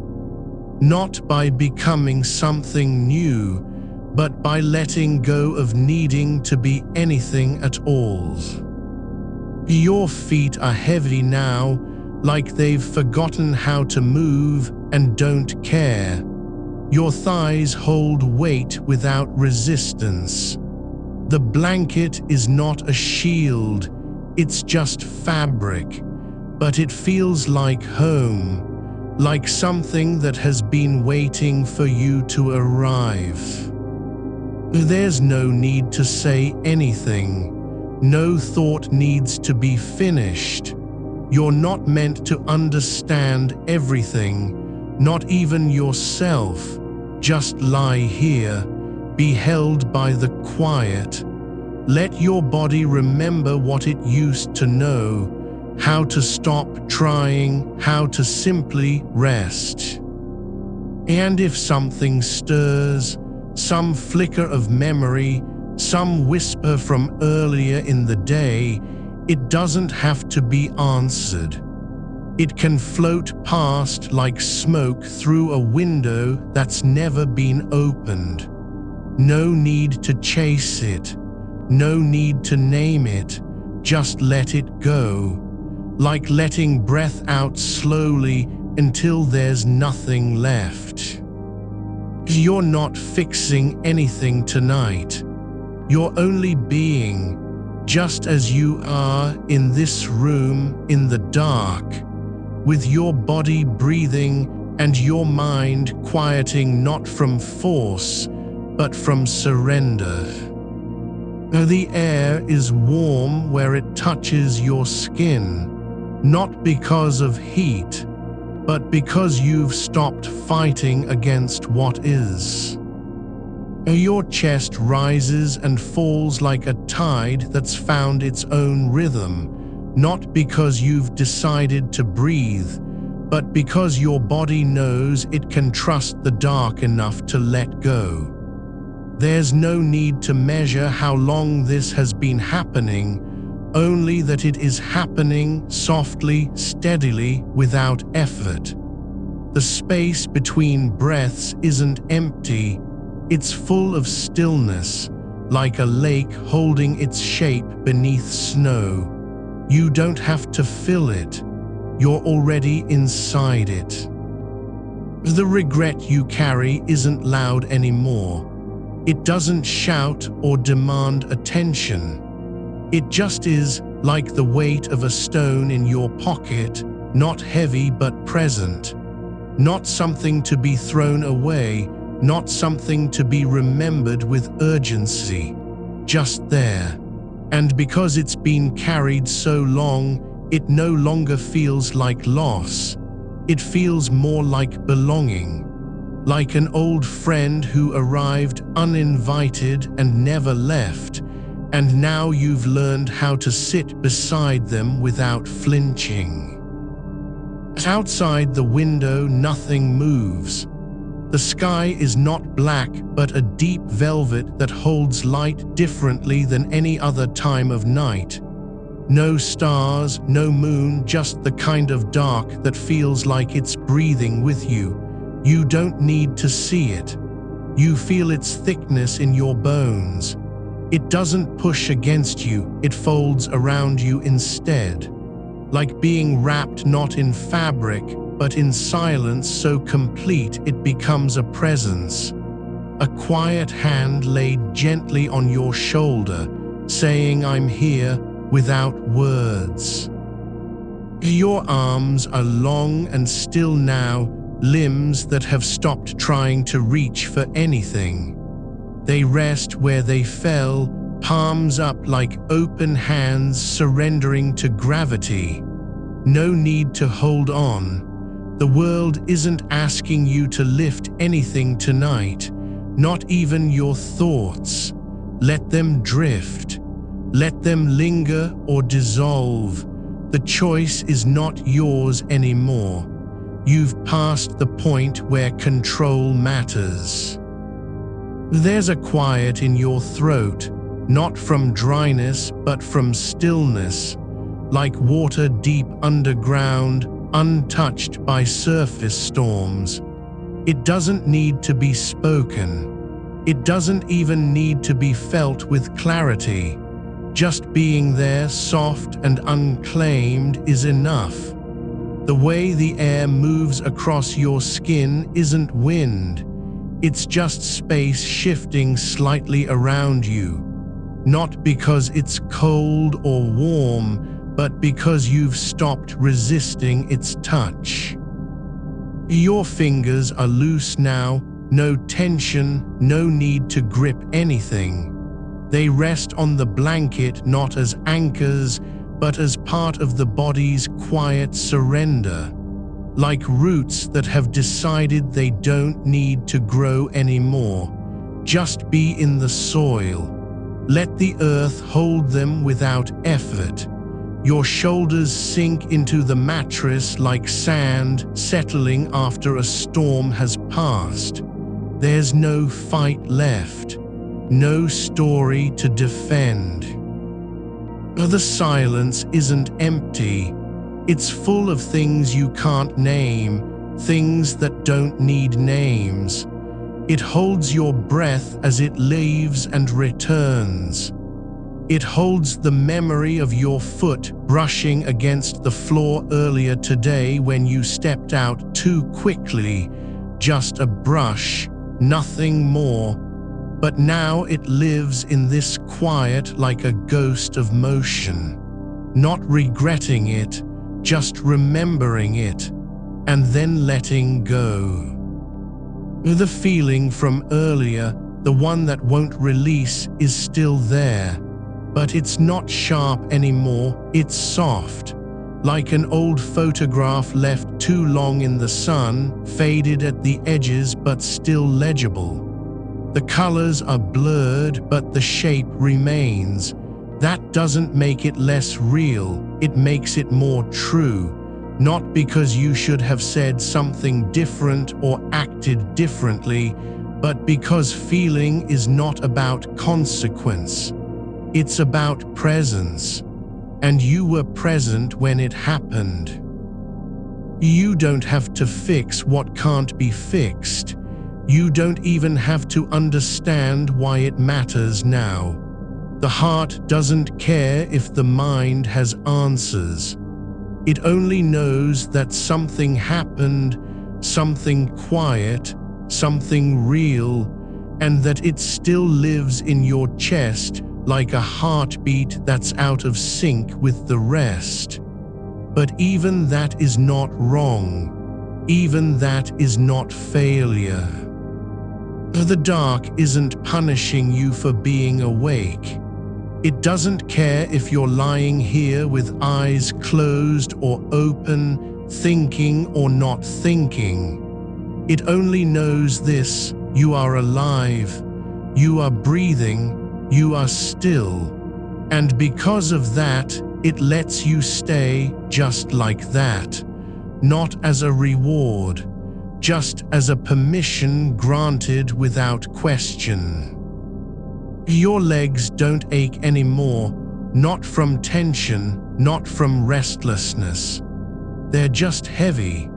[SPEAKER 1] Not by becoming something new, but by letting go of needing to be anything at all. Your feet are heavy now, like they've forgotten how to move and don't care. Your thighs hold weight without resistance. The blanket is not a shield, it's just fabric, but it feels like home. Like something that has been waiting for you to arrive. There's no need to say anything. No thought needs to be finished. You're not meant to understand everything, not even yourself. Just lie here, be held by the quiet. Let your body remember what it used to know. How to stop trying, how to simply rest. And if something stirs, some flicker of memory, some whisper from earlier in the day, it doesn't have to be answered. It can float past like smoke through a window that's never been opened. No need to chase it, no need to name it, just let it go. Like letting breath out slowly until there's nothing left. You're not fixing anything tonight. You're only being, just as you are in this room in the dark, with your body breathing and your mind quieting not from force, but from surrender. The air is warm where it touches your skin. Not because of heat, but because you've stopped fighting against what is. Your chest rises and falls like a tide that's found its own rhythm, not because you've decided to breathe, but because your body knows it can trust the dark enough to let go. There's no need to measure how long this has been happening, only that it is happening softly, steadily, without effort. The space between breaths isn't empty, it's full of stillness, like a lake holding its shape beneath snow. You don't have to fill it, you're already inside it. The regret you carry isn't loud anymore. It doesn't shout or demand attention. It just is, like the weight of a stone in your pocket, not heavy but present. Not something to be thrown away, not something to be remembered with urgency. Just there. And because it's been carried so long, it no longer feels like loss. It feels more like belonging. Like an old friend who arrived uninvited and never left. And now you've learned how to sit beside them without flinching. Outside the window, nothing moves. The sky is not black, but a deep velvet that holds light differently than any other time of night. No stars, no moon, just the kind of dark that feels like it's breathing with you. You don't need to see it. You feel its thickness in your bones. It doesn't push against you, it folds around you instead. Like being wrapped not in fabric, but in silence so complete it becomes a presence. A quiet hand laid gently on your shoulder, saying, "I'm here," without words. Your arms are long and still now, limbs that have stopped trying to reach for anything. They rest where they fell, palms up like open hands surrendering to gravity. No need to hold on. The world isn't asking you to lift anything tonight, not even your thoughts. Let them drift. Let them linger or dissolve. The choice is not yours anymore. You've passed the point where control matters. There's a quiet in your throat, not from dryness but from stillness, like water deep underground, untouched by surface storms. It doesn't need to be spoken. It doesn't even need to be felt with clarity. Just being there, soft and unclaimed, is enough. The way the air moves across your skin isn't wind. It's just space shifting slightly around you. Not because it's cold or warm, but because you've stopped resisting its touch. Your fingers are loose now, no tension, no need to grip anything. They rest on the blanket not as anchors, but as part of the body's quiet surrender, like roots that have decided they don't need to grow anymore. Just be in the soil. Let the earth hold them without effort. Your shoulders sink into the mattress like sand settling after a storm has passed. There's no fight left, no story to defend. The silence isn't empty. It's full of things you can't name, things that don't need names. It holds your breath as it leaves and returns. It holds the memory of your foot brushing against the floor earlier today when you stepped out too quickly. Just a brush, nothing more. But now it lives in this quiet like a ghost of motion. Not regretting it, just remembering it, and then letting go. The feeling from earlier, the one that won't release, is still there. But it's not sharp anymore, it's soft. Like an old photograph left too long in the sun, faded at the edges but still legible. The colors are blurred, but the shape remains. That doesn't make it less real, it makes it more true. Not because you should have said something different or acted differently, but because feeling is not about consequence. It's about presence. And you were present when it happened. You don't have to fix what can't be fixed. You don't even have to understand why it matters now. The heart doesn't care if the mind has answers. It only knows that something happened, something quiet, something real, and that it still lives in your chest like a heartbeat that's out of sync with the rest. But even that is not wrong. Even that is not failure. The dark isn't punishing you for being awake. It doesn't care if you're lying here with eyes closed or open, thinking or not thinking. It only knows this: you are alive, you are breathing, you are still. And because of that, it lets you stay just like that. Not as a reward, just as a permission granted without question. Your legs don't ache anymore, not from tension, not from restlessness. They're just heavy,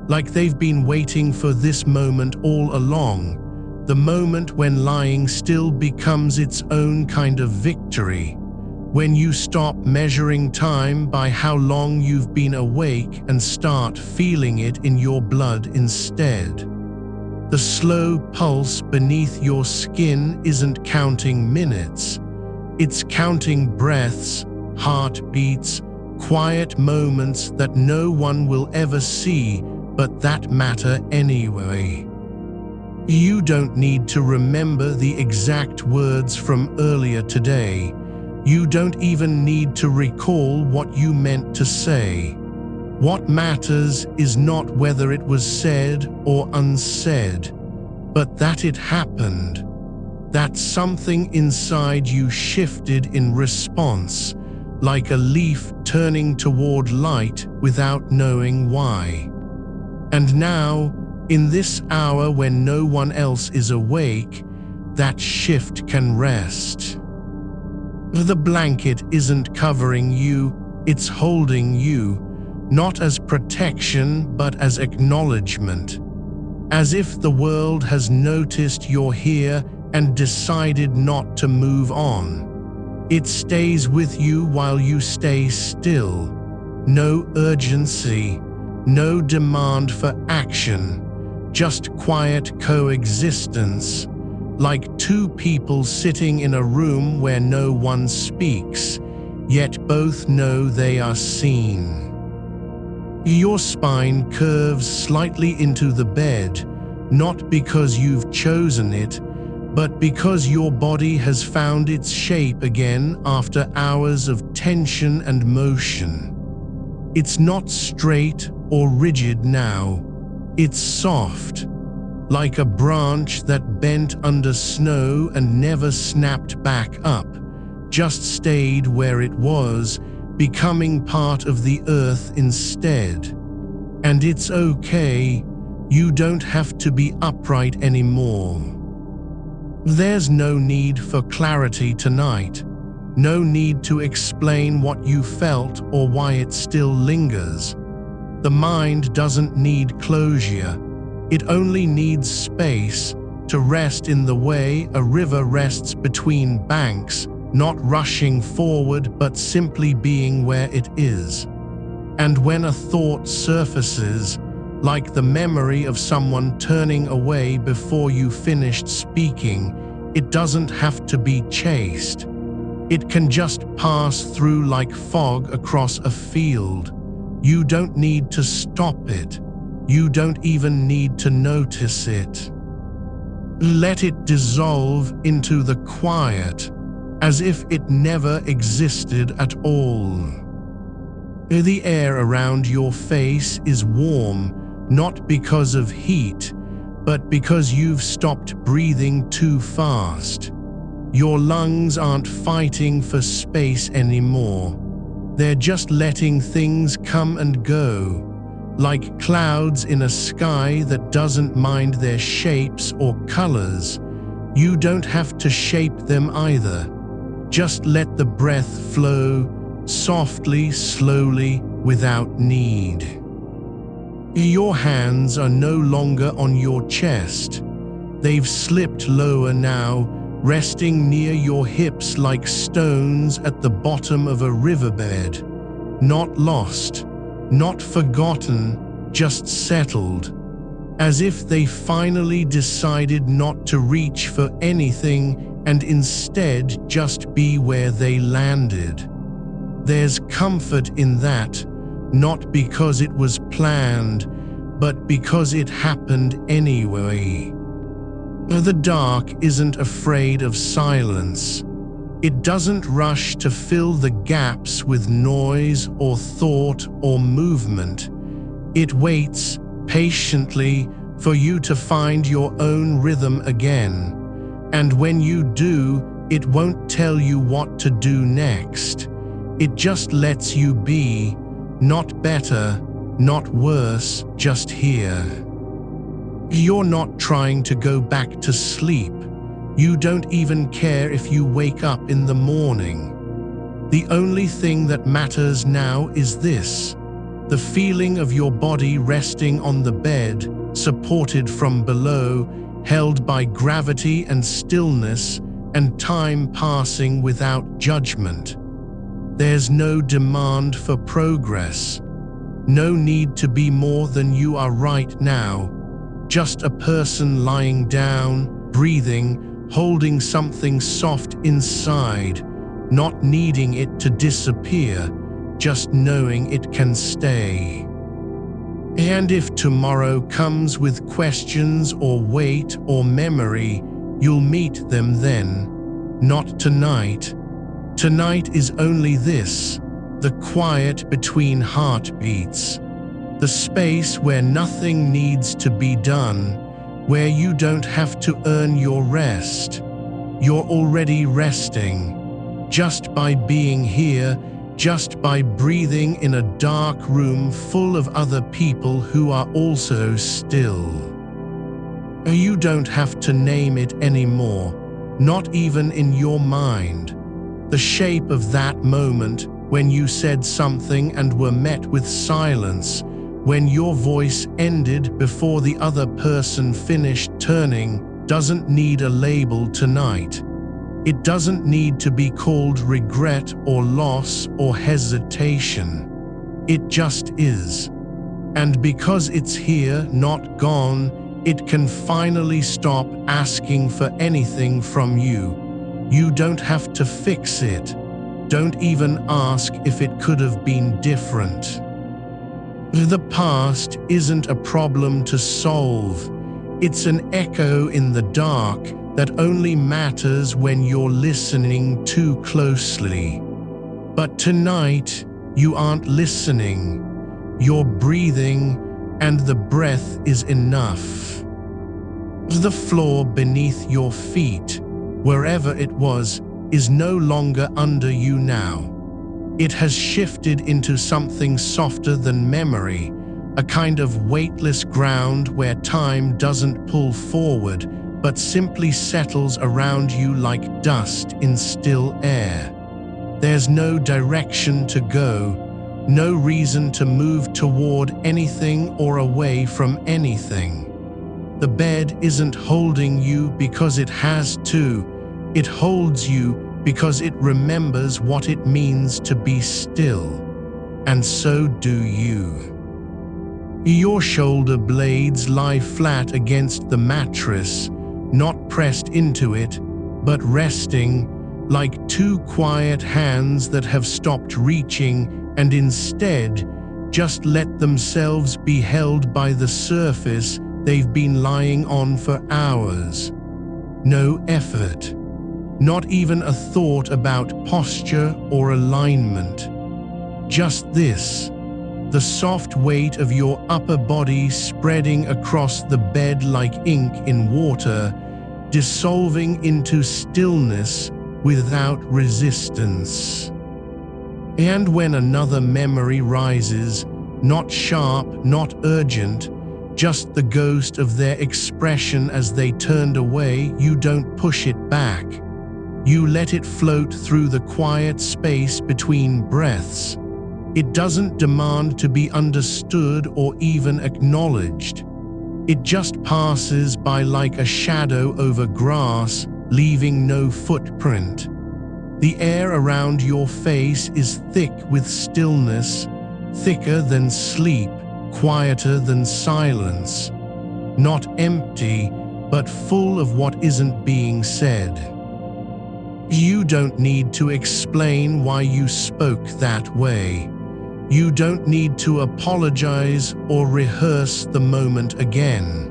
[SPEAKER 1] like they've been waiting for this moment all along, the moment when lying still becomes its own kind of victory, when you stop measuring time by how long you've been awake and start feeling it in your blood instead. The slow pulse beneath your skin isn't counting minutes. It's counting breaths, heartbeats, quiet moments that no one will ever see, but that matter anyway. You don't need to remember the exact words from earlier today. You don't even need to recall what you meant to say. What matters is not whether it was said or unsaid, but that it happened, that something inside you shifted in response, like a leaf turning toward light without knowing why. And now, in this hour when no one else is awake, that shift can rest. The blanket isn't covering you, it's holding you, not as protection but as acknowledgement. As if the world has noticed you're here and decided not to move on. It stays with you while you stay still. No urgency, no demand for action, just quiet coexistence, like two people sitting in a room where no one speaks, yet both know they are seen. Your spine curves slightly into the bed, not because you've chosen it, but because your body has found its shape again after hours of tension and motion. It's not straight or rigid now. It's soft, like a branch that bent under snow and never snapped back up, just stayed where it was, becoming part of the earth instead. And it's okay, you don't have to be upright anymore. There's no need for clarity tonight, no need to explain what you felt or why it still lingers. The mind doesn't need closure, it only needs space to rest in the way a river rests between banks, not rushing forward but simply being where it is. And when a thought surfaces, like the memory of someone turning away before you finished speaking, it doesn't have to be chased. It can just pass through like fog across a field. You don't need to stop it. You don't even need to notice it. Let it dissolve into the quiet, as if it never existed at all. The air around your face is warm, not because of heat, but because you've stopped breathing too fast. Your lungs aren't fighting for space anymore. They're just letting things come and go, like clouds in a sky that doesn't mind their shapes or colors. You don't have to shape them either. Just let the breath flow, softly, slowly, without need. Your hands are no longer on your chest. They've slipped lower now, resting near your hips like stones at the bottom of a riverbed. Not lost, not forgotten, just settled, as if they finally decided not to reach for anything and instead just be where they landed. There's comfort in that, not because it was planned, but because it happened anyway. The dark isn't afraid of silence. It doesn't rush to fill the gaps with noise or thought or movement. It waits patiently for you to find your own rhythm again. And when you do, it won't tell you what to do next. It just lets you be, not better, not worse, just here. You're not trying to go back to sleep. You don't even care if you wake up in the morning. The only thing that matters now is this: the feeling of your body resting on the bed, supported from below, held by gravity and stillness, and time passing without judgment. There's no demand for progress, no need to be more than you are right now, just a person lying down, breathing, holding something soft inside, not needing it to disappear, just knowing it can stay. And if tomorrow comes with questions or weight or memory, you'll meet them then, not tonight. Tonight is only this, the quiet between heartbeats, The space where nothing needs to be done, where you don't have to earn your rest. You're already resting, just by being here, just by breathing in a dark room full of other people who are also still. You don't have to name it anymore, not even in your mind. The shape of that moment when you said something and were met with silence, when your voice ended before the other person finished turning, doesn't need a label tonight. It doesn't need to be called regret or loss or hesitation. It just is. And because it's here, not gone, it can finally stop asking for anything from you. You don't have to fix it. Don't even ask if it could have been different. The past isn't a problem to solve. It's an echo in the dark that only matters when you're listening too closely. But tonight, you aren't listening. You're breathing, and the breath is enough. The floor beneath your feet, wherever it was, is no longer under you now. It has shifted into something softer than memory, a kind of weightless ground where time doesn't pull forward, but simply settles around you like dust in still air. There's no direction to go, no reason to move toward anything or away from anything. The bed isn't holding you because it has to. It holds you because it remembers what it means to be still. And so do you. Your shoulder blades lie flat against the mattress, not pressed into it, but resting, like two quiet hands that have stopped reaching and instead just let themselves be held by the surface they've been lying on for hours. No effort. Not even a thought about posture or alignment. Just this, the soft weight of your upper body spreading across the bed like ink in water, dissolving into stillness without resistance. And when another memory rises, not sharp, not urgent, just the ghost of their expression as they turned away, you don't push it back. You let it float through the quiet space between breaths. It doesn't demand to be understood or even acknowledged. It just passes by like a shadow over grass, leaving no footprint. The air around your face is thick with stillness, thicker than sleep, quieter than silence. Not empty, but full of what isn't being said. You don't need to explain why you spoke that way. You don't need to apologize or rehearse the moment again.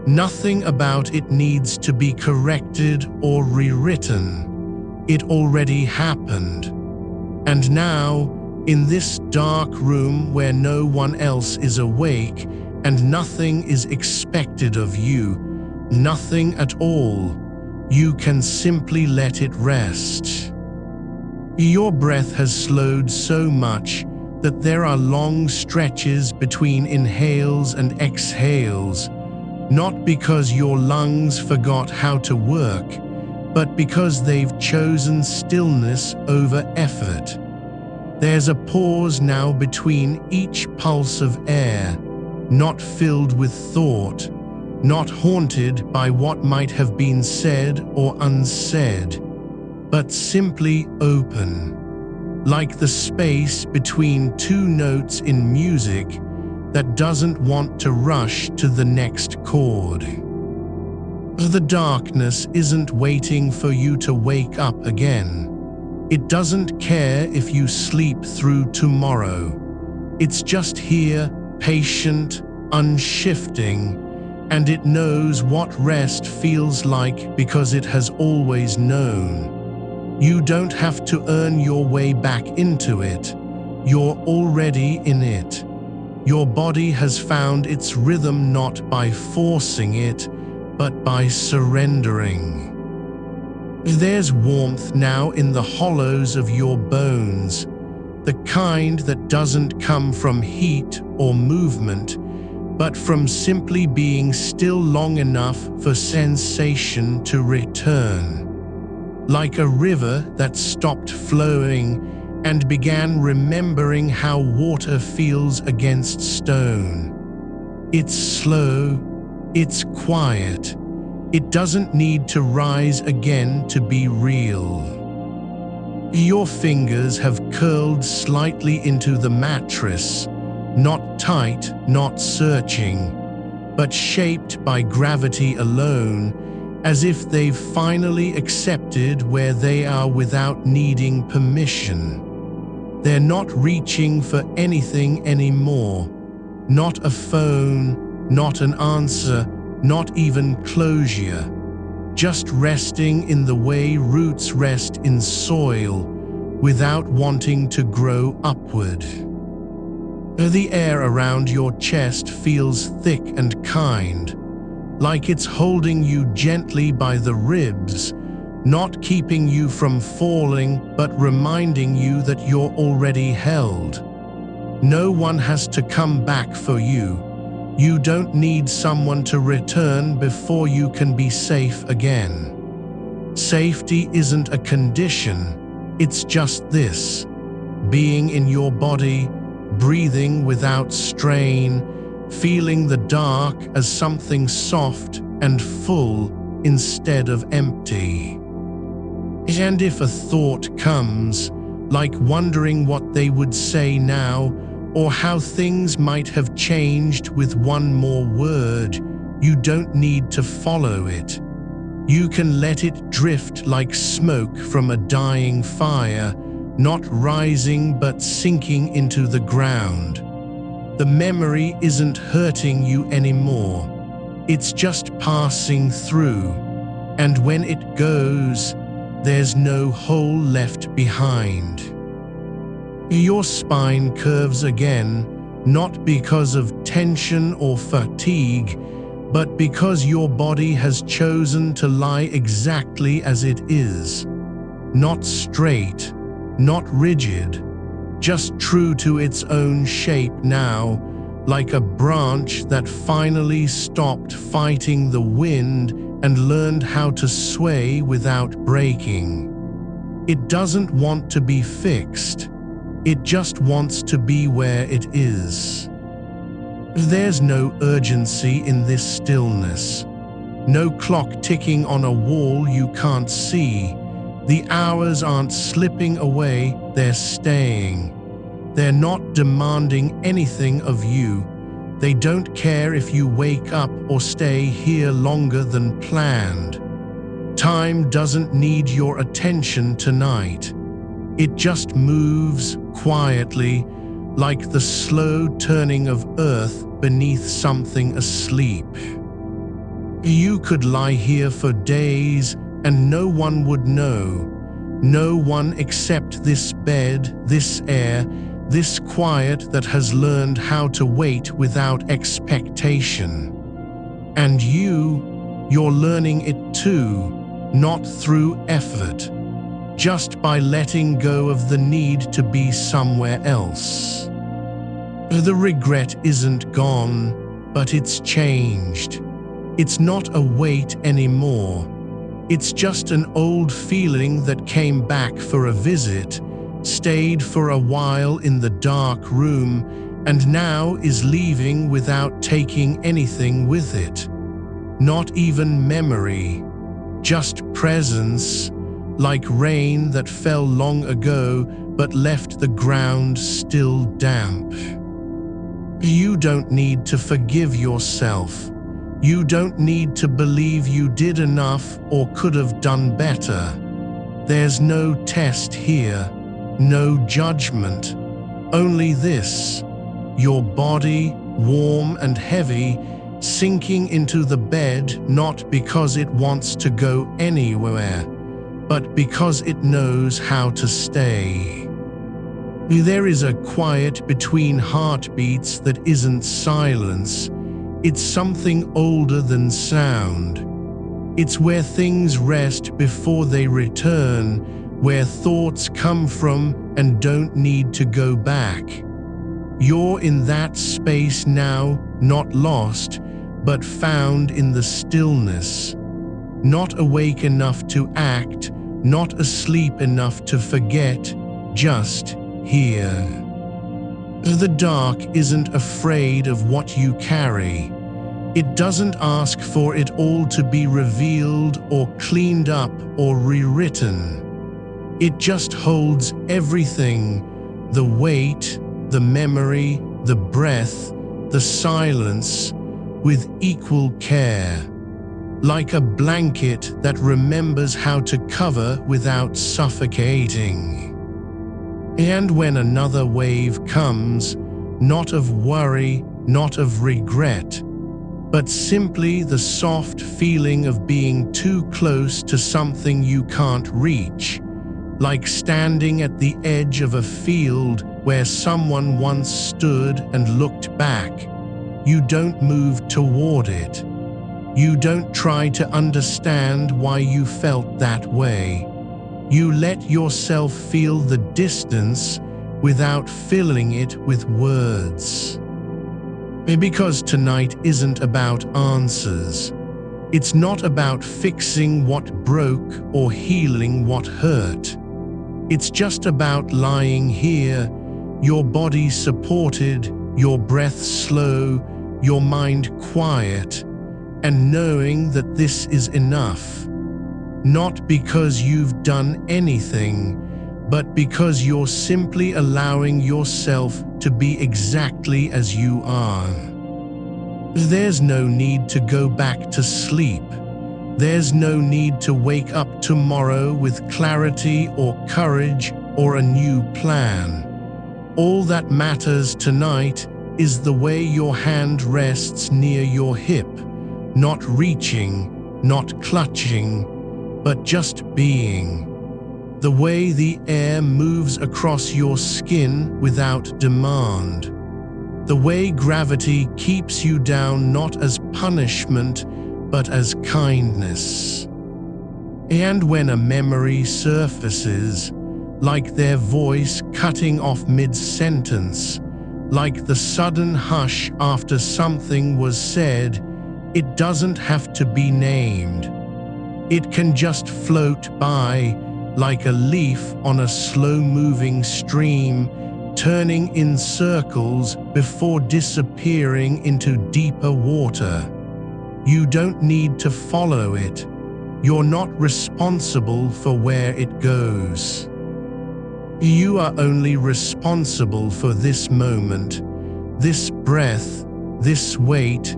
[SPEAKER 1] Nothing about it needs to be corrected or rewritten. It already happened. And now, in this dark room where no one else is awake and nothing is expected of you, nothing at all, you can simply let it rest. Your breath has slowed so much that there are long stretches between inhales and exhales, not because your lungs forgot how to work, but because they've chosen stillness over effort. There's a pause now between each pulse of air, not filled with thought, not haunted by what might have been said or unsaid, but simply open, like the space between two notes in music that doesn't want to rush to the next chord. The darkness isn't waiting for you to wake up again. It doesn't care if you sleep through tomorrow. It's just here, patient, unshifting, and it knows what rest feels like because it has always known. You don't have to earn your way back into it. You're already in it. Your body has found its rhythm not by forcing it, but by surrendering. There's warmth now in the hollows of your bones, the kind that doesn't come from heat or movement, but from simply being still long enough for sensation to return. Like a river that stopped flowing and began remembering how water feels against stone. It's slow, it's quiet. It doesn't need to rise again to be real. Your fingers have curled slightly into the mattress, not tight, not searching, but shaped by gravity alone, as if they've finally accepted where they are without needing permission. They're not reaching for anything anymore. Not a phone, not an answer, not even closure. Just resting in the way roots rest in soil, without wanting to grow upward. The air around your chest feels thick and kind, like it's holding you gently by the ribs, not keeping you from falling, but reminding you that you're already held. No one has to come back for you. You don't need someone to return before you can be safe again. Safety isn't a condition, it's just this: being in your body, breathing without strain, feeling the dark as something soft and full instead of empty. And if a thought comes, like wondering what they would say now, or how things might have changed with one more word, you don't need to follow it. You can let it drift like smoke from a dying fire, not rising but sinking into the ground. The memory isn't hurting you anymore. It's just passing through, and when it goes, there's no hole left behind. Your spine curves again, not because of tension or fatigue, but because your body has chosen to lie exactly as it is. Not straight, not rigid, just true to its own shape now, like a branch that finally stopped fighting the wind and learned how to sway without breaking. It doesn't want to be fixed. It just wants to be where it is. There's no urgency in this stillness. No clock ticking on a wall you can't see. The hours aren't slipping away, they're staying. They're not demanding anything of you. They don't care if you wake up or stay here longer than planned. Time doesn't need your attention tonight. It just moves quietly, like the slow turning of earth beneath something asleep. You could lie here for days and no one would know. No one except this bed, this air, this quiet that has learned how to wait without expectation. And you're learning it too, not through effort, just by letting go of the need to be somewhere else. The regret isn't gone, but it's changed. It's not a weight anymore. It's just an old feeling that came back for a visit, stayed for a while in the dark room, and now is leaving without taking anything with it. Not even memory, just presence, like rain that fell long ago but left the ground still damp. You don't need to forgive yourself. You don't need to believe you did enough or could have done better. There's no test here, no judgment, only this: your body, warm and heavy, sinking into the bed not because it wants to go anywhere, but because it knows how to stay. There is a quiet between heartbeats that isn't silence. It's something older than sound. It's where things rest before they return, where thoughts come from and don't need to go back. You're in that space now, not lost, but found in the stillness. Not awake enough to act, not asleep enough to forget, just here. The dark isn't afraid of what you carry. It doesn't ask for it all to be revealed or cleaned up or rewritten. It just holds everything: the weight, the memory, the breath, the silence, with equal care. Like a blanket that remembers how to cover without suffocating. And when another wave comes, not of worry, not of regret, but simply the soft feeling of being too close to something you can't reach, like standing at the edge of a field where someone once stood and looked back. You don't move toward it. You don't try to understand why you felt that way. You let yourself feel the distance without filling it with words. Because tonight isn't about answers. It's not about fixing what broke or healing what hurt. It's just about lying here, your body supported, your breath slow, your mind quiet, and knowing that this is enough. Not because you've done anything, but because you're simply allowing yourself to be exactly as you are. There's no need to go back to sleep. There's no need to wake up tomorrow with clarity or courage or a new plan. All that matters tonight is the way your hand rests near your hip, not reaching, not clutching, but just being. The way the air moves across your skin without demand. The way gravity keeps you down not as punishment, but as kindness. And when a memory surfaces, like their voice cutting off mid-sentence, like the sudden hush after something was said, it doesn't have to be named. It can just float by, like a leaf on a slow-moving stream, turning in circles before disappearing into deeper water. You don't need to follow it. You're not responsible for where it goes. You are only responsible for this moment, this breath, this weight,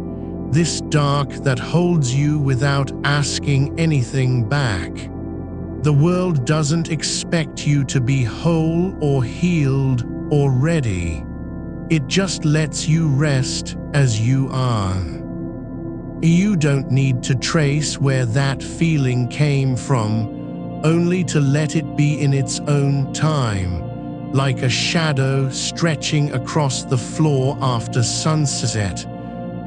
[SPEAKER 1] this dark that holds you without asking anything back. The world doesn't expect you to be whole or healed or ready. It just lets you rest as you are. You don't need to trace where that feeling came from, only to let it be in its own time, like a shadow stretching across the floor after sunset,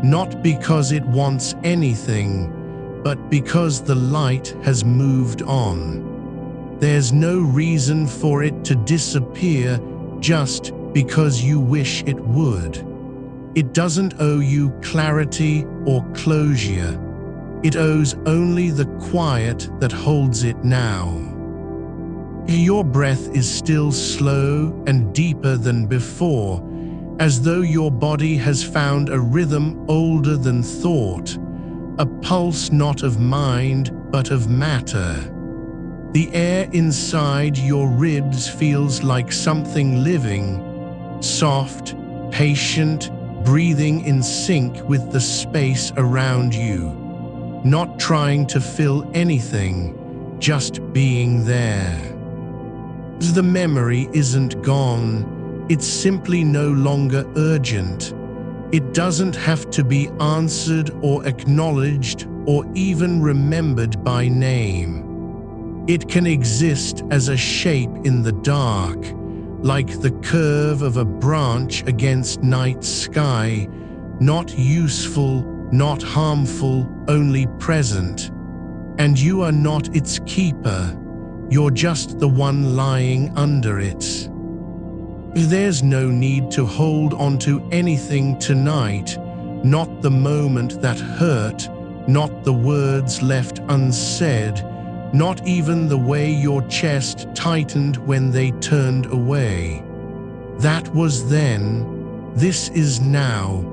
[SPEAKER 1] not because it wants anything, but because the light has moved on. There's no reason for it to disappear just because you wish it would. It doesn't owe you clarity or closure. It owes only the quiet that holds it now. Your breath is still slow and deeper than before, as though your body has found a rhythm older than thought, a pulse not of mind but of matter. The air inside your ribs feels like something living, soft, patient, breathing in sync with the space around you, not trying to fill anything, just being there. The memory isn't gone, it's simply no longer urgent. It doesn't have to be answered or acknowledged or even remembered by name. It can exist as a shape in the dark, like the curve of a branch against night sky, not useful, not harmful, only present. And you are not its keeper, you're just the one lying under it. There's no need to hold on to anything tonight, not the moment that hurt, not the words left unsaid, not even the way your chest tightened when they turned away. That was then, this is now.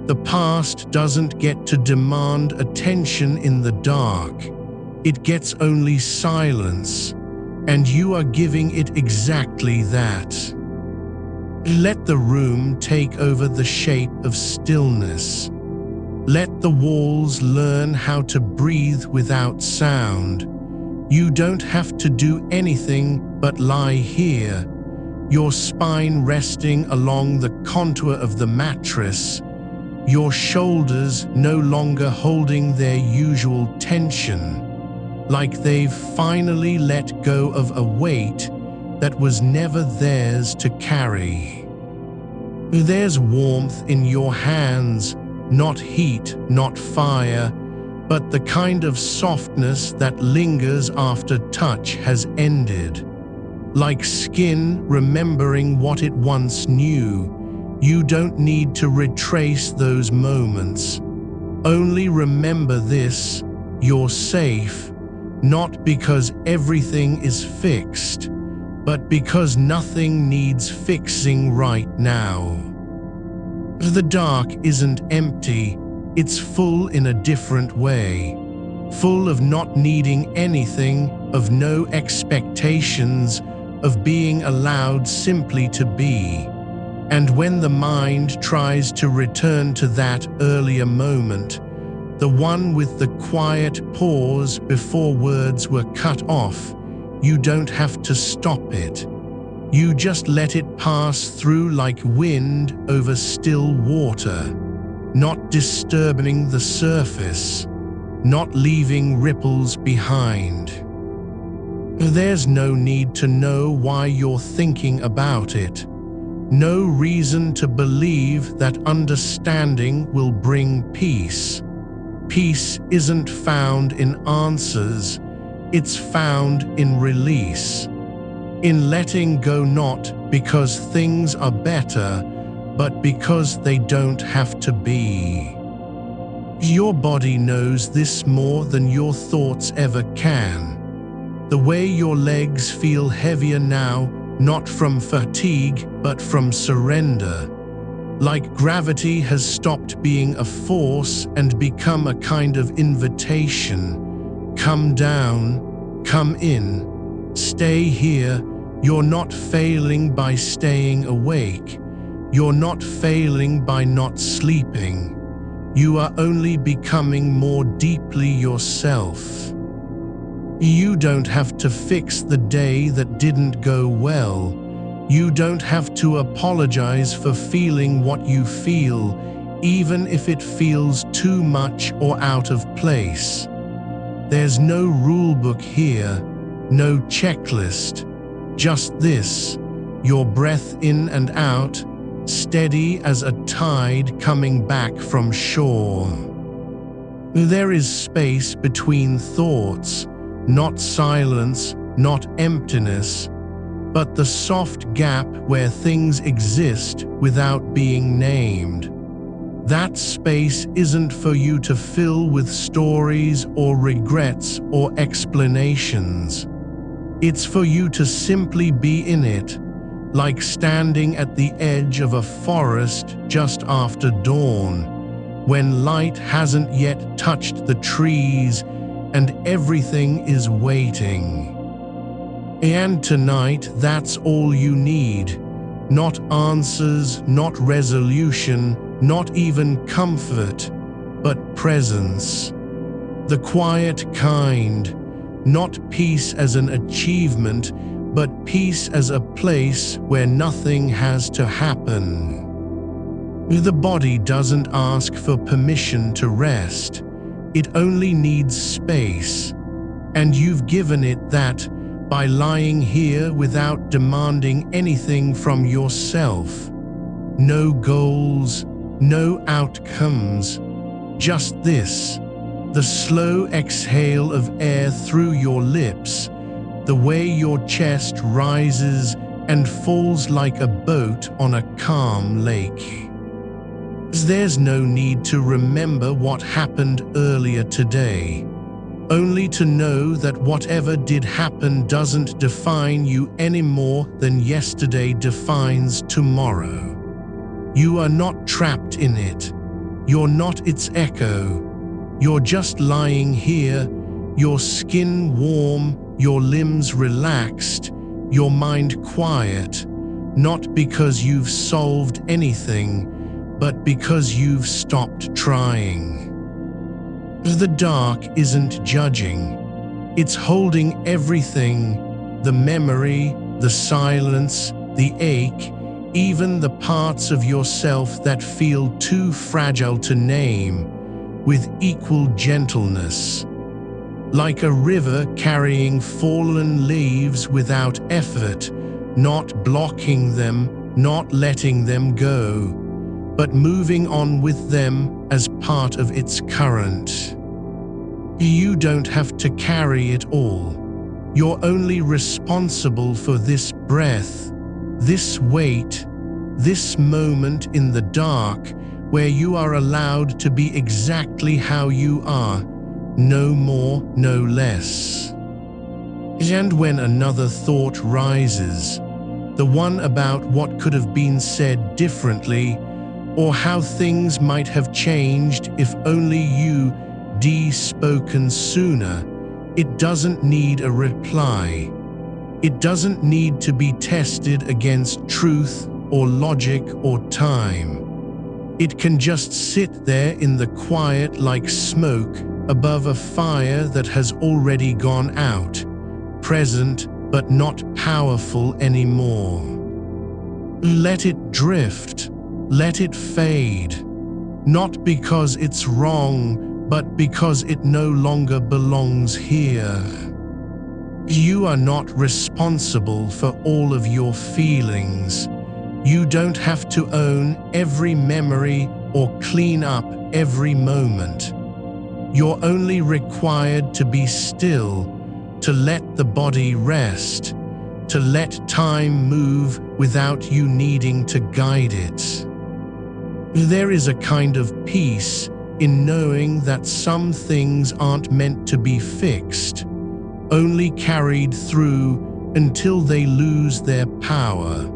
[SPEAKER 1] The past doesn't get to demand attention in the dark. It gets only silence, and you are giving it exactly that. Let the room take over the shape of stillness. Let the walls learn how to breathe without sound. You don't have to do anything but lie here, your spine resting along the contour of the mattress, your shoulders no longer holding their usual tension, like they've finally let go of a weight that was never theirs to carry. There's warmth in your hands, not heat, not fire, but the kind of softness that lingers after touch has ended. Like skin remembering what it once knew, you don't need to retrace those moments. Only remember this, you're safe, not because everything is fixed, but because nothing needs fixing right now. The dark isn't empty. It's full in a different way, full of not needing anything, of no expectations, of being allowed simply to be. And when the mind tries to return to that earlier moment, the one with the quiet pause before words were cut off, you don't have to stop it. You just let it pass through like wind over still water. Not disturbing the surface, not leaving ripples behind. There's no need to know why you're thinking about it. No reason to believe that understanding will bring peace. Peace isn't found in answers, it's found in release. In letting go, not because things are better, but because they don't have to be. Your body knows this more than your thoughts ever can. The way your legs feel heavier now, not from fatigue, but from surrender. Like gravity has stopped being a force and become a kind of invitation. Come down, come in, stay here. You're not failing by staying awake. You're not failing by not sleeping. You are only becoming more deeply yourself. You don't have to fix the day that didn't go well. You don't have to apologize for feeling what you feel, even if it feels too much or out of place. There's no rulebook here, no checklist. Just this, your breath in and out, steady as a tide coming back from shore. There is space between thoughts, not silence, not emptiness, but the soft gap where things exist without being named. That space isn't for you to fill with stories or regrets or explanations. It's for you to simply be in it, like standing at the edge of a forest just after dawn, when light hasn't yet touched the trees and everything is waiting. And tonight, that's all you need. Not answers, not resolution, not even comfort, but presence. The quiet kind, not peace as an achievement, but peace as a place where nothing has to happen. The body doesn't ask for permission to rest. It only needs space, and you've given it that by lying here without demanding anything from yourself. No goals, no outcomes, just this, the slow exhale of air through your lips, the way your chest rises and falls like a boat on a calm lake. There's no need to remember what happened earlier today, only to know that whatever did happen doesn't define you any more than yesterday defines tomorrow. You are not trapped in it. You're not its echo. You're just lying here, your skin warm, your limbs relaxed, your mind quiet, not because you've solved anything, but because you've stopped trying. The dark isn't judging. It's holding everything, the memory, the silence, the ache, even the parts of yourself that feel too fragile to name, with equal gentleness. Like a river carrying fallen leaves without effort, not blocking them, not letting them go, but moving on with them as part of its current. You don't have to carry it all. You're only responsible for this breath, this weight, this moment in the dark where you are allowed to be exactly how you are, no more, no less. And when another thought rises, the one about what could have been said differently, or how things might have changed if only you spoken sooner, it doesn't need a reply. It doesn't need to be tested against truth or logic or time. It can just sit there in the quiet like smoke above a fire that has already gone out, present but not powerful anymore. Let it drift, let it fade, not because it's wrong, but because it no longer belongs here. You are not responsible for all of your feelings. You don't have to own every memory or clean up every moment. You're only required to be still, to let the body rest, to let time move without you needing to guide it. There is a kind of peace in knowing that some things aren't meant to be fixed, only carried through until they lose their power.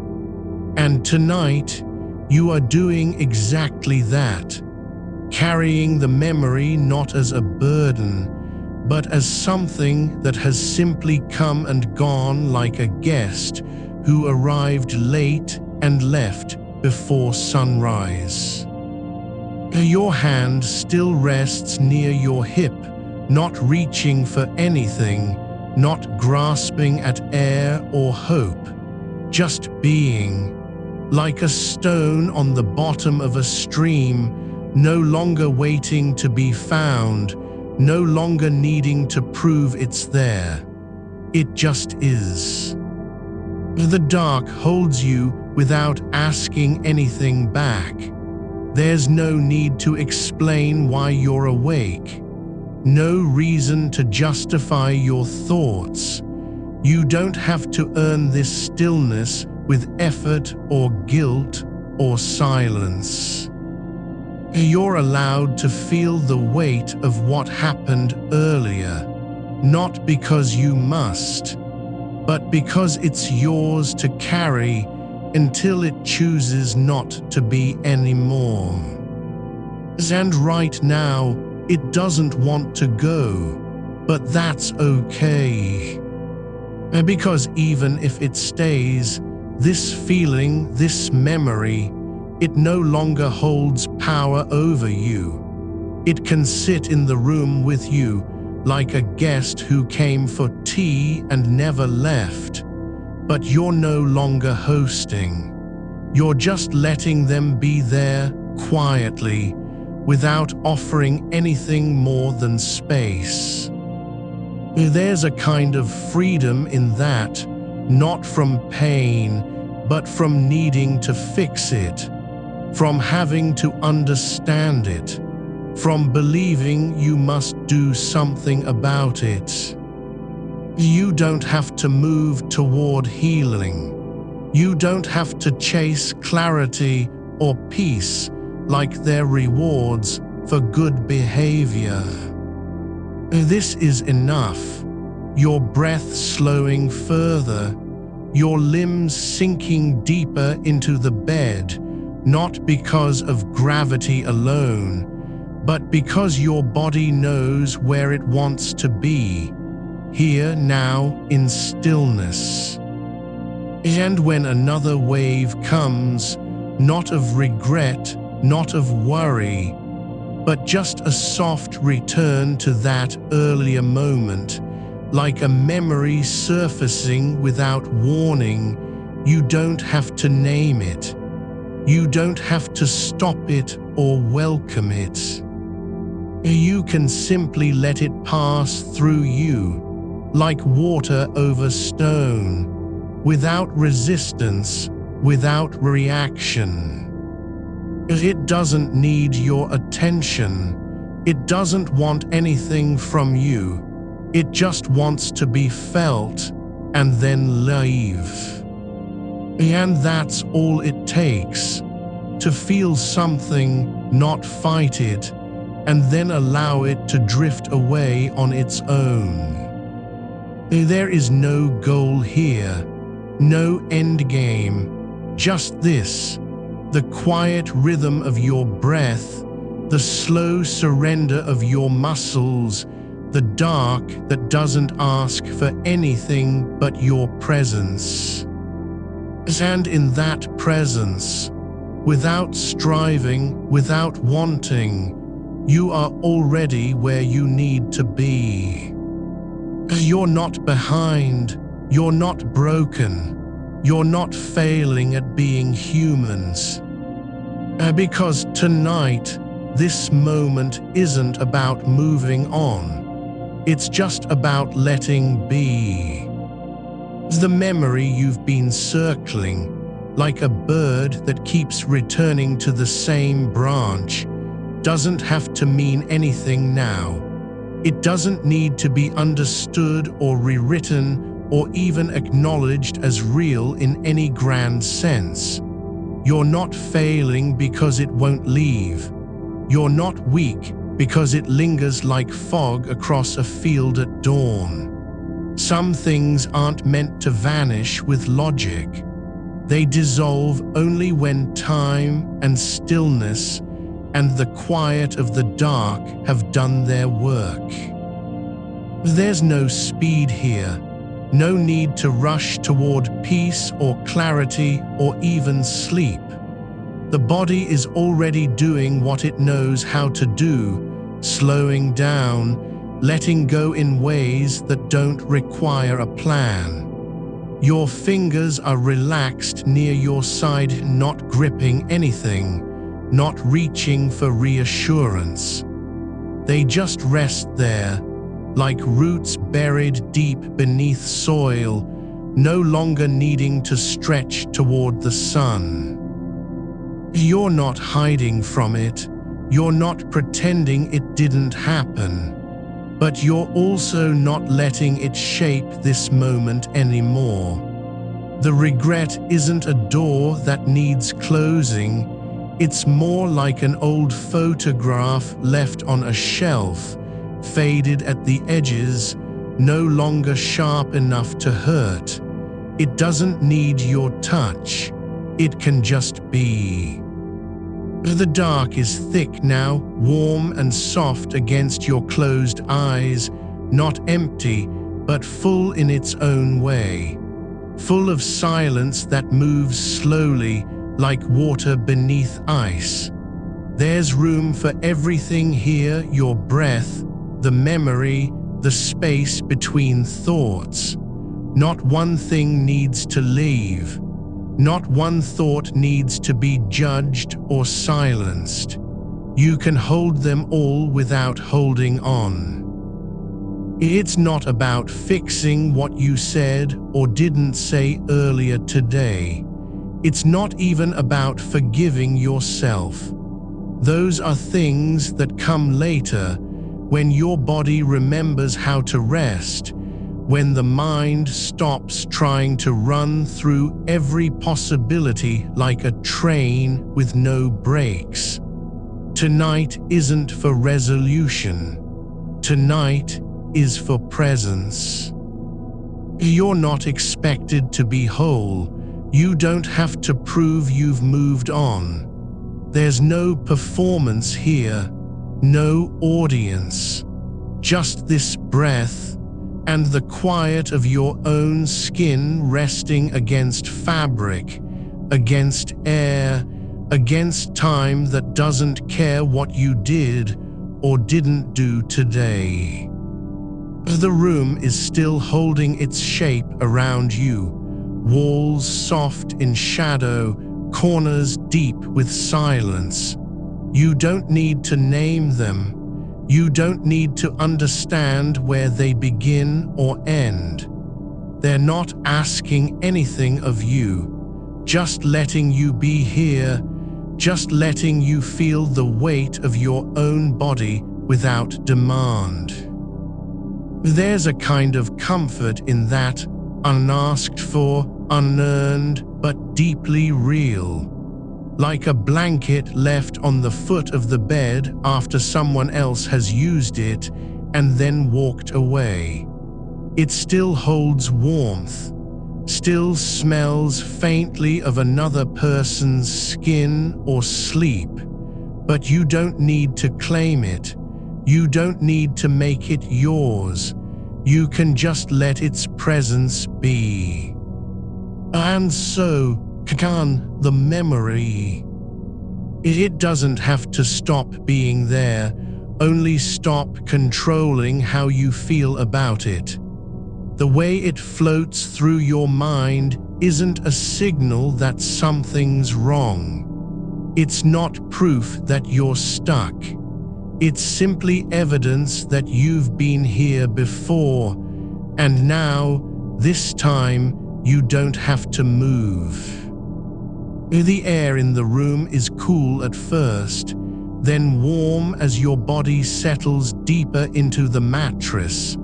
[SPEAKER 1] And tonight, you are doing exactly that, carrying the memory not as a burden, but as something that has simply come and gone like a guest who arrived late and left before sunrise. Your hand still rests near your hip, not reaching for anything, not grasping at air or hope, just being, like a stone on the bottom of a stream, no longer waiting to be found, no longer needing to prove it's there. It just is. The dark holds you without asking anything back. There's no need to explain why you're awake. No reason to justify your thoughts. You don't have to earn this stillness with effort or guilt or silence. You're allowed to feel the weight of what happened earlier, not because you must, but because it's yours to carry until it chooses not to be anymore. And right now, it doesn't want to go, but that's okay. Because even if it stays, this feeling, this memory, it no longer holds power over you. It can sit in the room with you like a guest who came for tea and never left. But you're no longer hosting. You're just letting them be there quietly, without offering anything more than space. There's a kind of freedom in that, not from pain, but from needing to fix it, from having to understand it, from believing you must do something about it. You don't have to move toward healing. You don't have to chase clarity or peace like they're rewards for good behavior. This is enough. Your breath slowing further, your limbs sinking deeper into the bed, not because of gravity alone, but because your body knows where it wants to be, here now in stillness. And when another wave comes, not of regret, not of worry, but just a soft return to that earlier moment, like a memory surfacing without warning, you don't have to name it. You don't have to stop it or welcome it. You can simply let it pass through you, like water over stone, without resistance, without reaction. It doesn't need your attention. It doesn't want anything from you. It just wants to be felt and then leave. And that's all it takes, to feel something, not fight it, and then allow it to drift away on its own. There is no goal here, no end game, just this, the quiet rhythm of your breath, the slow surrender of your muscles, the dark that doesn't ask for anything but your presence. And in that presence, without striving, without wanting, you are already where you need to be. You're not behind, you're not broken, you're not failing at being humans. Because tonight, this moment isn't about moving on. It's just about letting be. The memory you've been circling, like a bird that keeps returning to the same branch, doesn't have to mean anything now. It doesn't need to be understood or rewritten or even acknowledged as real in any grand sense. You're not failing because it won't leave. You're not weak because it lingers like fog across a field at dawn. Some things aren't meant to vanish with logic. They dissolve only when time and stillness and the quiet of the dark have done their work. There's no speed here, no need to rush toward peace or clarity or even sleep. The body is already doing what it knows how to do, slowing down, letting go in ways that don't require a plan. Your fingers are relaxed near your side, not gripping anything, not reaching for reassurance. They just rest there, like roots buried deep beneath soil, no longer needing to stretch toward the sun. You're not hiding from it, you're not pretending it didn't happen, but you're also not letting it shape this moment anymore. The regret isn't a door that needs closing. It's more like an old photograph left on a shelf, faded at the edges, no longer sharp enough to hurt. It doesn't need your touch. It can just be. The dark is thick now, warm and soft against your closed eyes, not empty, but full in its own way. Full of silence that moves slowly, like water beneath ice. There's room for everything here, your breath, the memory, the space between thoughts. Not one thing needs to leave. Not one thought needs to be judged or silenced. You can hold them all without holding on. It's not about fixing what you said or didn't say earlier today. It's not even about forgiving yourself. Those are things that come later, when your body remembers how to rest, when the mind stops trying to run through every possibility like a train with no brakes. Tonight isn't for resolution. Tonight is for presence. You're not expected to be whole. You don't have to prove you've moved on. There's no performance here, no audience. Just this breath and the quiet of your own skin resting against fabric, against air, against time that doesn't care what you did or didn't do today. The room is still holding its shape around you, walls soft in shadow, corners deep with silence. You don't need to name them. You don't need to understand where they begin or end. They're not asking anything of you, just letting you be here, just letting you feel the weight of your own body without demand. There's a kind of comfort in that, unasked for, unearned, but deeply real. Like a blanket left on the foot of the bed after someone else has used it and then walked away. It still holds warmth, still smells faintly of another person's skin or sleep, but you don't need to claim it. You don't need to make it yours. You can just let its presence be. And so can the memory. It doesn't have to stop being there, only stop controlling how you feel about it. The way it floats through your mind isn't a signal that something's wrong. It's not proof that you're stuck. It's simply evidence that you've been here before, and now, this time, you don't have to move. The air in the room is cool at first, then warm as your body settles deeper into the mattress,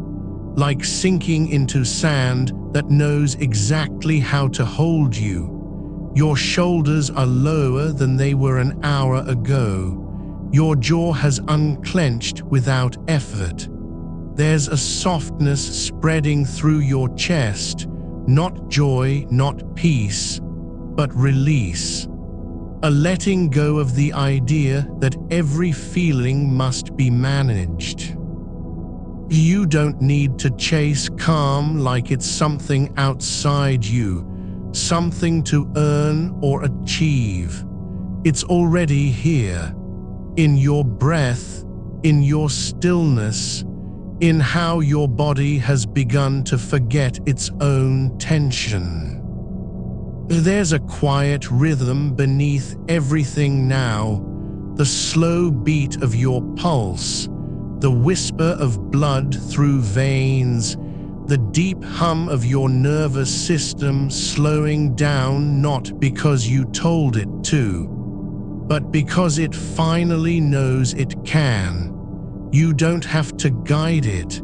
[SPEAKER 1] like sinking into sand that knows exactly how to hold you. Your shoulders are lower than they were an hour ago. Your jaw has unclenched without effort. There's a softness spreading through your chest, not joy, not peace, but release. A letting go of the idea that every feeling must be managed. You don't need to chase calm like it's something outside you, something to earn or achieve. It's already here. In your breath, in your stillness, in how your body has begun to forget its own tension. There's a quiet rhythm beneath everything now, the slow beat of your pulse, the whisper of blood through veins, the deep hum of your nervous system slowing down not because you told it to, but because it finally knows it can. You don't have to guide it.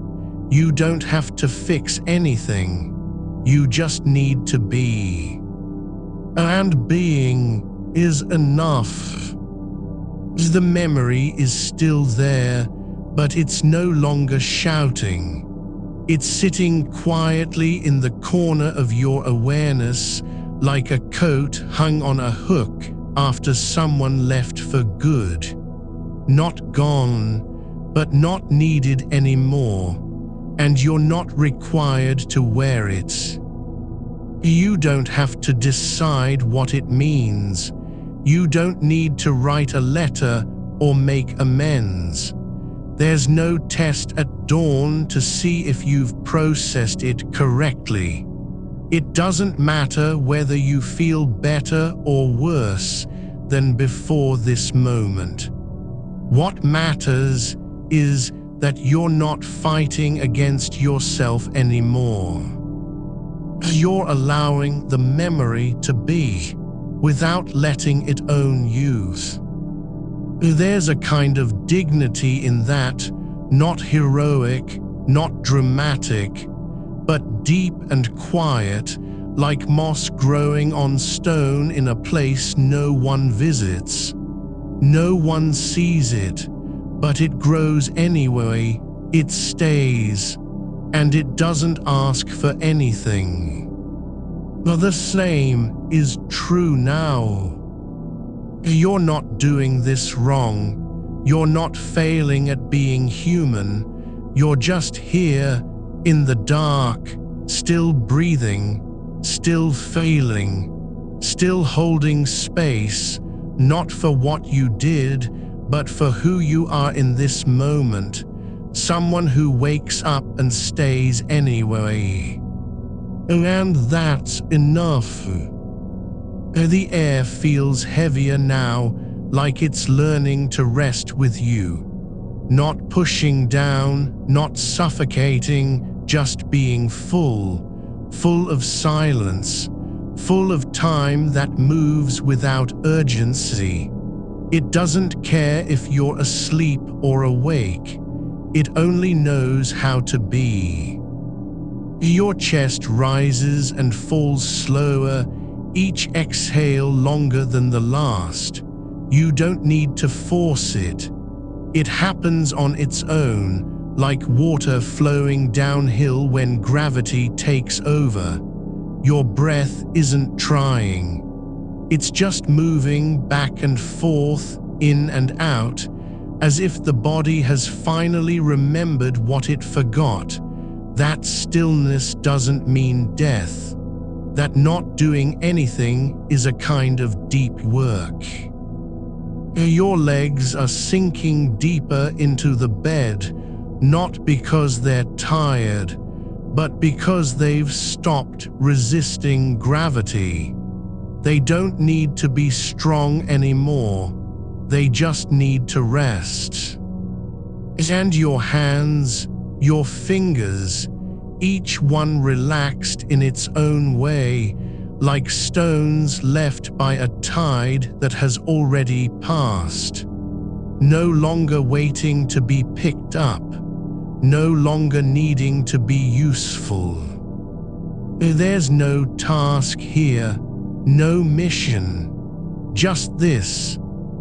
[SPEAKER 1] You don't have to fix anything. You just need to be. And being is enough. The memory is still there, but it's no longer shouting. It's sitting quietly in the corner of your awareness, like a coat hung on a hook after someone left for good. Not gone, but not needed anymore, and you're not required to wear it. You don't have to decide what it means. You don't need to write a letter or make amends. There's no test at dawn to see if you've processed it correctly. It doesn't matter whether you feel better or worse than before this moment. What matters is that you're not fighting against yourself anymore. You're allowing the memory to be, without letting it own you. There's a kind of dignity in that, not heroic, not dramatic, but deep and quiet, like moss growing on stone in a place no one visits. No one sees it, but it grows anyway, it stays, and it doesn't ask for anything. The same is true now. You're not doing this wrong. You're not failing at being human. You're just here, in the dark, still breathing, still failing, still holding space, not for what you did, but for who you are in this moment, someone who wakes up and stays anyway. And that's enough. The air feels heavier now, like it's learning to rest with you. Not pushing down, not suffocating, just being full, full of silence, full of time that moves without urgency. It doesn't care if you're asleep or awake. It only knows how to be. Your chest rises and falls slower, each exhale longer than the last. You don't need to force it. It happens on its own, like water flowing downhill when gravity takes over. Your breath isn't trying. It's just moving back and forth, in and out, as if the body has finally remembered what it forgot. That stillness doesn't mean death. That not doing anything is a kind of deep work. Your legs are sinking deeper into the bed, not because they're tired, but because they've stopped resisting gravity. They don't need to be strong anymore. They just need to rest. And your hands, your fingers, each one relaxed in its own way, like stones left by a tide that has already passed. No longer waiting to be picked up, no longer needing to be useful. There's no task here, no mission, just this,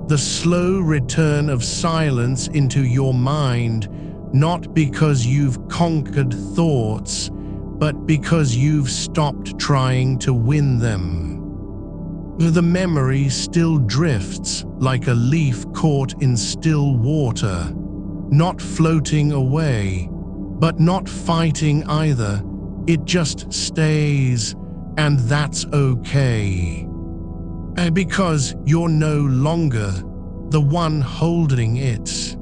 [SPEAKER 1] the slow return of silence into your mind, not because you've conquered thoughts, but because you've stopped trying to win them. The memory still drifts like a leaf caught in still water, not floating away, but not fighting either. It just stays, and that's okay. Because you're no longer the one holding it.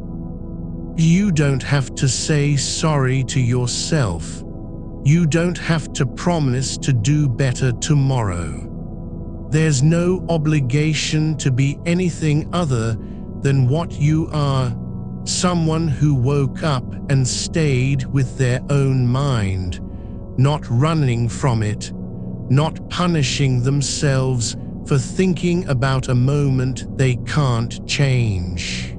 [SPEAKER 1] You don't have to say sorry to yourself. You don't have to promise to do better tomorrow. There's no obligation to be anything other than what you are, someone who woke up and stayed with their own mind, not running from it, not punishing themselves for thinking about a moment they can't change.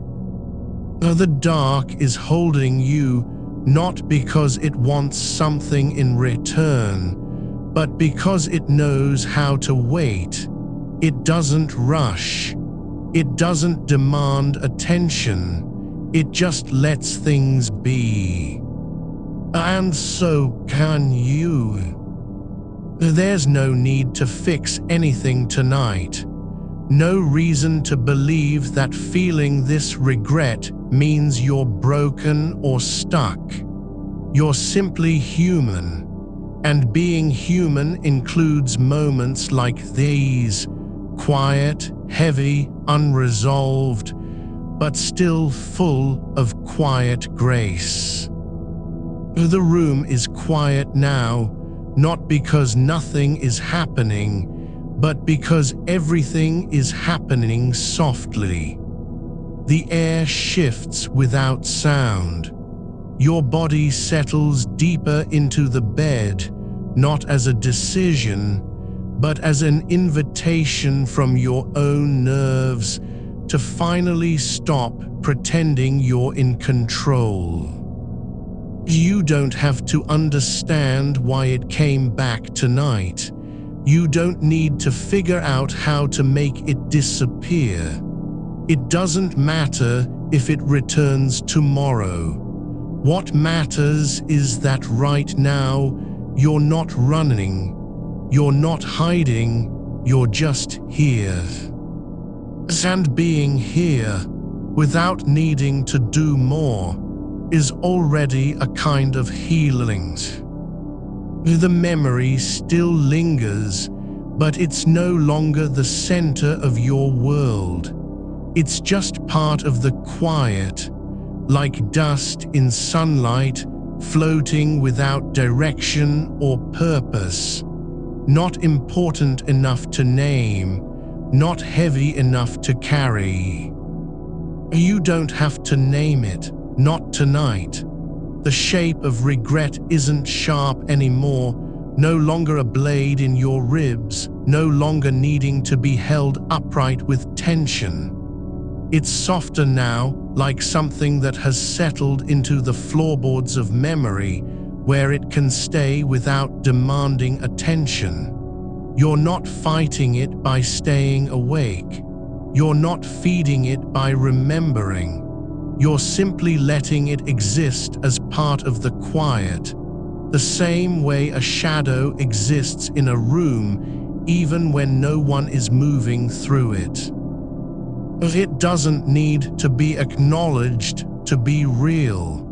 [SPEAKER 1] The dark is holding you not because it wants something in return, but because it knows how to wait. It doesn't rush. It doesn't demand attention. It just lets things be. And so can you. There's no need to fix anything tonight. No reason to believe that feeling this regret means you're broken or stuck. You're simply human, and being human includes moments like these, quiet, heavy, unresolved, but still full of quiet grace. The room is quiet now, not because nothing is happening, but because everything is happening softly. The air shifts without sound. Your body settles deeper into the bed, not as a decision, but as an invitation from your own nerves to finally stop pretending you're in control. You don't have to understand why it came back tonight. You don't need to figure out how to make it disappear. It doesn't matter if it returns tomorrow. What matters is that right now, you're not running, you're not hiding, you're just here. And being here, without needing to do more, is already a kind of healing. The memory still lingers, but it's no longer the center of your world. It's just part of the quiet, like dust in sunlight, floating without direction or purpose. Not important enough to name, not heavy enough to carry. You don't have to name it, not tonight. The shape of regret isn't sharp anymore, no longer a blade in your ribs, no longer needing to be held upright with tension. It's softer now, like something that has settled into the floorboards of memory, where it can stay without demanding attention. You're not fighting it by staying awake. You're not feeding it by remembering. You're simply letting it exist as part of the quiet, the same way a shadow exists in a room, even when no one is moving through it. It doesn't need to be acknowledged to be real,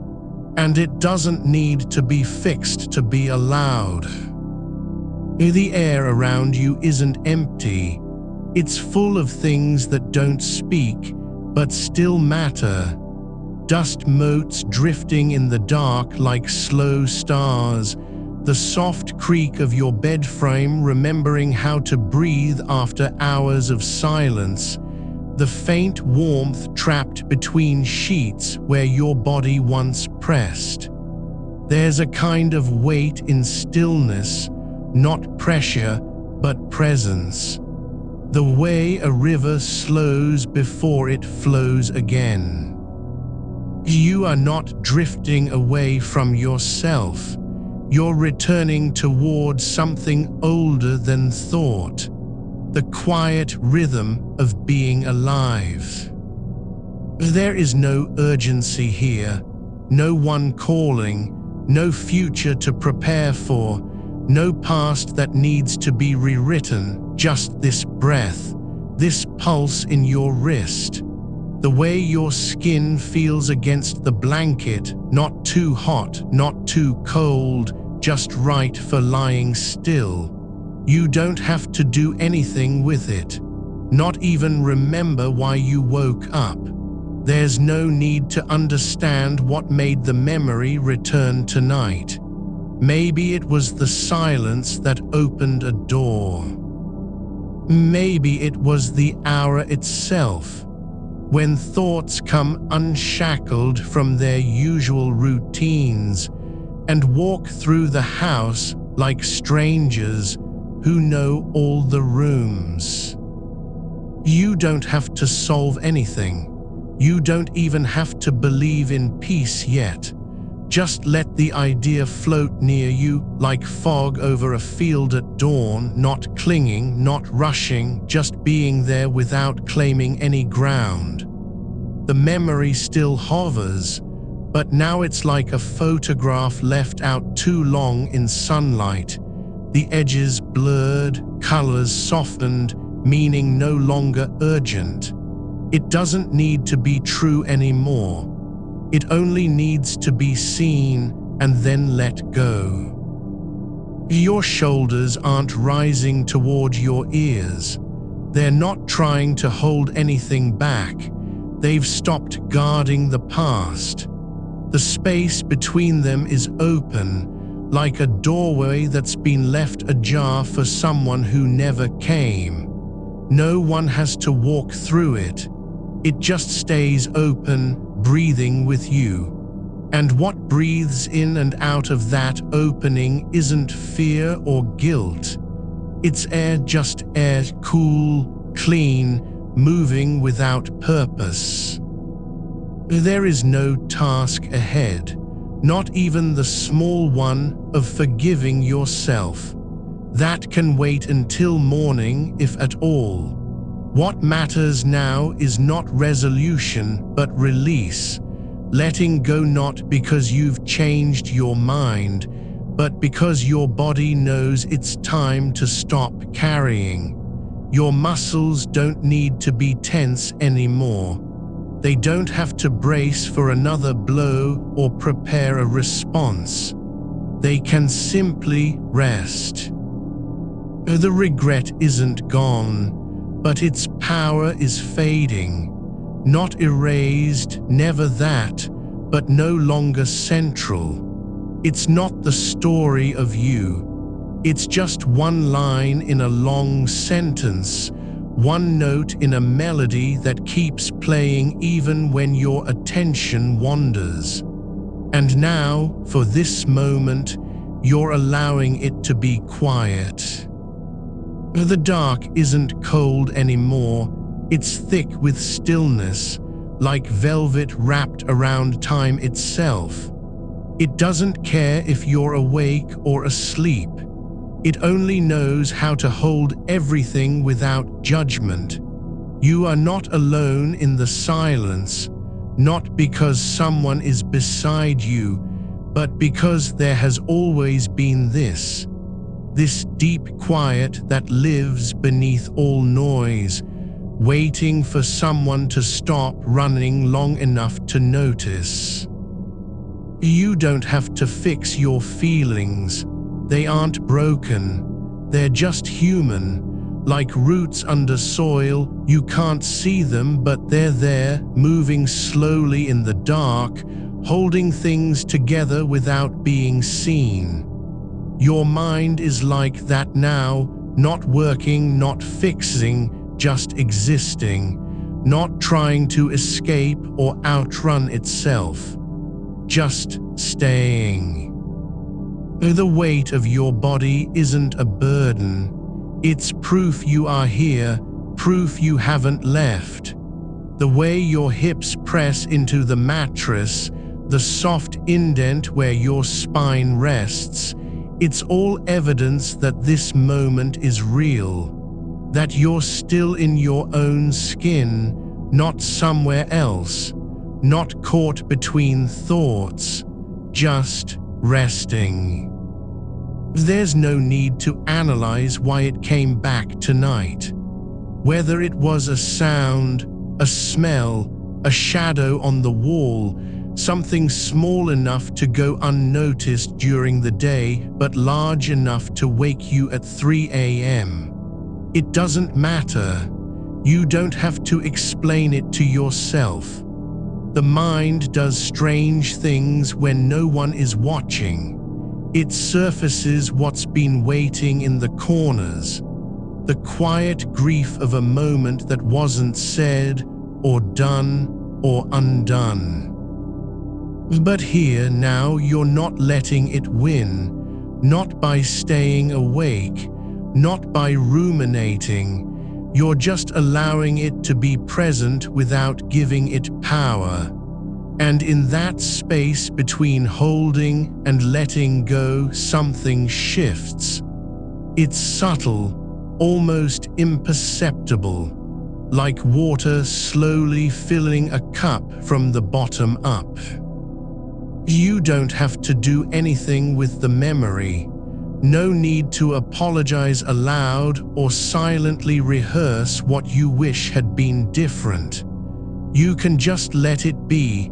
[SPEAKER 1] and it doesn't need to be fixed to be allowed. The air around you isn't empty. It's full of things that don't speak, but still matter. Dust motes drifting in the dark like slow stars, the soft creak of your bed frame remembering how to breathe after hours of silence, the faint warmth trapped between sheets where your body once pressed. There's a kind of weight in stillness, not pressure, but presence. The way a river slows before it flows again. You are not drifting away from yourself. You're returning towards something older than thought. The quiet rhythm of being alive. There is no urgency here, no one calling, no future to prepare for, no past that needs to be rewritten, just this breath, this pulse in your wrist. The way your skin feels against the blanket, not too hot, not too cold, just right for lying still. You don't have to do anything with it, not even remember why you woke up. There's no need to understand what made the memory return tonight. Maybe it was the silence that opened a door. Maybe it was the hour itself, when thoughts come unshackled from their usual routines and walk through the house like strangers who know all the rooms. You don't have to solve anything. You don't even have to believe in peace yet. Just let the idea float near you like fog over a field at dawn, not clinging, not rushing, just being there without claiming any ground. The memory still hovers, but now it's like a photograph left out too long in sunlight. The edges blurred, colors softened, meaning no longer urgent. It doesn't need to be true anymore. It only needs to be seen and then let go. Your shoulders aren't rising toward your ears. They're not trying to hold anything back. They've stopped guarding the past. The space between them is open, like a doorway that's been left ajar for someone who never came. No one has to walk through it. It just stays open, breathing with you. And what breathes in and out of that opening isn't fear or guilt. It's air, just air, cool, clean, moving without purpose. There is no task ahead, not even the small one of forgiving yourself. That can wait until morning, if at all. What matters now is not resolution, but release. Letting go, not because you've changed your mind, but because your body knows it's time to stop carrying. Your muscles don't need to be tense anymore. They don't have to brace for another blow or prepare a response. They can simply rest. The regret isn't gone, but its power is fading. Not erased, never that, but no longer central. It's not the story of you. It's just one line in a long sentence, one note in a melody that keeps playing even when your attention wanders. And now, for this moment, you're allowing it to be quiet. The dark isn't cold anymore. It's thick with stillness, like velvet wrapped around time itself. It doesn't care if you're awake or asleep. It only knows how to hold everything without judgment. You are not alone in the silence, not because someone is beside you, but because there has always been this deep quiet that lives beneath all noise, waiting for someone to stop running long enough to notice. You don't have to fix your feelings. They aren't broken. They're just human. Like roots under soil, you can't see them, but they're there, moving slowly in the dark, holding things together without being seen. Your mind is like that now, not working, not fixing, just existing, not trying to escape or outrun itself, just staying. The weight of your body isn't a burden. It's proof you are here, proof you haven't left. The way your hips press into the mattress, the soft indent where your spine rests, it's all evidence that this moment is real, that you're still in your own skin, not somewhere else, not caught between thoughts, just resting. There's no need to analyze why it came back tonight. Whether it was a sound, a smell, a shadow on the wall, something small enough to go unnoticed during the day, but large enough to wake you at 3 a.m. It doesn't matter. You don't have to explain it to yourself. The mind does strange things when no one is watching. It surfaces what's been waiting in the corners, the quiet grief of a moment that wasn't said or done or undone. But here now you're not letting it win, not by staying awake, not by ruminating. You're just allowing it to be present without giving it power. And in that space between holding and letting go, something shifts. It's subtle, almost imperceptible, like water slowly filling a cup from the bottom up. You don't have to do anything with the memory. No need to apologize aloud or silently rehearse what you wish had been different. You can just let it be,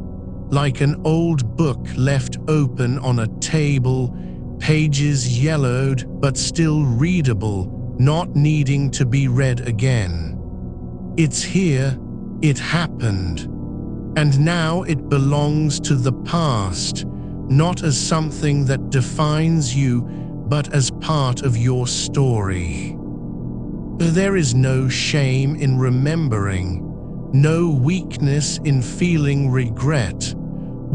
[SPEAKER 1] like an old book left open on a table, pages yellowed but still readable, not needing to be read again. It's here, it happened. And now it belongs to the past, not as something that defines you, but as part of your story. There is no shame in remembering, no weakness in feeling regret.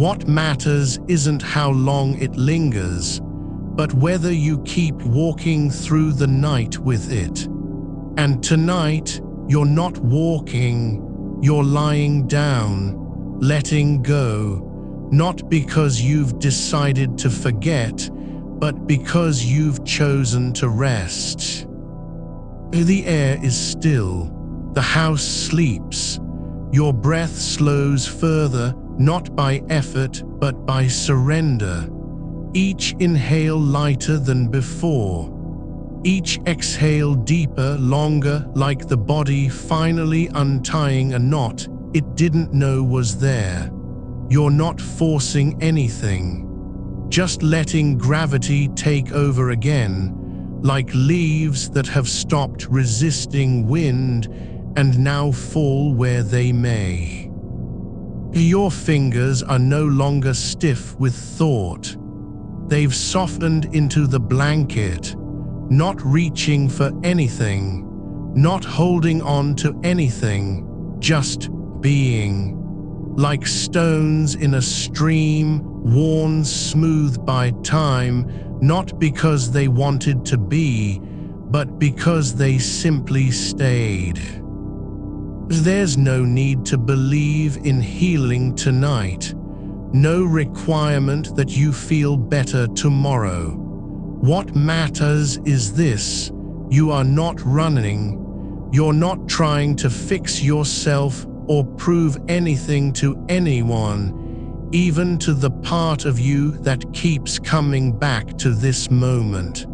[SPEAKER 1] What matters isn't how long it lingers, but whether you keep walking through the night with it. And tonight, you're not walking, you're lying down, letting go, not because you've decided to forget, but because you've chosen to rest. The air is still, the house sleeps, your breath slows further, not by effort, but by surrender. Each inhale lighter than before. Each exhale deeper, longer, like the body finally untying a knot it didn't know was there. You're not forcing anything, just letting gravity take over again, like leaves that have stopped resisting wind and now fall where they may. Your fingers are no longer stiff with thought. They've softened into the blanket, not reaching for anything, not holding on to anything, just being. Like stones in a stream, worn smooth by time, not because they wanted to be, but because they simply stayed. There's no need to believe in healing tonight, no requirement that you feel better tomorrow. What matters is this: you are not running, you're not trying to fix yourself or prove anything to anyone, even to the part of you that keeps coming back to this moment.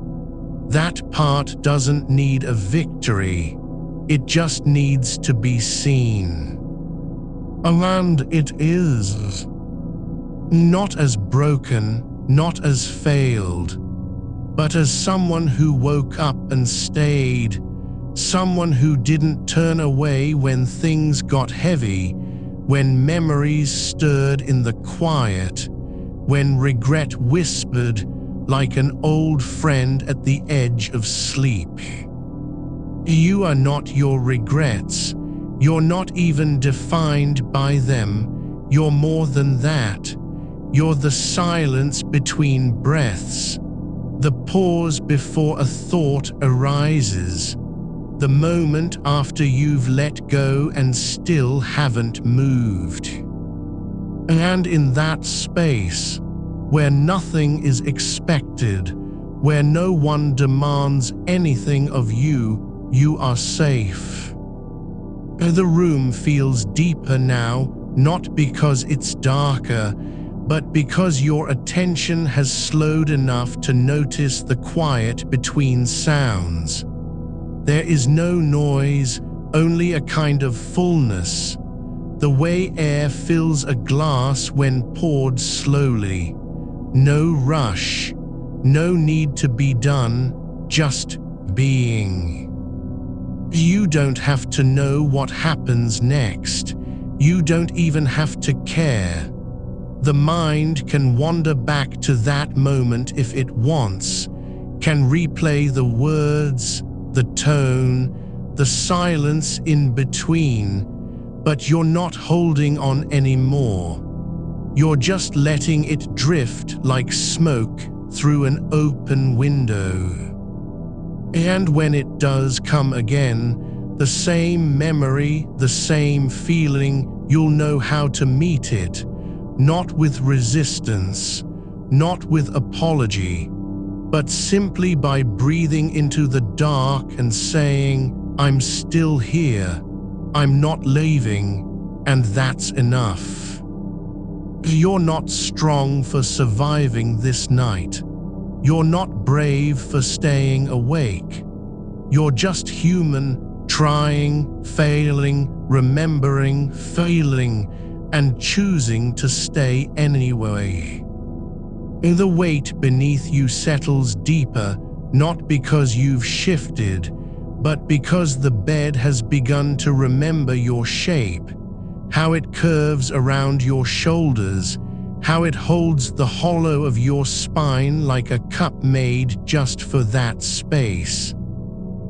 [SPEAKER 1] That part doesn't need a victory. It just needs to be seen. And it is. Not as broken, not as failed, but as someone who woke up and stayed, someone who didn't turn away when things got heavy, when memories stirred in the quiet, when regret whispered like an old friend at the edge of sleep. You are not your regrets. You're not even defined by them. You're more than that. You're the silence between breaths, the pause before a thought arises, the moment after you've let go and still haven't moved. And in that space, where nothing is expected, where no one demands anything of you, you are safe. The room feels deeper now, not because it's darker, but because your attention has slowed enough to notice the quiet between sounds. There is no noise, only a kind of fullness, the way air fills a glass when poured slowly. No rush, no need to be done, just being. You don't have to know what happens next. You don't even have to care. The mind can wander back to that moment if it wants, can replay the words, the tone, the silence in between, but you're not holding on anymore. You're just letting it drift like smoke through an open window. And when it does come again, the same memory, the same feeling, you'll know how to meet it, not with resistance, not with apology, but simply by breathing into the dark and saying, "I'm still here, I'm not leaving," and that's enough. You're not strong for surviving this night. You're not brave for staying awake. You're just human, trying, failing, remembering, failing, and choosing to stay anyway. The weight beneath you settles deeper, not because you've shifted, but because the bed has begun to remember your shape, how it curves around your shoulders, how it holds the hollow of your spine like a cup made just for that space.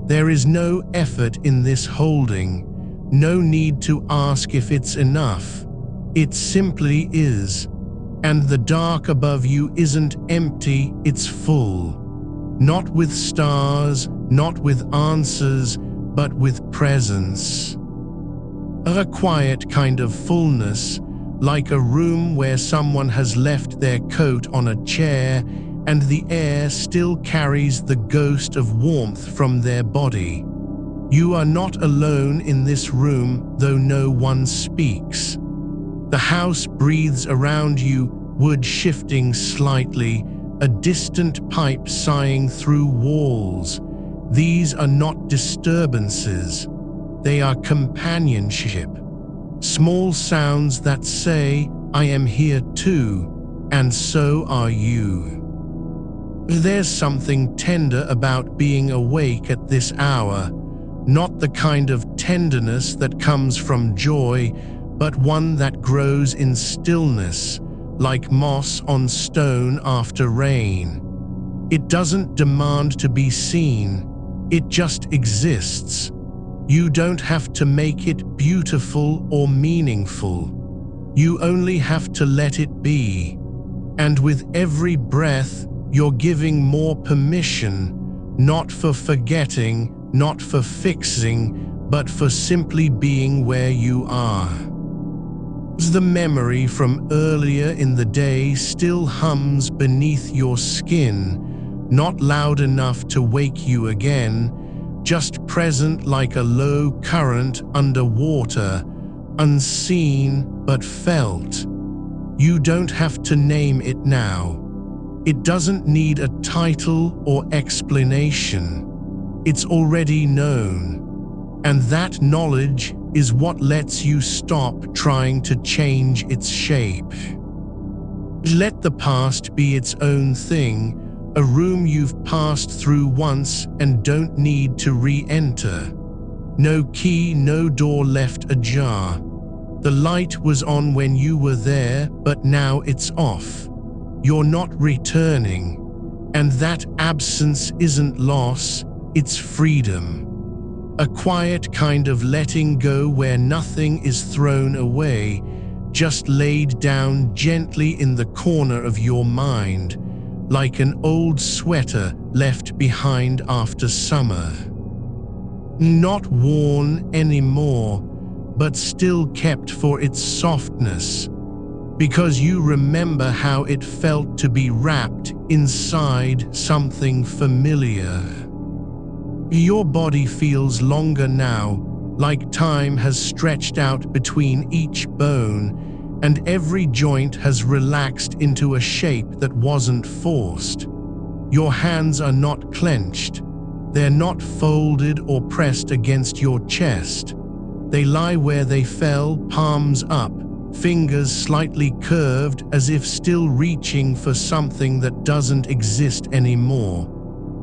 [SPEAKER 1] There is no effort in this holding, no need to ask if it's enough. It simply is. And the dark above you isn't empty, it's full. Not with stars, not with answers, but with presence. A quiet kind of fullness, like a room where someone has left their coat on a chair and the air still carries the ghost of warmth from their body. You are not alone in this room, though no one speaks. The house breathes around you, wood shifting slightly, a distant pipe sighing through walls. These are not disturbances. They are companionship. Small sounds that say, "I am here too, and so are you." There's something tender about being awake at this hour, not the kind of tenderness that comes from joy, but one that grows in stillness, like moss on stone after rain. It doesn't demand to be seen, it just exists. You don't have to make it beautiful or meaningful. You only have to let it be. And with every breath, you're giving more permission, not for forgetting, not for fixing, but for simply being where you are. The memory from earlier in the day still hums beneath your skin, not loud enough to wake you again, just present like a low current underwater, unseen but felt. You don't have to name it now. It doesn't need a title or explanation. It's already known. And that knowledge is what lets you stop trying to change its shape. Let the past be its own thing, a room you've passed through once and don't need to re-enter. No key, no door left ajar. The light was on when you were there, but now it's off. You're not returning. And that absence isn't loss, it's freedom. A quiet kind of letting go where nothing is thrown away, just laid down gently in the corner of your mind, like an old sweater left behind after summer. Not worn anymore, but still kept for its softness, because you remember how it felt to be wrapped inside something familiar. Your body feels longer now, like time has stretched out between each bone, and every joint has relaxed into a shape that wasn't forced. Your hands are not clenched. They're not folded or pressed against your chest. They lie where they fell, palms up, fingers slightly curved as if still reaching for something that doesn't exist anymore.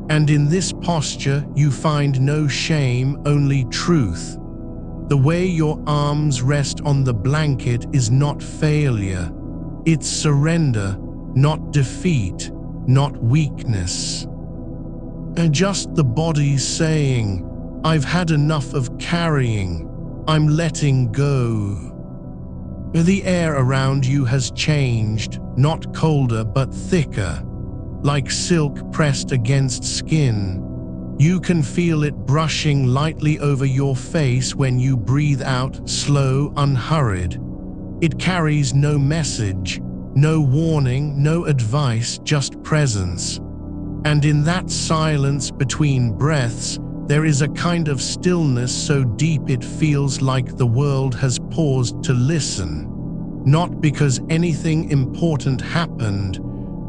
[SPEAKER 1] And in this posture, you find no shame, only truth. The way your arms rest on the blanket is not failure. It's surrender, not defeat, not weakness. And just the body saying, "I've had enough of carrying. I'm letting go." The air around you has changed, not colder but thicker. Like silk pressed against skin. You can feel it brushing lightly over your face when you breathe out, slow, unhurried. It carries no message, no warning, no advice, just presence. And in that silence between breaths, there is a kind of stillness so deep it feels like the world has paused to listen. Not because anything important happened,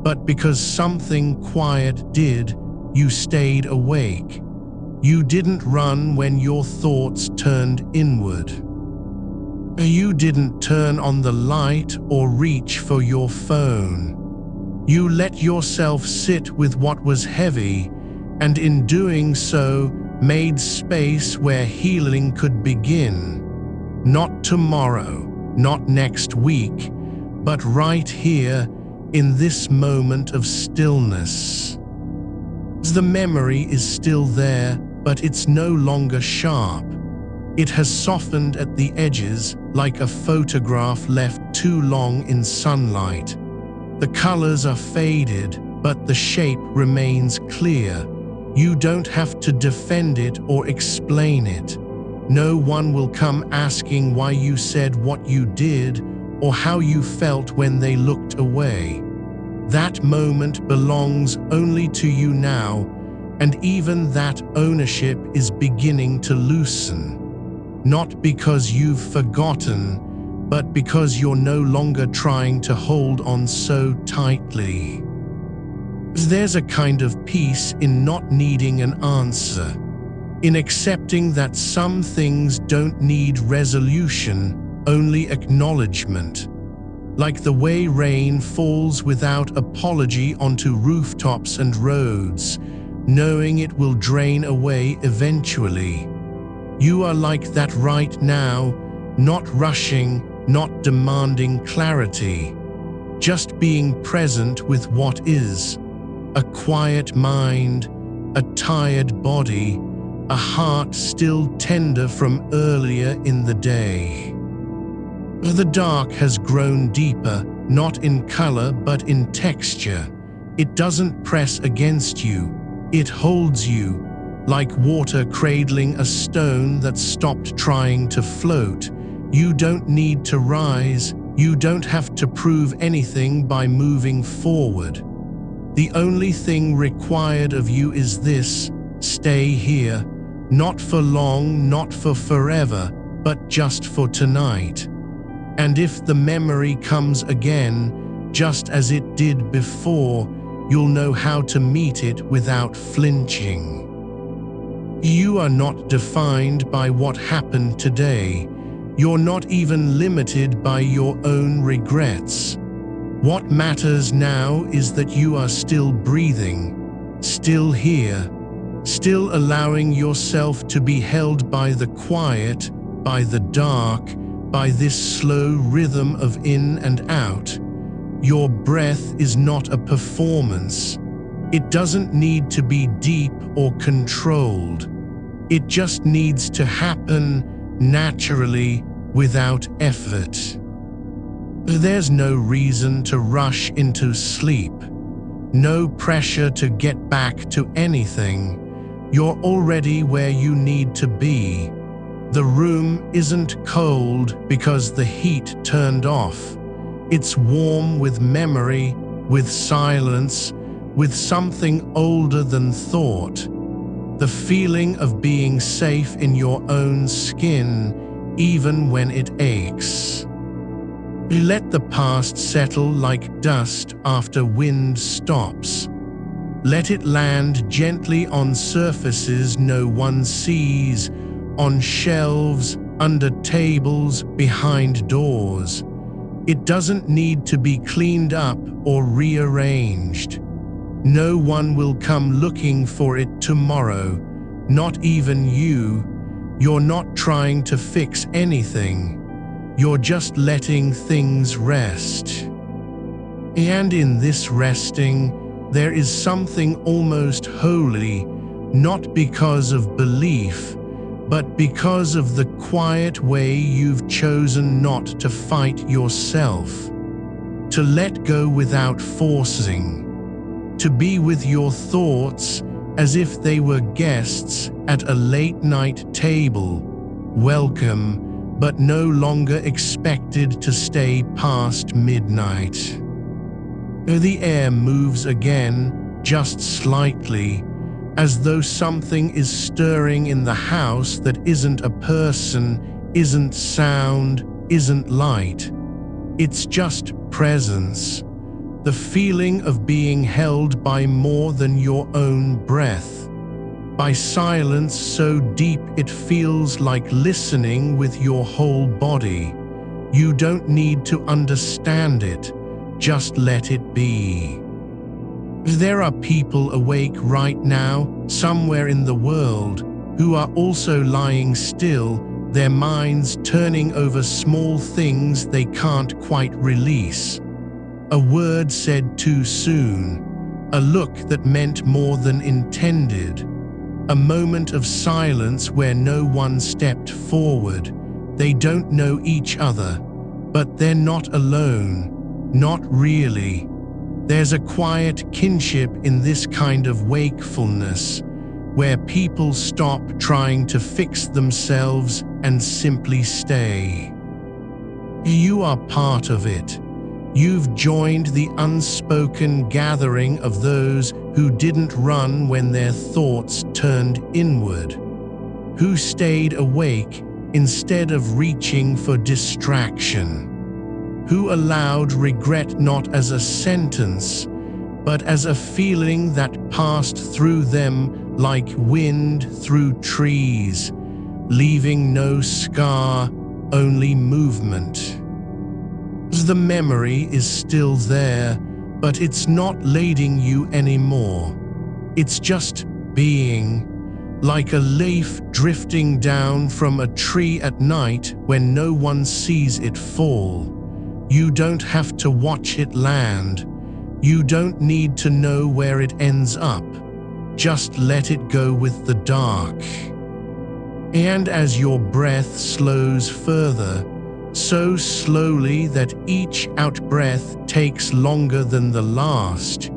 [SPEAKER 1] but because something quiet did. You stayed awake. You didn't run when your thoughts turned inward. You didn't turn on the light or reach for your phone. You let yourself sit with what was heavy, and in doing so, made space where healing could begin. Not tomorrow, not next week, but right here, in this moment of stillness. The memory is still there, but it's no longer sharp. It has softened at the edges, like a photograph left too long in sunlight. The colors are faded, but the shape remains clear. You don't have to defend it or explain it. No one will come asking why you said what you did or how you felt when they looked away. That moment belongs only to you now, and even that ownership is beginning to loosen. Not because you've forgotten, but because you're no longer trying to hold on so tightly. There's a kind of peace in not needing an answer, in accepting that some things don't need resolution, only acknowledgement. Like the way rain falls without apology onto rooftops and roads, knowing it will drain away eventually. You are like that right now, not rushing, not demanding clarity, just being present with what is. A quiet mind, a tired body, a heart still tender from earlier in the day. The dark has grown deeper, not in color but in texture. It doesn't press against you, it holds you, like water cradling a stone that stopped trying to float. You don't need to rise, you don't have to prove anything by moving forward. The only thing required of you is this: stay here, not for long, not for forever, but just for tonight. And if the memory comes again, just as it did before, you'll know how to meet it without flinching. You are not defined by what happened today. You're not even limited by your own regrets. What matters now is that you are still breathing, still here, still allowing yourself to be held by the quiet, by the dark, by this slow rhythm of in and out. Your breath is not a performance. It doesn't need to be deep or controlled. It just needs to happen naturally, without effort. There's no reason to rush into sleep. No pressure to get back to anything. You're already where you need to be. The room isn't cold because the heat turned off. It's warm with memory, with silence, with something older than thought. The feeling of being safe in your own skin, even when it aches. Let the past settle like dust after wind stops. Let it land gently on surfaces no one sees, on shelves, under tables, behind doors. It doesn't need to be cleaned up or rearranged. No one will come looking for it tomorrow, not even you. You're not trying to fix anything. You're just letting things rest. And in this resting, there is something almost holy, not because of belief, but because of the quiet way you've chosen not to fight yourself, to let go without forcing, to be with your thoughts as if they were guests at a late-night table, welcome, but no longer expected to stay past midnight. The air moves again, just slightly, as though something is stirring in the house that isn't a person, isn't sound, isn't light. It's just presence, the feeling of being held by more than your own breath, by silence so deep it feels like listening with your whole body. You don't need to understand it, just let it be. There are people awake right now, somewhere in the world, who are also lying still, their minds turning over small things they can't quite release. A word said too soon, a look that meant more than intended, a moment of silence where no one stepped forward. They don't know each other, but they're not alone, not really. There's a quiet kinship in this kind of wakefulness, where people stop trying to fix themselves and simply stay. You are part of it. You've joined the unspoken gathering of those who didn't run when their thoughts turned inward, who stayed awake instead of reaching for distraction, who allowed regret not as a sentence, but as a feeling that passed through them like wind through trees, leaving no scar, only movement. The memory is still there, but it's not leading you anymore. It's just being, like a leaf drifting down from a tree at night when no one sees it fall. You don't have to watch it land. You don't need to know where it ends up. Just let it go with the dark. And as your breath slows further, so slowly that each out-breath takes longer than the last,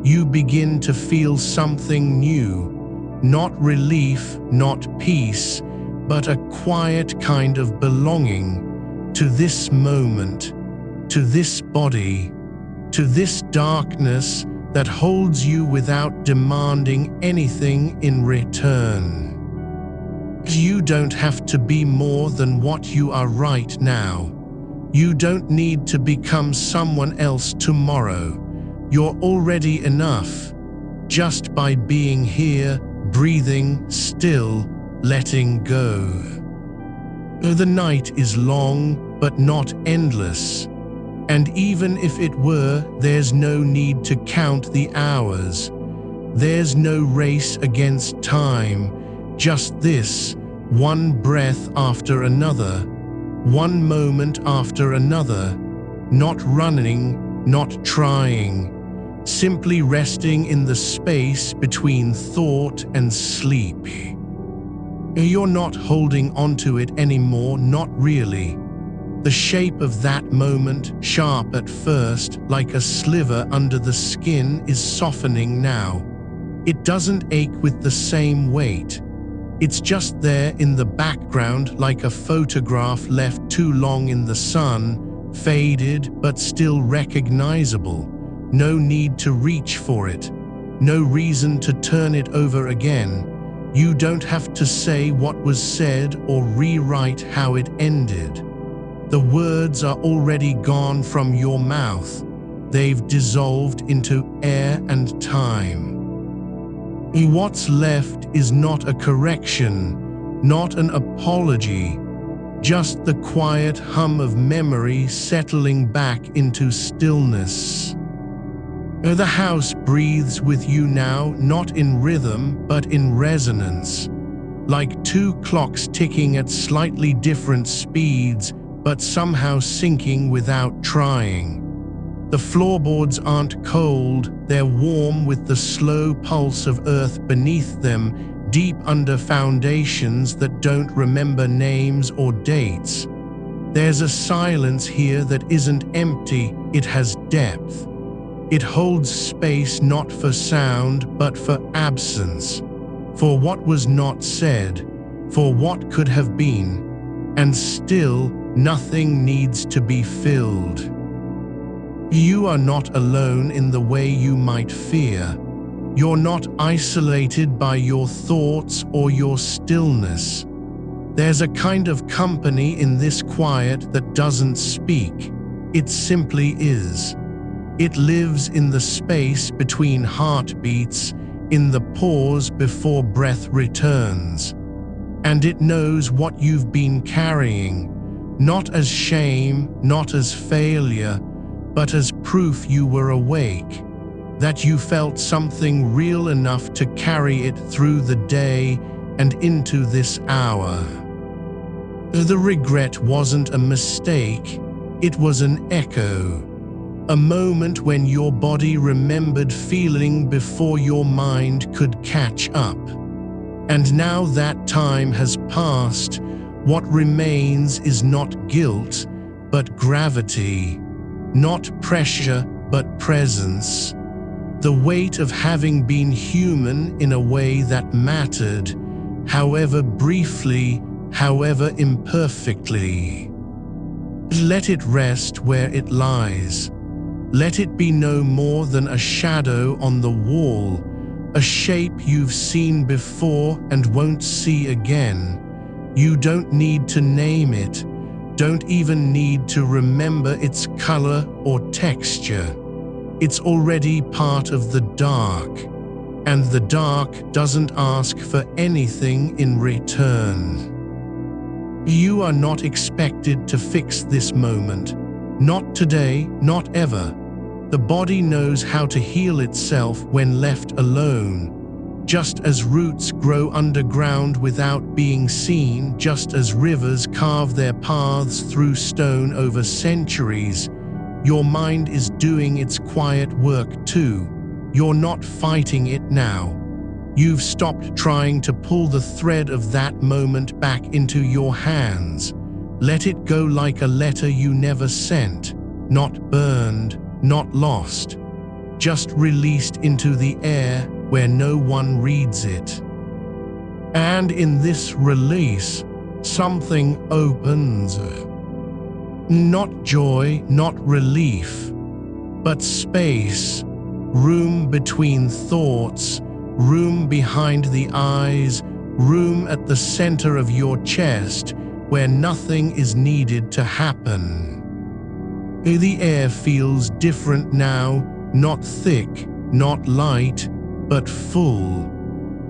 [SPEAKER 1] you begin to feel something new. Not relief, not peace, but a quiet kind of belonging to this moment, to this body, to this darkness that holds you without demanding anything in return. You don't have to be more than what you are right now. You don't need to become someone else tomorrow. You're already enough, just by being here, breathing, still, letting go. The night is long, but not endless. And even if it were, there's no need to count the hours. There's no race against time, just this, one breath after another, one moment after another, not running, not trying, simply resting in the space between thought and sleep. You're not holding onto it anymore, not really. The shape of that moment, sharp at first, like a sliver under the skin, is softening now. It doesn't ache with the same weight. It's just there in the background, like a photograph left too long in the sun, faded but still recognizable. No need to reach for it. No reason to turn it over again. You don't have to say what was said or rewrite how it ended. The words are already gone from your mouth. They've dissolved into air and time. What's left is not a correction, not an apology, just the quiet hum of memory settling back into stillness. The house breathes with you now, not in rhythm, but in resonance, like two clocks ticking at slightly different speeds, but somehow syncing without trying. The floorboards aren't cold, they're warm with the slow pulse of earth beneath them, deep under foundations that don't remember names or dates. There's a silence here that isn't empty, it has depth. It holds space not for sound, but for absence, for what was not said, for what could have been, and still nothing needs to be filled. You are not alone in the way you might fear. You're not isolated by your thoughts or your stillness. There's a kind of company in this quiet that doesn't speak. It simply is. It lives in the space between heartbeats, in the pause before breath returns. And it knows what you've been carrying, not as shame, not as failure, but as proof you were awake, that you felt something real enough to carry it through the day and into this hour. The regret wasn't a mistake, it was an echo, a moment when your body remembered feeling before your mind could catch up. And now that time has passed, what remains is not guilt, but gravity. Not pressure, but presence. The weight of having been human in a way that mattered, however briefly, however imperfectly. Let it rest where it lies. Let it be no more than a shadow on the wall, a shape you've seen before and won't see again. You don't need to name it, don't even need to remember its color or texture. It's already part of the dark, and the dark doesn't ask for anything in return. You are not expected to fix this moment. Not today, not ever. The body knows how to heal itself when left alone. Just as roots grow underground without being seen, just as rivers carve their paths through stone over centuries, your mind is doing its quiet work too. You're not fighting it now. You've stopped trying to pull the thread of that moment back into your hands. Let it go like a letter you never sent, not burned, not lost, just released into the air where no one reads it. And in this release, something opens. Not joy, not relief, but space, room between thoughts, room behind the eyes, room at the center of your chest where nothing is needed to happen. The air feels different now, not thick, not light, but full,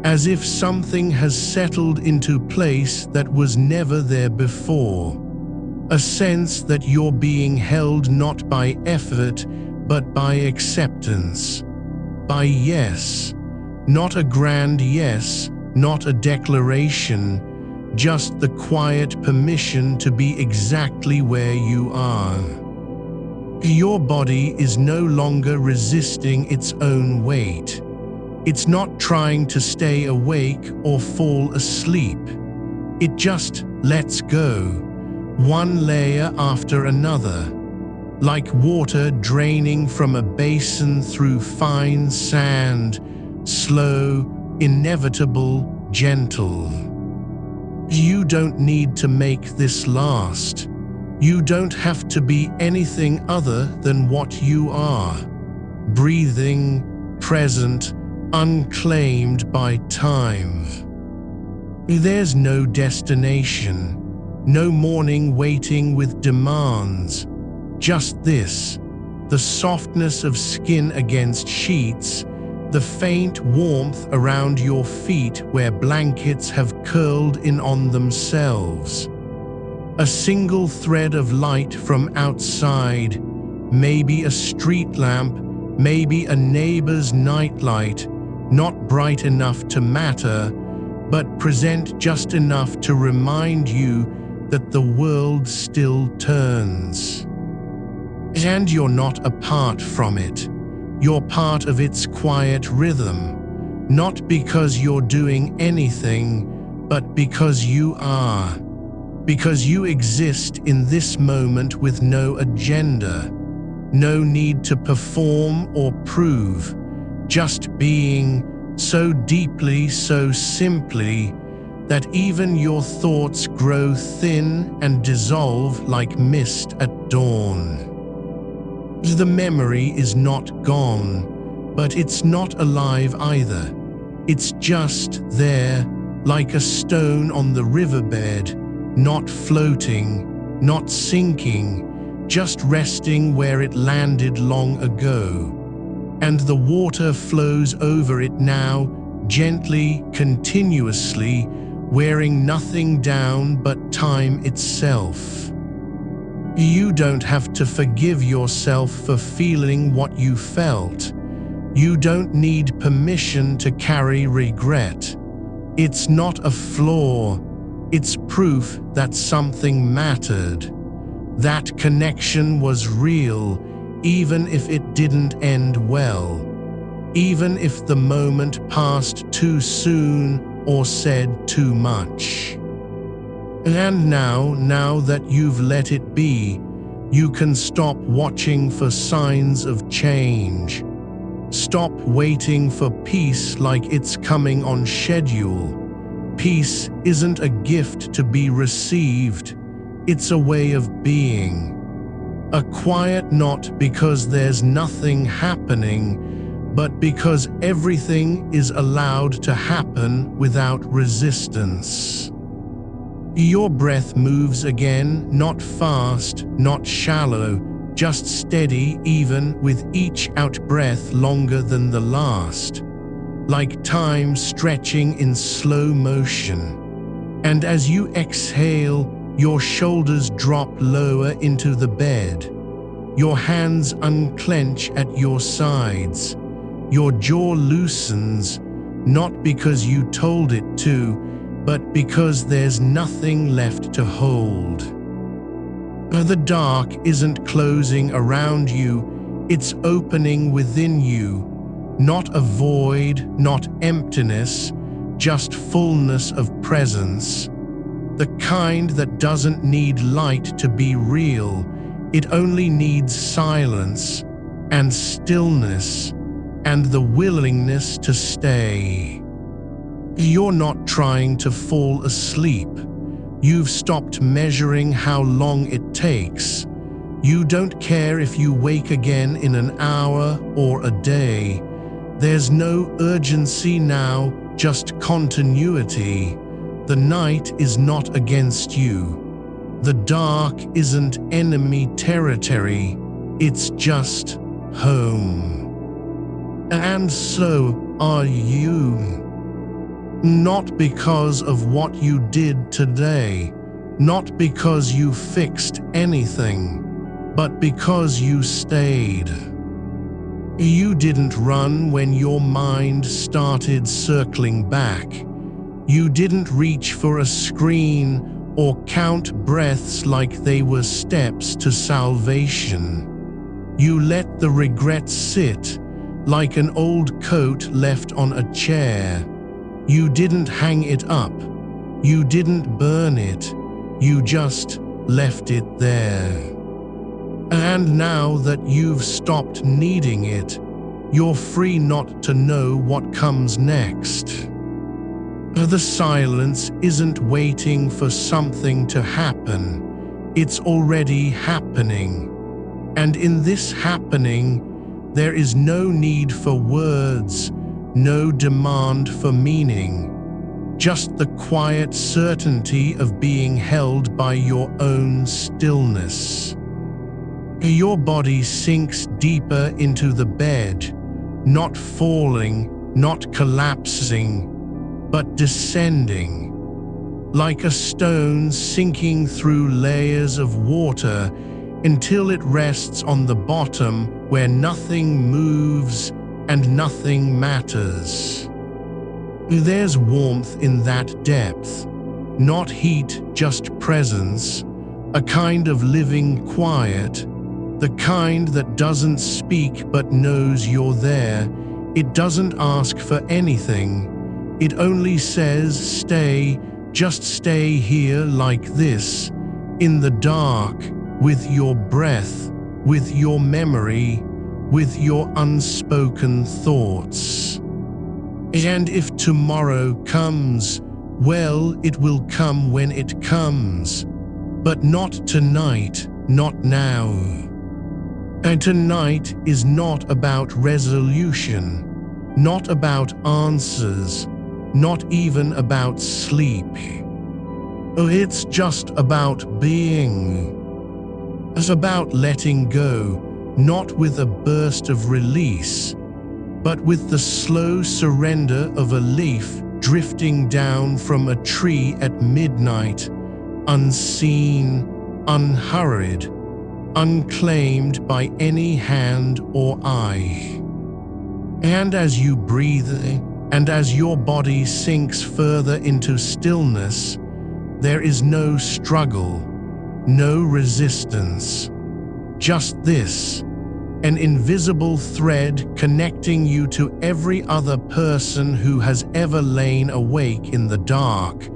[SPEAKER 1] as if something has settled into place that was never there before. A sense that you're being held not by effort, but by acceptance, by yes. Not a grand yes, not a declaration, just the quiet permission to be exactly where you are. Your body is no longer resisting its own weight. It's not trying to stay awake or fall asleep. It just lets go, one layer after another, like water draining from a basin through fine sand, slow, inevitable, gentle. You don't need to make this last. You don't have to be anything other than what you are, breathing, present, unclaimed by time. There's no destination, no morning waiting with demands, just this, the softness of skin against sheets, the faint warmth around your feet where blankets have curled in on themselves. A single thread of light from outside, maybe a street lamp, maybe a neighbor's nightlight, not bright enough to matter, but present just enough to remind you that the world still turns. And you're not apart from it. You're part of its quiet rhythm, not because you're doing anything, but because you are. Because you exist in this moment with no agenda, no need to perform or prove, just being, so deeply, so simply, that even your thoughts grow thin and dissolve like mist at dawn. The memory is not gone, but it's not alive either. It's just there, like a stone on the riverbed, not floating, not sinking, just resting where it landed long ago. And the water flows over it now, gently, continuously, wearing nothing down but time itself. You don't have to forgive yourself for feeling what you felt. You don't need permission to carry regret. It's not a flaw. It's proof that something mattered. That connection was real, even if it didn't end well. Even if the moment passed too soon or said too much. And now that you've let it be, You can stop watching for signs of change. Stop waiting for peace like it's coming on schedule. Peace isn't a gift to be received, it's a way of being. A quiet not because there's nothing happening, but because everything is allowed to happen without resistance. Your breath moves again, not fast, not shallow, just steady, even with each out-breath longer than the last, like time stretching in slow motion. And as you exhale, your shoulders drop lower into the bed. Your hands unclench at your sides. Your jaw loosens, not because you told it to, but because there's nothing left to hold. The dark isn't closing around you, it's opening within you. Not a void, not emptiness, just fullness of presence. The kind that doesn't need light to be real, it only needs silence and stillness and the willingness to stay. You're not trying to fall asleep. You've stopped measuring how long it takes. You don't care if you wake again in an hour or a day. There's no urgency now, just continuity. The night is not against you. The dark isn't enemy territory. It's just home. And so are you. Not because of what you did today, not because you fixed anything, but because you stayed. You didn't run when your mind started circling back. You didn't reach for a screen or count breaths like they were steps to salvation. You let the regret sit like an old coat left on a chair. You didn't hang it up. You didn't burn it. You just left it there. And now that you've stopped needing it, you're free not to know what comes next. The silence isn't waiting for something to happen. It's already happening. And in this happening, there is no need for words, no demand for meaning, just the quiet certainty of being held by your own stillness. Your body sinks deeper into the bed, not falling, not collapsing, but descending, like a stone sinking through layers of water until it rests on the bottom where nothing moves and nothing matters. There's warmth in that depth, not heat, just presence, a kind of living quiet, the kind that doesn't speak but knows you're there. It doesn't ask for anything. It only says, stay, just stay here like this, in the dark, with your breath, with your memory, with your unspoken thoughts. And if tomorrow comes, well, it will come when it comes, but not tonight, not now. And tonight is not about resolution, not about answers, not even about sleep. It's just about being. It's about letting go, not with a burst of release, but with the slow surrender of a leaf drifting down from a tree at midnight, unseen, unhurried, unclaimed by any hand or eye. And as you breathe, and as your body sinks further into stillness, there is no struggle, no resistance, just this, an invisible thread connecting you to every other person who has ever lain awake in the dark,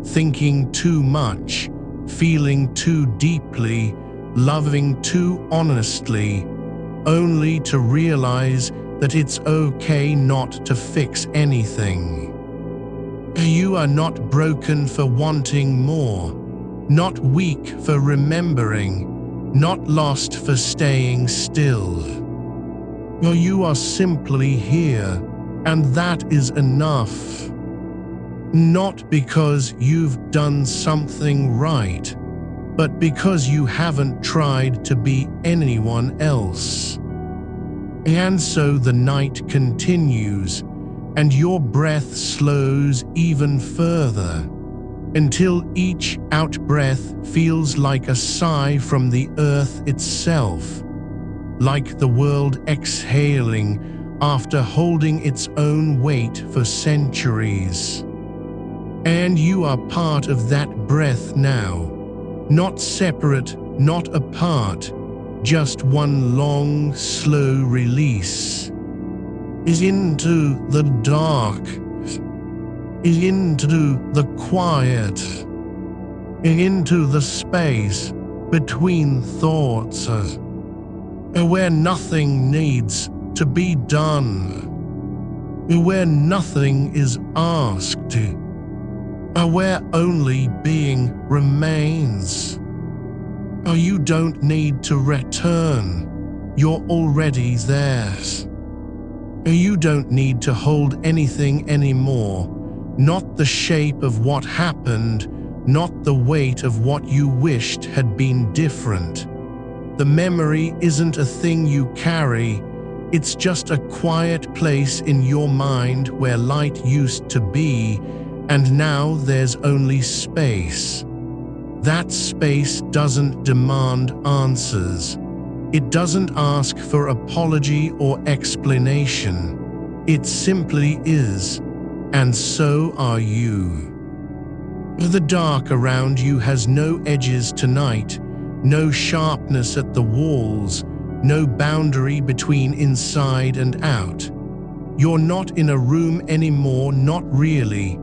[SPEAKER 1] thinking too much, feeling too deeply, loving too honestly, only to realize that it's okay not to fix anything. You are not broken for wanting more, not weak for remembering, not lost for staying still. You are simply here, and that is enough. Not because you've done something right, but because you haven't tried to be anyone else. And so the night continues, and your breath slows even further, until each out-breath feels like a sigh from the earth itself, like the world exhaling after holding its own weight for centuries. And you are part of that breath now, not separate, not apart, just one long, slow release. Is into the dark, is into the quiet, into the space between thoughts, where nothing needs to be done, where nothing is asked, where only being remains. You don't need to return, you're already there. You don't need to hold anything anymore, not the shape of what happened, not the weight of what you wished had been different. The memory isn't a thing you carry, it's just a quiet place in your mind where light used to be, and now there's only space. That space doesn't demand answers. It doesn't ask for apology or explanation. It simply is, and so are you. The dark around you has no edges tonight, no sharpness at the walls, no boundary between inside and out. You're not in a room anymore, not really.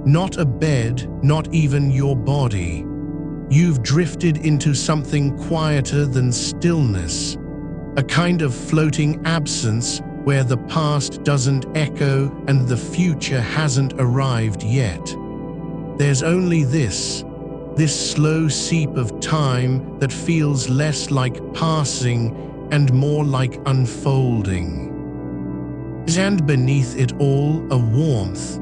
[SPEAKER 1] Not a bed, not even your body. You've drifted into something quieter than stillness, a kind of floating absence where the past doesn't echo and the future hasn't arrived yet. There's only this slow seep of time that feels less like passing and more like unfolding. And beneath it all, a warmth,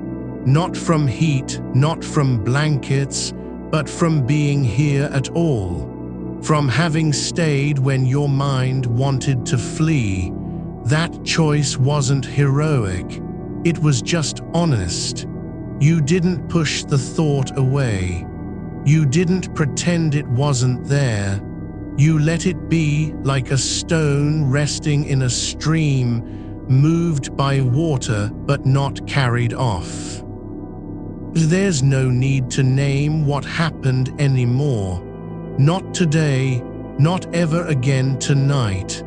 [SPEAKER 1] not from heat, not from blankets, but from being here at all, from having stayed when your mind wanted to flee. That choice wasn't heroic, it was just honest. You didn't push the thought away. You didn't pretend it wasn't there. You let it be, like a stone resting in a stream, moved by water but not carried off. There's no need to name what happened anymore. Not today, not ever again tonight.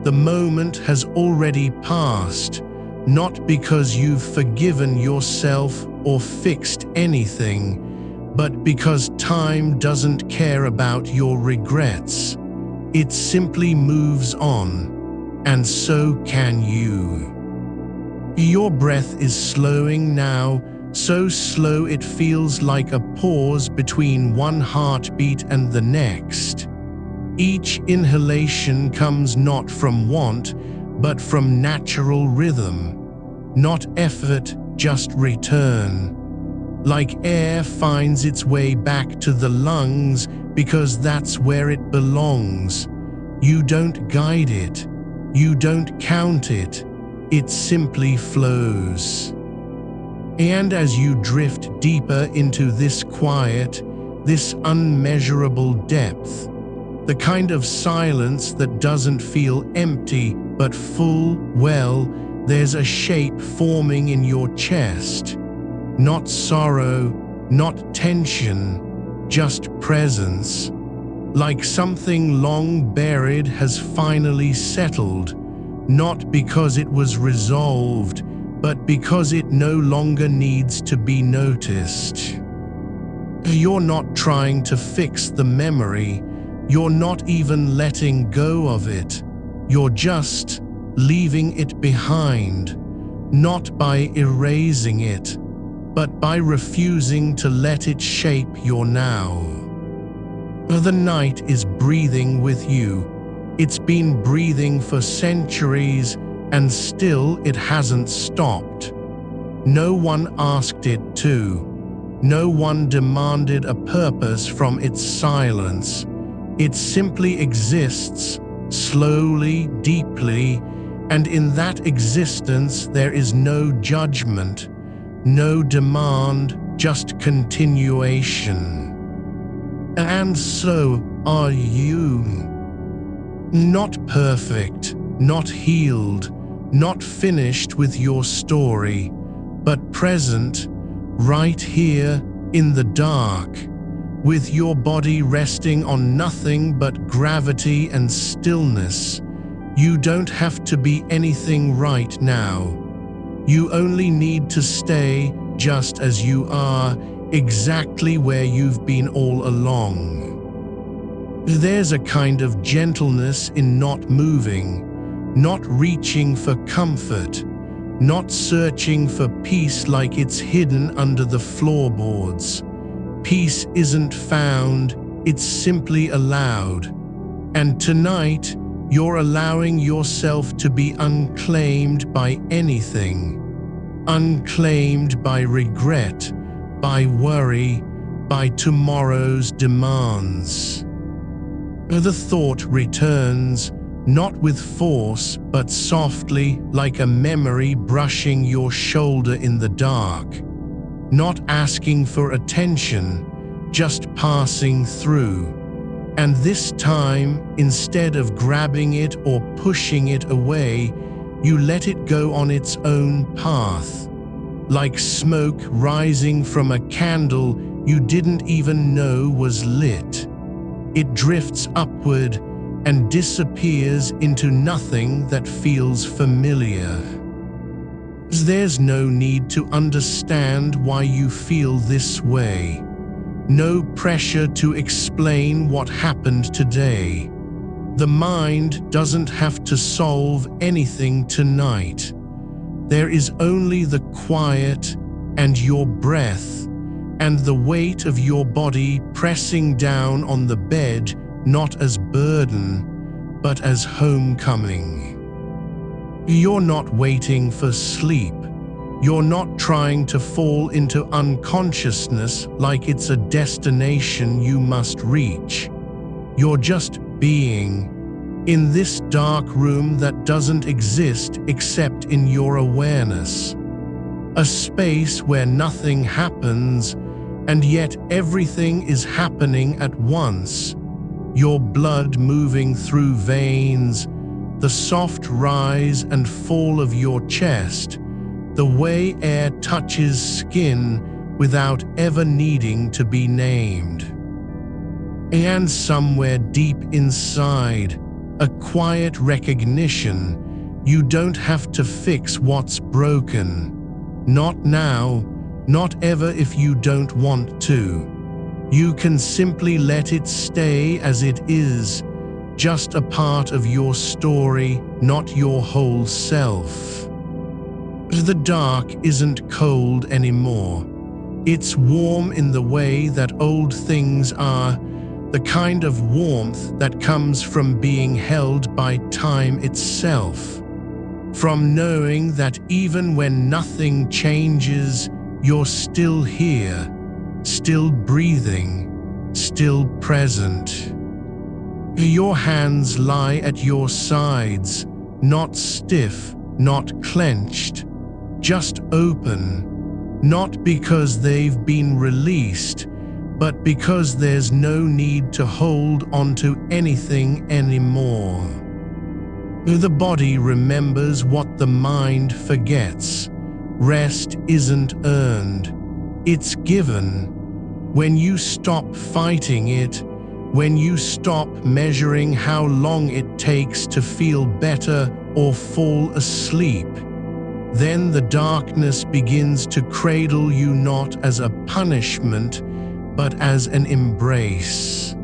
[SPEAKER 1] The moment has already passed, not because you've forgiven yourself or fixed anything, but because time doesn't care about your regrets. It simply moves on, and so can you. Your breath is slowing now, so slow it feels like a pause between one heartbeat and the next. Each inhalation comes not from want, but from natural rhythm. Not effort, just return. Like air finds its way back to the lungs because that's where it belongs. You don't guide it. You don't count it. It simply flows. And as you drift deeper into this quiet, this unmeasurable depth, the kind of silence that doesn't feel empty but full, well, there's a shape forming in your chest. Not sorrow, not tension, just presence. Like something long buried has finally settled, not because it was resolved, but because it no longer needs to be noticed. You're not trying to fix the memory, You're not even letting go of it. You're just leaving it behind, not by erasing it, but by refusing to let it shape your now. The night is breathing with you. It's been breathing for centuries, and still it hasn't stopped. No one asked it to. No one demanded a purpose from its silence. It simply exists, slowly, deeply, and in that existence there is no judgment, no demand, just continuation. And so are you. Not perfect, not healed, not finished with your story, but present, right here in the dark, with your body resting on nothing but gravity and stillness. You don't have to be anything right now. You only need to stay just as you are, exactly where you've been all along. There's a kind of gentleness in not moving, not reaching for comfort, not searching for peace like it's hidden under the floorboards. Peace isn't found, it's simply allowed. And tonight, you're allowing yourself to be unclaimed by anything. Unclaimed by regret, by worry, by tomorrow's demands. The thought returns, not with force, but softly, like a memory brushing your shoulder in the dark. Not asking for attention, just passing through. And this time, instead of grabbing it or pushing it away, you let it go on its own path. Like smoke rising from a candle you didn't even know was lit. It drifts upward and disappears into nothing that feels familiar. There's no need to understand why you feel this way. No pressure to explain what happened today. The mind doesn't have to solve anything tonight. There is only the quiet and your breath and the weight of your body pressing down on the bed, not as burden, but as homecoming. You're not waiting for sleep. You're not trying to fall into unconsciousness like it's a destination you must reach. You're just being in this dark room that doesn't exist except in your awareness. A space where nothing happens, and yet everything is happening at once. Your blood moving through veins, the soft rise and fall of your chest, the way air touches skin without ever needing to be named. And somewhere deep inside, a quiet recognition, you don't have to fix what's broken. Not now, not ever if you don't want to. You can simply let it stay as it is, just a part of your story, not your whole self. The dark isn't cold anymore. It's warm in the way that old things are, the kind of warmth that comes from being held by time itself. From knowing that even when nothing changes, you're still here, still breathing, still present. Your hands lie at your sides, not stiff, not clenched, just open, not because they've been released, but because there's no need to hold onto anything anymore. The body remembers what the mind forgets. Rest isn't earned, it's given. When you stop fighting it, when you stop measuring how long it takes to feel better or fall asleep, then the darkness begins to cradle you not as a punishment, but as an embrace.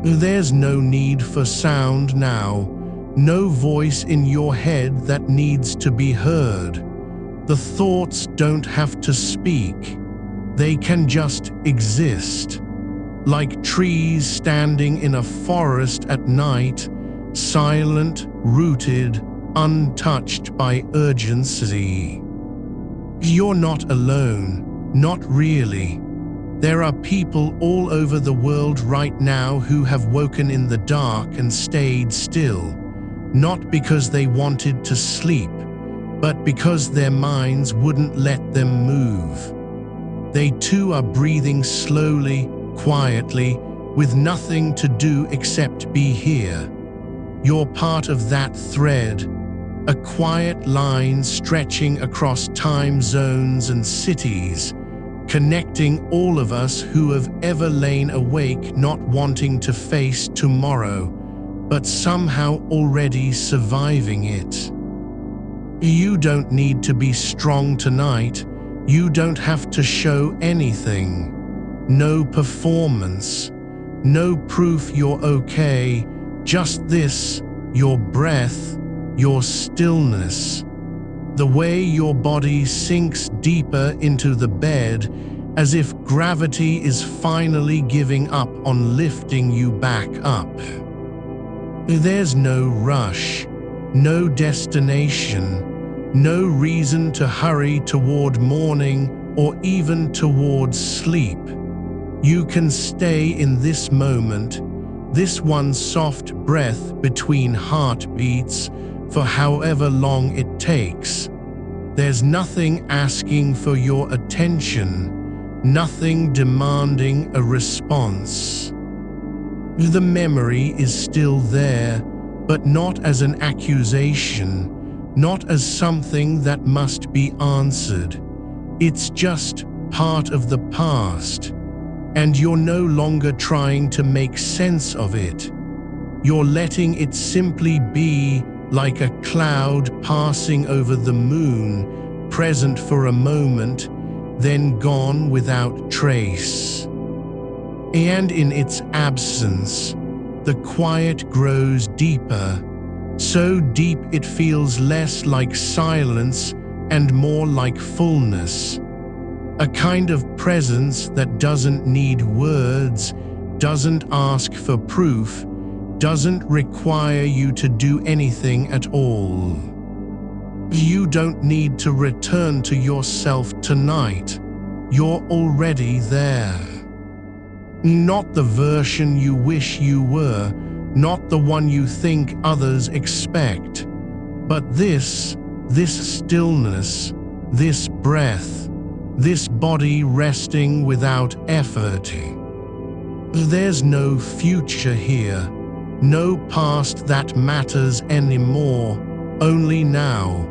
[SPEAKER 1] There's no need for sound now, no voice in your head that needs to be heard. The thoughts don't have to speak. They can just exist. Like trees standing in a forest at night, silent, rooted, untouched by urgency. You're not alone, not really. There are people all over the world right now who have woken in the dark and stayed still, not because they wanted to sleep, but because their minds wouldn't let them move. They too are breathing slowly, quietly, with nothing to do except be here. You're part of that thread, a quiet line stretching across time zones and cities, connecting all of us who have ever lain awake not wanting to face tomorrow, but somehow already surviving it. You don't need to be strong tonight. You don't have to show anything. No performance, no proof you're okay, just this, your breath, your stillness. The way your body sinks deeper into the bed, as if gravity is finally giving up on lifting you back up. There's no rush, no destination, no reason to hurry toward morning or even towards sleep. You can stay in this moment, this one soft breath between heartbeats, for however long it takes. There's nothing asking for your attention, nothing demanding a response. The memory is still there, but not as an accusation, not as something that must be answered. It's just part of the past. And you're no longer trying to make sense of it. You're letting it simply be, like a cloud passing over the moon, present for a moment, then gone without trace. And in its absence, the quiet grows deeper, so deep it feels less like silence and more like fullness. A kind of presence that doesn't need words, doesn't ask for proof, doesn't require you to do anything at all. You don't need to return to yourself tonight. You're already there. Not the version you wish you were, not the one you think others expect, but this stillness, this breath, this body resting without effort. There's no future here, no past that matters anymore, only now.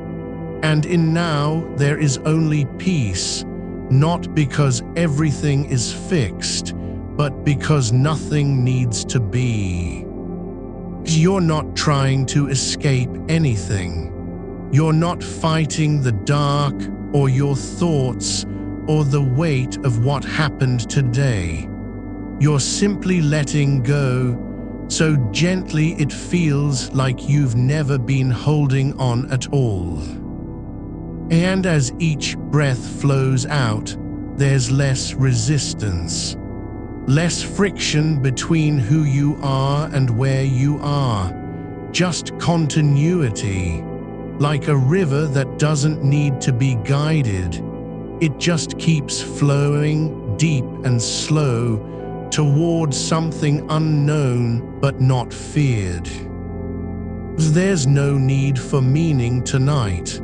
[SPEAKER 1] And in now there is only peace, not because everything is fixed, but because nothing needs to be. You're not trying to escape anything. You're not fighting the dark or your thoughts or the weight of what happened today. You're simply letting go, so gently it feels like you've never been holding on at all. And as each breath flows out, there's less resistance, less friction between who you are and where you are, just continuity, like a river that doesn't need to be guided. It just keeps flowing deep and slow towards something unknown but not feared. There's no need for meaning tonight.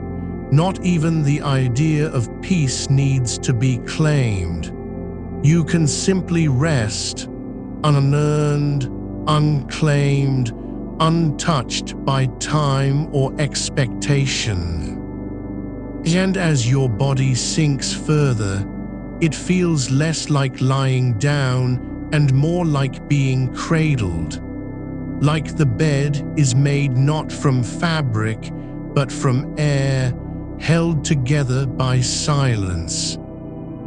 [SPEAKER 1] Not even the idea of peace needs to be claimed. You can simply rest, unearned, unclaimed, untouched by time or expectation. And as your body sinks further, it feels less like lying down and more like being cradled. Like the bed is made not from fabric, but from air, held together by silence.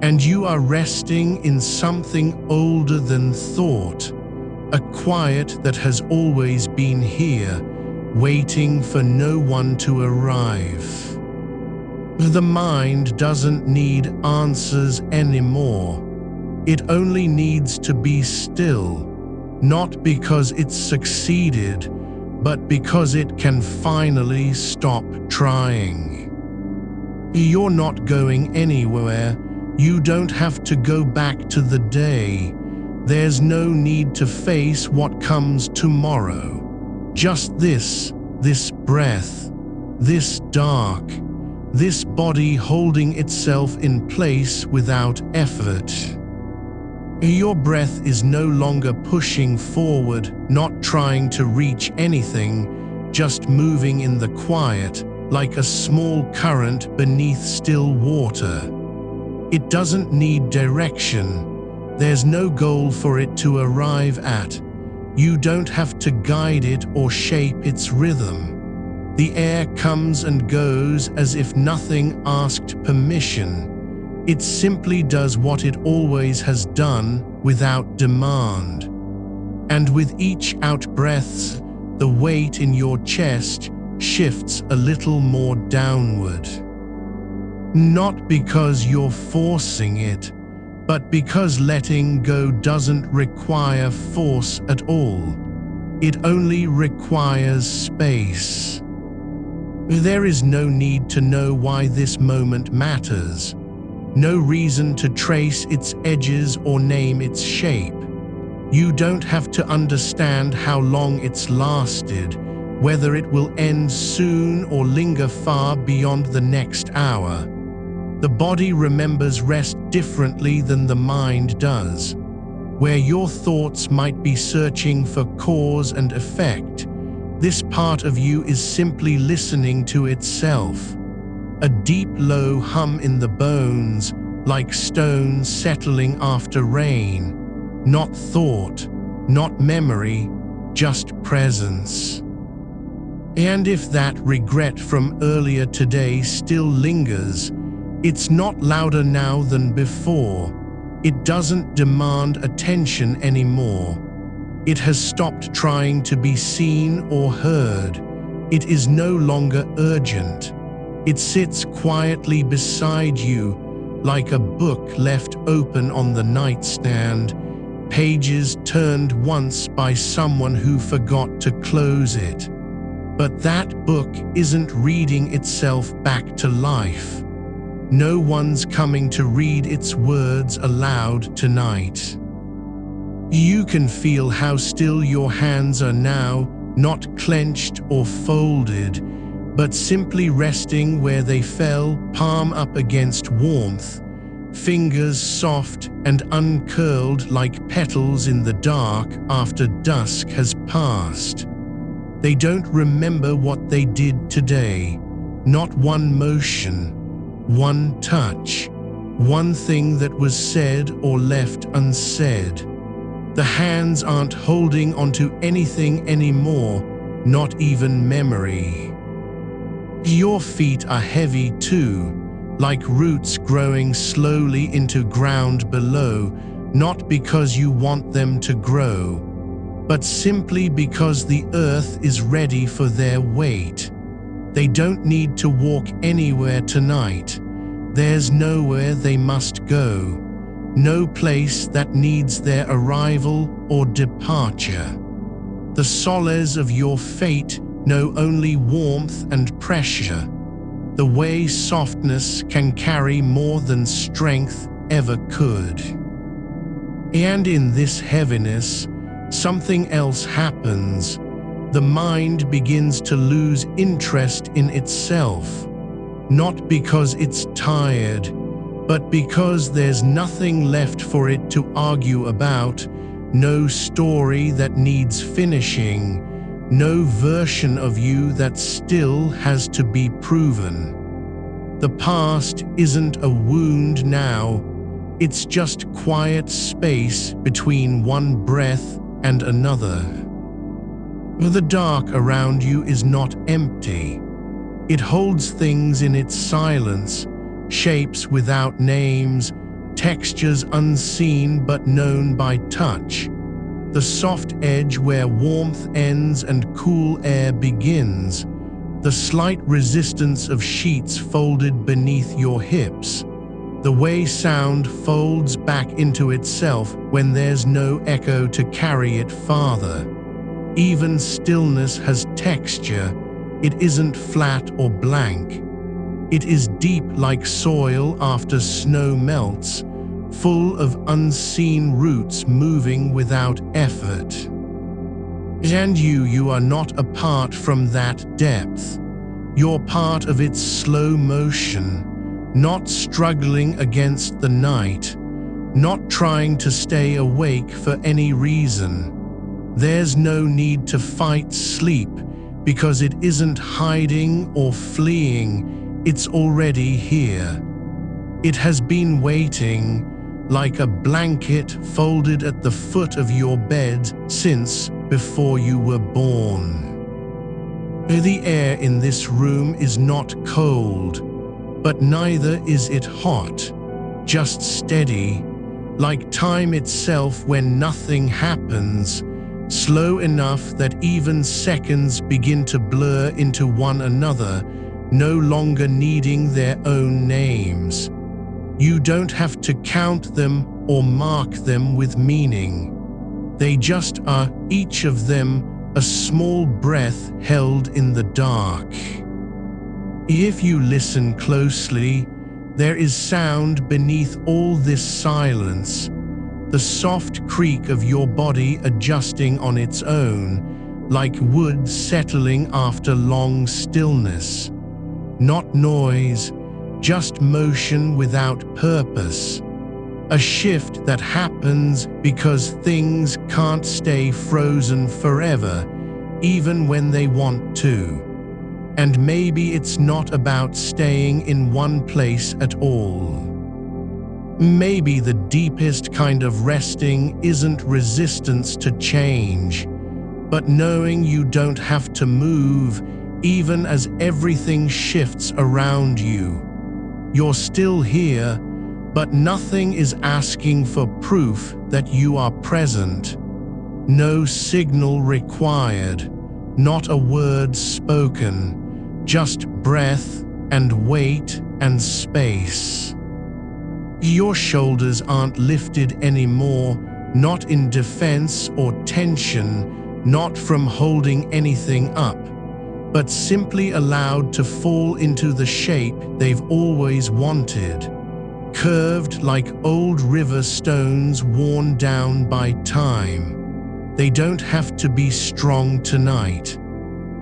[SPEAKER 1] And you are resting in something older than thought, a quiet that has always been here, waiting for no one to arrive. The mind doesn't need answers anymore. It only needs to be still, not because it's succeeded, but because it can finally stop trying. You're not going anywhere. You don't have to go back to the day. There's no need to face what comes tomorrow. Just this breath, this dark, this body holding itself in place without effort. Your breath is no longer pushing forward, not trying to reach anything, just moving in the quiet, like a small current beneath still water. It doesn't need direction. There's no goal for it to arrive at. You don't have to guide it or shape its rhythm. The air comes and goes as if nothing asked permission. It simply does what it always has done, without demand. And with each out-breath, the weight in your chest shifts a little more downward. Not because you're forcing it, but because letting go doesn't require force at all. It only requires space. There is no need to know why this moment matters. No reason to trace its edges or name its shape. You don't have to understand how long it's lasted, whether it will end soon or linger far beyond the next hour. The body remembers rest differently than the mind does. Where your thoughts might be searching for cause and effect, this part of you is simply listening to itself. A deep low hum in the bones, like stones settling after rain. Not thought, not memory, just presence. And if that regret from earlier today still lingers, it's not louder now than before. It doesn't demand attention anymore. It has stopped trying to be seen or heard. It is no longer urgent. It sits quietly beside you, like a book left open on the nightstand, pages turned once by someone who forgot to close it. But that book isn't reading itself back to life. No one's coming to read its words aloud tonight. You can feel how still your hands are now, not clenched or folded, but simply resting where they fell, palm up against warmth, fingers soft and uncurled like petals in the dark after dusk has passed. They don't remember what they did today, not one motion, one touch, one thing that was said or left unsaid. The hands aren't holding onto anything anymore, not even memory. Your feet are heavy too, like roots growing slowly into ground below, not because you want them to grow, but simply because the earth is ready for their weight. They don't need to walk anywhere tonight. There's nowhere they must go, no place that needs their arrival or departure. The solace of your fate know only warmth and pressure, the way softness can carry more than strength ever could. And in this heaviness, something else happens. The mind begins to lose interest in itself, not because it's tired, but because there's nothing left for it to argue about, no story that needs finishing, no version of you that still has to be proven. The past isn't a wound now, it's just quiet space between one breath and another. The dark around you is not empty. It holds things in its silence, shapes without names, textures unseen but known by touch. the soft edge where warmth ends and cool air begins, the slight resistance of sheets folded beneath your hips, the way sound folds back into itself when there's no echo to carry it farther. Even stillness has texture. It isn't flat or blank. It is deep like soil after snow melts, full of unseen roots moving without effort. And you are not apart from that depth. You're part of its slow motion, not struggling against the night, not trying to stay awake for any reason. There's no need to fight sleep because it isn't hiding or fleeing, it's already here. It has been waiting, like a blanket folded at the foot of your bed since before you were born. The air in this room is not cold, but neither is it hot, just steady, like time itself when nothing happens, slow enough that even seconds begin to blur into one another, no longer needing their own names. You don't have to count them or mark them with meaning. They just are, each of them, a small breath held in the dark. If you listen closely, there is sound beneath all this silence, the soft creak of your body adjusting on its own, like wood settling after long stillness. Not noise, just motion without purpose. A shift that happens because things can't stay frozen forever, even when they want to. And maybe it's not about staying in one place at all. Maybe the deepest kind of resting isn't resistance to change, but knowing you don't have to move even as everything shifts around you. You're still here, but nothing is asking for proof that you are present. No signal required, not a word spoken, just breath and weight and space. Your shoulders aren't lifted anymore, not in defense or tension, not from holding anything up, but simply allowed to fall into the shape they've always wanted. Curved like old river stones worn down by time. They don't have to be strong tonight.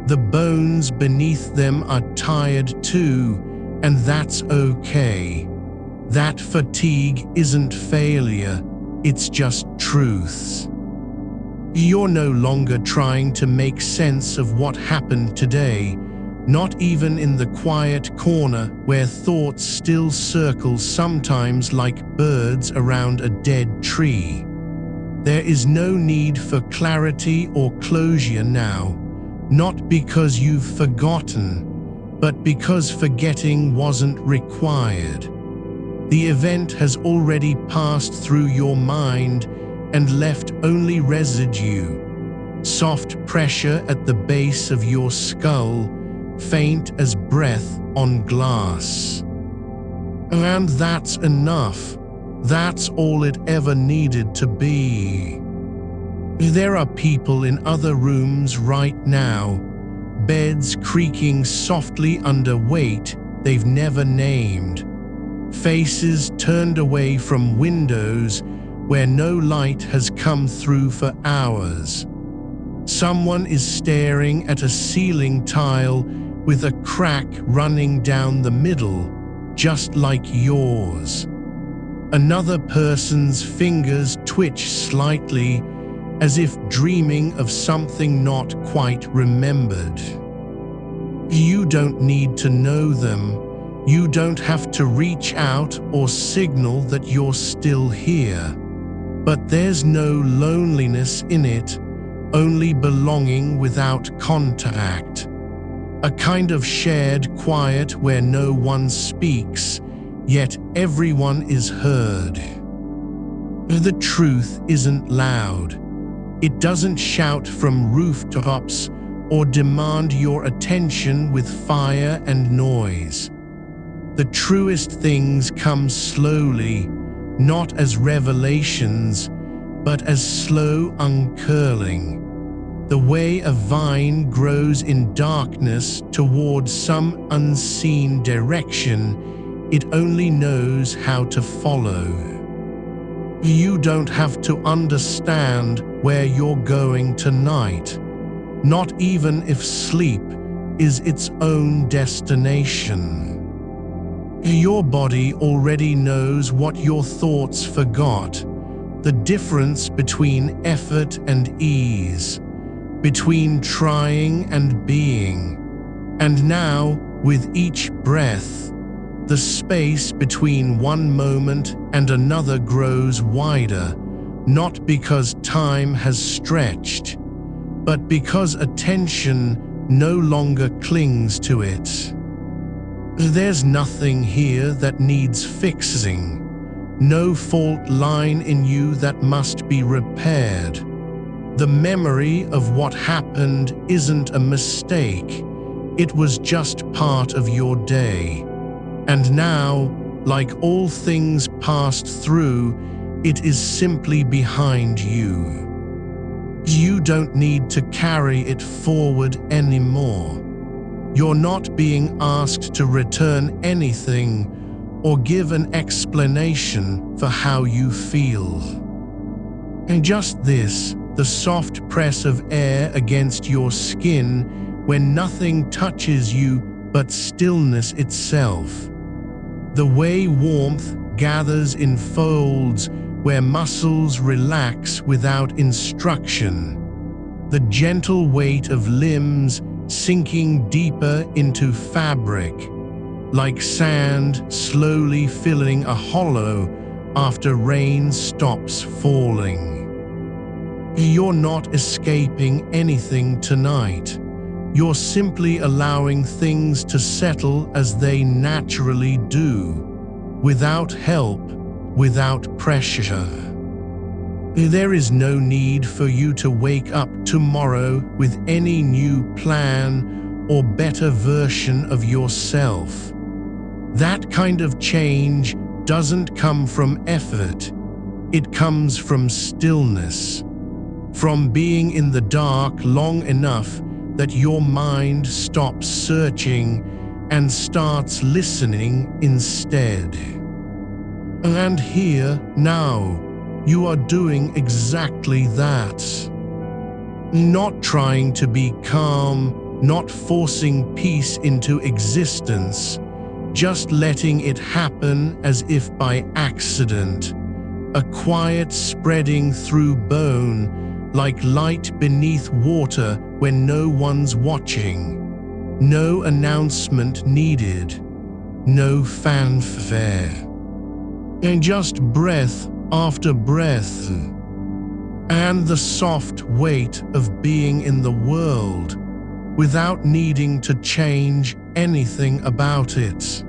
[SPEAKER 1] The bones beneath them are tired too, and that's okay. That fatigue isn't failure, it's just truth. You're no longer trying to make sense of what happened today, not even in the quiet corner where thoughts still circle sometimes like birds around a dead tree. There is no need for clarity or closure now, not because you've forgotten, but because forgetting wasn't required. The event has already passed through your mind and left only residue, soft pressure at the base of your skull, faint as breath on glass. And that's enough. That's all it ever needed to be. There are people in other rooms right now, beds creaking softly under weight they've never named, faces turned away from windows where no light has come through for hours. Someone is staring at a ceiling tile with a crack running down the middle, just like yours. Another person's fingers twitch slightly, as if dreaming of something not quite remembered. You don't need to know them. You don't have to reach out or signal that you're still here. But there's no loneliness in it, only belonging without contact. A kind of shared quiet where no one speaks, yet everyone is heard. The truth isn't loud. It doesn't shout from rooftops or demand your attention with fire and noise. The truest things come slowly, not as revelations, but as slow uncurling. The way a vine grows in darkness towards some unseen direction it only knows how to follow. You don't have to understand where you're going tonight, not even if sleep is its own destination. Your body already knows what your thoughts forgot, the difference between effort and ease, between trying and being. And now, with each breath, the space between one moment and another grows wider, not because time has stretched, but because attention no longer clings to it. There's nothing here that needs fixing, no fault line in you that must be repaired. The memory of what happened isn't a mistake, it was just part of your day. And now, like all things passed through, it is simply behind you. You don't need to carry it forward anymore. You're not being asked to return anything or give an explanation for how you feel. And just this, the soft press of air against your skin when nothing touches you but stillness itself. The way warmth gathers in folds where muscles relax without instruction. The gentle weight of limbs sinking deeper into fabric, like sand slowly filling a hollow after rain stops falling. You're not escaping anything tonight. You're simply allowing things to settle as they naturally do, without help, without pressure. There is no need for you to wake up tomorrow with any new plan or better version of yourself. That kind of change doesn't come from effort. It comes from stillness, from being in the dark long enough that your mind stops searching and starts listening instead. And here, now, you are doing exactly that. Not trying to be calm, not forcing peace into existence, just letting it happen as if by accident, a quiet spreading through bone, like light beneath water when no one's watching. No announcement needed, no fanfare. And just breath after breath, and the soft weight of being in the world without needing to change anything about it.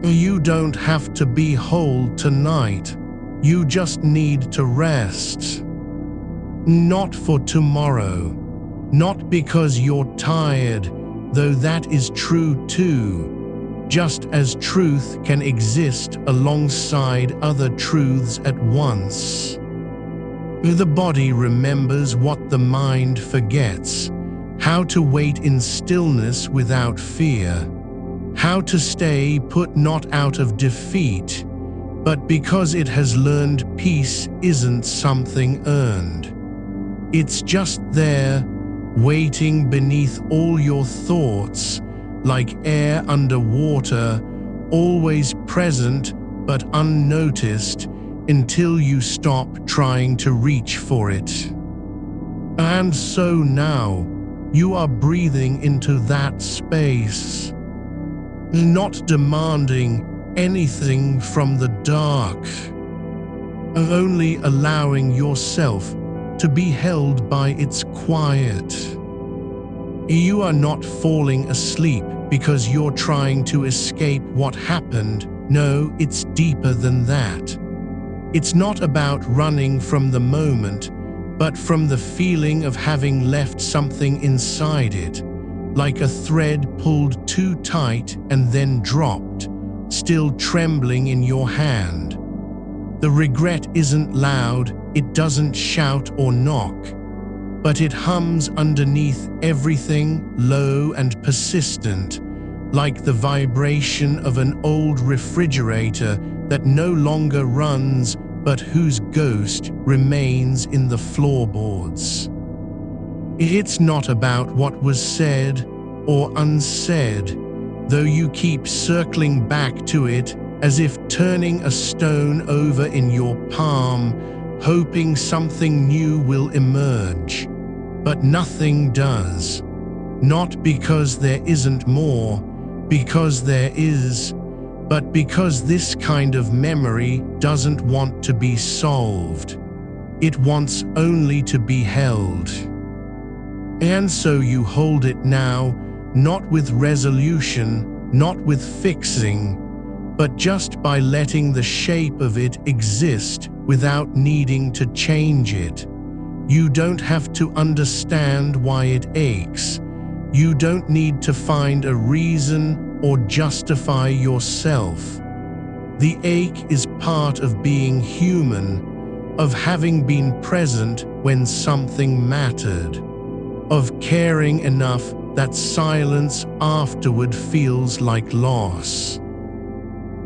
[SPEAKER 1] You don't have to be whole tonight, you just need to rest. Not for tomorrow, not because you're tired, though that is true too. Just as truth can exist alongside other truths at once. The body remembers what the mind forgets, how to wait in stillness without fear, how to stay put not out of defeat, but because it has learned peace isn't something earned. It's just there, waiting beneath all your thoughts, like air underwater, always present but unnoticed until you stop trying to reach for it. And so now, you are breathing into that space, not demanding anything from the dark, only allowing yourself to be held by its quiet. You are not falling asleep because you're trying to escape what happened. No, it's deeper than that. It's not about running from the moment, but from the feeling of having left something inside it, like a thread pulled too tight and then dropped, still trembling in your hand. The regret isn't loud, it doesn't shout or knock, but it hums underneath everything, low and persistent, like the vibration of an old refrigerator that no longer runs but whose ghost remains in the floorboards. It's not about what was said or unsaid, though you keep circling back to it as if turning a stone over in your palm, hoping something new will emerge. But nothing does. Not because there isn't more, because there is, but because this kind of memory doesn't want to be solved. It wants only to be held. And so you hold it now, not with resolution, not with fixing, but just by letting the shape of it exist without needing to change it. You don't have to understand why it aches. You don't need to find a reason or justify yourself. The ache is part of being human, of having been present when something mattered, of caring enough that silence afterward feels like loss.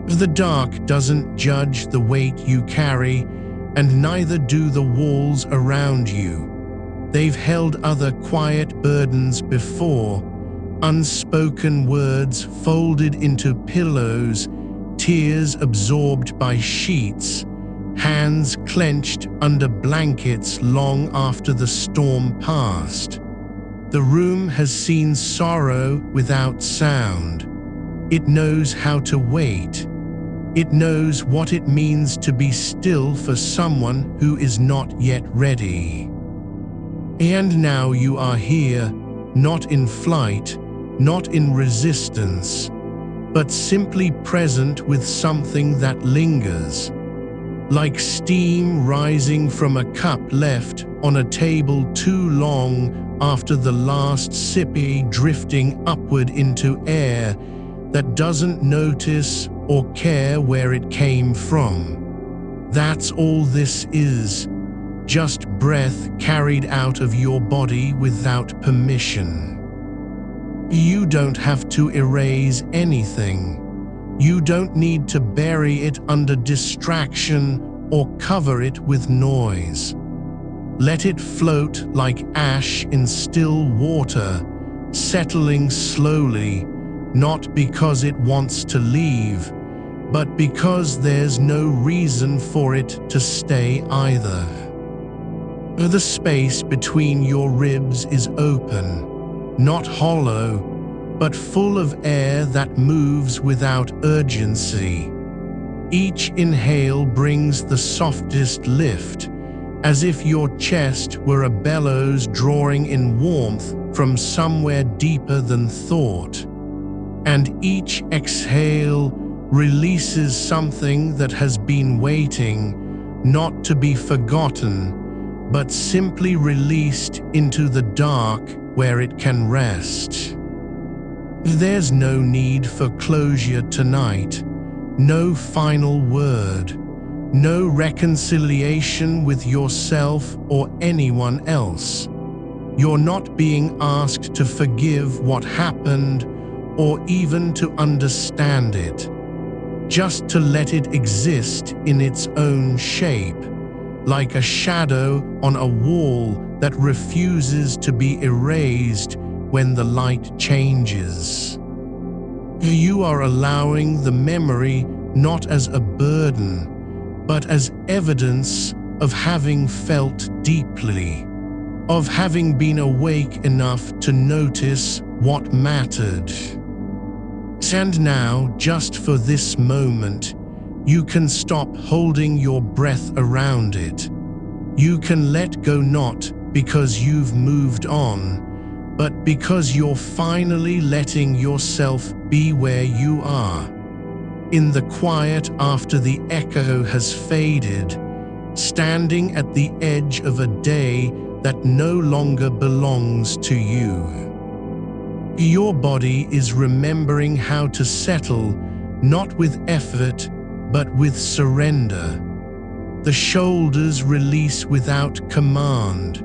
[SPEAKER 1] The dark doesn't judge the weight you carry, and neither do the walls around you. They've held other quiet burdens before, unspoken words folded into pillows, tears absorbed by sheets, hands clenched under blankets long after the storm passed. The room has seen sorrow without sound. It knows how to wait. It knows what it means to be still for someone who is not yet ready. And now you are here, not in flight, not in resistance, but simply present with something that lingers, like steam rising from a cup left on a table too long after the last sippy, drifting upward into air that doesn't notice or care where it came from. That's all this is, just breath carried out of your body without permission. You don't have to erase anything. You don't need to bury it under distraction or cover it with noise. Let it float like ash in still water, settling slowly, not because it wants to leave, but because there's no reason for it to stay either. The space between your ribs is open, not hollow, but full of air that moves without urgency. Each inhale brings the softest lift, as if your chest were a bellows drawing in warmth from somewhere deeper than thought. And each exhale releases something that has been waiting, not to be forgotten, but simply released into the dark where it can rest. There's no need for closure tonight, no final word, no reconciliation with yourself or anyone else. You're not being asked to forgive what happened or even to understand it, just to let it exist in its own shape, like a shadow on a wall that refuses to be erased when the light changes. You are allowing the memory not as a burden, but as evidence of having felt deeply, of having been awake enough to notice what mattered. And now, just for this moment, you can stop holding your breath around it. You can let go, not because you've moved on, but because you're finally letting yourself be where you are. In the quiet after the echo has faded, standing at the edge of a day that no longer belongs to you. Your body is remembering how to settle, not with effort, but with surrender. The shoulders release without command.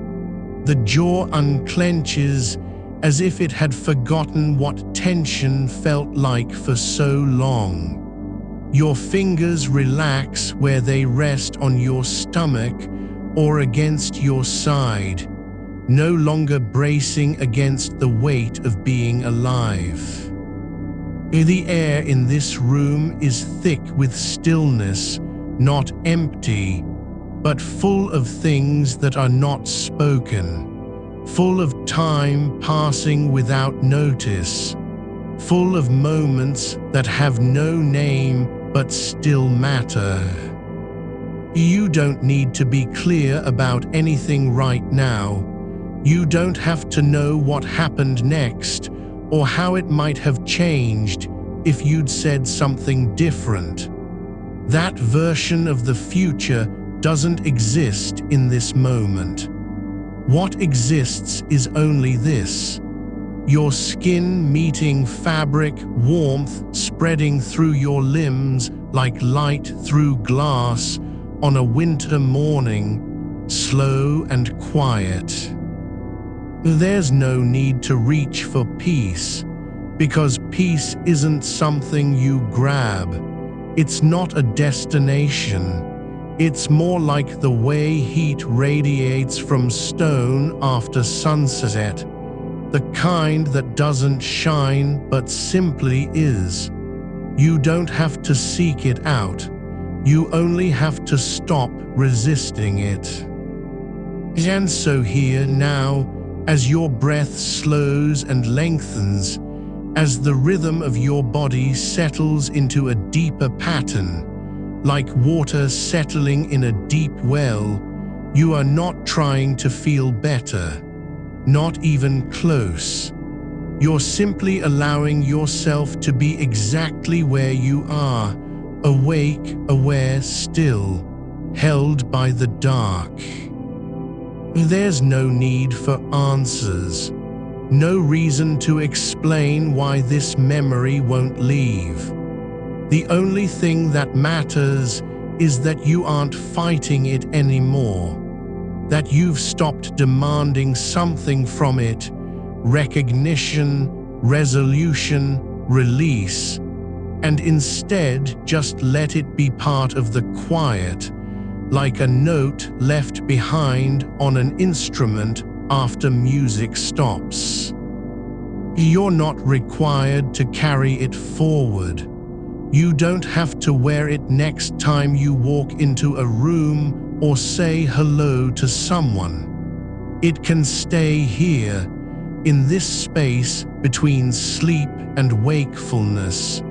[SPEAKER 1] The jaw unclenches as if it had forgotten what tension felt like for so long. Your fingers relax where they rest on your stomach or against your side, no longer bracing against the weight of being alive. The air in this room is thick with stillness, not empty, but full of things that are not spoken, full of time passing without notice, full of moments that have no name but still matter. You don't need to be clear about anything right now. You don't have to know what happened next or how it might have changed if you'd said something different. That version of the future doesn't exist in this moment. What exists is only this: your skin meeting fabric, warmth spreading through your limbs like light through glass on a winter morning, slow and quiet. There's no need to reach for peace, because peace isn't something you grab. It's not a destination. It's more like the way heat radiates from stone after sunset, the kind that doesn't shine but simply is. You don't have to seek it out. You only have to stop resisting it. And so here now, as your breath slows and lengthens, as the rhythm of your body settles into a deeper pattern, like water settling in a deep well, you are not trying to feel better, not even close. You're simply allowing yourself to be exactly where you are, awake, aware, still, held by the dark. There's no need for answers, no reason to explain why this memory won't leave. The only thing that matters is that you aren't fighting it anymore, that you've stopped demanding something from it: recognition, resolution, release, and instead just let it be part of the quiet, like a note left behind on an instrument after music stops. You're not required to carry it forward. You don't have to wear it next time you walk into a room or say hello to someone. It can stay here, in this space between sleep and wakefulness,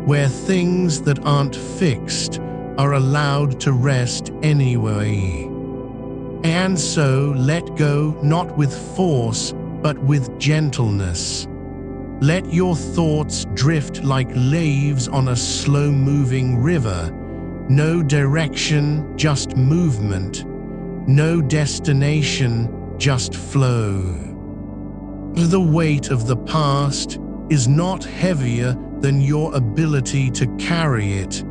[SPEAKER 1] where things that aren't fixed are allowed to rest anyway. And so let go, not with force, but with gentleness. Let your thoughts drift like leaves on a slow-moving river. No direction, just movement. No destination, just flow. The weight of the past is not heavier than your ability to carry it,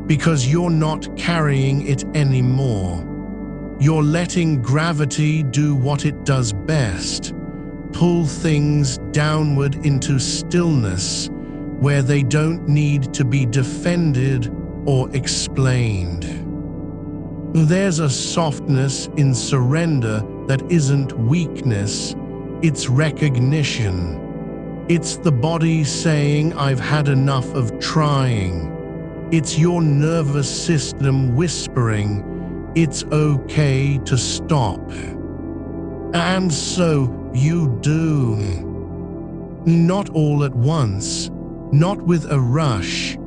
[SPEAKER 1] because you're not carrying it anymore. You're letting gravity do what it does best: pull things downward into stillness, where they don't need to be defended or explained. There's a softness in surrender that isn't weakness, it's recognition. It's the body saying, "I've had enough of trying." It's your nervous system whispering, "It's okay to stop." And so you do. Not all at once, not with a rush,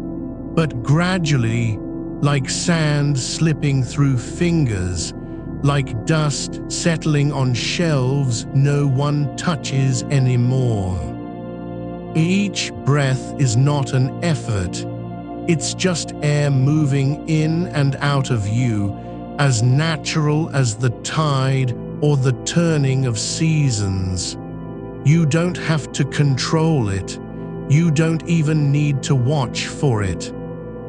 [SPEAKER 1] but gradually, like sand slipping through fingers, like dust settling on shelves no one touches anymore. Each breath is not an effort. It's just air moving in and out of you as natural as the tide or the turning of seasons. You don't have to control it. You don't even need to watch for it.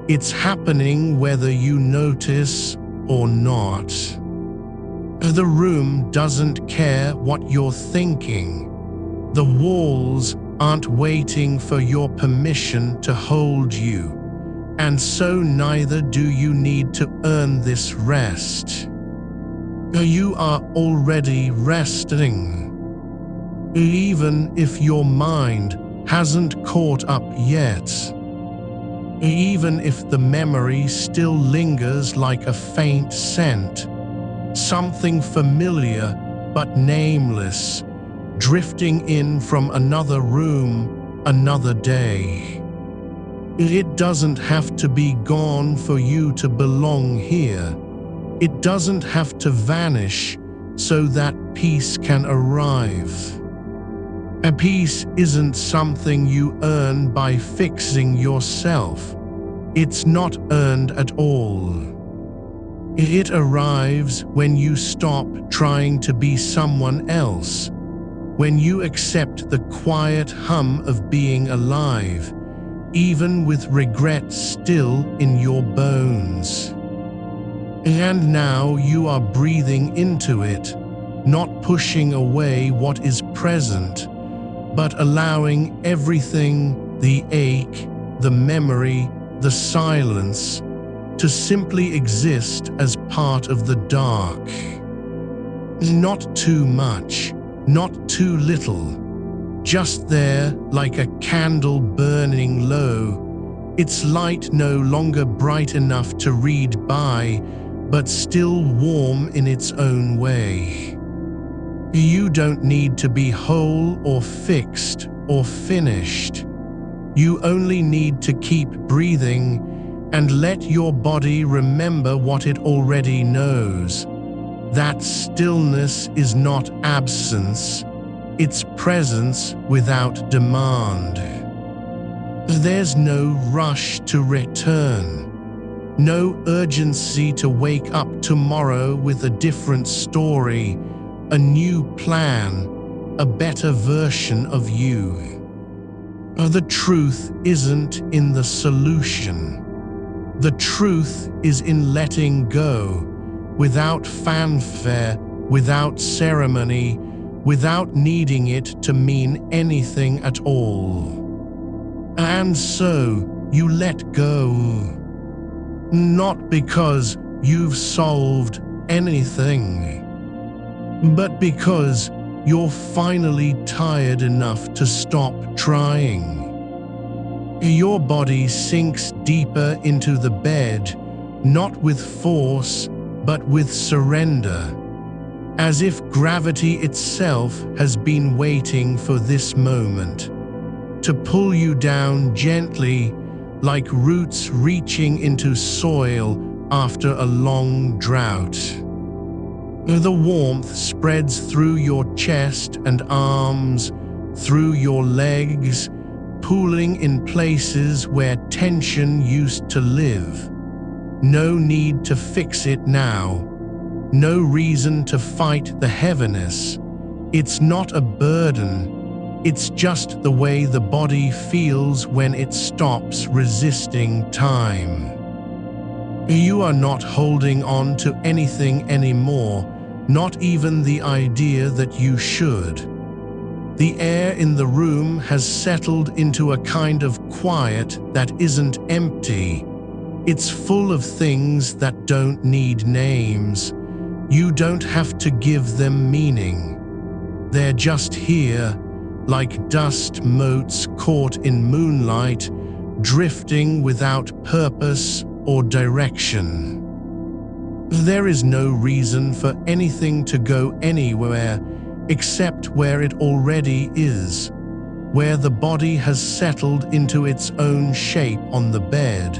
[SPEAKER 1] It's happening whether you notice or not. The room doesn't care what you're thinking. The walls aren't waiting for your permission to hold you, and so neither do you need to earn this rest. You are already resting. Even if your mind hasn't caught up yet. Even if the memory still lingers like a faint scent, something familiar but nameless, drifting in from another room, another day. It doesn't have to be gone for you to belong here. It doesn't have to vanish so that peace can arrive. A peace isn't something you earn by fixing yourself. It's not earned at all. It arrives when you stop trying to be someone else, when you accept the quiet hum of being alive, even with regret still in your bones. And now you are breathing into it, not pushing away what is present, but allowing everything, the ache, the memory, the silence, to simply exist as part of the dark. Not too much, not too little, just there like a candle burning low, its light no longer bright enough to read by, but still warm in its own way. You don't need to be whole or fixed or finished. You only need to keep breathing and let your body remember what it already knows. That stillness is not absence, it's presence without demand. There's no rush to return. No urgency to wake up tomorrow with a different story, a new plan, a better version of you. The truth isn't in the solution. The truth is in letting go, without fanfare, without ceremony, without needing it to mean anything at all. And so you let go. Not because you've solved anything, but because you're finally tired enough to stop trying. Your body sinks deeper into the bed, not with force, but with surrender, as if gravity itself has been waiting for this moment, to pull you down gently, like roots reaching into soil after a long drought. The warmth spreads through your chest and arms, through your legs, pooling in places where tension used to live. No need to fix it now. No reason to fight the heaviness. It's not a burden. It's just the way the body feels when it stops resisting time. You are not holding on to anything anymore, not even the idea that you should. The air in the room has settled into a kind of quiet that isn't empty. It's full of things that don't need names. You don't have to give them meaning. They're just here, like dust motes caught in moonlight, drifting without purpose or direction. There is no reason for anything to go anywhere except where it already is, where the body has settled into its own shape on the bed,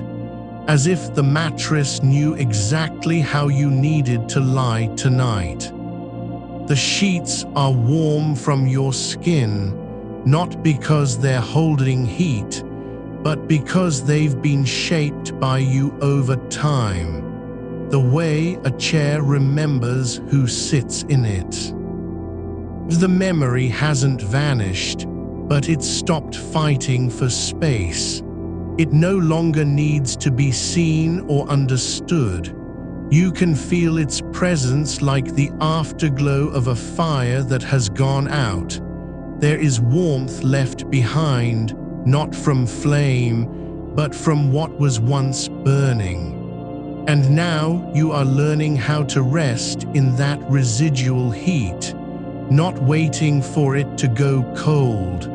[SPEAKER 1] as if the mattress knew exactly how you needed to lie tonight. The sheets are warm from your skin, not because they're holding heat, but because they've been shaped by you over time. the way a chair remembers who sits in it. The memory hasn't vanished, but it's stopped fighting for space. It no longer needs to be seen or understood. You can feel its presence like the afterglow of a fire that has gone out. There is warmth left behind, not from flame, but from what was once burning. And now you are learning how to rest in that residual heat, not waiting for it to go cold,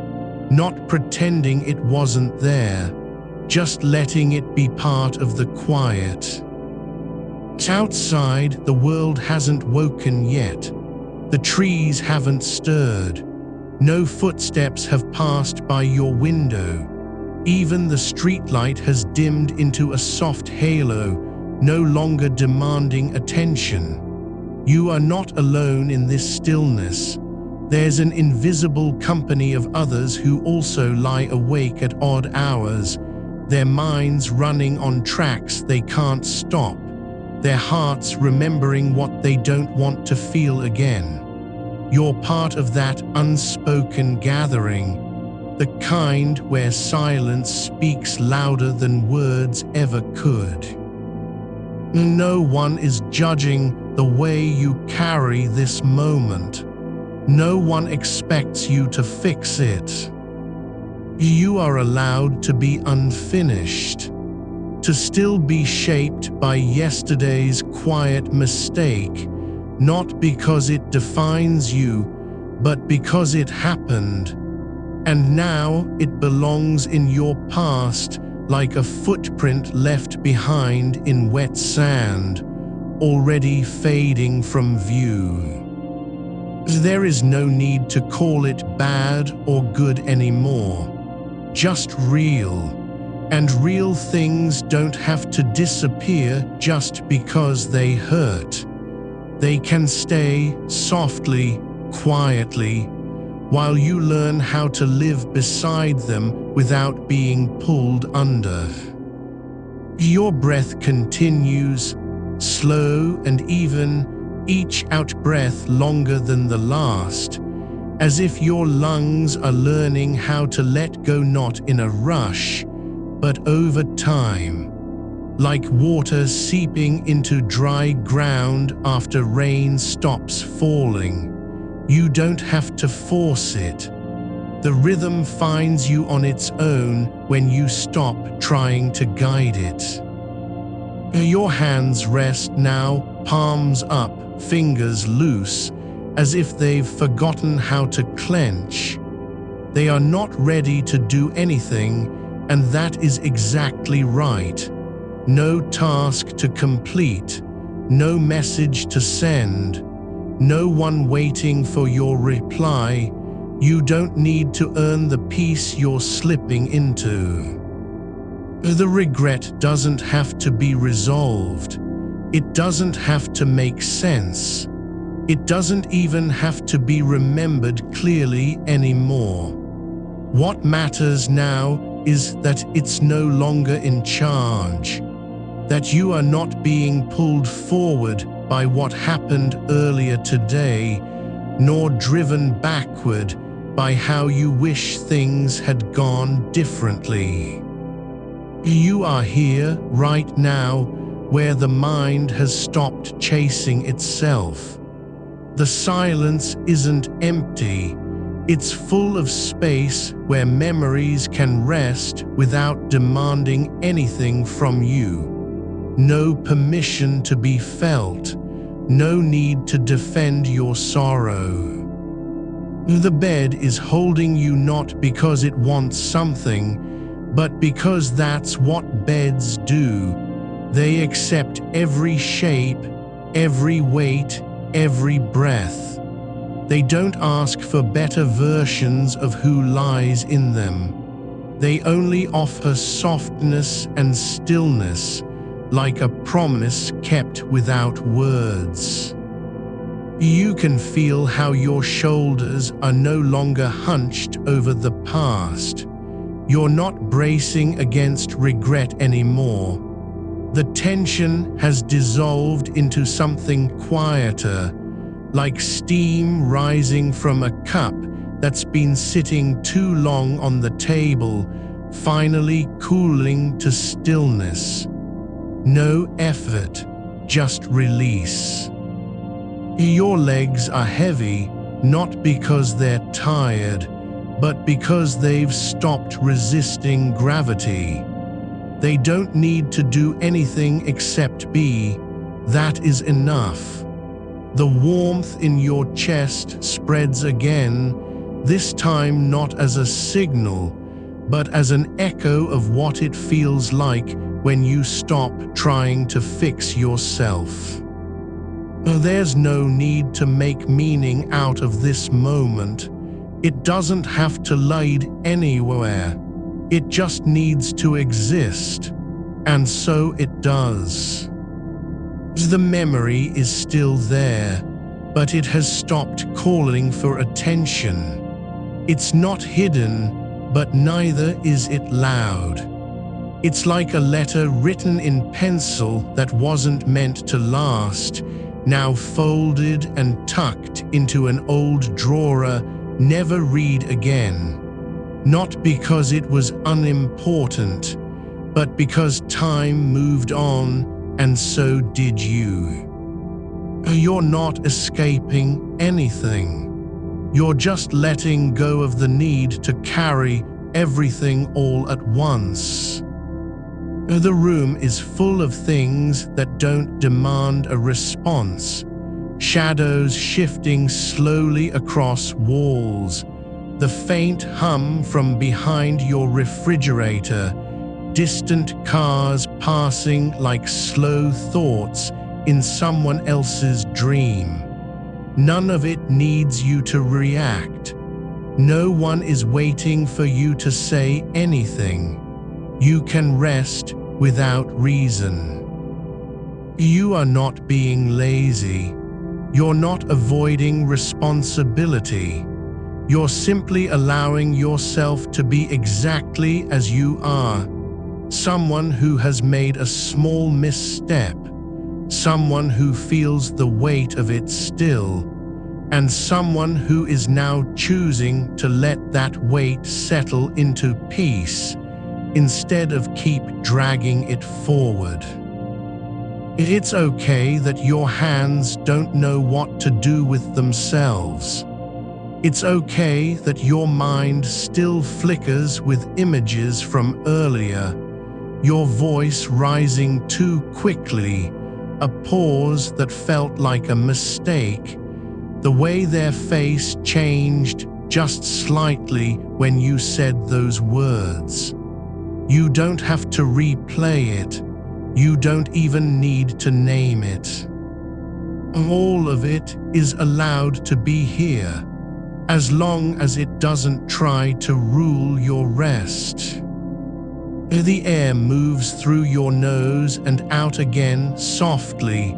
[SPEAKER 1] not pretending it wasn't there, just letting it be part of the quiet. Outside, the world hasn't woken yet. The trees haven't stirred. No footsteps have passed by your window. Even the streetlight has dimmed into a soft halo, no longer demanding attention. You are not alone in this stillness. There's an invisible company of others who also lie awake at odd hours, their minds running on tracks they can't stop, their hearts remembering what they don't want to feel again. You're part of that unspoken gathering, the kind where silence speaks louder than words ever could. No one is judging the way you carry this moment. No one expects you to fix it. You are allowed to be unfinished, to still be shaped by yesterday's quiet mistake, not because it defines you, but because it happened. And now it belongs in your past like a footprint left behind in wet sand, already fading from view. There is no need to call it bad or good anymore, just real. And real things don't have to disappear just because they hurt. They can stay softly, quietly, while you learn how to live beside them without being pulled under. Your breath continues, slow and even, each out-breath longer than the last, as if your lungs are learning how to let go, not in a rush, but over time, like water seeping into dry ground after rain stops falling. You don't have to force it. The rhythm finds you on its own when you stop trying to guide it. Your hands rest now, palms up, fingers loose, as if they've forgotten how to clench. They are not ready to do anything, and that is exactly right. No task to complete, no message to send, no one waiting for your reply. You don't need to earn the peace you're slipping into. The regret doesn't have to be resolved. It doesn't have to make sense. It doesn't even have to be remembered clearly anymore. What matters now is that it's no longer in charge, that you are not being pulled forward by what happened earlier today, nor driven backward by how you wish things had gone differently. You are here, right now, where the mind has stopped chasing itself. The silence isn't empty. It's full of space where memories can rest without demanding anything from you. No permission to be felt, no need to defend your sorrow. The bed is holding you not because it wants something, but because that's what beds do. They accept every shape, every weight, every breath. They don't ask for better versions of who lies in them. They only offer softness and stillness, like a promise kept without words. You can feel how your shoulders are no longer hunched over the past. You're not bracing against regret anymore. The tension has dissolved into something quieter, like steam rising from a cup that's been sitting too long on the table, finally cooling to stillness. No effort, just release. Your legs are heavy, not because they're tired, but because they've stopped resisting gravity. They don't need to do anything except be. That is enough. The warmth in your chest spreads again, this time not as a signal, but as an echo of what it feels like when you stop trying to fix yourself. There's no need to make meaning out of this moment. It doesn't have to lead anywhere. It just needs to exist. And so it does. The memory is still there, but it has stopped calling for attention. It's not hidden, but neither is it loud. It's like a letter written in pencil that wasn't meant to last, now folded and tucked into an old drawer, never read again. Not because it was unimportant, but because time moved on, and so did you. You're not escaping anything. You're just letting go of the need to carry everything all at once. The room is full of things that don't demand a response. Shadows shifting slowly across walls, the faint hum from behind your refrigerator, distant cars passing like slow thoughts in someone else's dream. None of it needs you to react. No one is waiting for you to say anything. You can rest without reason. You are not being lazy. You're not avoiding responsibility. You're simply allowing yourself to be exactly as you are. Someone who has made a small misstep. Someone who feels the weight of it still. And someone who is now choosing to let that weight settle into peace, instead of keep dragging it forward. It's okay that your hands don't know what to do with themselves. It's okay that your mind still flickers with images from earlier, your voice rising too quickly, a pause that felt like a mistake, the way their face changed just slightly when you said those words. You don't have to replay it. You don't even need to name it. All of it is allowed to be here, as long as it doesn't try to rule your rest. The air moves through your nose and out again softly,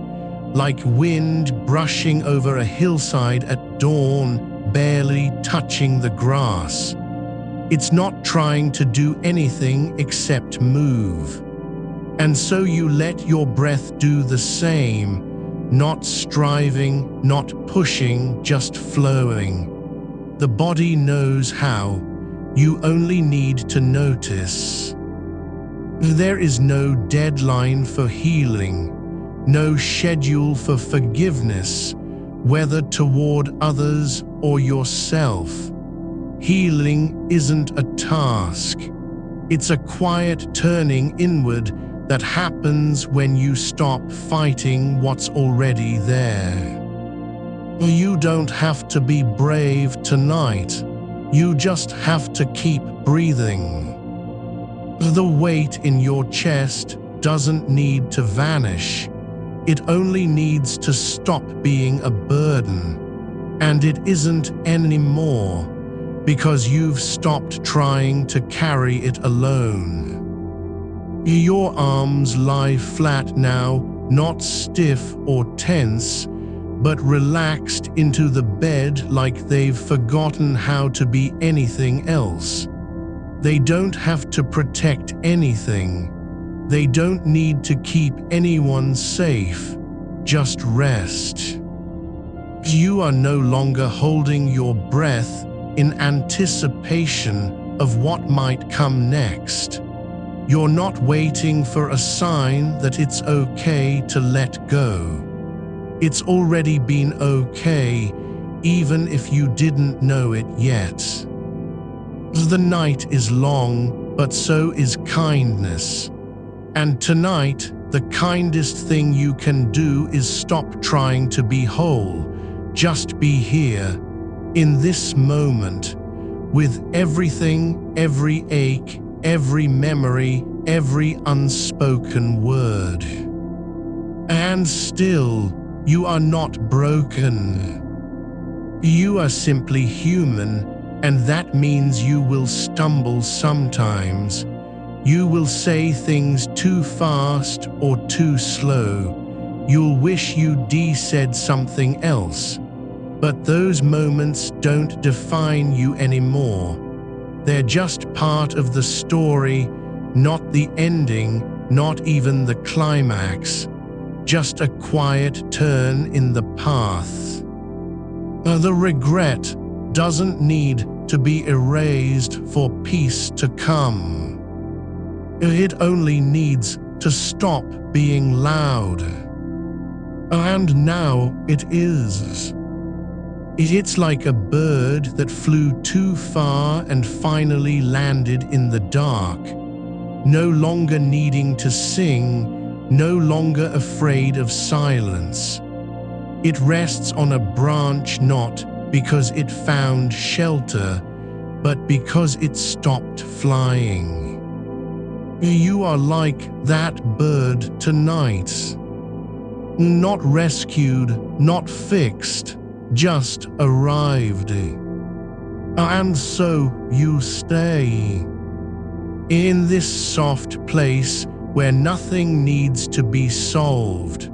[SPEAKER 1] like wind brushing over a hillside at dawn, barely touching the grass. It's not trying to do anything except move. And so you let your breath do the same, not striving, not pushing, just flowing. The body knows how. You only need to notice. There is no deadline for healing, no schedule for forgiveness, whether toward others or yourself. Healing isn't a task. It's a quiet turning inward that happens when you stop fighting what's already there. You don't have to be brave tonight. You just have to keep breathing. The weight in your chest doesn't need to vanish. It only needs to stop being a burden. And it isn't anymore, because you've stopped trying to carry it alone. Your arms lie flat now, not stiff or tense, but relaxed into the bed like they've forgotten how to be anything else. They don't have to protect anything. They don't need to keep anyone safe, just rest. You are no longer holding your breath in anticipation of what might come next. You're not waiting for a sign that it's okay to let go. It's already been okay, even if you didn't know it yet. The night is long, but so is kindness. And tonight, the kindest thing you can do is stop trying to be whole. Just be here, in this moment, with everything, every ache, every memory, every unspoken word. And still, you are not broken. You are simply human, and that means you will stumble sometimes. You will say things too fast or too slow. You'll wish you'd said something else. But those moments don't define you anymore. They're just part of the story, not the ending, not even the climax. Just a quiet turn in the path. The regret doesn't need to be erased for peace to come. It only needs to stop being loud. And now it is. It's like a bird that flew too far and finally landed in the dark, no longer needing to sing, no longer afraid of silence. It rests on a branch not because it found shelter, but because it stopped flying. You are like that bird tonight. Not rescued, not fixed, just arrived. And so you stay. In this soft place where nothing needs to be solved,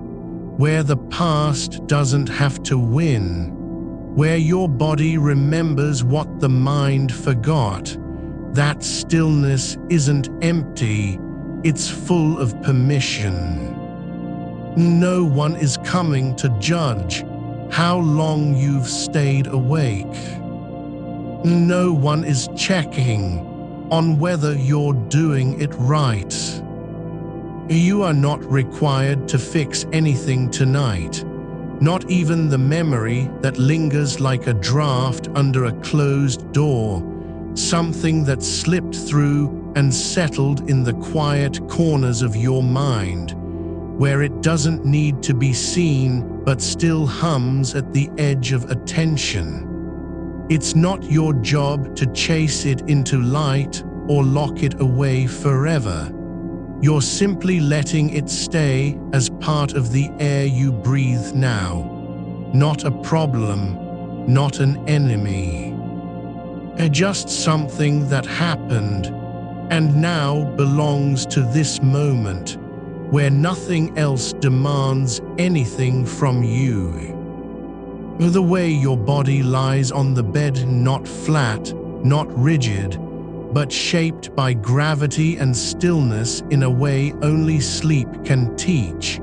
[SPEAKER 1] where the past doesn't have to win, where your body remembers what the mind forgot. That stillness isn't empty, it's full of permission. No one is coming to judge how long you've stayed awake. No one is checking on whether you're doing it right. You are not required to fix anything tonight, not even the memory that lingers like a draft under a closed door, something that slipped through and settled in the quiet corners of your mind, where it doesn't need to be seen but still hums at the edge of attention. It's not your job to chase it into light or lock it away forever. You're simply letting it stay as part of the air you breathe now. Not a problem, not an enemy. Just something that happened and now belongs to this moment, where nothing else demands anything from you. The way your body lies on the bed, not flat, not rigid, but shaped by gravity and stillness in a way only sleep can teach.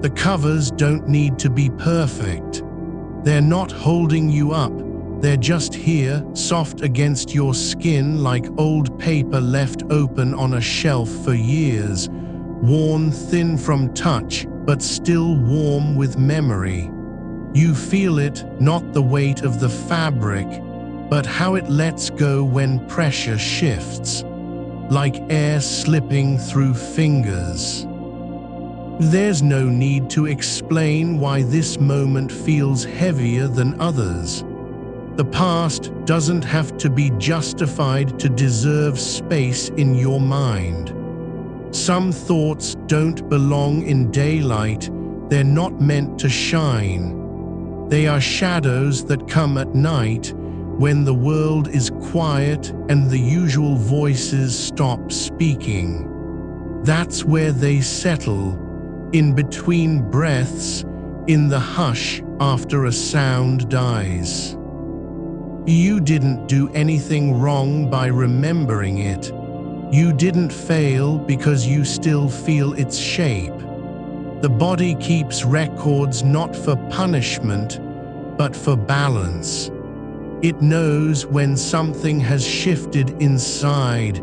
[SPEAKER 1] The covers don't need to be perfect. They're not holding you up. They're just here, soft against your skin like old paper left open on a shelf for years, worn thin from touch, but still warm with memory. You feel it, not the weight of the fabric, but how it lets go when pressure shifts, like air slipping through fingers. There's no need to explain why this moment feels heavier than others. The past doesn't have to be justified to deserve space in your mind. Some thoughts don't belong in daylight, they're not meant to shine. They are shadows that come at night, when the world is quiet and the usual voices stop speaking. That's where they settle, in between breaths, in the hush after a sound dies. You didn't do anything wrong by remembering it. You didn't fail because you still feel its shape. The body keeps records not for punishment, but for balance. It knows when something has shifted inside,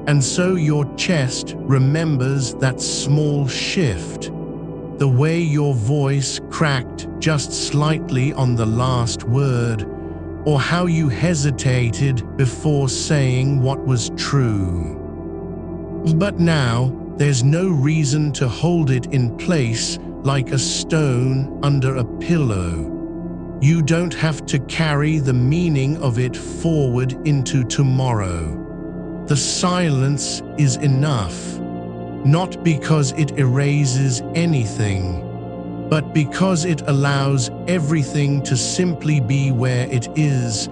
[SPEAKER 1] and so your chest remembers that small shift. The way your voice cracked just slightly on the last word, or how you hesitated before saying what was true. But now, there's no reason to hold it in place like a stone under a pillow. You don't have to carry the meaning of it forward into tomorrow. The silence is enough, not because it erases anything, but because it allows everything to simply be where it is,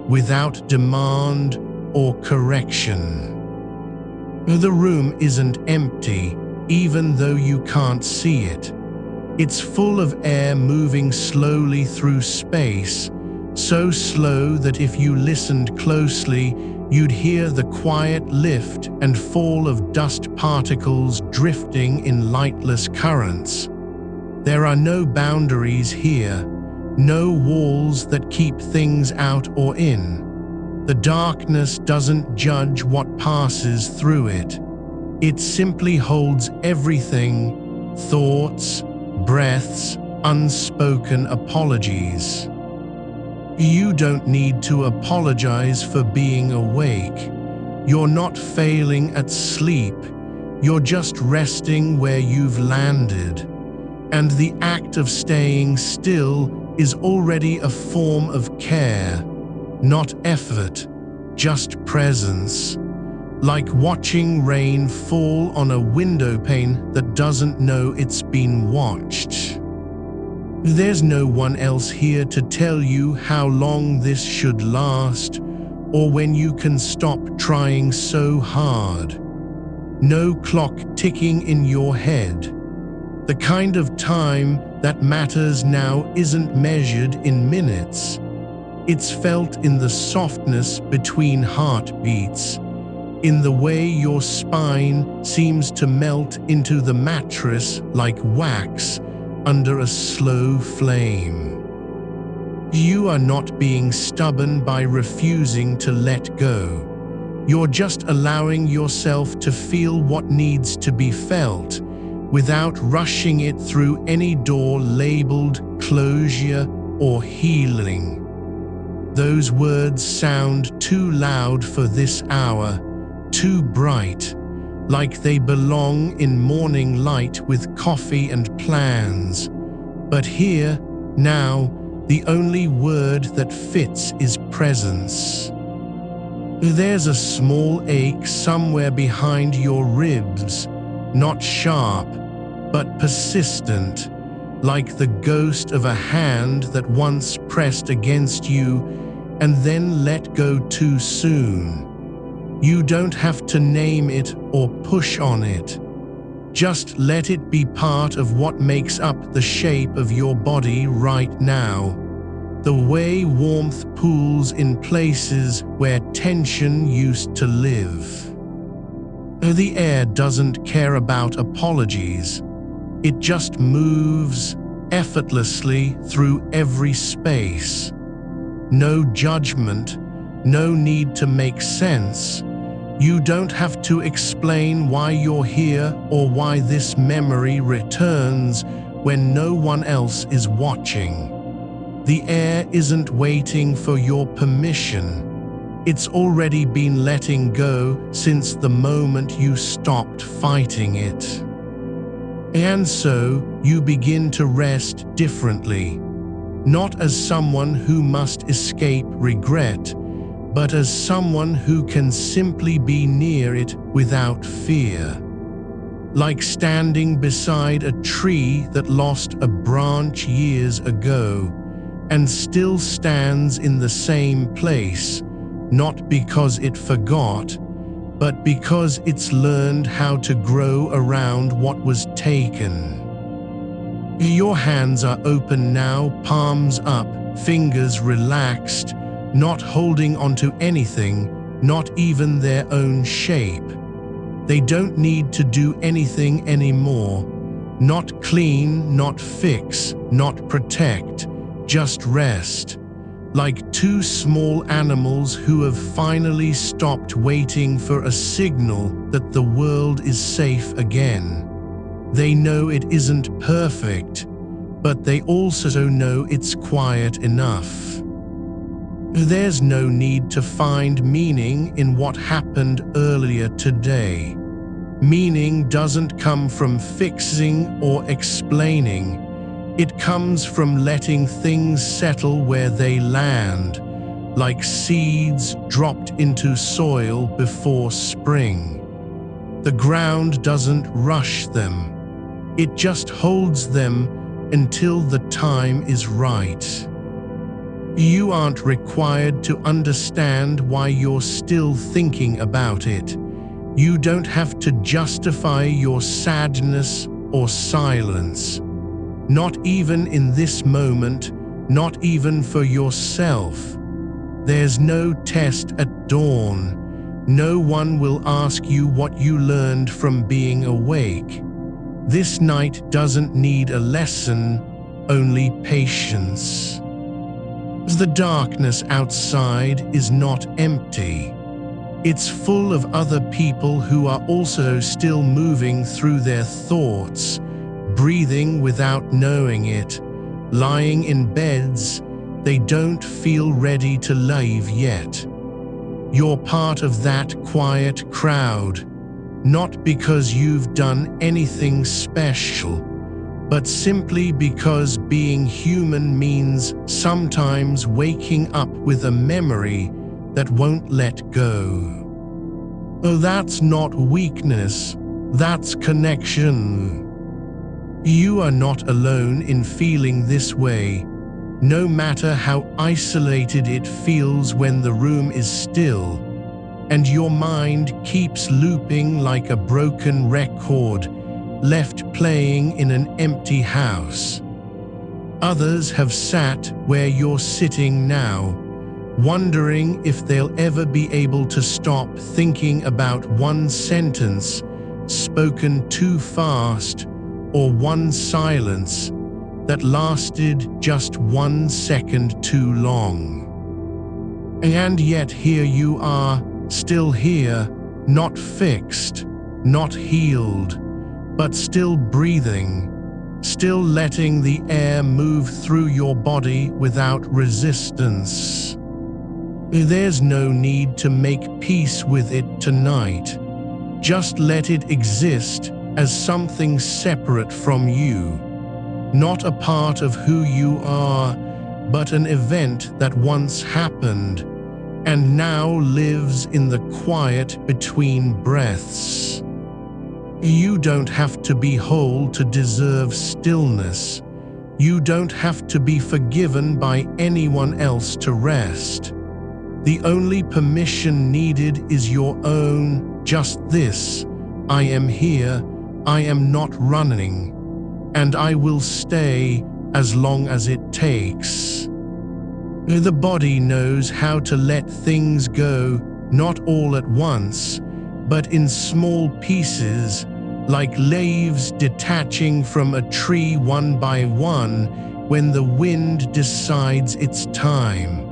[SPEAKER 1] without demand or correction. The room isn't empty, even though you can't see it. It's full of air moving slowly through space, so slow that if you listened closely, you'd hear the quiet lift and fall of dust particles drifting in lightless currents. There are no boundaries here, no walls that keep things out or in. The darkness doesn't judge what passes through it. It simply holds everything, thoughts, breaths, unspoken apologies. You don't need to apologize for being awake. You're not failing at sleep. You're just resting where you've landed. And the act of staying still is already a form of care. Not effort, just presence. Like watching rain fall on a windowpane that doesn't know it's been watched. There's no one else here to tell you how long this should last, or when you can stop trying so hard. No clock ticking in your head. The kind of time that matters now isn't measured in minutes. It's felt in the softness between heartbeats, in the way your spine seems to melt into the mattress like wax under a slow flame. You are not being stubborn by refusing to let go. You're just allowing yourself to feel what needs to be felt, without rushing it through any door labeled closure or healing. Those words sound too loud for this hour, too bright, like they belong in morning light with coffee and plans. But here, now, the only word that fits is presence. There's a small ache somewhere behind your ribs, not sharp, but persistent, like the ghost of a hand that once pressed against you and then let go too soon. You don't have to name it or push on it. Just let it be part of what makes up the shape of your body right now. The way warmth pools in places where tension used to live. The air doesn't care about apologies. It just moves effortlessly through every space. No judgment, no need to make sense. You don't have to explain why you're here or why this memory returns when no one else is watching. The air isn't waiting for your permission. It's already been letting go since the moment you stopped fighting it. And so, you begin to rest differently. Not as someone who must escape regret, but as someone who can simply be near it without fear. Like standing beside a tree that lost a branch years ago and still stands in the same place, not because it forgot, but because it's learned how to grow around what was taken. Your hands are open now, palms up, fingers relaxed, not holding onto anything, not even their own shape. They don't need to do anything anymore. Not clean, not fix, not protect, just rest. Like two small animals who have finally stopped waiting for a signal that the world is safe again. They know it isn't perfect, but they also know it's quiet enough. There's no need to find meaning in what happened earlier today. Meaning doesn't come from fixing or explaining. It comes from letting things settle where they land, like seeds dropped into soil before spring. The ground doesn't rush them. It just holds them until the time is right. You aren't required to understand why you're still thinking about it. You don't have to justify your sadness or silence. Not even in this moment, not even for yourself. There's no test at dawn. No one will ask you what you learned from being awake. This night doesn't need a lesson, only patience. The darkness outside is not empty. It's full of other people who are also still moving through their thoughts, breathing without knowing it, lying in beds they don't feel ready to leave yet. You're part of that quiet crowd, not because you've done anything special, but simply because being human means sometimes waking up with a memory that won't let go. Oh, that's not weakness, that's connection. You are not alone in feeling this way, no matter how isolated it feels when the room is still, and your mind keeps looping like a broken record left playing in an empty house. Others have sat where you're sitting now, wondering if they'll ever be able to stop thinking about one sentence spoken too fast or one silence that lasted just 1 second too long. And yet here you are, still here, not fixed, not healed, but still breathing, still letting the air move through your body without resistance. There's no need to make peace with it tonight. Just let it exist as something separate from you, not a part of who you are, but an event that once happened and now lives in the quiet between breaths. You don't have to be whole to deserve stillness. You don't have to be forgiven by anyone else to rest. The only permission needed is your own, just this: I am here, I am not running, and I will stay as long as it takes. The body knows how to let things go, not all at once, but in small pieces, like leaves detaching from a tree one by one when the wind decides it's time.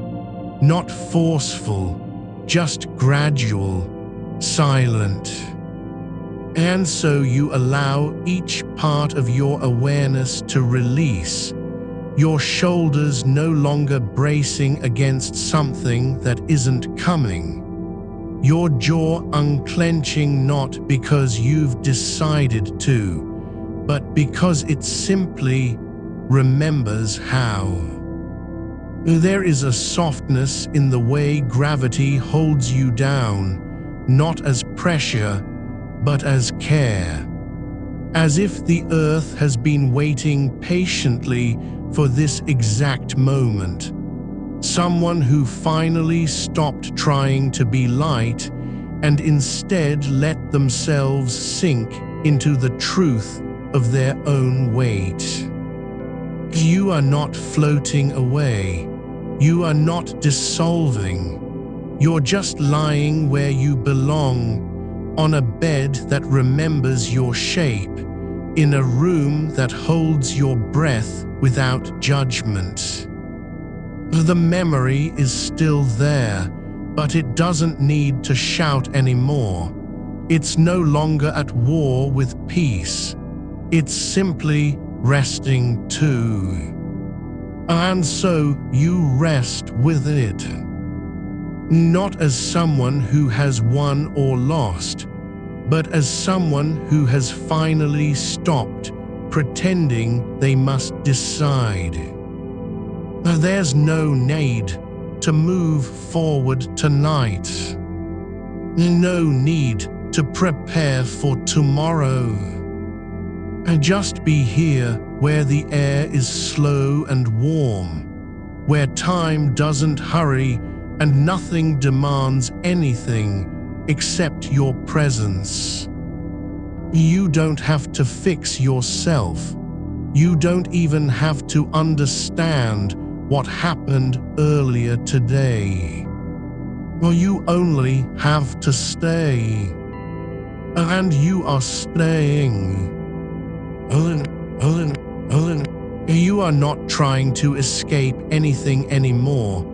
[SPEAKER 1] Not forceful, just gradual, silent. And so you allow each part of your awareness to release, your shoulders no longer bracing against something that isn't coming. Your jaw unclenching not because you've decided to, but because it simply remembers how. There is a softness in the way gravity holds you down, not as pressure, but as care. As if the earth has been waiting patiently for this exact moment. Someone who finally stopped trying to be light and instead let themselves sink into the truth of their own weight. You are not floating away. You are not dissolving. You're just lying where you belong, on a bed that remembers your shape, in a room that holds your breath without judgment. The memory is still there, but it doesn't need to shout anymore. It's no longer at war with peace. It's simply resting too. And so you rest with it. Not as someone who has won or lost, but as someone who has finally stopped pretending they must decide. There's no need to move forward tonight. No need to prepare for tomorrow. Just be here where the air is slow and warm, where time doesn't hurry and nothing demands anything except your presence. You don't have to fix yourself. You don't even have to understand what happened earlier today. Well, you only have to stay. And you are staying. You are not trying to escape anything anymore.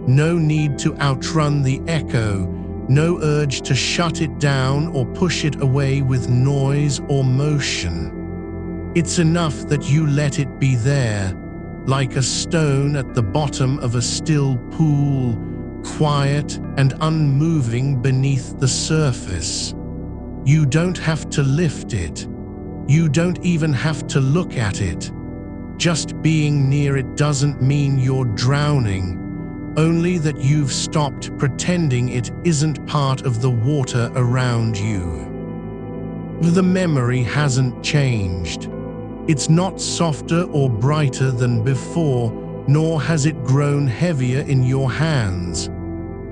[SPEAKER 1] No need to outrun the echo. No urge to shut it down or push it away with noise or motion. It's enough that you let it be there, like a stone at the bottom of a still pool, quiet and unmoving beneath the surface. You don't have to lift it. You don't even have to look at it. Just being near it doesn't mean you're drowning, only that you've stopped pretending it isn't part of the water around you. The memory hasn't changed. It's not softer or brighter than before, nor has it grown heavier in your hands.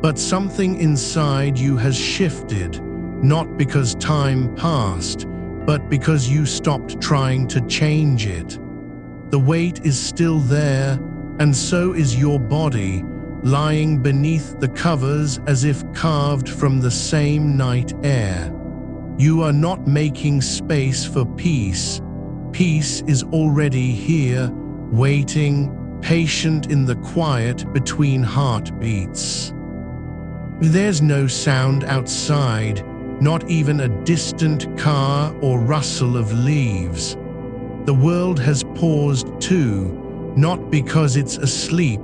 [SPEAKER 1] But something inside you has shifted, not because time passed, but because you stopped trying to change it. The weight is still there, and so is your body, lying beneath the covers as if carved from the same night air. You are not making space for peace. Peace is already here, waiting, patient in the quiet between heartbeats. There's no sound outside, not even a distant car or rustle of leaves. The world has paused too, not because it's asleep,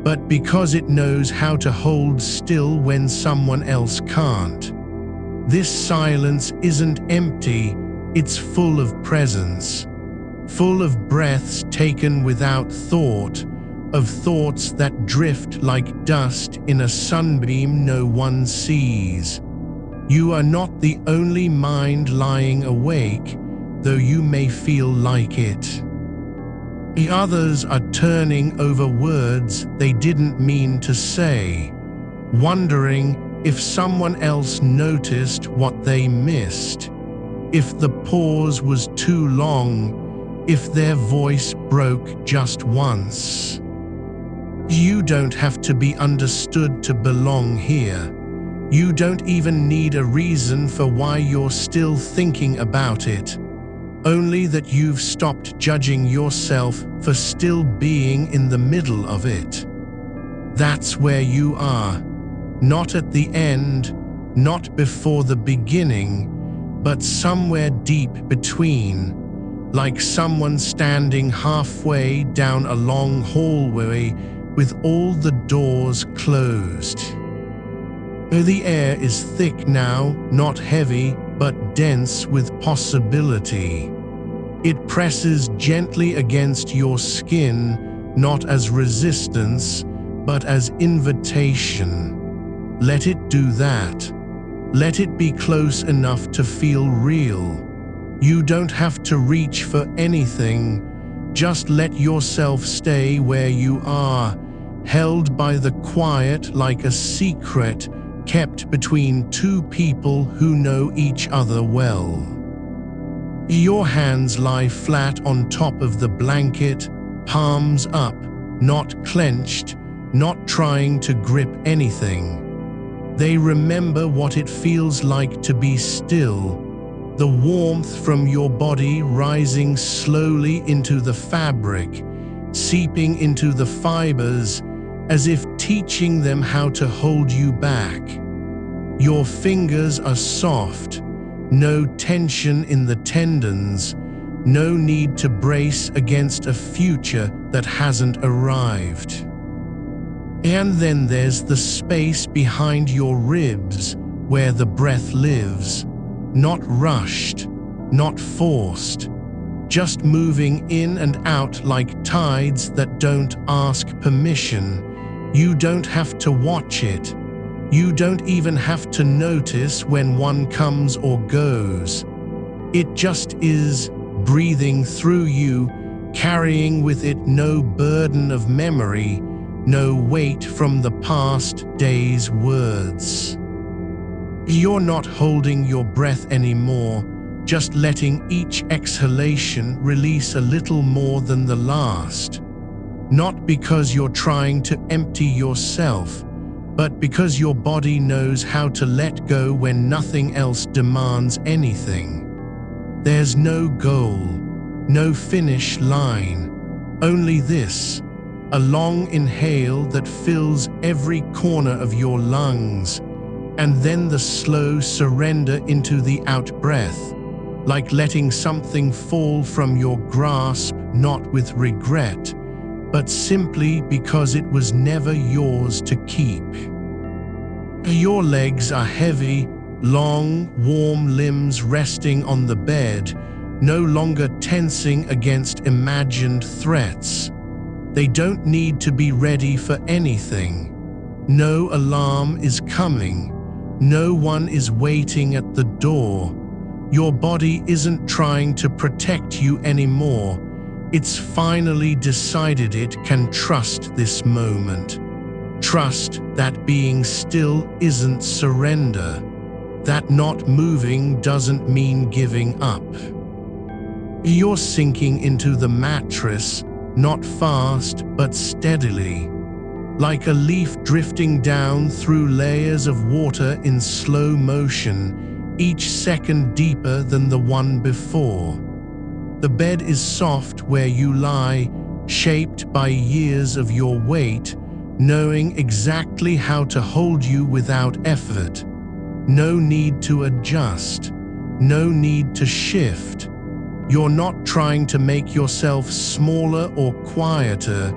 [SPEAKER 1] but because it knows how to hold still when someone else can't. This silence isn't empty, it's full of presence, full of breaths taken without thought, of thoughts that drift like dust in a sunbeam no one sees. You are not the only mind lying awake, though you may feel like it. The others are turning over words they didn't mean to say, wondering if someone else noticed what they missed, if the pause was too long, if their voice broke just once. You don't have to be understood to belong here. You don't even need a reason for why you're still thinking about it, only that you've stopped judging yourself for still being in the middle of it. That's where you are, not at the end, not before the beginning, but somewhere deep between, like someone standing halfway down a long hallway with all the doors closed. The air is thick now, not heavy, but dense with possibility. It presses gently against your skin, not as resistance, but as invitation. Let it do that. Let it be close enough to feel real. You don't have to reach for anything. Just let yourself stay where you are, held by the quiet like a secret kept between two people who know each other well. Your hands lie flat on top of the blanket, palms up, not clenched, not trying to grip anything. They remember what it feels like to be still, the warmth from your body rising slowly into the fabric, seeping into the fibers, as if teaching them how to hold you back. Your fingers are soft, no tension in the tendons, no need to brace against a future that hasn't arrived. And then there's the space behind your ribs where the breath lives, not rushed, not forced, just moving in and out like tides that don't ask permission. You don't have to watch it. You don't even have to notice when one comes or goes. It just is, breathing through you, carrying with it no burden of memory, no weight from the past day's words. You're not holding your breath anymore, just letting each exhalation release a little more than the last. Not because you're trying to empty yourself, but because your body knows how to let go when nothing else demands anything. There's no goal, no finish line, only this, a long inhale that fills every corner of your lungs, and then the slow surrender into the out-breath, like letting something fall from your grasp, not with regret, but simply because it was never yours to keep. Your legs are heavy, long, warm limbs resting on the bed, no longer tensing against imagined threats. They don't need to be ready for anything. No alarm is coming. No one is waiting at the door. Your body isn't trying to protect you anymore. It's finally decided it can trust this moment. Trust that being still isn't surrender. That not moving doesn't mean giving up. You're sinking into the mattress, not fast but steadily, like a leaf drifting down through layers of water in slow motion, each second deeper than the one before. The bed is soft where you lie, shaped by years of your weight, knowing exactly how to hold you without effort. No need to adjust, no need to shift. You're not trying to make yourself smaller or quieter.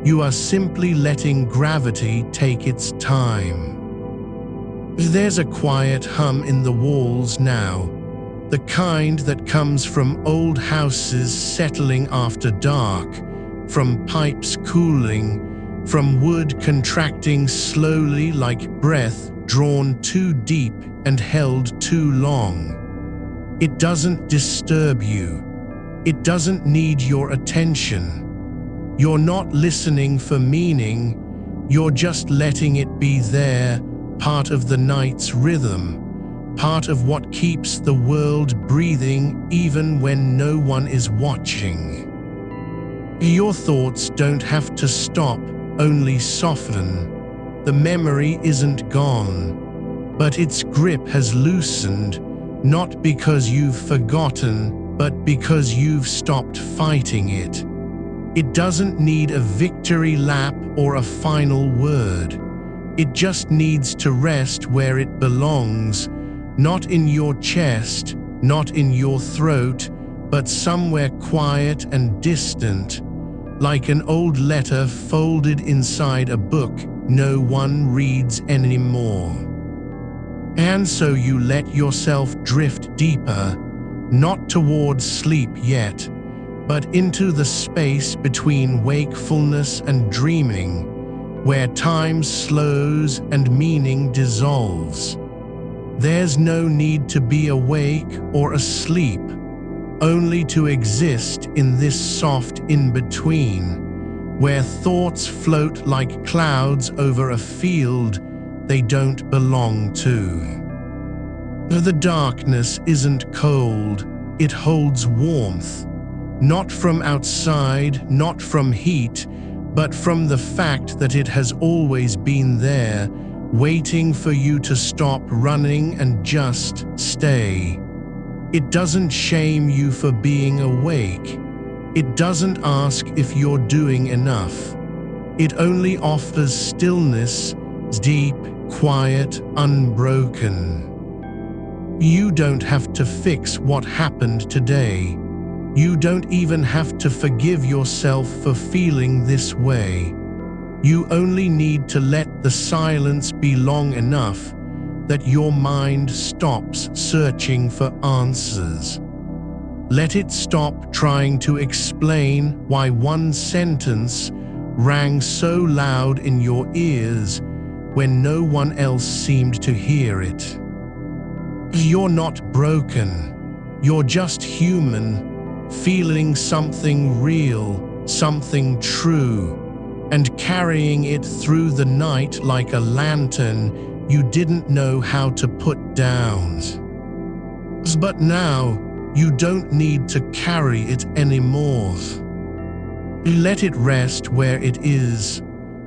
[SPEAKER 1] You are simply letting gravity take its time. There's a quiet hum in the walls now, the kind that comes from old houses settling after dark, from pipes cooling, from wood contracting slowly like breath drawn too deep and held too long. It doesn't disturb you. It doesn't need your attention. You're not listening for meaning. You're just letting it be there, part of the night's rhythm, part of what keeps the world breathing even when no one is watching. Your thoughts don't have to stop, only soften. The memory isn't gone, but its grip has loosened, not because you've forgotten, but because you've stopped fighting it. It doesn't need a victory lap or a final word. It just needs to rest where it belongs, not in your chest, not in your throat, but somewhere quiet and distant, like an old letter folded inside a book no one reads anymore. And so you let yourself drift deeper, not towards sleep yet, but into the space between wakefulness and dreaming, where time slows and meaning dissolves. There's no need to be awake or asleep, only to exist in this soft in-between, where thoughts float like clouds over a field they don't belong to. The darkness isn't cold, it holds warmth, not from outside, not from heat, but from the fact that it has always been there, waiting for you to stop running and just stay. It doesn't shame you for being awake. It doesn't ask if you're doing enough. It only offers stillness, deep, quiet, unbroken. You don't have to fix what happened today. You don't even have to forgive yourself for feeling this way. You only need to let the silence be long enough that your mind stops searching for answers. Let it stop trying to explain why one sentence rang so loud in your ears when no one else seemed to hear it. You're not broken. You're just human, feeling something real, something true, and carrying it through the night like a lantern you didn't know how to put down. But now, you don't need to carry it anymore. Let it rest where it is.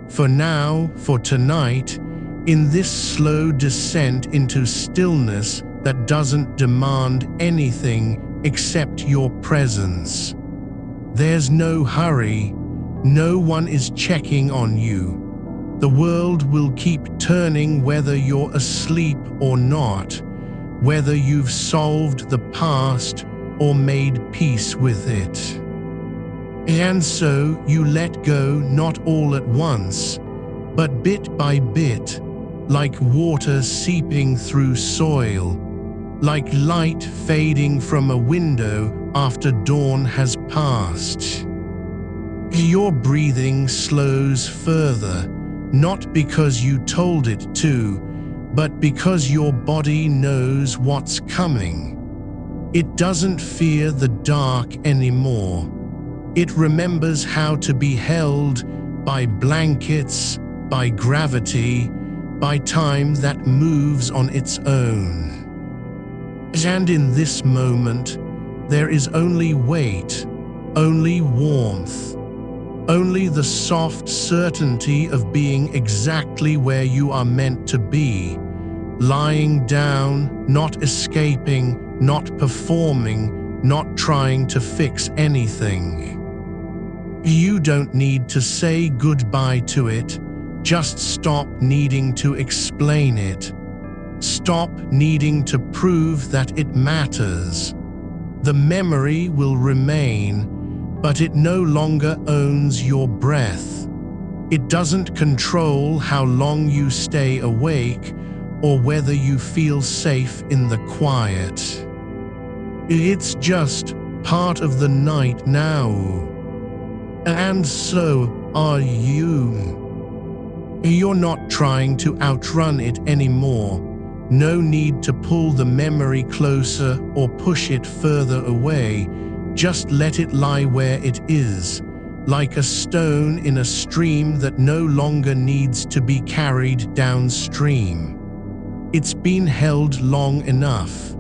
[SPEAKER 1] For now, for tonight, in this slow descent into stillness that doesn't demand anything except your presence. There's no hurry. No one is checking on you. The world will keep turning whether you're asleep or not, whether you've solved the past or made peace with it. And so you let go, not all at once, but bit by bit, like water seeping through soil, like light fading from a window after dawn has passed. Your breathing slows further, not because you told it to, but because your body knows what's coming. It doesn't fear the dark anymore. It remembers how to be held by blankets, by gravity, by time that moves on its own. And in this moment, there is only weight, only warmth, only the soft certainty of being exactly where you are meant to be, lying down, not escaping, not performing, not trying to fix anything. You don't need to say goodbye to it, just stop needing to explain it. Stop needing to prove that it matters. The memory will remain, but it no longer owns your breath. It doesn't control how long you stay awake or whether you feel safe in the quiet. It's just part of the night now. And so are you. You're not trying to outrun it anymore. No need to pull the memory closer or push it further away. Just let it lie where it is, like a stone in a stream that no longer needs to be carried downstream. It's been held long enough.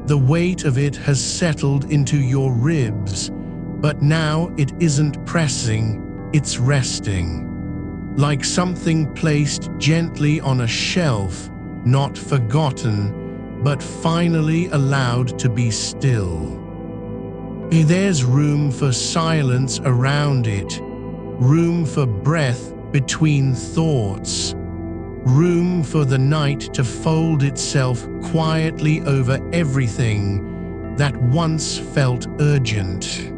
[SPEAKER 1] The weight of it has settled into your ribs, but now it isn't pressing, it's resting. Like something placed gently on a shelf, not forgotten, but finally allowed to be still. There's room for silence around it, room for breath between thoughts, room for the night to fold itself quietly over everything that once felt urgent.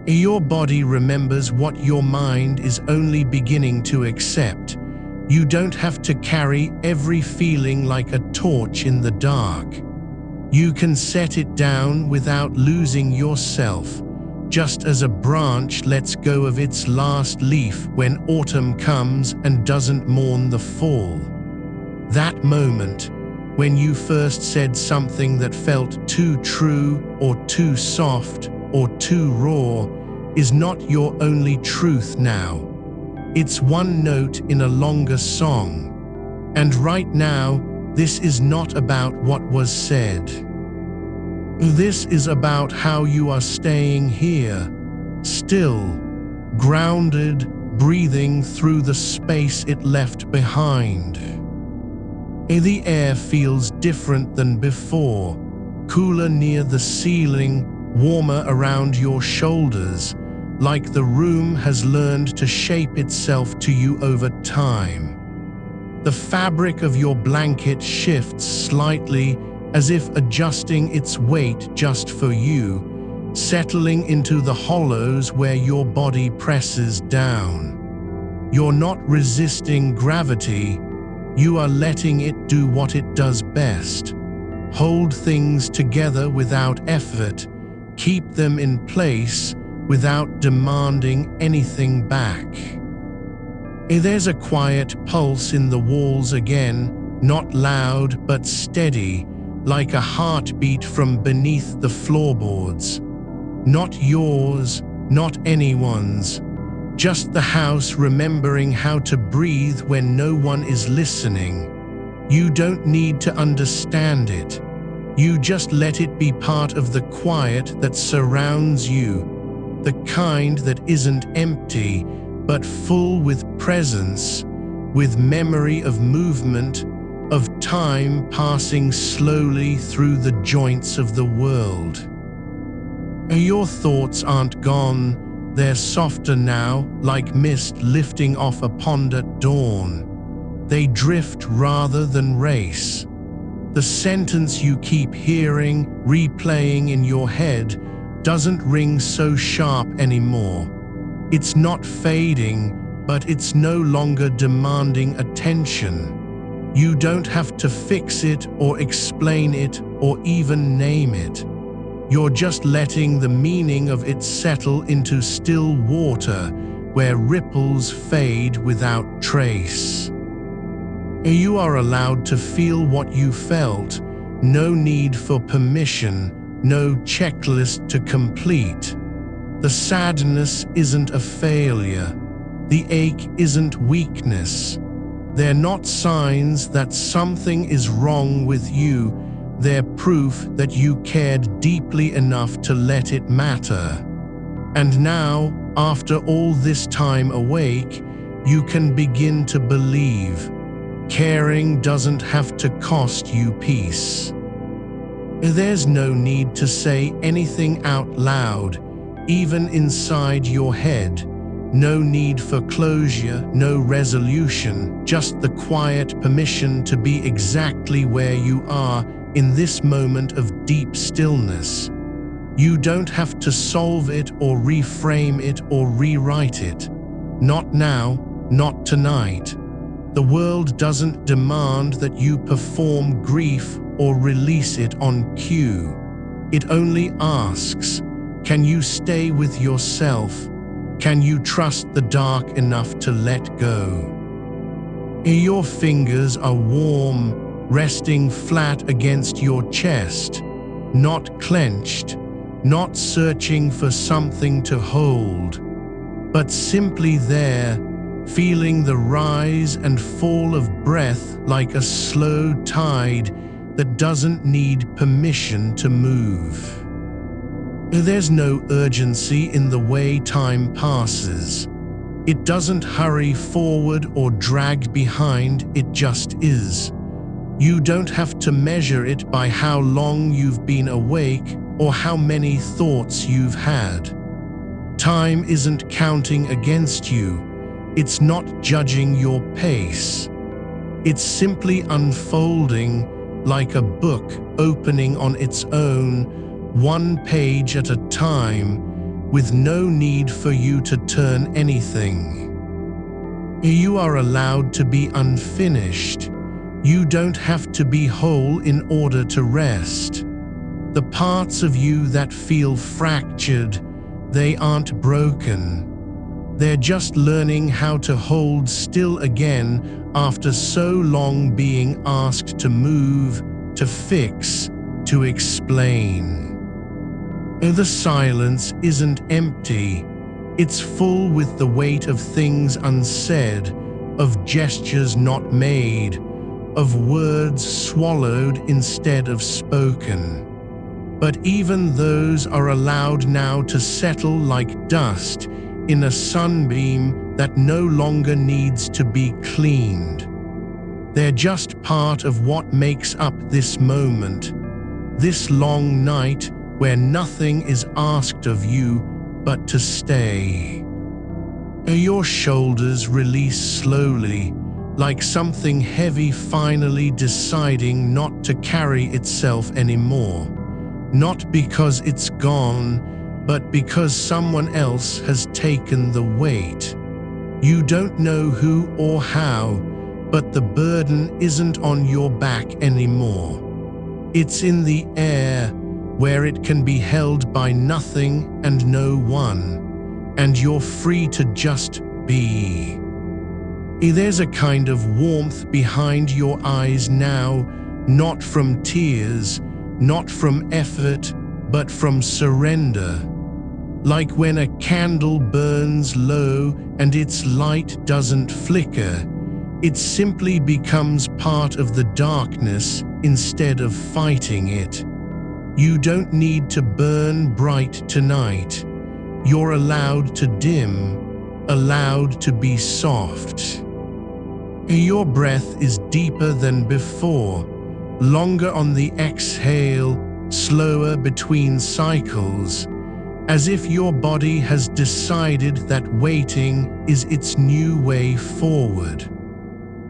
[SPEAKER 1] Your body remembers what your mind is only beginning to accept. You don't have to carry every feeling like a torch in the dark. You can set it down without losing yourself, just as a branch lets go of its last leaf when autumn comes and doesn't mourn the fall. That moment, when you first said something that felt too true or too soft or too raw, is not your only truth now. It's one note in a longer song. And right now, this is not about what was said. This is about how you are staying here, still, grounded, breathing through the space it left behind. The air feels different than before, cooler near the ceiling, warmer around your shoulders, like the room has learned to shape itself to you over time. The fabric of your blanket shifts slightly, as if adjusting its weight just for you, settling into the hollows where your body presses down. You're not resisting gravity, you are letting it do what it does best. Hold things together without effort, keep them in place without demanding anything back. There's a quiet pulse in the walls again, not loud but steady, like a heartbeat from beneath the floorboards. Not yours, not anyone's, just the house remembering how to breathe when no one is listening. You don't need to understand it. You just let it be part of the quiet that surrounds you. The kind that isn't empty, but full with presence, with memory of movement, of time passing slowly through the joints of the world. Your thoughts aren't gone, they're softer now, like mist lifting off a pond at dawn. They drift rather than race. The sentence you keep hearing, replaying in your head, doesn't ring so sharp anymore. It's not fading, but it's no longer demanding attention. You don't have to fix it or explain it or even name it. You're just letting the meaning of it settle into still water where ripples fade without trace. You are allowed to feel what you felt, no need for permission, no checklist to complete. The sadness isn't a failure. The ache isn't weakness. They're not signs that something is wrong with you. They're proof that you cared deeply enough to let it matter. And now, after all this time awake, you can begin to believe. Caring doesn't have to cost you peace. There's no need to say anything out loud, even inside your head. No need for closure, no resolution, just the quiet permission to be exactly where you are in this moment of deep stillness. You don't have to solve it or reframe it or rewrite it. Not now, not tonight. The world doesn't demand that you perform grief or release it on cue. It only asks, can you stay with yourself? Can you trust the dark enough to let go? Your fingers are warm, resting flat against your chest, not clenched, not searching for something to hold, but simply there, feeling the rise and fall of breath like a slow tide that doesn't need permission to move. There's no urgency in the way time passes. It doesn't hurry forward or drag behind, it just is. You don't have to measure it by how long you've been awake or how many thoughts you've had. Time isn't counting against you. It's not judging your pace. It's simply unfolding like a book opening on its own, one page at a time, with no need for you to turn anything. You are allowed to be unfinished. You don't have to be whole in order to rest. The parts of you that feel fractured, they aren't broken. They're just learning how to hold still again after so long being asked to move, to fix, to explain. The silence isn't empty. It's full with the weight of things unsaid, of gestures not made, of words swallowed instead of spoken. But even those are allowed now to settle like dust in a sunbeam that no longer needs to be cleaned. They're just part of what makes up this moment, this long night where nothing is asked of you but to stay. Your shoulders release slowly, like something heavy finally deciding not to carry itself anymore. Not because it's gone, but because someone else has taken the weight. You don't know who or how, but the burden isn't on your back anymore. It's in the air, where it can be held by nothing and no one, and you're free to just be. There's a kind of warmth behind your eyes now, not from tears, not from effort, but from surrender. Like when a candle burns low and its light doesn't flicker, it simply becomes part of the darkness instead of fighting it. You don't need to burn bright tonight. You're allowed to dim, allowed to be soft. Your breath is deeper than before, longer on the exhale, slower between cycles, as if your body has decided that waiting is its new way forward.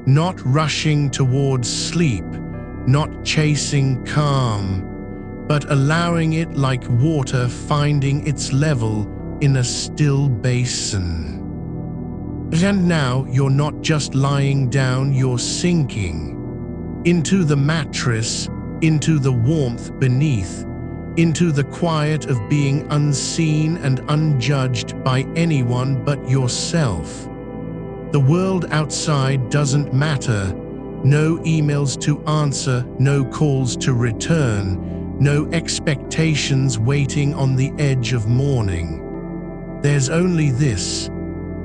[SPEAKER 1] Not rushing towards sleep, not chasing calm, but allowing it like water finding its level in a still basin. And now you're not just lying down, you're sinking into the mattress, into the warmth beneath, into the quiet of being unseen and unjudged by anyone but yourself. The world outside doesn't matter. No emails to answer, no calls to return, no expectations waiting on the edge of morning. There's only this: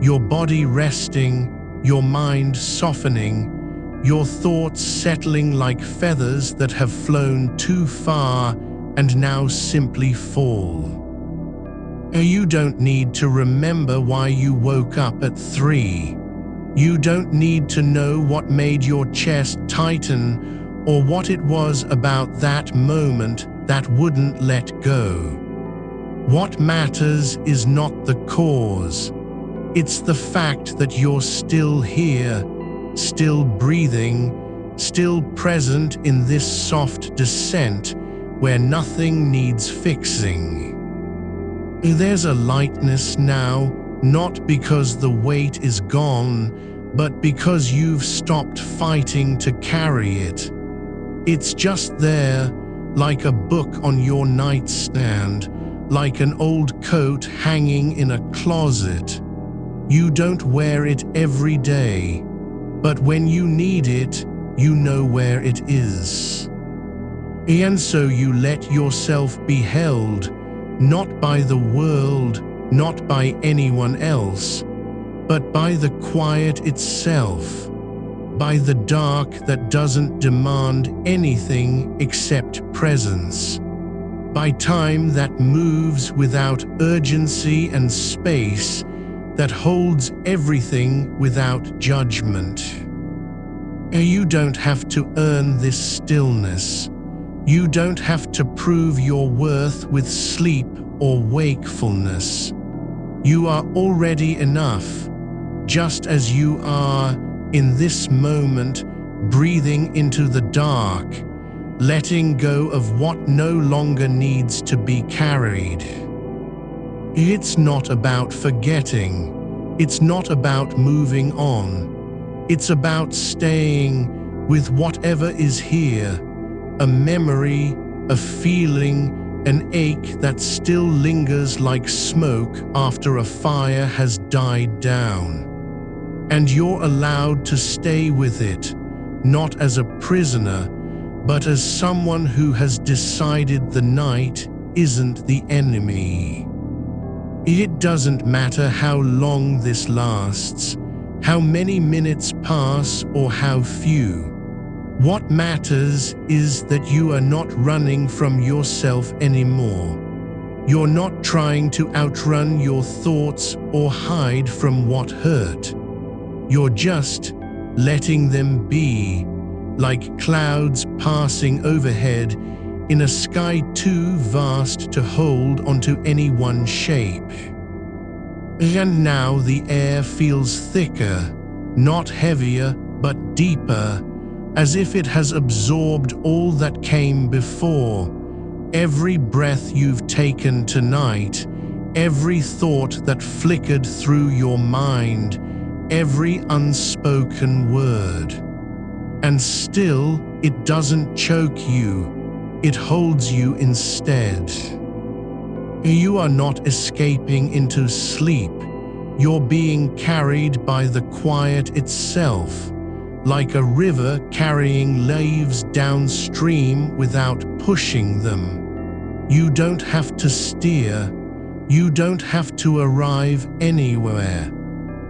[SPEAKER 1] your body resting, your mind softening, your thoughts settling like feathers that have flown too far and now simply fall. You don't need to remember why you woke up at 3. You don't need to know what made your chest tighten or what it was about that moment that wouldn't let go. What matters is not the cause. It's the fact that you're still here, still breathing, still present in this soft descent where nothing needs fixing. There's a lightness now, not because the weight is gone, but because you've stopped fighting to carry it. It's just there, like a book on your nightstand, like an old coat hanging in a closet. You don't wear it every day, but when you need it, you know where it is. And so you let yourself be held, not by the world, not by anyone else, but by the quiet itself, by the dark that doesn't demand anything except presence, by time that moves without urgency and space, that holds everything without judgment. You don't have to earn this stillness. You don't have to prove your worth with sleep or wakefulness. You are already enough, just as you are in this moment, breathing into the dark, letting go of what no longer needs to be carried. It's not about forgetting. It's not about moving on. It's about staying with whatever is here, a memory, a feeling, an ache that still lingers like smoke after a fire has died down. And you're allowed to stay with it, not as a prisoner, but as someone who has decided the night isn't the enemy. It doesn't matter how long this lasts, how many minutes pass or how few. What matters is that you are not running from yourself anymore. You're not trying to outrun your thoughts or hide from what hurt. You're just letting them be, like clouds passing overhead in a sky too vast to hold onto any one shape. And now the air feels thicker, not heavier, but deeper, as if it has absorbed all that came before. Every breath you've taken tonight, every thought that flickered through your mind, every unspoken word. And still, it doesn't choke you, it holds you instead. You are not escaping into sleep, you're being carried by the quiet itself, like a river carrying leaves downstream without pushing them. You don't have to steer, you don't have to arrive anywhere.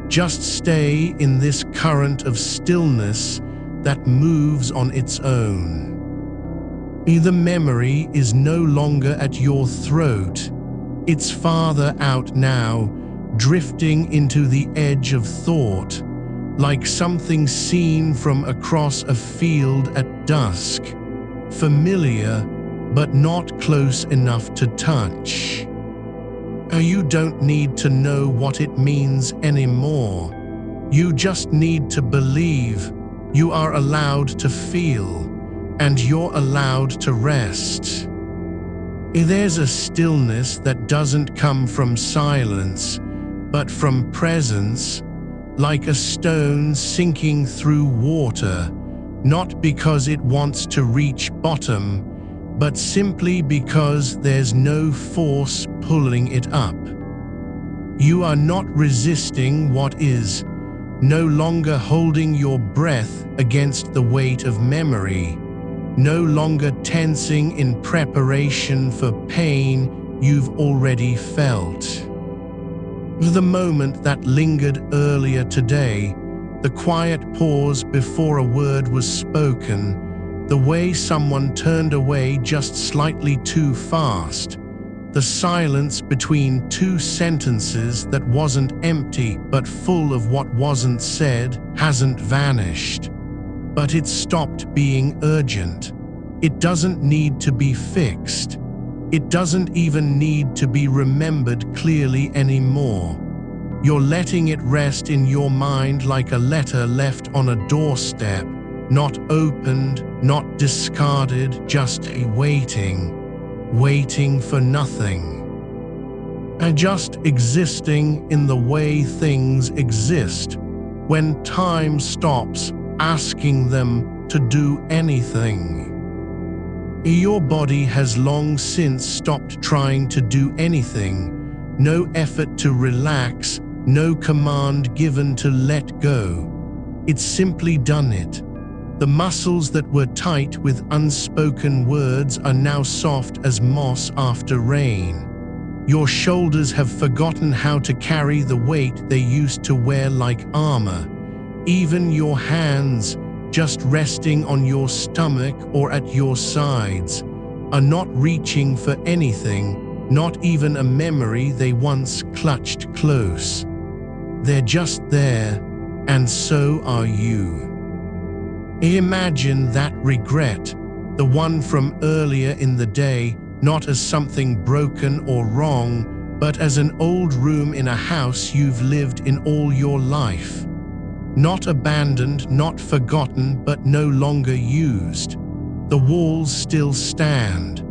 [SPEAKER 1] Just stay in this current of stillness that moves on its own. The memory is no longer at your throat, it's farther out now, drifting into the edge of thought, like something seen from across a field at dusk, familiar but not close enough to touch. You don't need to know what it means anymore. You just need to believe. You are allowed to feel, and you're allowed to rest. There's a stillness that doesn't come from silence, but from presence, like a stone sinking through water, not because it wants to reach bottom, but simply because there's no force pulling it up. You are not resisting what is, no longer holding your breath against the weight of memory, no longer tensing in preparation for pain you've already felt. The moment that lingered earlier today, the quiet pause before a word was spoken, the way someone turned away just slightly too fast, the silence between two sentences that wasn't empty but full of what wasn't said hasn't vanished. But it stopped being urgent. It doesn't need to be fixed. It doesn't even need to be remembered clearly anymore. You're letting it rest in your mind like a letter left on a doorstep, not opened, not discarded, just waiting for nothing. And just existing in the way things exist, when time stops asking them to do anything. Your body has long since stopped trying to do anything, no effort to relax, no command given to let go. It's simply done it. The muscles that were tight with unspoken words are now soft as moss after rain. Your shoulders have forgotten how to carry the weight they used to wear like armor. Even your hands, just resting on your stomach or at your sides, are not reaching for anything, not even a memory they once clutched close. They're just there, and so are you. Imagine that regret, the one from earlier in the day, not as something broken or wrong, but as an old room in a house you've lived in all your life. Not abandoned, not forgotten, but no longer used. The walls still stand.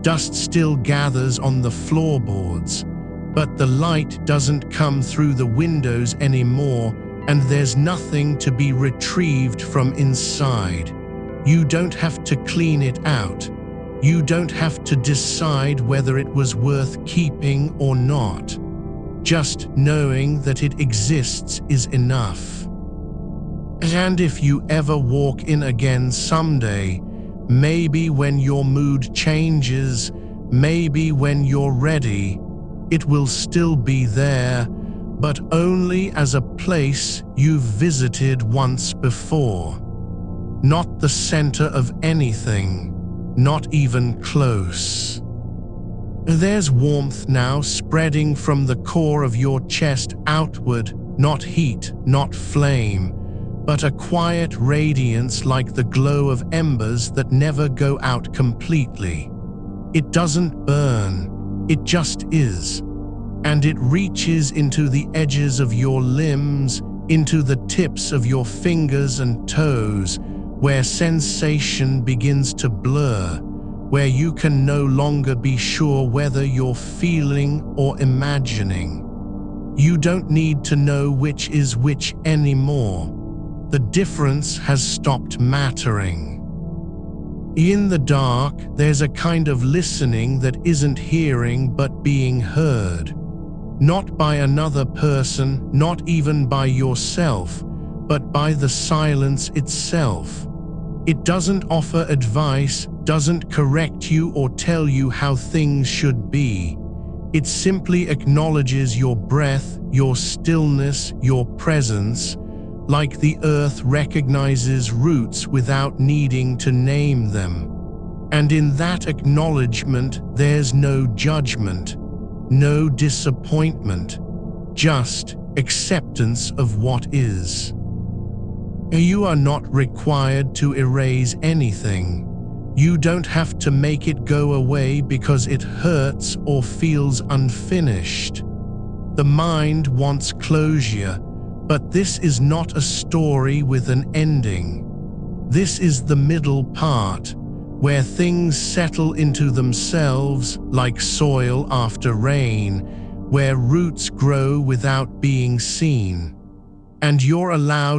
[SPEAKER 1] Dust still gathers on the floorboards, but the light doesn't come through the windows anymore, and there's nothing to be retrieved from inside. You don't have to clean it out. You don't have to decide whether it was worth keeping or not. Just knowing that it exists is enough. And if you ever walk in again someday, maybe when your mood changes, maybe when you're ready, it will still be there, but only as a place you've visited once before. Not the center of anything, not even close. There's warmth now spreading from the core of your chest outward, not heat, not flame, but a quiet radiance like the glow of embers that never go out completely. It doesn't burn, it just is. And it reaches into the edges of your limbs, into the tips of your fingers and toes, where sensation begins to blur, where you can no longer be sure whether you're feeling or imagining. You don't need to know which is which anymore. The difference has stopped mattering. In the dark, there's a kind of listening that isn't hearing but being heard. Not by another person, not even by yourself, but by the silence itself. It doesn't offer advice, doesn't correct you or tell you how things should be. It simply acknowledges your breath, your stillness, your presence, like the earth recognizes roots without needing to name them. And in that acknowledgement, there's no judgment, no disappointment, just acceptance of what is. You are not required to erase anything. You don't have to make it go away because it hurts or feels unfinished. The mind wants closure, but this is not a story with an ending. This is the middle part, where things settle into themselves like soil after rain, where roots grow without being seen, and you're allowed